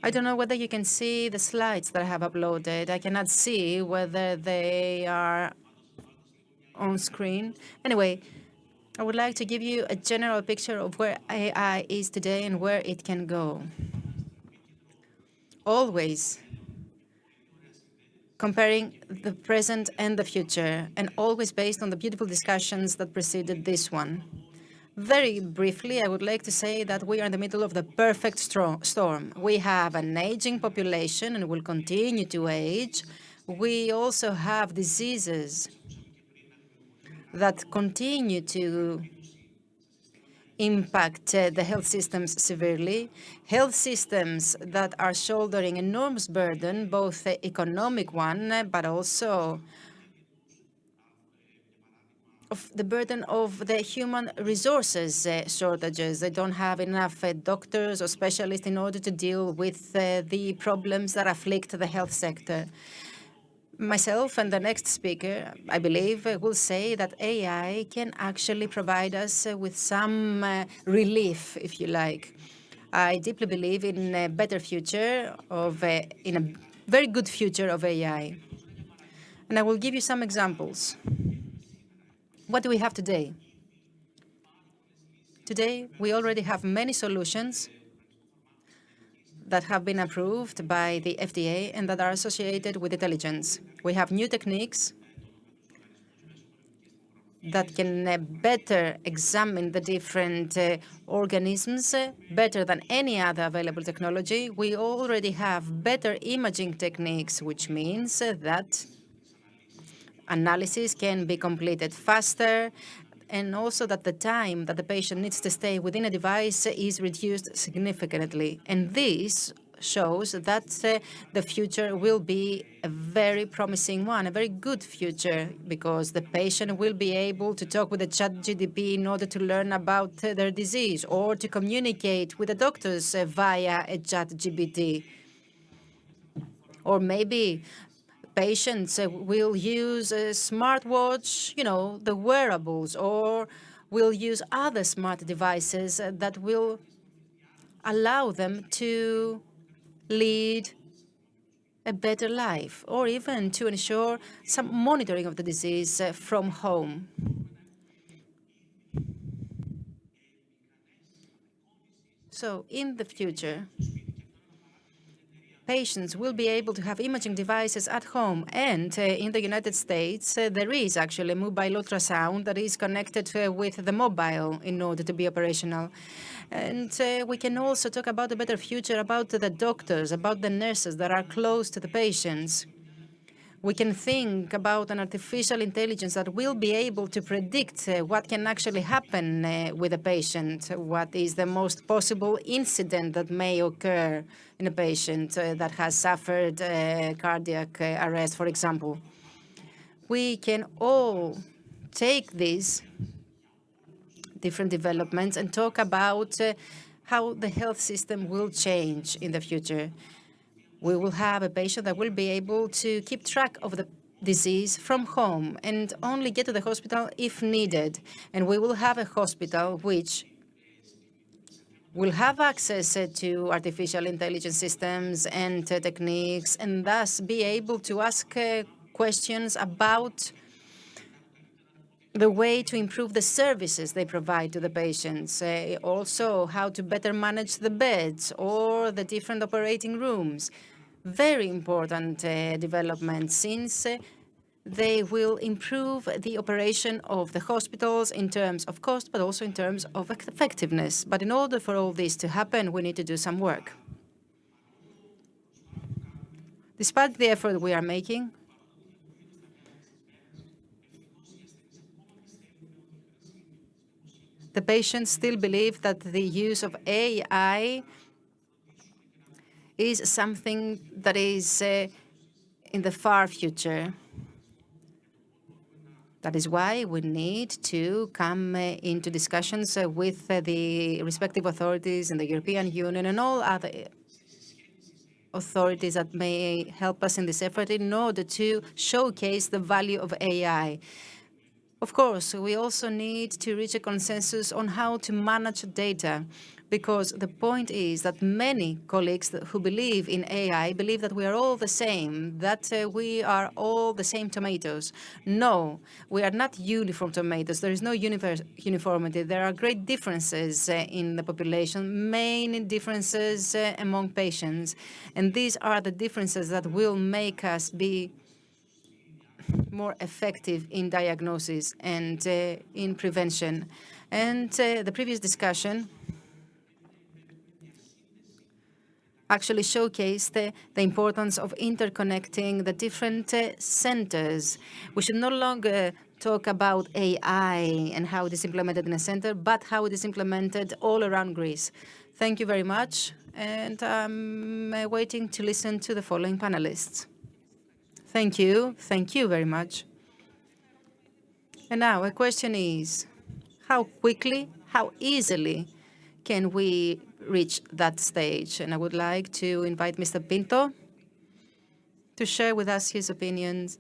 I don't know whether you can see the slides that I have uploaded. I cannot see whether they are on screen. Anyway, I would like to give you a general picture of where AI is today and where it can go. Always comparing the present and the future, and always based on the beautiful discussions that preceded this one. Very briefly, I would like to say that we are in the middle of the perfect storm. We have an aging population and will continue to age. We also have diseases that continue to impact the health systems severely, health systems that are shouldering enormous burden, both the economic one, but also of the burden of the human resources shortages. They don't have enough doctors or specialists in order to deal with the problems that afflict the health sector. Myself and the next speaker, I believe, will say that AI can actually provide us with some relief, if you like. I deeply believe in a better future in a very good future of AI. And I will give you some examples. What do we have today? Today, we already have many solutions that have been approved by the FDA and that are associated with intelligence. We have new techniques that can better examine the different organisms better than any other available technology. We already have better imaging techniques, which means that analysis can be completed faster, and also that the time that the patient needs to stay within a device is reduced significantly. And this shows that the future will be a very promising one, a very good future, because the patient will be able to talk with the ChatGPT in order to learn about their disease, or to communicate with the doctors via a ChatGPT. Or maybe patients will use a smartwatch, the wearables, or will use other smart devices that will allow them to lead a better life, or even to ensure some monitoring of the disease from home. So in the future, patients will be able to have imaging devices at home. And in the United States, there is actually a mobile ultrasound that is connected with the mobile in order to be operational. And we can also talk about a better future, about the doctors, about the nurses that are close to the patients. We can think about an artificial intelligence that will be able to predict what can actually happen with a patient, what is the most possible incident that may occur in a patient that has suffered cardiac arrest, for example. We can all take these different developments and talk about how the health system will change in the future. We will have a patient that will be able to keep track of the disease from home and only get to the hospital if needed. And we will have a hospital which will have access to artificial intelligence systems and techniques, and thus be able to ask questions about the way to improve the services they provide to the patients, also how to better manage the beds or the different operating rooms. Very important development, since they will improve the operation of the hospitals in terms of cost, but also in terms of effectiveness. But in order for all this to happen, we need to do some work. Despite the effort we are making, the patients still believe that the use of AI is something that is in the far future. That is why we need to come into discussions with the respective authorities in the European Union and all other authorities that may help us in this effort in order to showcase the value of AI. Of course, we also need to reach a consensus on how to manage data, because the point is that many colleagues who believe in AI believe that we are all the same, that we are all the same tomatoes. No, we are not uniform tomatoes. There is no uniformity. There are great differences in the population, main differences among patients. And these are the differences that will make us be more effective in diagnosis and in prevention. And the previous discussion actually showcased the importance of interconnecting the different centers. We should no longer talk about AI and how it is implemented in a center, but how it is implemented all around Greece. Thank you very much, and I'm waiting to listen to the following panelists. Thank you. Thank you very much. And now a question is, how quickly, how easily can we reach that stage? And I would like to invite Mr. Pinto to share with us his opinions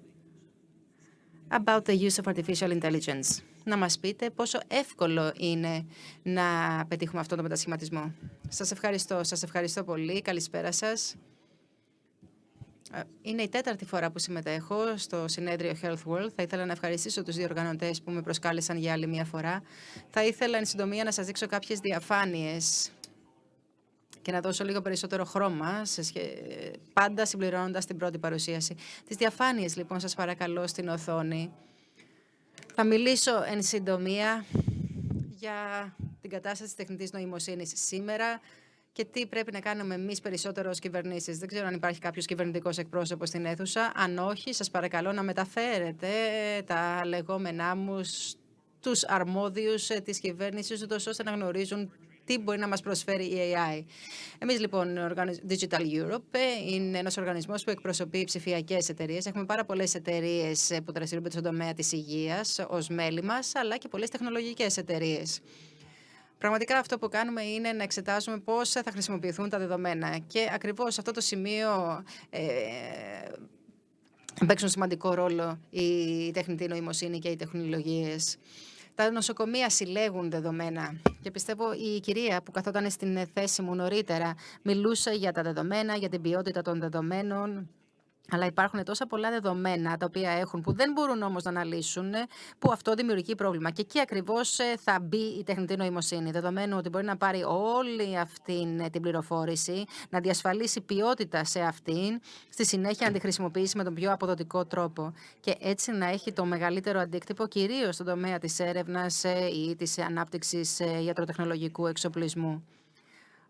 about the use of artificial intelligence. Να μας πείτε πόσο εύκολο είναι να πετύχουμε αυτόν τον μετασχηματισμό. Σας ευχαριστώ πολύ. Καλησπέρα σας. Είναι η τέταρτη φορά που συμμετέχω στο συνέδριο HEALTHWORLD. Θα ήθελα να ευχαριστήσω τους διοργανωτές που με προσκάλεσαν για άλλη μια φορά. Θα ήθελα εν συντομία να σας δείξω κάποιες διαφάνειες και να δώσω λίγο περισσότερο χρώμα, πάντα συμπληρώνοντας την πρώτη παρουσίαση. Τις διαφάνειες, λοιπόν, σας παρακαλώ στην οθόνη. Θα μιλήσω εν συντομία για την κατάσταση της τεχνητής νοημοσύνης σήμερα και τι πρέπει να κάνουμε εμείς περισσότερο ως κυβερνήσεις. Δεν ξέρω αν υπάρχει κάποιος κυβερνητικός εκπρόσωπος στην αίθουσα. Αν όχι, σας παρακαλώ να μεταφέρετε τα λεγόμενά μου στους αρμόδιους της κυβέρνησης, ώστε να γνωρίζουν τι μπορεί να μας προσφέρει η AI. Εμείς, λοιπόν, Digital Europe είναι ένας οργανισμός που εκπροσωπεί ψηφιακές εταιρείες. Έχουμε πάρα πολλές εταιρείες που δραστηριοποιούνται στον τομέα της υγείας ως μέλη μας, αλλά και πολλές τεχνολογικές εταιρείες. Πραγματικά αυτό που κάνουμε είναι να εξετάζουμε πώς θα χρησιμοποιηθούν τα δεδομένα. Και ακριβώς σε αυτό το σημείο παίξουν σημαντικό ρόλο η τεχνητή νοημοσύνη και οι τεχνολογίες. Τα νοσοκομεία συλλέγουν δεδομένα και πιστεύω η κυρία που καθόταν στην θέση μου νωρίτερα μιλούσε για τα δεδομένα, για την ποιότητα των δεδομένων. Αλλά υπάρχουν τόσα πολλά δεδομένα τα οποία έχουν που δεν μπορούν όμως να αναλύσουν, που αυτό δημιουργεί πρόβλημα. Και εκεί ακριβώς θα μπει η τεχνητή νοημοσύνη. Δεδομένου ότι μπορεί να πάρει όλη αυτή την πληροφόρηση, να διασφαλίσει ποιότητα σε αυτήν, στη συνέχεια να τη χρησιμοποιήσει με τον πιο αποδοτικό τρόπο. Και έτσι να έχει το μεγαλύτερο αντίκτυπο κυρίως στον τομέα της έρευνας ή της ανάπτυξης ιατροτεχνολογικού εξοπλισμού.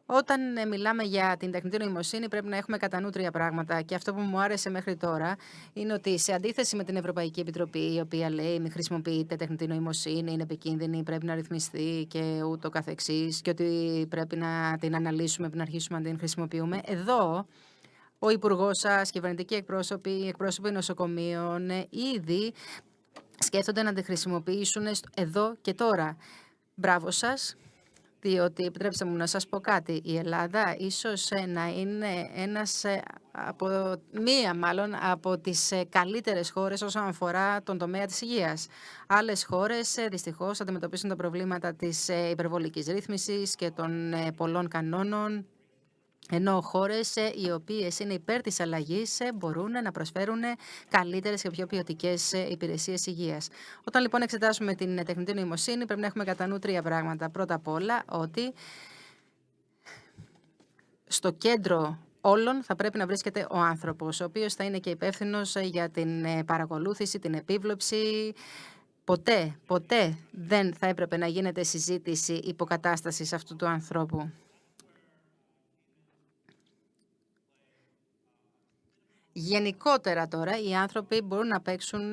Όταν μιλάμε για την τεχνητή νοημοσύνη, πρέπει να έχουμε κατά νου τρία πράγματα. Και αυτό που μου άρεσε μέχρι τώρα είναι ότι, σε αντίθεση με την Ευρωπαϊκή Επιτροπή, η οποία λέει μην χρησιμοποιείτε τεχνητή νοημοσύνη, είναι επικίνδυνη, πρέπει να ρυθμιστεί και ούτω καθεξής, και ότι πρέπει να την αναλύσουμε πριν αρχίσουμε να την χρησιμοποιούμε. Εδώ, ο Υπουργός σας, κυβερνητικοί εκπρόσωποι, εκπρόσωποι νοσοκομείων, ήδη σκέφτονται να τη χρησιμοποιήσουν εδώ και τώρα. Μπράβο σας. Διότι, επιτρέψτε μου να σας πω κάτι, η Ελλάδα ίσως να είναι μία από τις καλύτερες χώρες όσον αφορά τον τομέα της υγείας. Άλλες χώρες δυστυχώς αντιμετωπίζουν τα προβλήματα της υπερβολικής ρύθμισης και των πολλών κανόνων, ενώ χώρες οι οποίες είναι υπέρ της αλλαγής μπορούν να προσφέρουν καλύτερες και πιο ποιοτικές υπηρεσίες υγείας. Όταν λοιπόν εξετάσουμε την τεχνητή νοημοσύνη, πρέπει να έχουμε κατά νου τρία πράγματα. Πρώτα απ' όλα, ότι στο κέντρο όλων θα πρέπει να βρίσκεται ο άνθρωπος, ο οποίος θα είναι και υπεύθυνος για την παρακολούθηση, την επίβλεψη. Ποτέ δεν θα έπρεπε να γίνεται συζήτηση υποκατάστασης αυτού του ανθρώπου. Γενικότερα τώρα, οι άνθρωποι μπορούν να παίξουν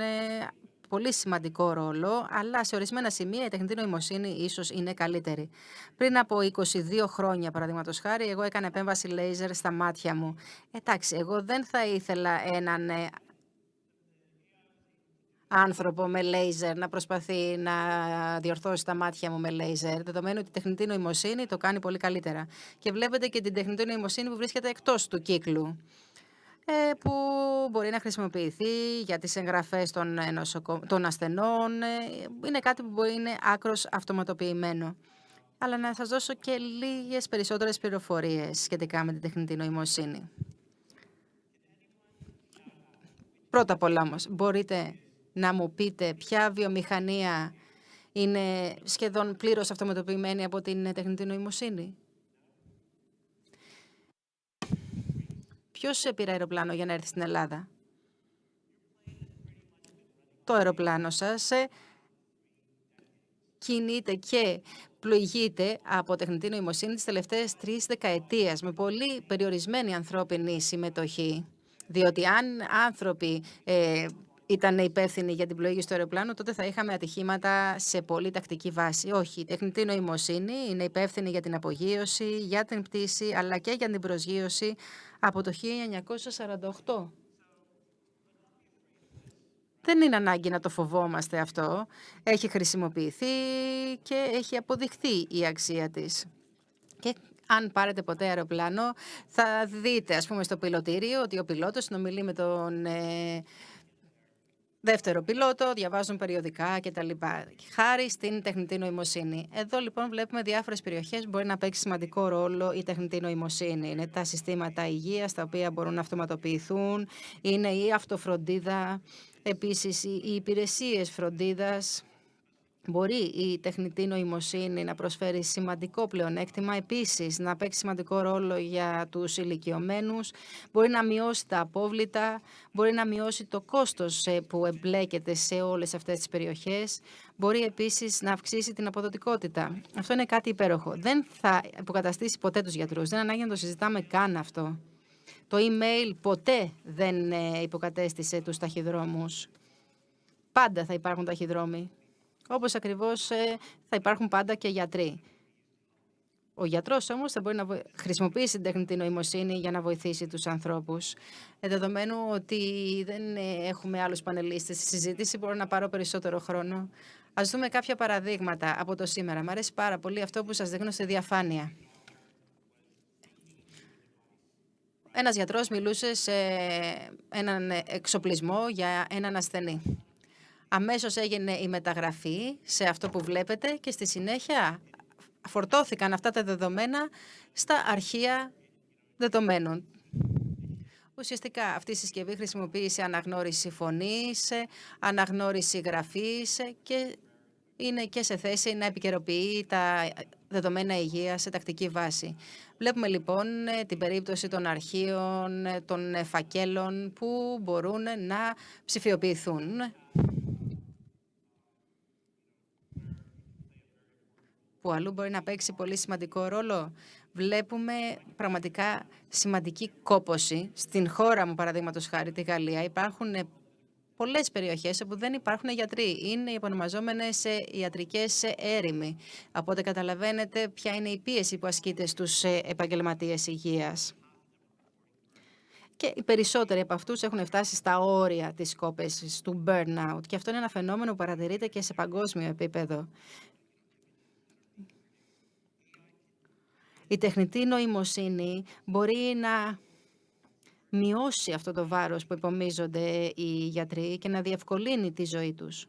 πολύ σημαντικό ρόλο, αλλά σε ορισμένα σημεία η τεχνητή νοημοσύνη ίσως είναι καλύτερη. Πριν από 22 χρόνια, παραδείγματος χάρη, εγώ έκανα επέμβαση λέιζερ στα μάτια μου. Εντάξει, εγώ δεν θα ήθελα έναν άνθρωπο με λέιζερ να προσπαθεί να διορθώσει τα μάτια μου με λέιζερ, δεδομένου ότι η τεχνητή νοημοσύνη το κάνει πολύ καλύτερα. Και βλέπετε και την τεχνητή νοημοσύνη που βρίσκεται εκτός του κύκλου, που μπορεί να χρησιμοποιηθεί για τις εγγραφές των ασθενών. Είναι κάτι που μπορεί να είναι άκρως αυτοματοποιημένο. Αλλά να σας δώσω και λίγες περισσότερες πληροφορίες σχετικά με την τεχνητή νοημοσύνη. Πρώτα απ' όλα όμως, μπορείτε να μου πείτε ποια βιομηχανία είναι σχεδόν πλήρως αυτοματοποιημένη από την τεχνητή νοημοσύνη? Ποιος πήρε αεροπλάνο για να έρθει στην Ελλάδα? Το αεροπλάνο σας κινείται και πλοηγείται από τεχνητή νοημοσύνη τις τελευταίες 3 δεκαετίες, με πολύ περιορισμένη ανθρώπινη συμμετοχή. Διότι αν άνθρωποι ήταν υπεύθυνοι για την πλοήγηση του αεροπλάνου, τότε θα είχαμε ατυχήματα σε πολύ τακτική βάση. Όχι, η τεχνητή νοημοσύνη είναι υπεύθυνη για την απογείωση, για την πτήση, αλλά και για την προσγείωση από το 1948. Δεν είναι ανάγκη να το φοβόμαστε αυτό. Έχει χρησιμοποιηθεί και έχει αποδειχθεί η αξία της. Και αν πάρετε ποτέ αεροπλάνο, θα δείτε, ας πούμε, στο πιλωτήριο ότι ο πιλότος συνομιλεί με τον δεύτερο πιλότο, διαβάζουν περιοδικά κτλ. Χάρη στην τεχνητή νοημοσύνη. Εδώ λοιπόν βλέπουμε διάφορες περιοχές που μπορεί να παίξει σημαντικό ρόλο η τεχνητή νοημοσύνη. Είναι τα συστήματα υγείας, τα οποία μπορούν να αυτοματοποιηθούν. Είναι η αυτοφροντίδα, επίσης οι υπηρεσίες φροντίδας. Μπορεί η τεχνητή νοημοσύνη να προσφέρει σημαντικό πλεονέκτημα, επίσης να παίξει σημαντικό ρόλο για τους ηλικιωμένους, μπορεί να μειώσει τα απόβλητα, μπορεί να μειώσει το κόστος που εμπλέκεται σε όλες αυτές τις περιοχές, μπορεί επίσης να αυξήσει την αποδοτικότητα. Αυτό είναι κάτι υπέροχο. Δεν θα υποκαταστήσει ποτέ τους γιατρούς, δεν ανάγκη να το συζητάμε καν αυτό. Το email ποτέ δεν υποκατέστησε τους ταχυδρόμους. Πάντα θα υπάρχουν ταχυδρόμοι. Όπως ακριβώς θα υπάρχουν πάντα και γιατροί. Ο γιατρός όμως θα μπορεί να χρησιμοποιήσει την τεχνητή νοημοσύνη για να βοηθήσει τους ανθρώπους. Δεδομένου ότι δεν έχουμε άλλους πανελίστες στη συζήτηση, μπορώ να πάρω περισσότερο χρόνο. Ας δούμε κάποια παραδείγματα από το σήμερα. Μ' αρέσει πάρα πολύ αυτό που σας δείχνω στη διαφάνεια. Ένας γιατρός μιλούσε σε έναν εξοπλισμό για έναν ασθενή. Αμέσως έγινε η μεταγραφή σε αυτό που βλέπετε και στη συνέχεια φορτώθηκαν αυτά τα δεδομένα στα αρχεία δεδομένων. Ουσιαστικά αυτή η συσκευή χρησιμοποίησε αναγνώριση φωνής, αναγνώριση γραφής και είναι και σε θέση να επικαιροποιεί τα δεδομένα υγείας σε τακτική βάση. Βλέπουμε λοιπόν την περίπτωση των αρχείων, των φακέλων που μπορούν να ψηφιοποιηθούν. Που αλλού μπορεί να παίξει πολύ σημαντικό ρόλο. Βλέπουμε πραγματικά σημαντική κόπωση. Στην χώρα μου, παραδείγματος χάρη, τη Γαλλία, υπάρχουν πολλές περιοχές όπου δεν υπάρχουν γιατροί. Είναι οι επωνομαζόμενες ιατρικές έρημοι. Οπότε καταλαβαίνετε ποια είναι η πίεση που ασκείται στους επαγγελματίες υγείας. Και οι περισσότεροι από αυτούς έχουν φτάσει στα όρια της κόπεσης, του burnout. Και αυτό είναι ένα φαινόμενο που παρατηρείται και σε παγκόσμιο επίπεδο. Η τεχνητή νοημοσύνη μπορεί να μειώσει αυτό το βάρος που υπομίζονται οι γιατροί και να διευκολύνει τη ζωή τους.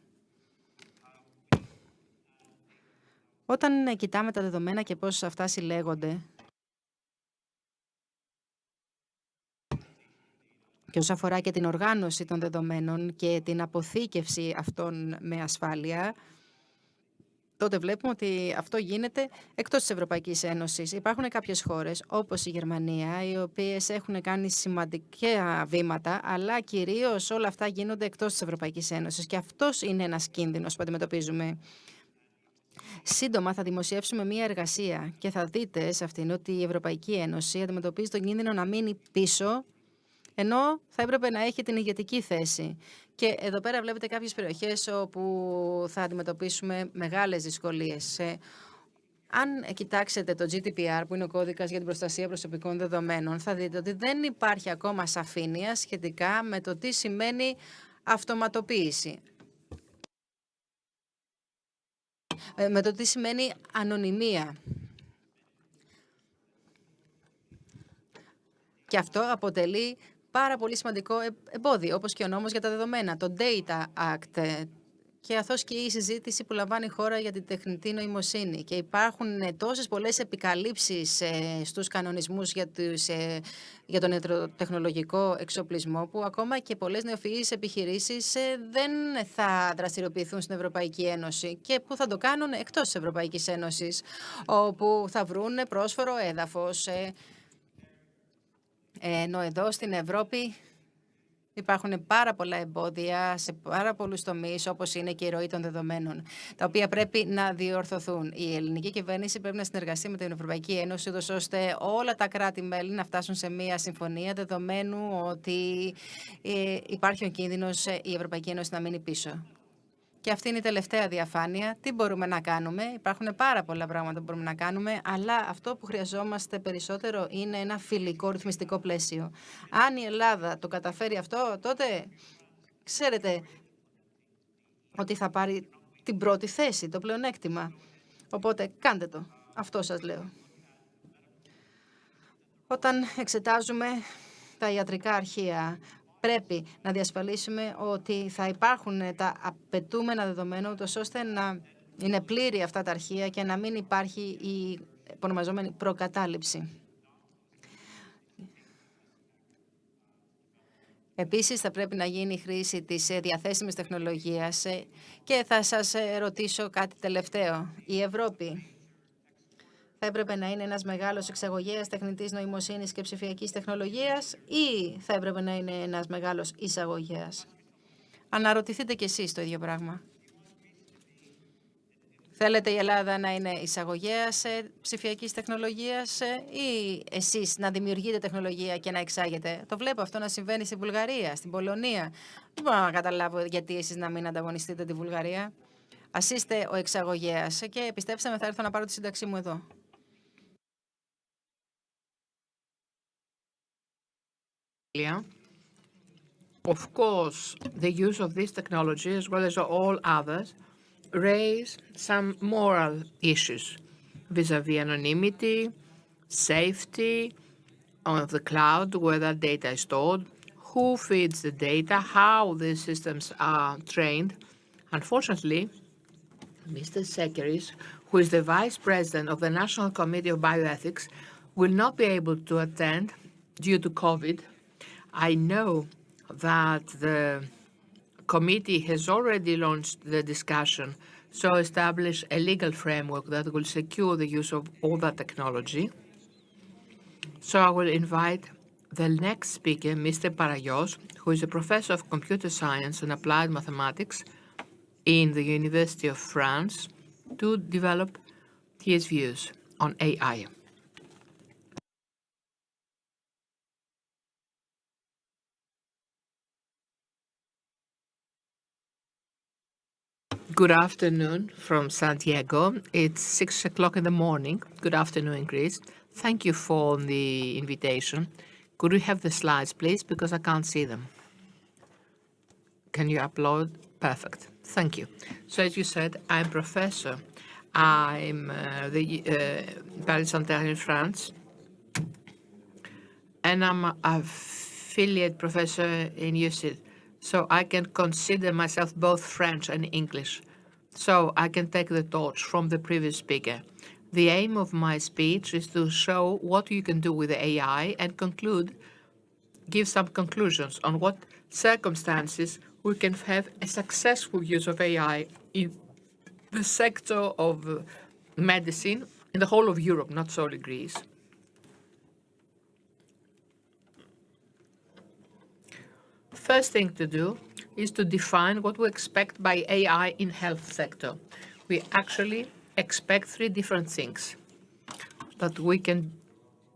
Όταν κοιτάμε τα δεδομένα και πώς αυτά συλλέγονται και όσον αφορά και την οργάνωση των δεδομένων και την αποθήκευση αυτών με ασφάλεια, τότε βλέπουμε ότι αυτό γίνεται εκτός της Ευρωπαϊκής Ένωσης. Υπάρχουν κάποιες χώρες, όπως η Γερμανία, οι οποίες έχουν κάνει σημαντικά βήματα, αλλά κυρίως όλα αυτά γίνονται εκτός της Ευρωπαϊκής Ένωσης. Και αυτός είναι ένας κίνδυνος που αντιμετωπίζουμε. Σύντομα θα δημοσιεύσουμε μία εργασία και θα δείτε σε αυτήν ότι η Ευρωπαϊκή Ένωση αντιμετωπίζει τον κίνδυνο να μείνει πίσω, ενώ θα έπρεπε να έχει την ηγετική θέση. Και εδώ πέρα βλέπετε κάποιες περιοχές όπου θα αντιμετωπίσουμε μεγάλες δυσκολίες. Αν κοιτάξετε το GDPR, που είναι ο κώδικας για την προστασία προσωπικών δεδομένων, θα δείτε ότι δεν υπάρχει ακόμα σαφήνεια σχετικά με το τι σημαίνει αυτοματοποίηση. Με το τι σημαίνει ανωνυμία. Και αυτό αποτελεί πάρα πολύ σημαντικό εμπόδιο, όπως και ο νόμος για τα δεδομένα, το Data Act, και καθώς και η συζήτηση που λαμβάνει η χώρα για την τεχνητή νοημοσύνη. Και υπάρχουν τόσες πολλές επικαλύψεις στους κανονισμούς για τον ιατροτεχνολογικό εξοπλισμό, που ακόμα και πολλές νεοφυείς επιχειρήσεις δεν θα δραστηριοποιηθούν στην Ευρωπαϊκή Ένωση και που θα το κάνουν εκτός της Ευρωπαϊκής Ένωσης, όπου θα βρουν πρόσφορο έδαφος. Ενώ εδώ στην Ευρώπη υπάρχουν πάρα πολλά εμπόδια σε πάρα πολλούς τομείς, όπως είναι και η ροή των δεδομένων, τα οποία πρέπει να διορθωθούν. Η ελληνική κυβέρνηση πρέπει να συνεργαστεί με την Ευρωπαϊκή Ένωση, ώστε όλα τα κράτη-μέλη να φτάσουν σε μία συμφωνία, δεδομένου ότι υπάρχει ο κίνδυνος η Ευρωπαϊκή Ένωση να μείνει πίσω. Και αυτή είναι η τελευταία διαφάνεια. Τι μπορούμε να κάνουμε? Υπάρχουν πάρα πολλά πράγματα που μπορούμε να κάνουμε, αλλά αυτό που χρειαζόμαστε περισσότερο είναι ένα φιλικό ρυθμιστικό πλαίσιο. Αν η Ελλάδα το καταφέρει αυτό, τότε ξέρετε ότι θα πάρει την πρώτη θέση, το πλεονέκτημα. Οπότε κάντε το. Αυτό σας λέω. Όταν εξετάζουμε τα ιατρικά αρχεία, πρέπει να διασφαλίσουμε ότι θα υπάρχουν τα απαιτούμενα δεδομένα, ούτως ώστε να είναι πλήρη αυτά τα αρχεία και να μην υπάρχει η επωνομαζόμενη προκατάληψη. Επίσης, θα πρέπει να γίνει η χρήση της διαθέσιμης τεχνολογίας και θα σας ρωτήσω κάτι τελευταίο. Η Ευρώπη θα έπρεπε να είναι ένας μεγάλος εξαγωγέας τεχνητής νοημοσύνης και ψηφιακής τεχνολογίας ή θα έπρεπε να είναι ένας μεγάλος εισαγωγέας? Αναρωτηθείτε κι εσείς το ίδιο πράγμα. Θέλετε η Ελλάδα να είναι εισαγωγέας ψηφιακής τεχνολογίας ή εσείς να δημιουργείτε τεχνολογία και να εξάγετε? Το βλέπω αυτό να συμβαίνει στη Βουλγαρία, στην Πολωνία. Δεν μπορώ να καταλάβω γιατί εσείς να μην ανταγωνιστείτε τη Βουλγαρία. Ας είστε ο εξαγωγέας και πιστέψτε με, θα έρθω να πάρω τη σύνταξή μου εδώ. Of course, the use of this technology, as well as all others, raise some moral issues vis-à-vis anonymity, safety of the cloud, where that data is stored, who feeds the data, how these systems are trained, Unfortunately, Mr. Sekeris, who is the Vice President of the National Committee of Bioethics, will not be able to attend due to COVID. I know that the committee has already launched the discussion, so establish a legal framework that will secure the use of all that technology. So I will invite the next speaker, Mr. Parayos, who is a professor of computer science and applied mathematics in the University of France, to develop his views on AI. Good afternoon from Santiago. It's 6 o'clock in the morning. Good afternoon, Greece. Thank you for the invitation. Could we have the slides, please? Because I can't see them. Can you upload? Perfect. Thank you. So as you said, I'm professor. I'm the Paris Santerre in France. And I'm an affiliate professor in UCID. So I can consider myself both French and English. So I can take the torch from the previous speaker. The aim of my speech is to show what you can do with AI and give some conclusions on what circumstances we can have a successful use of AI in the sector of medicine in the whole of Europe, not solely Greece. First thing to do is to define what we expect by AI in health sector. We actually expect three different things that we can.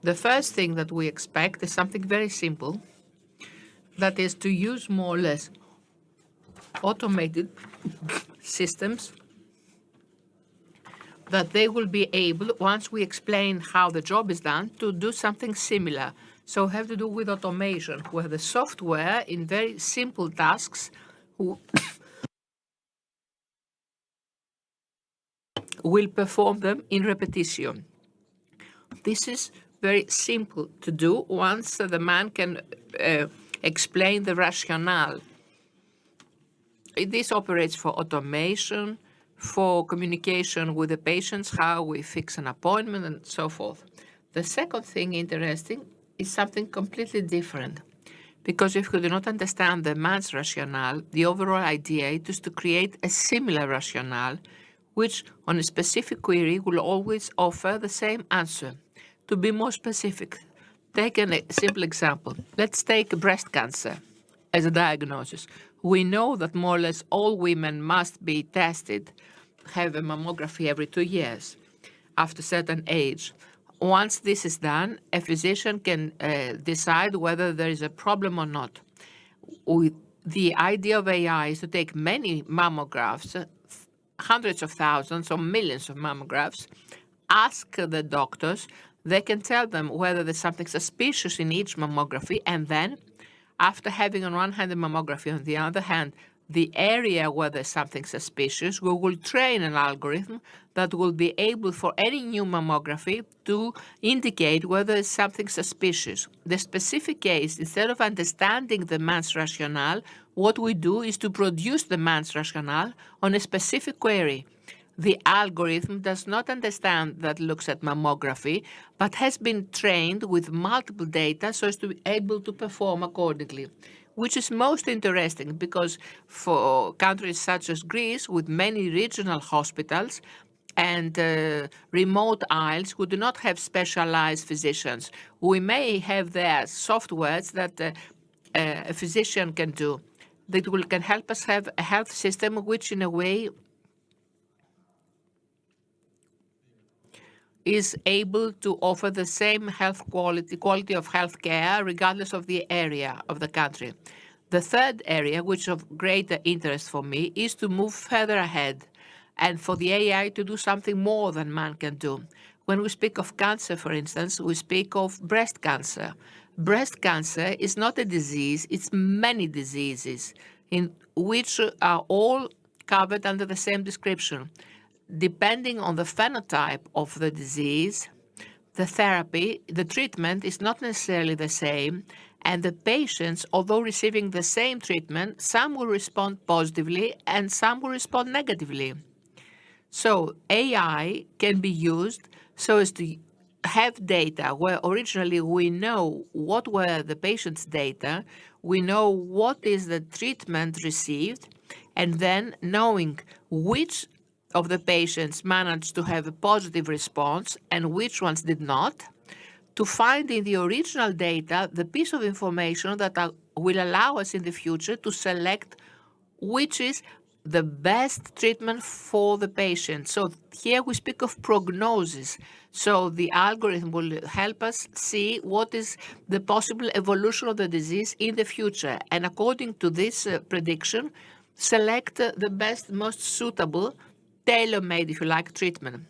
The first thing that we expect is something very simple, that is to use more or less automated systems that they will be able, once we explain how the job is done, to do something similar. So have to do with automation, where the software in very simple tasks will perform them in repetition. This is very simple to do once the man can explain the rationale. This operates for automation, for communication with the patients, how we fix an appointment, and so forth. The second thing interesting is something completely different. Because if we do not understand the man's rationale, the overall idea is to create a similar rationale, which on a specific query will always offer the same answer. To be more specific, take a simple example. Let's take breast cancer as a diagnosis. We know that more or less all women must be tested, have a mammography every 2 years after a certain age. Once this is done, a physician can decide whether there is a problem or not. The idea of AI is to take many mammographs, hundreds of thousands or millions of mammographs, ask the doctors, they can tell them whether there's something suspicious in each mammography, and then after having on one hand the mammography, on the other hand the area where there's something suspicious, we will train an algorithm that will be able for any new mammography to indicate whether it's something suspicious. The specific case, instead of understanding the man's rationale, what we do is to produce the man's rationale on a specific query. The algorithm does not understand that looks at mammography, but has been trained with multiple data so as to be able to perform accordingly, which is most interesting because for countries such as Greece, with many regional hospitals and remote isles who do not have specialized physicians, we may have there softwares that a physician can do that can help us have a health system which in a way is able to offer the same health quality of health care, regardless of the area of the country. The third area, which is of greater interest for me, is to move further ahead and for the AI to do something more than man can do. When we speak of cancer, for instance, we speak of breast cancer. Breast cancer is not a disease, it's many diseases in which are all covered under the same description. Depending on the phenotype of the disease, the therapy, the treatment is not necessarily the same, And the patients, although receiving the same treatment, some will respond positively and some will respond negatively. So AI can be used so as to have data where originally we know what were the patient's data, we know what is the treatment received, and then knowing which of the patients managed to have a positive response and which ones did not, to find in the original data the piece of information that will allow us in the future to select which is the best treatment for the patient. So here we speak of prognosis. So the algorithm will help us see what is the possible evolution of the disease in the future. And according to this prediction, select the best, most suitable, tailor-made, if you like, treatment.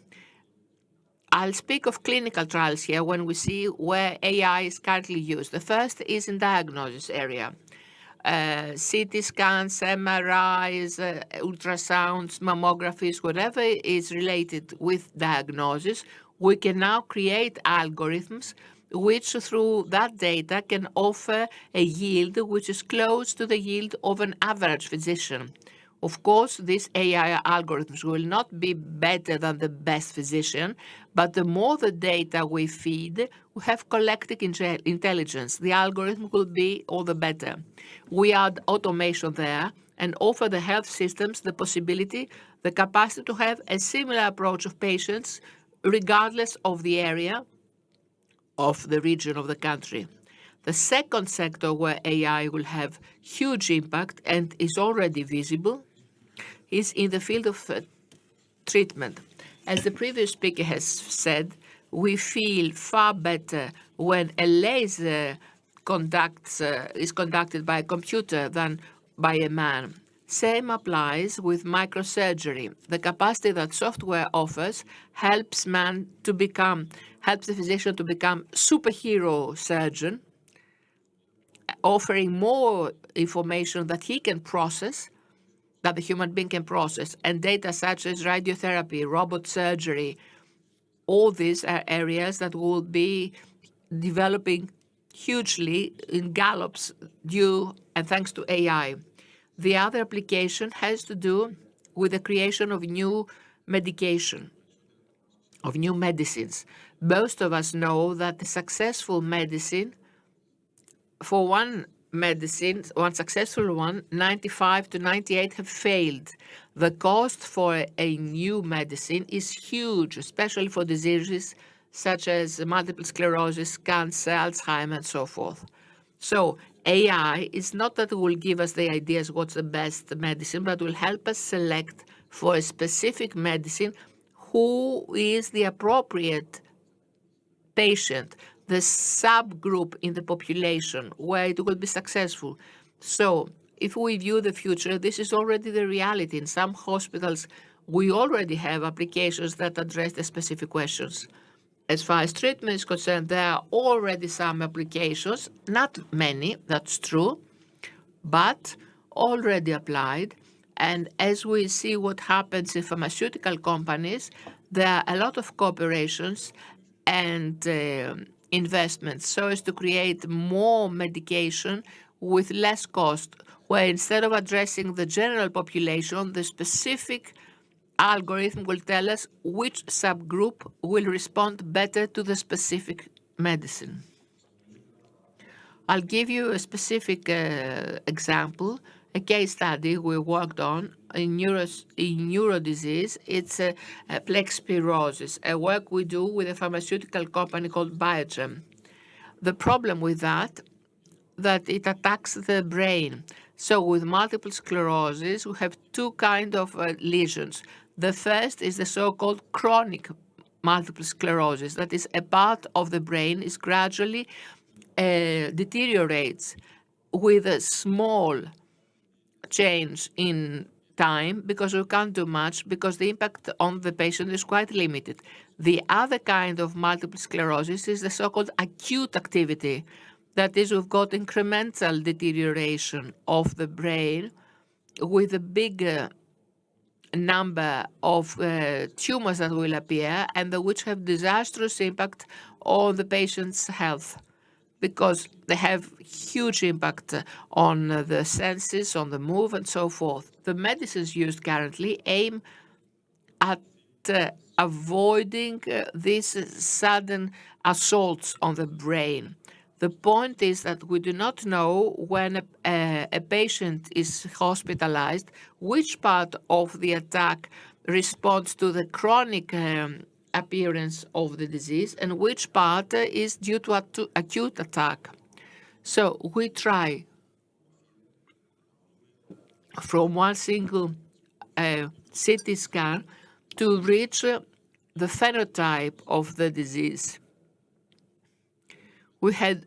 I'll speak of clinical trials here when we see where AI is currently used. The first is in diagnosis area. CT scans, MRIs, ultrasounds, mammographies, whatever is related with diagnosis, we can now create algorithms which through that data can offer a yield which is close to the yield of an average physician. Of course, these AI algorithms will not be better than the best physician, but the more the data we feed, we have collective intelligence. The algorithm will be all the better. We add automation there and offer the health systems the possibility, the capacity to have a similar approach of patients, regardless of the area, of the region of the country. The second sector where AI will have huge impact and is already visible is in the field of treatment. As the previous speaker has said, we feel far better when a laser is conducted by a computer than by a man. Same applies with microsurgery. The capacity that software offers helps the physician to become superhero surgeon, offering more information that he can process, that the human being can process, and data such as radiotherapy, robot surgery, all these are areas that will be developing hugely in gallops due and thanks to AI. The other application has to do with the creation of new medication, of new medicines. Most of us know that a successful medicine, for one successful one, 95 to 98 have failed. The cost for a new medicine is huge, especially for diseases such as multiple sclerosis, cancer, Alzheimer, and so forth. So AI is not that it will give us the ideas what's the best medicine, but will help us select for a specific medicine who is the appropriate patient, the subgroup in the population where it will be successful. So if we view the future, this is already the reality. In some hospitals, we already have applications that address the specific questions. As far as treatment is concerned, there are already some applications, not many, that's true, but already applied. And as we see what happens in pharmaceutical companies, there are a lot of cooperations and investments so as to create more medication with less cost, where instead of addressing the general population, the specific algorithm will tell us which subgroup will respond better to the specific medicine. I'll give you a specific example, a case study we worked on in neurodisease. It's plaque psoriasis, a work we do with a pharmaceutical company called Biogen. The problem with that it attacks the brain. So with multiple sclerosis, we have two kinds of lesions. The first is the so-called chronic multiple sclerosis. That is, a part of the brain is gradually deteriorates with a small change in time because we can't do much because the impact on the patient is quite limited. The other kind of multiple sclerosis is the so-called acute activity. That is, we've got incremental deterioration of the brain with a big number of tumors that will appear and which have disastrous impact on the patient's health. because they have huge impact on the senses, on the move, and so forth. The medicines used currently aim at avoiding these sudden assaults on the brain. The point is that we do not know when a patient is hospitalized, which part of the attack responds to the chronic appearance of the disease and which part is due to acute attack. So we try from one single CT scan to reach the phenotype of the disease. We had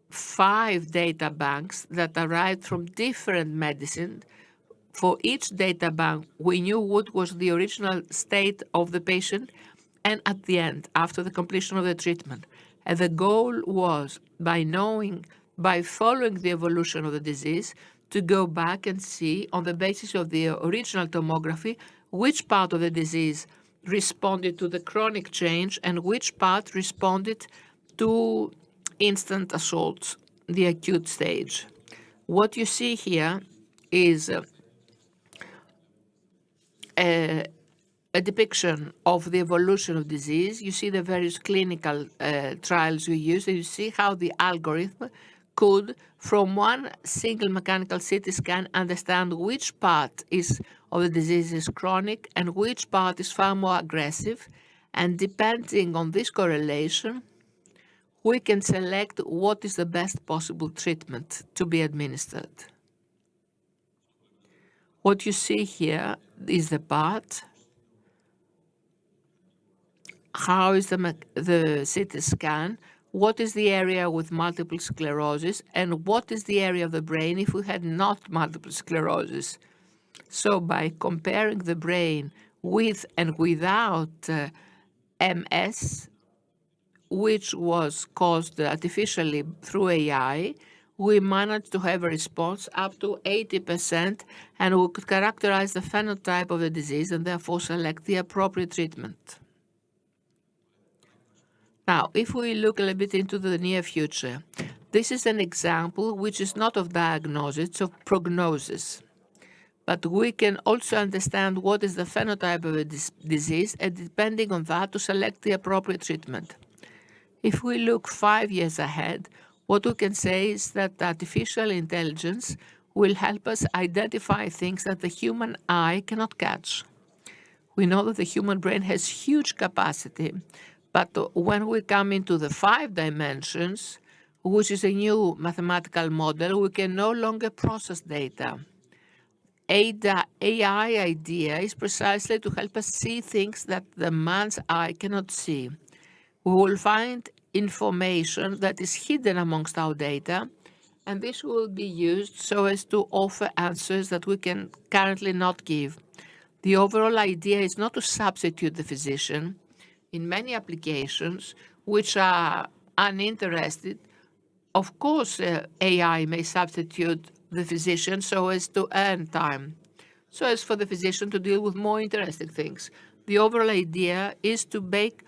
5 data banks that arrived from different medicines. For each data bank, we knew what was the original state of the patient, and at the end, after the completion of the treatment. And the goal was, by following the evolution of the disease, to go back and see, on the basis of the original tomography, which part of the disease responded to the chronic change and which part responded to instant assaults, the acute stage. What you see here is a depiction of the evolution of disease. You see the various clinical trials we used, and you see how the algorithm could, from one single mechanical CT scan, understand which part of the disease is chronic and which part is far more aggressive. And depending on this correlation, we can select what is the best possible treatment to be administered. What you see here is the part. How is the CT scan? What is the area with multiple sclerosis? And what is the area of the brain if we had not multiple sclerosis? So by comparing the brain with and without MS, which was caused artificially through AI, we managed to have a response up to 80%, and we could characterize the phenotype of the disease and therefore select the appropriate treatment. Now, if we look a little bit into the near future, this is an example which is not of diagnosis, it's of prognosis. But we can also understand what is the phenotype of a disease, and depending on that, to select the appropriate treatment. If we look 5 years ahead, what we can say is that artificial intelligence will help us identify things that the human eye cannot catch. We know that the human brain has huge capacity, but when we come into the 5 dimensions, which is a new mathematical model, we can no longer process data. AI idea is precisely to help us see things that the man's eye cannot see. We will find information that is hidden amongst our data, and this will be used so as to offer answers that we can currently not give. The overall idea is not to substitute the physician. In many applications which are uninterested, of course, AI may substitute the physician so as to earn time, so as for the physician to deal with more interesting things. The overall idea is to make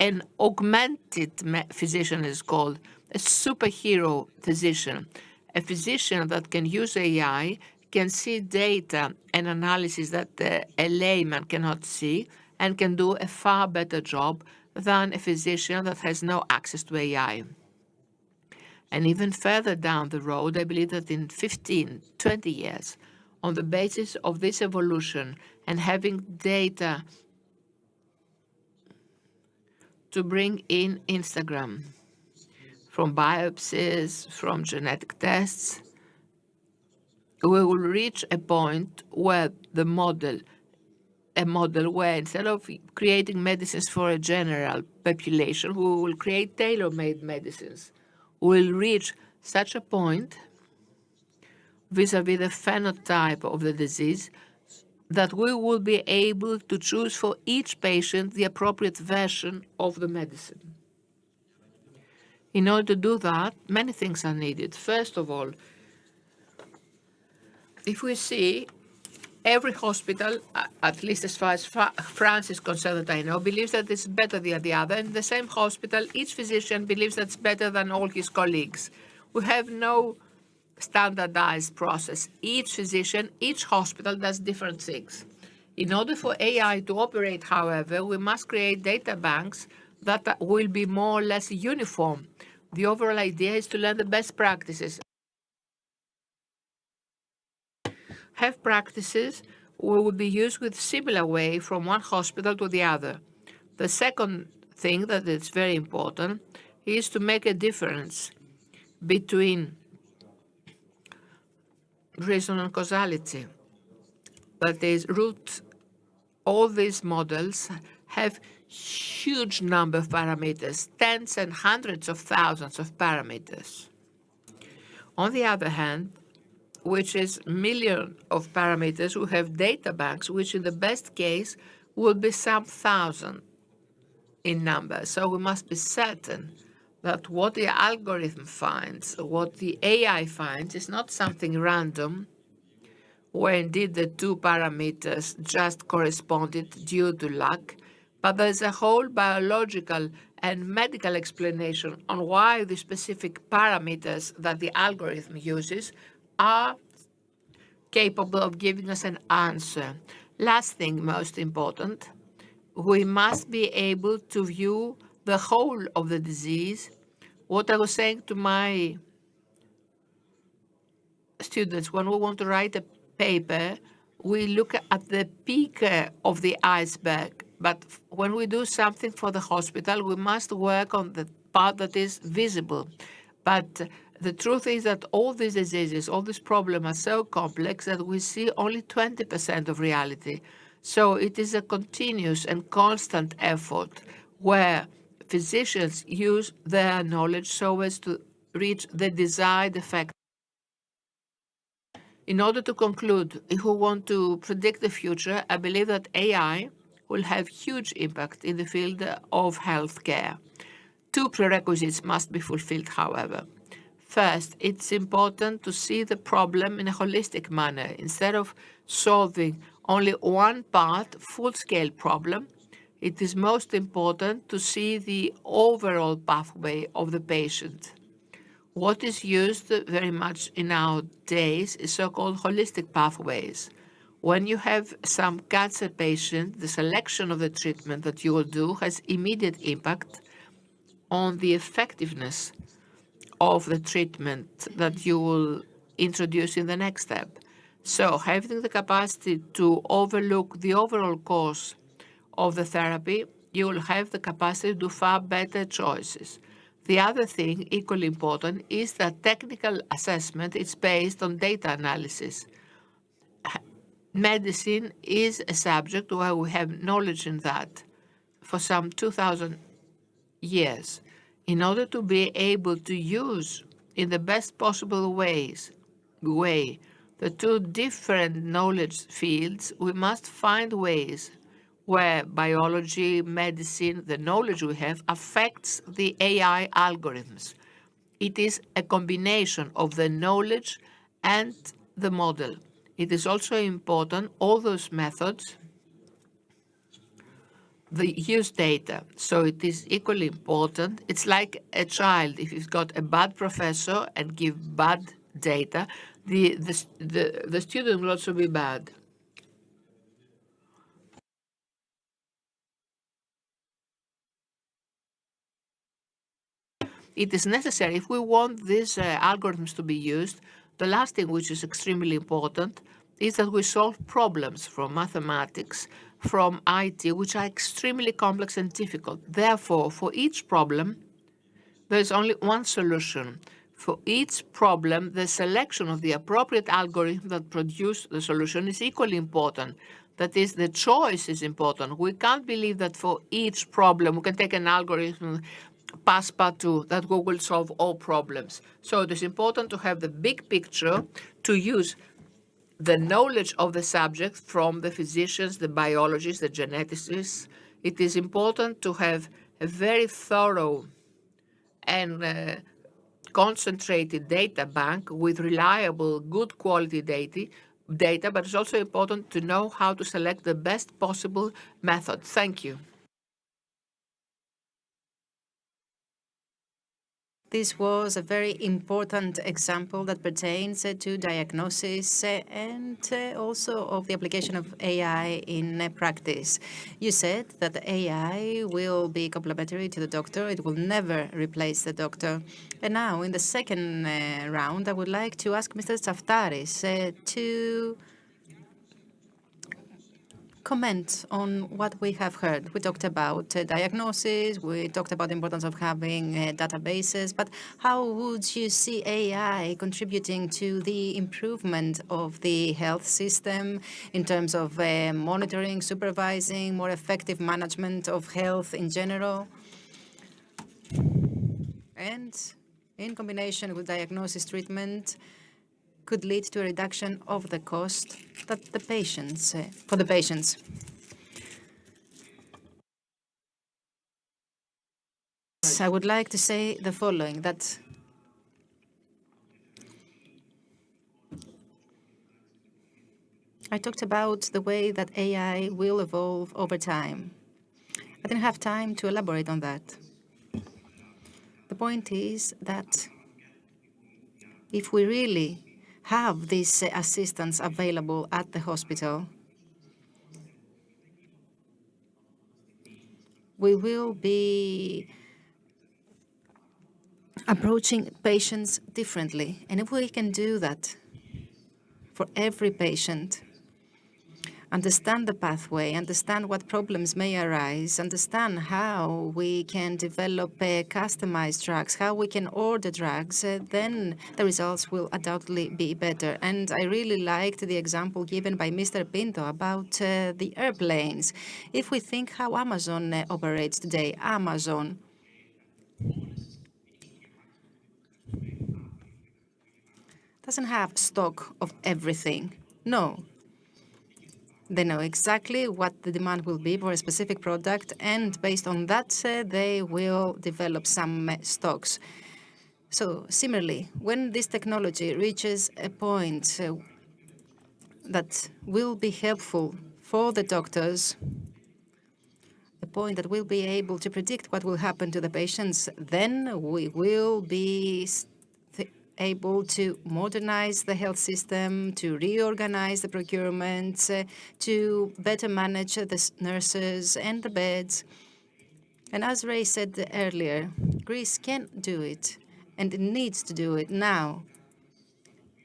an augmented physician, is called a superhero physician, a physician that can use AI, can see data and analysis that a layman cannot see, and can do a far better job than a physician that has no access to AI. And even further down the road, I believe that in 15, 20 years, on the basis of this evolution and having data to bring in Instagram from biopsies, from genetic tests, we will reach a point where a model where instead of creating medicines for a general population, we will create tailor-made medicines. We'll reach such a point vis-a-vis the phenotype of the disease that we will be able to choose for each patient the appropriate version of the medicine. In order to do that, many things are needed. First of all, if we see every hospital at least as far as France is concerned that I know, believes that it's better than the other. In the same hospital, each physician believes that's better than all his colleagues. We have no standardized process. Each physician, each hospital does different things. In order for AI to operate, however, we must create data banks that will be more or less uniform. The overall idea is to learn the best practices. Have practices will be used with similar way from one hospital to the other. The second thing that is very important is to make a difference between reason and causality. That is, all these models have huge number of parameters, tens and hundreds of thousands of parameters. On the other hand, which is millions of parameters, we have data banks, which in the best case will be some thousand in number. So we must be certain that what the algorithm finds, what the AI finds, is not something random, where indeed the two parameters just corresponded due to luck, but there's a whole biological and medical explanation on why the specific parameters that the algorithm uses are capable of giving us an answer. Last thing, most important, we must be able to view the whole of the disease. What I was saying to my students, when we want to write a paper, we look at the peak of the iceberg. But when we do something for the hospital, we must work on the part that is visible. But the truth is that all these diseases, all these problems are so complex that we see only 20% of reality. So it is a continuous and constant effort where physicians use their knowledge so as to reach the desired effect. In order to conclude, if we want to predict the future, I believe that AI will have huge impact in the field of healthcare. Two prerequisites must be fulfilled, however. First, it's important to see the problem in a holistic manner. Instead of solving only one part, full-scale problem, it is most important to see the overall pathway of the patient. What is used very much in our days is so-called holistic pathways. When you have some cancer patient, the selection of the treatment that you will do has immediate impact on the effectiveness of the treatment that you will introduce in the next step. So having the capacity to overlook the overall course of the therapy, you will have the capacity to do far better choices. The other thing, equally important, is that technical assessment is based on data analysis. Medicine is a subject where we have knowledge in that for some 2,000 years. In order to be able to use in the best possible way the two different knowledge fields, we must find ways where biology, medicine, the knowledge we have affects the AI algorithms. It is a combination of the knowledge and the model. It is also important, all those methods, they use data. So it is equally important. It's like a child. If you've got a bad professor and give bad data, the student will also be bad. It is necessary, if we want these algorithms to be used, the last thing which is extremely important is that we solve problems from mathematics, from IT, which are extremely complex and difficult. Therefore, for each problem, there is only one solution. For each problem, the selection of the appropriate algorithm that produces the solution is equally important. That is, the choice is important. We can't believe that for each problem, we can take an algorithm passepartout that we will solve all problems. So it is important to have the big picture, to use the knowledge of the subject from the physicians, the biologists, the geneticists. It is important to have a very thorough and concentrated data bank with reliable, good quality data, but it's also important to know how to select the best possible method. Thank you. This was a very important example that pertains to diagnosis and also of the application of AI in practice. You said that the AI will be complementary to the doctor. It will never replace the doctor. And now, in the second round, I would like to ask Mr. Tsaftaris to comment on what we have heard. We talked about diagnosis, we talked about the importance of having databases, but how would you see AI contributing to the improvement of the health system in terms of monitoring, supervising, more effective management of health in general? And in combination with diagnosis treatment, could lead to a reduction of the cost that the patients for the patients. I would like to say the following, that I talked about the way that AI will evolve over time. I didn't have time to elaborate on that. The point is that if we really have this assistance available at the hospital, we will be approaching patients differently. And if we can do that for every patient, understand the pathway, understand what problems may arise, understand how we can develop customized drugs, how we can order drugs, then the results will undoubtedly be better. And I really liked the example given by Mr. Pinto about the airplanes. If we think how Amazon operates today, Amazon doesn't have stock of everything. No. They know exactly what the demand will be for a specific product, and based on that, they will develop some stocks. So similarly, when this technology reaches a point that will be helpful for the doctors, a point that will be able to predict what will happen to the patients, then we will be able to modernize the health system, to reorganize the procurement, to better manage the nurses and the beds. And as Ray said earlier, Greece can do it, and it needs to do it now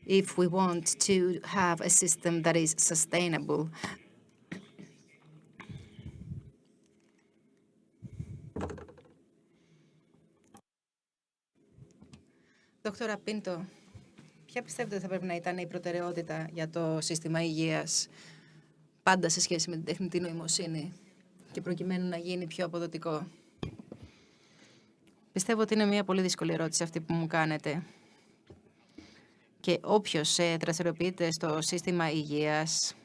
if we want to have a system that is sustainable. Δόκτωρα Πίντο, ποια πιστεύετε ότι θα πρέπει να ήταν η προτεραιότητα για το σύστημα υγείας, πάντα σε σχέση με την τεχνητή νοημοσύνη και προκειμένου να γίνει πιο αποδοτικό? Πιστεύω ότι είναι μια πολύ δύσκολη ερώτηση αυτή που μου κάνετε. Και όποιος δραστηριοποιείται στο σύστημα υγείας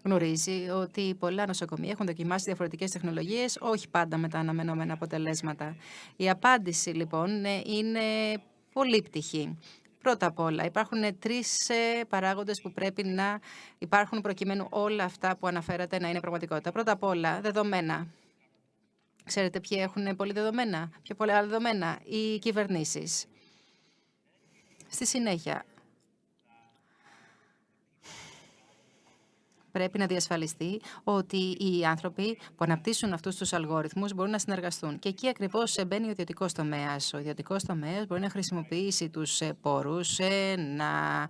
γνωρίζει ότι πολλά νοσοκομεία έχουν δοκιμάσει διαφορετικές τεχνολογίες, όχι πάντα με τα αναμενόμενα αποτελέσματα. Η απάντηση, λοιπόν, είναι πολύπτυχη. Πρώτα απ' όλα, υπάρχουν τρεις παράγοντες που πρέπει να υπάρχουν προκειμένου όλα αυτά που αναφέρατε να είναι πραγματικότητα. Πρώτα απ' όλα, δεδομένα. Ξέρετε ποιοι έχουν πολύ δεδομένα, πιο πολλά δεδομένα? Οι κυβερνήσεις. Στη συνέχεια, πρέπει να διασφαλιστεί ότι οι άνθρωποι που αναπτύσσουν αυτούς τους αλγόριθμους μπορούν να συνεργαστούν. Και εκεί ακριβώς μπαίνει ο ιδιωτικός τομέας. Ο ιδιωτικός τομέας μπορεί να χρησιμοποιήσει τους πόρους, να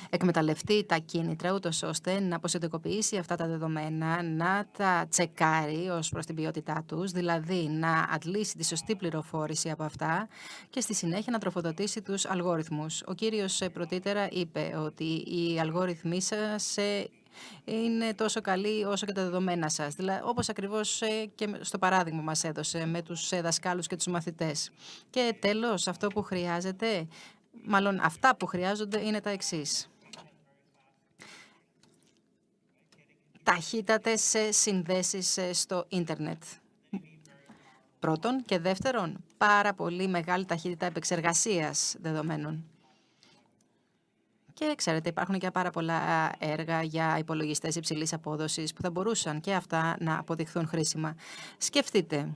εκμεταλλευτεί τα κίνητρα, ούτως ώστε να αποσυντικοποιήσει αυτά τα δεδομένα, να τα τσεκάρει ως προς την ποιότητά τους, δηλαδή να αντλήσει τη σωστή πληροφόρηση από αυτά και στη συνέχεια να τροφοδοτήσει τους αλγόριθμους. Ο κύριος πρωτήτερα είπε ότι οι αλγόριθμοί σας είναι τόσο καλοί όσο και τα δεδομένα σας. Δηλαδή, όπως ακριβώς και στο παράδειγμα μας έδωσε με τους δασκάλους και τους μαθητές. Και τέλος, αυτό που χρειάζεται, μάλλον αυτά που χρειάζονται, είναι τα εξής. Ταχύτατες συνδέσεις στο ίντερνετ. Πρώτον, και δεύτερον, πάρα πολύ μεγάλη ταχύτητα επεξεργασίας δεδομένων. Και ξέρετε, υπάρχουν και πάρα πολλά έργα για υπολογιστές υψηλής απόδοσης που θα μπορούσαν και αυτά να αποδειχθούν χρήσιμα. Σκεφτείτε,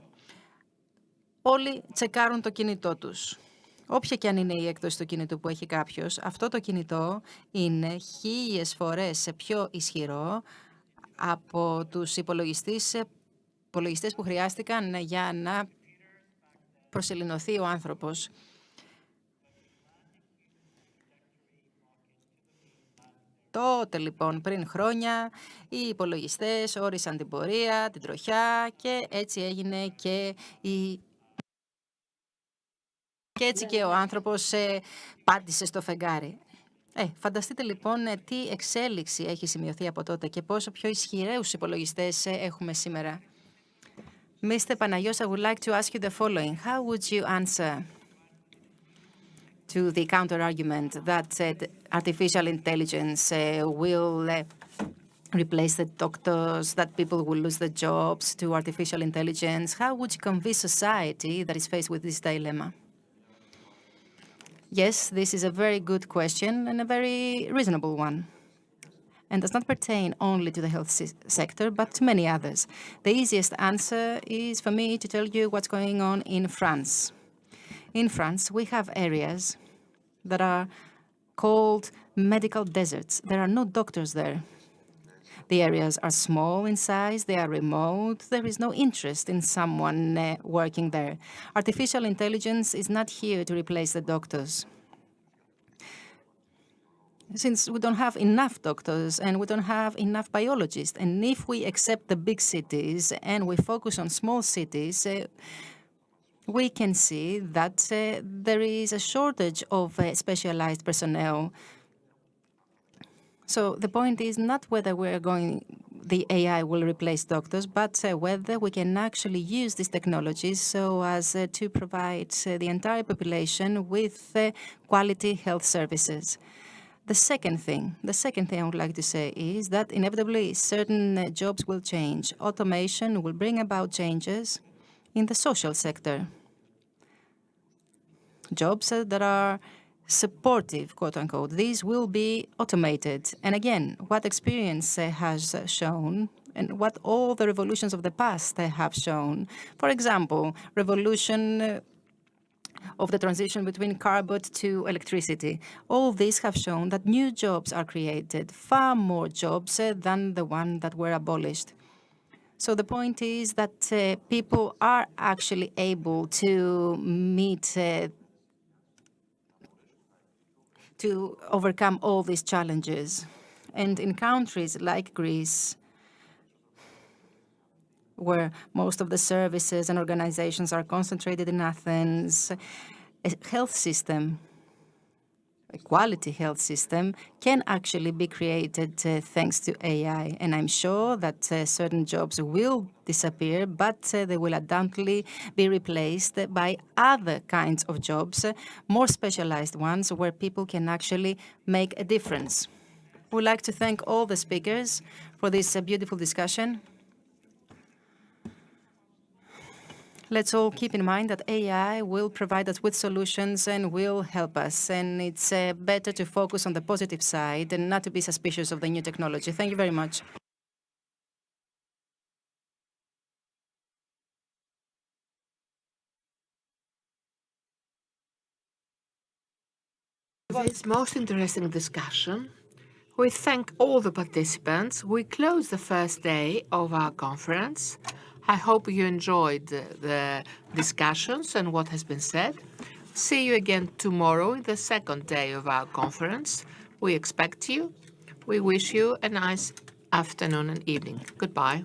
όλοι τσεκάρουν το κινητό τους. Όποια και αν είναι η έκδοση του κινητού που έχει κάποιος, αυτό το κινητό είναι 1000 φορές πιο ισχυρό από τους υπολογιστές που χρειάστηκαν για να προσελεινωθεί ο άνθρωπος. Τότε λοιπόν πριν χρόνια οι υπολογιστές όρισαν την πορεία, την τροχιά και έτσι έγινε και έτσι και ο άνθρωπος πάτησε στο φεγγάρι. Φανταστείτε λοιπόν τι εξέλιξη έχει σημειωθεί από τότε και πόσο πιο ισχυρούς υπολογιστές έχουμε σήμερα. Mr. Panagiotis, I would like to ask you the following. How would you answer to the counter-argument that artificial intelligence will replace the doctors, that people will lose their jobs to artificial intelligence? How would you convince society that is faced with this dilemma? Yes, this is a very good question and a very reasonable one, and does not pertain only to the health sector, but to many others. The easiest answer is for me to tell you what's going on in France. In France, we have areas that are called medical deserts. There are no doctors there. The areas are small in size, they are remote, there is no interest in someone working there. Artificial intelligence is not here to replace the doctors. Since we don't have enough doctors and we don't have enough biologists, and if we accept the big cities and we focus on small cities, we can see that there is a shortage of specialized personnel. So the point is not whether the AI will replace doctors, but whether we can actually use these technologies so as to provide the entire population with quality health services. The second thing I would like to say is that inevitably certain jobs will change. Automation will bring about changes in the social sector. Jobs that are supportive, quote unquote, these will be automated. And again, what experience has shown and what all the revolutions of the past have shown. For example, revolution of the transition between carbon to electricity. All these have shown that new jobs are created, far more jobs than the one that were abolished. So the point is that people are actually able to meet to overcome all these challenges. And in countries like Greece, where most of the services and organizations are concentrated in Athens, a health system, a quality health system, can actually be created thanks to AI. And I'm sure that certain jobs will disappear, but they will undoubtedly be replaced by other kinds of jobs, more specialized ones, where people can actually make a difference. We'd like to thank all the speakers for this beautiful discussion. Let's all keep in mind that AI will provide us with solutions and will help us. And it's better to focus on the positive side and not to be suspicious of the new technology. Thank you very much. For this most interesting discussion, we thank all the participants. We close the first day of our conference. I hope you enjoyed the discussions and what has been said. See you again tomorrow, the second day of our conference. We expect you. We wish you a nice afternoon and evening. Goodbye.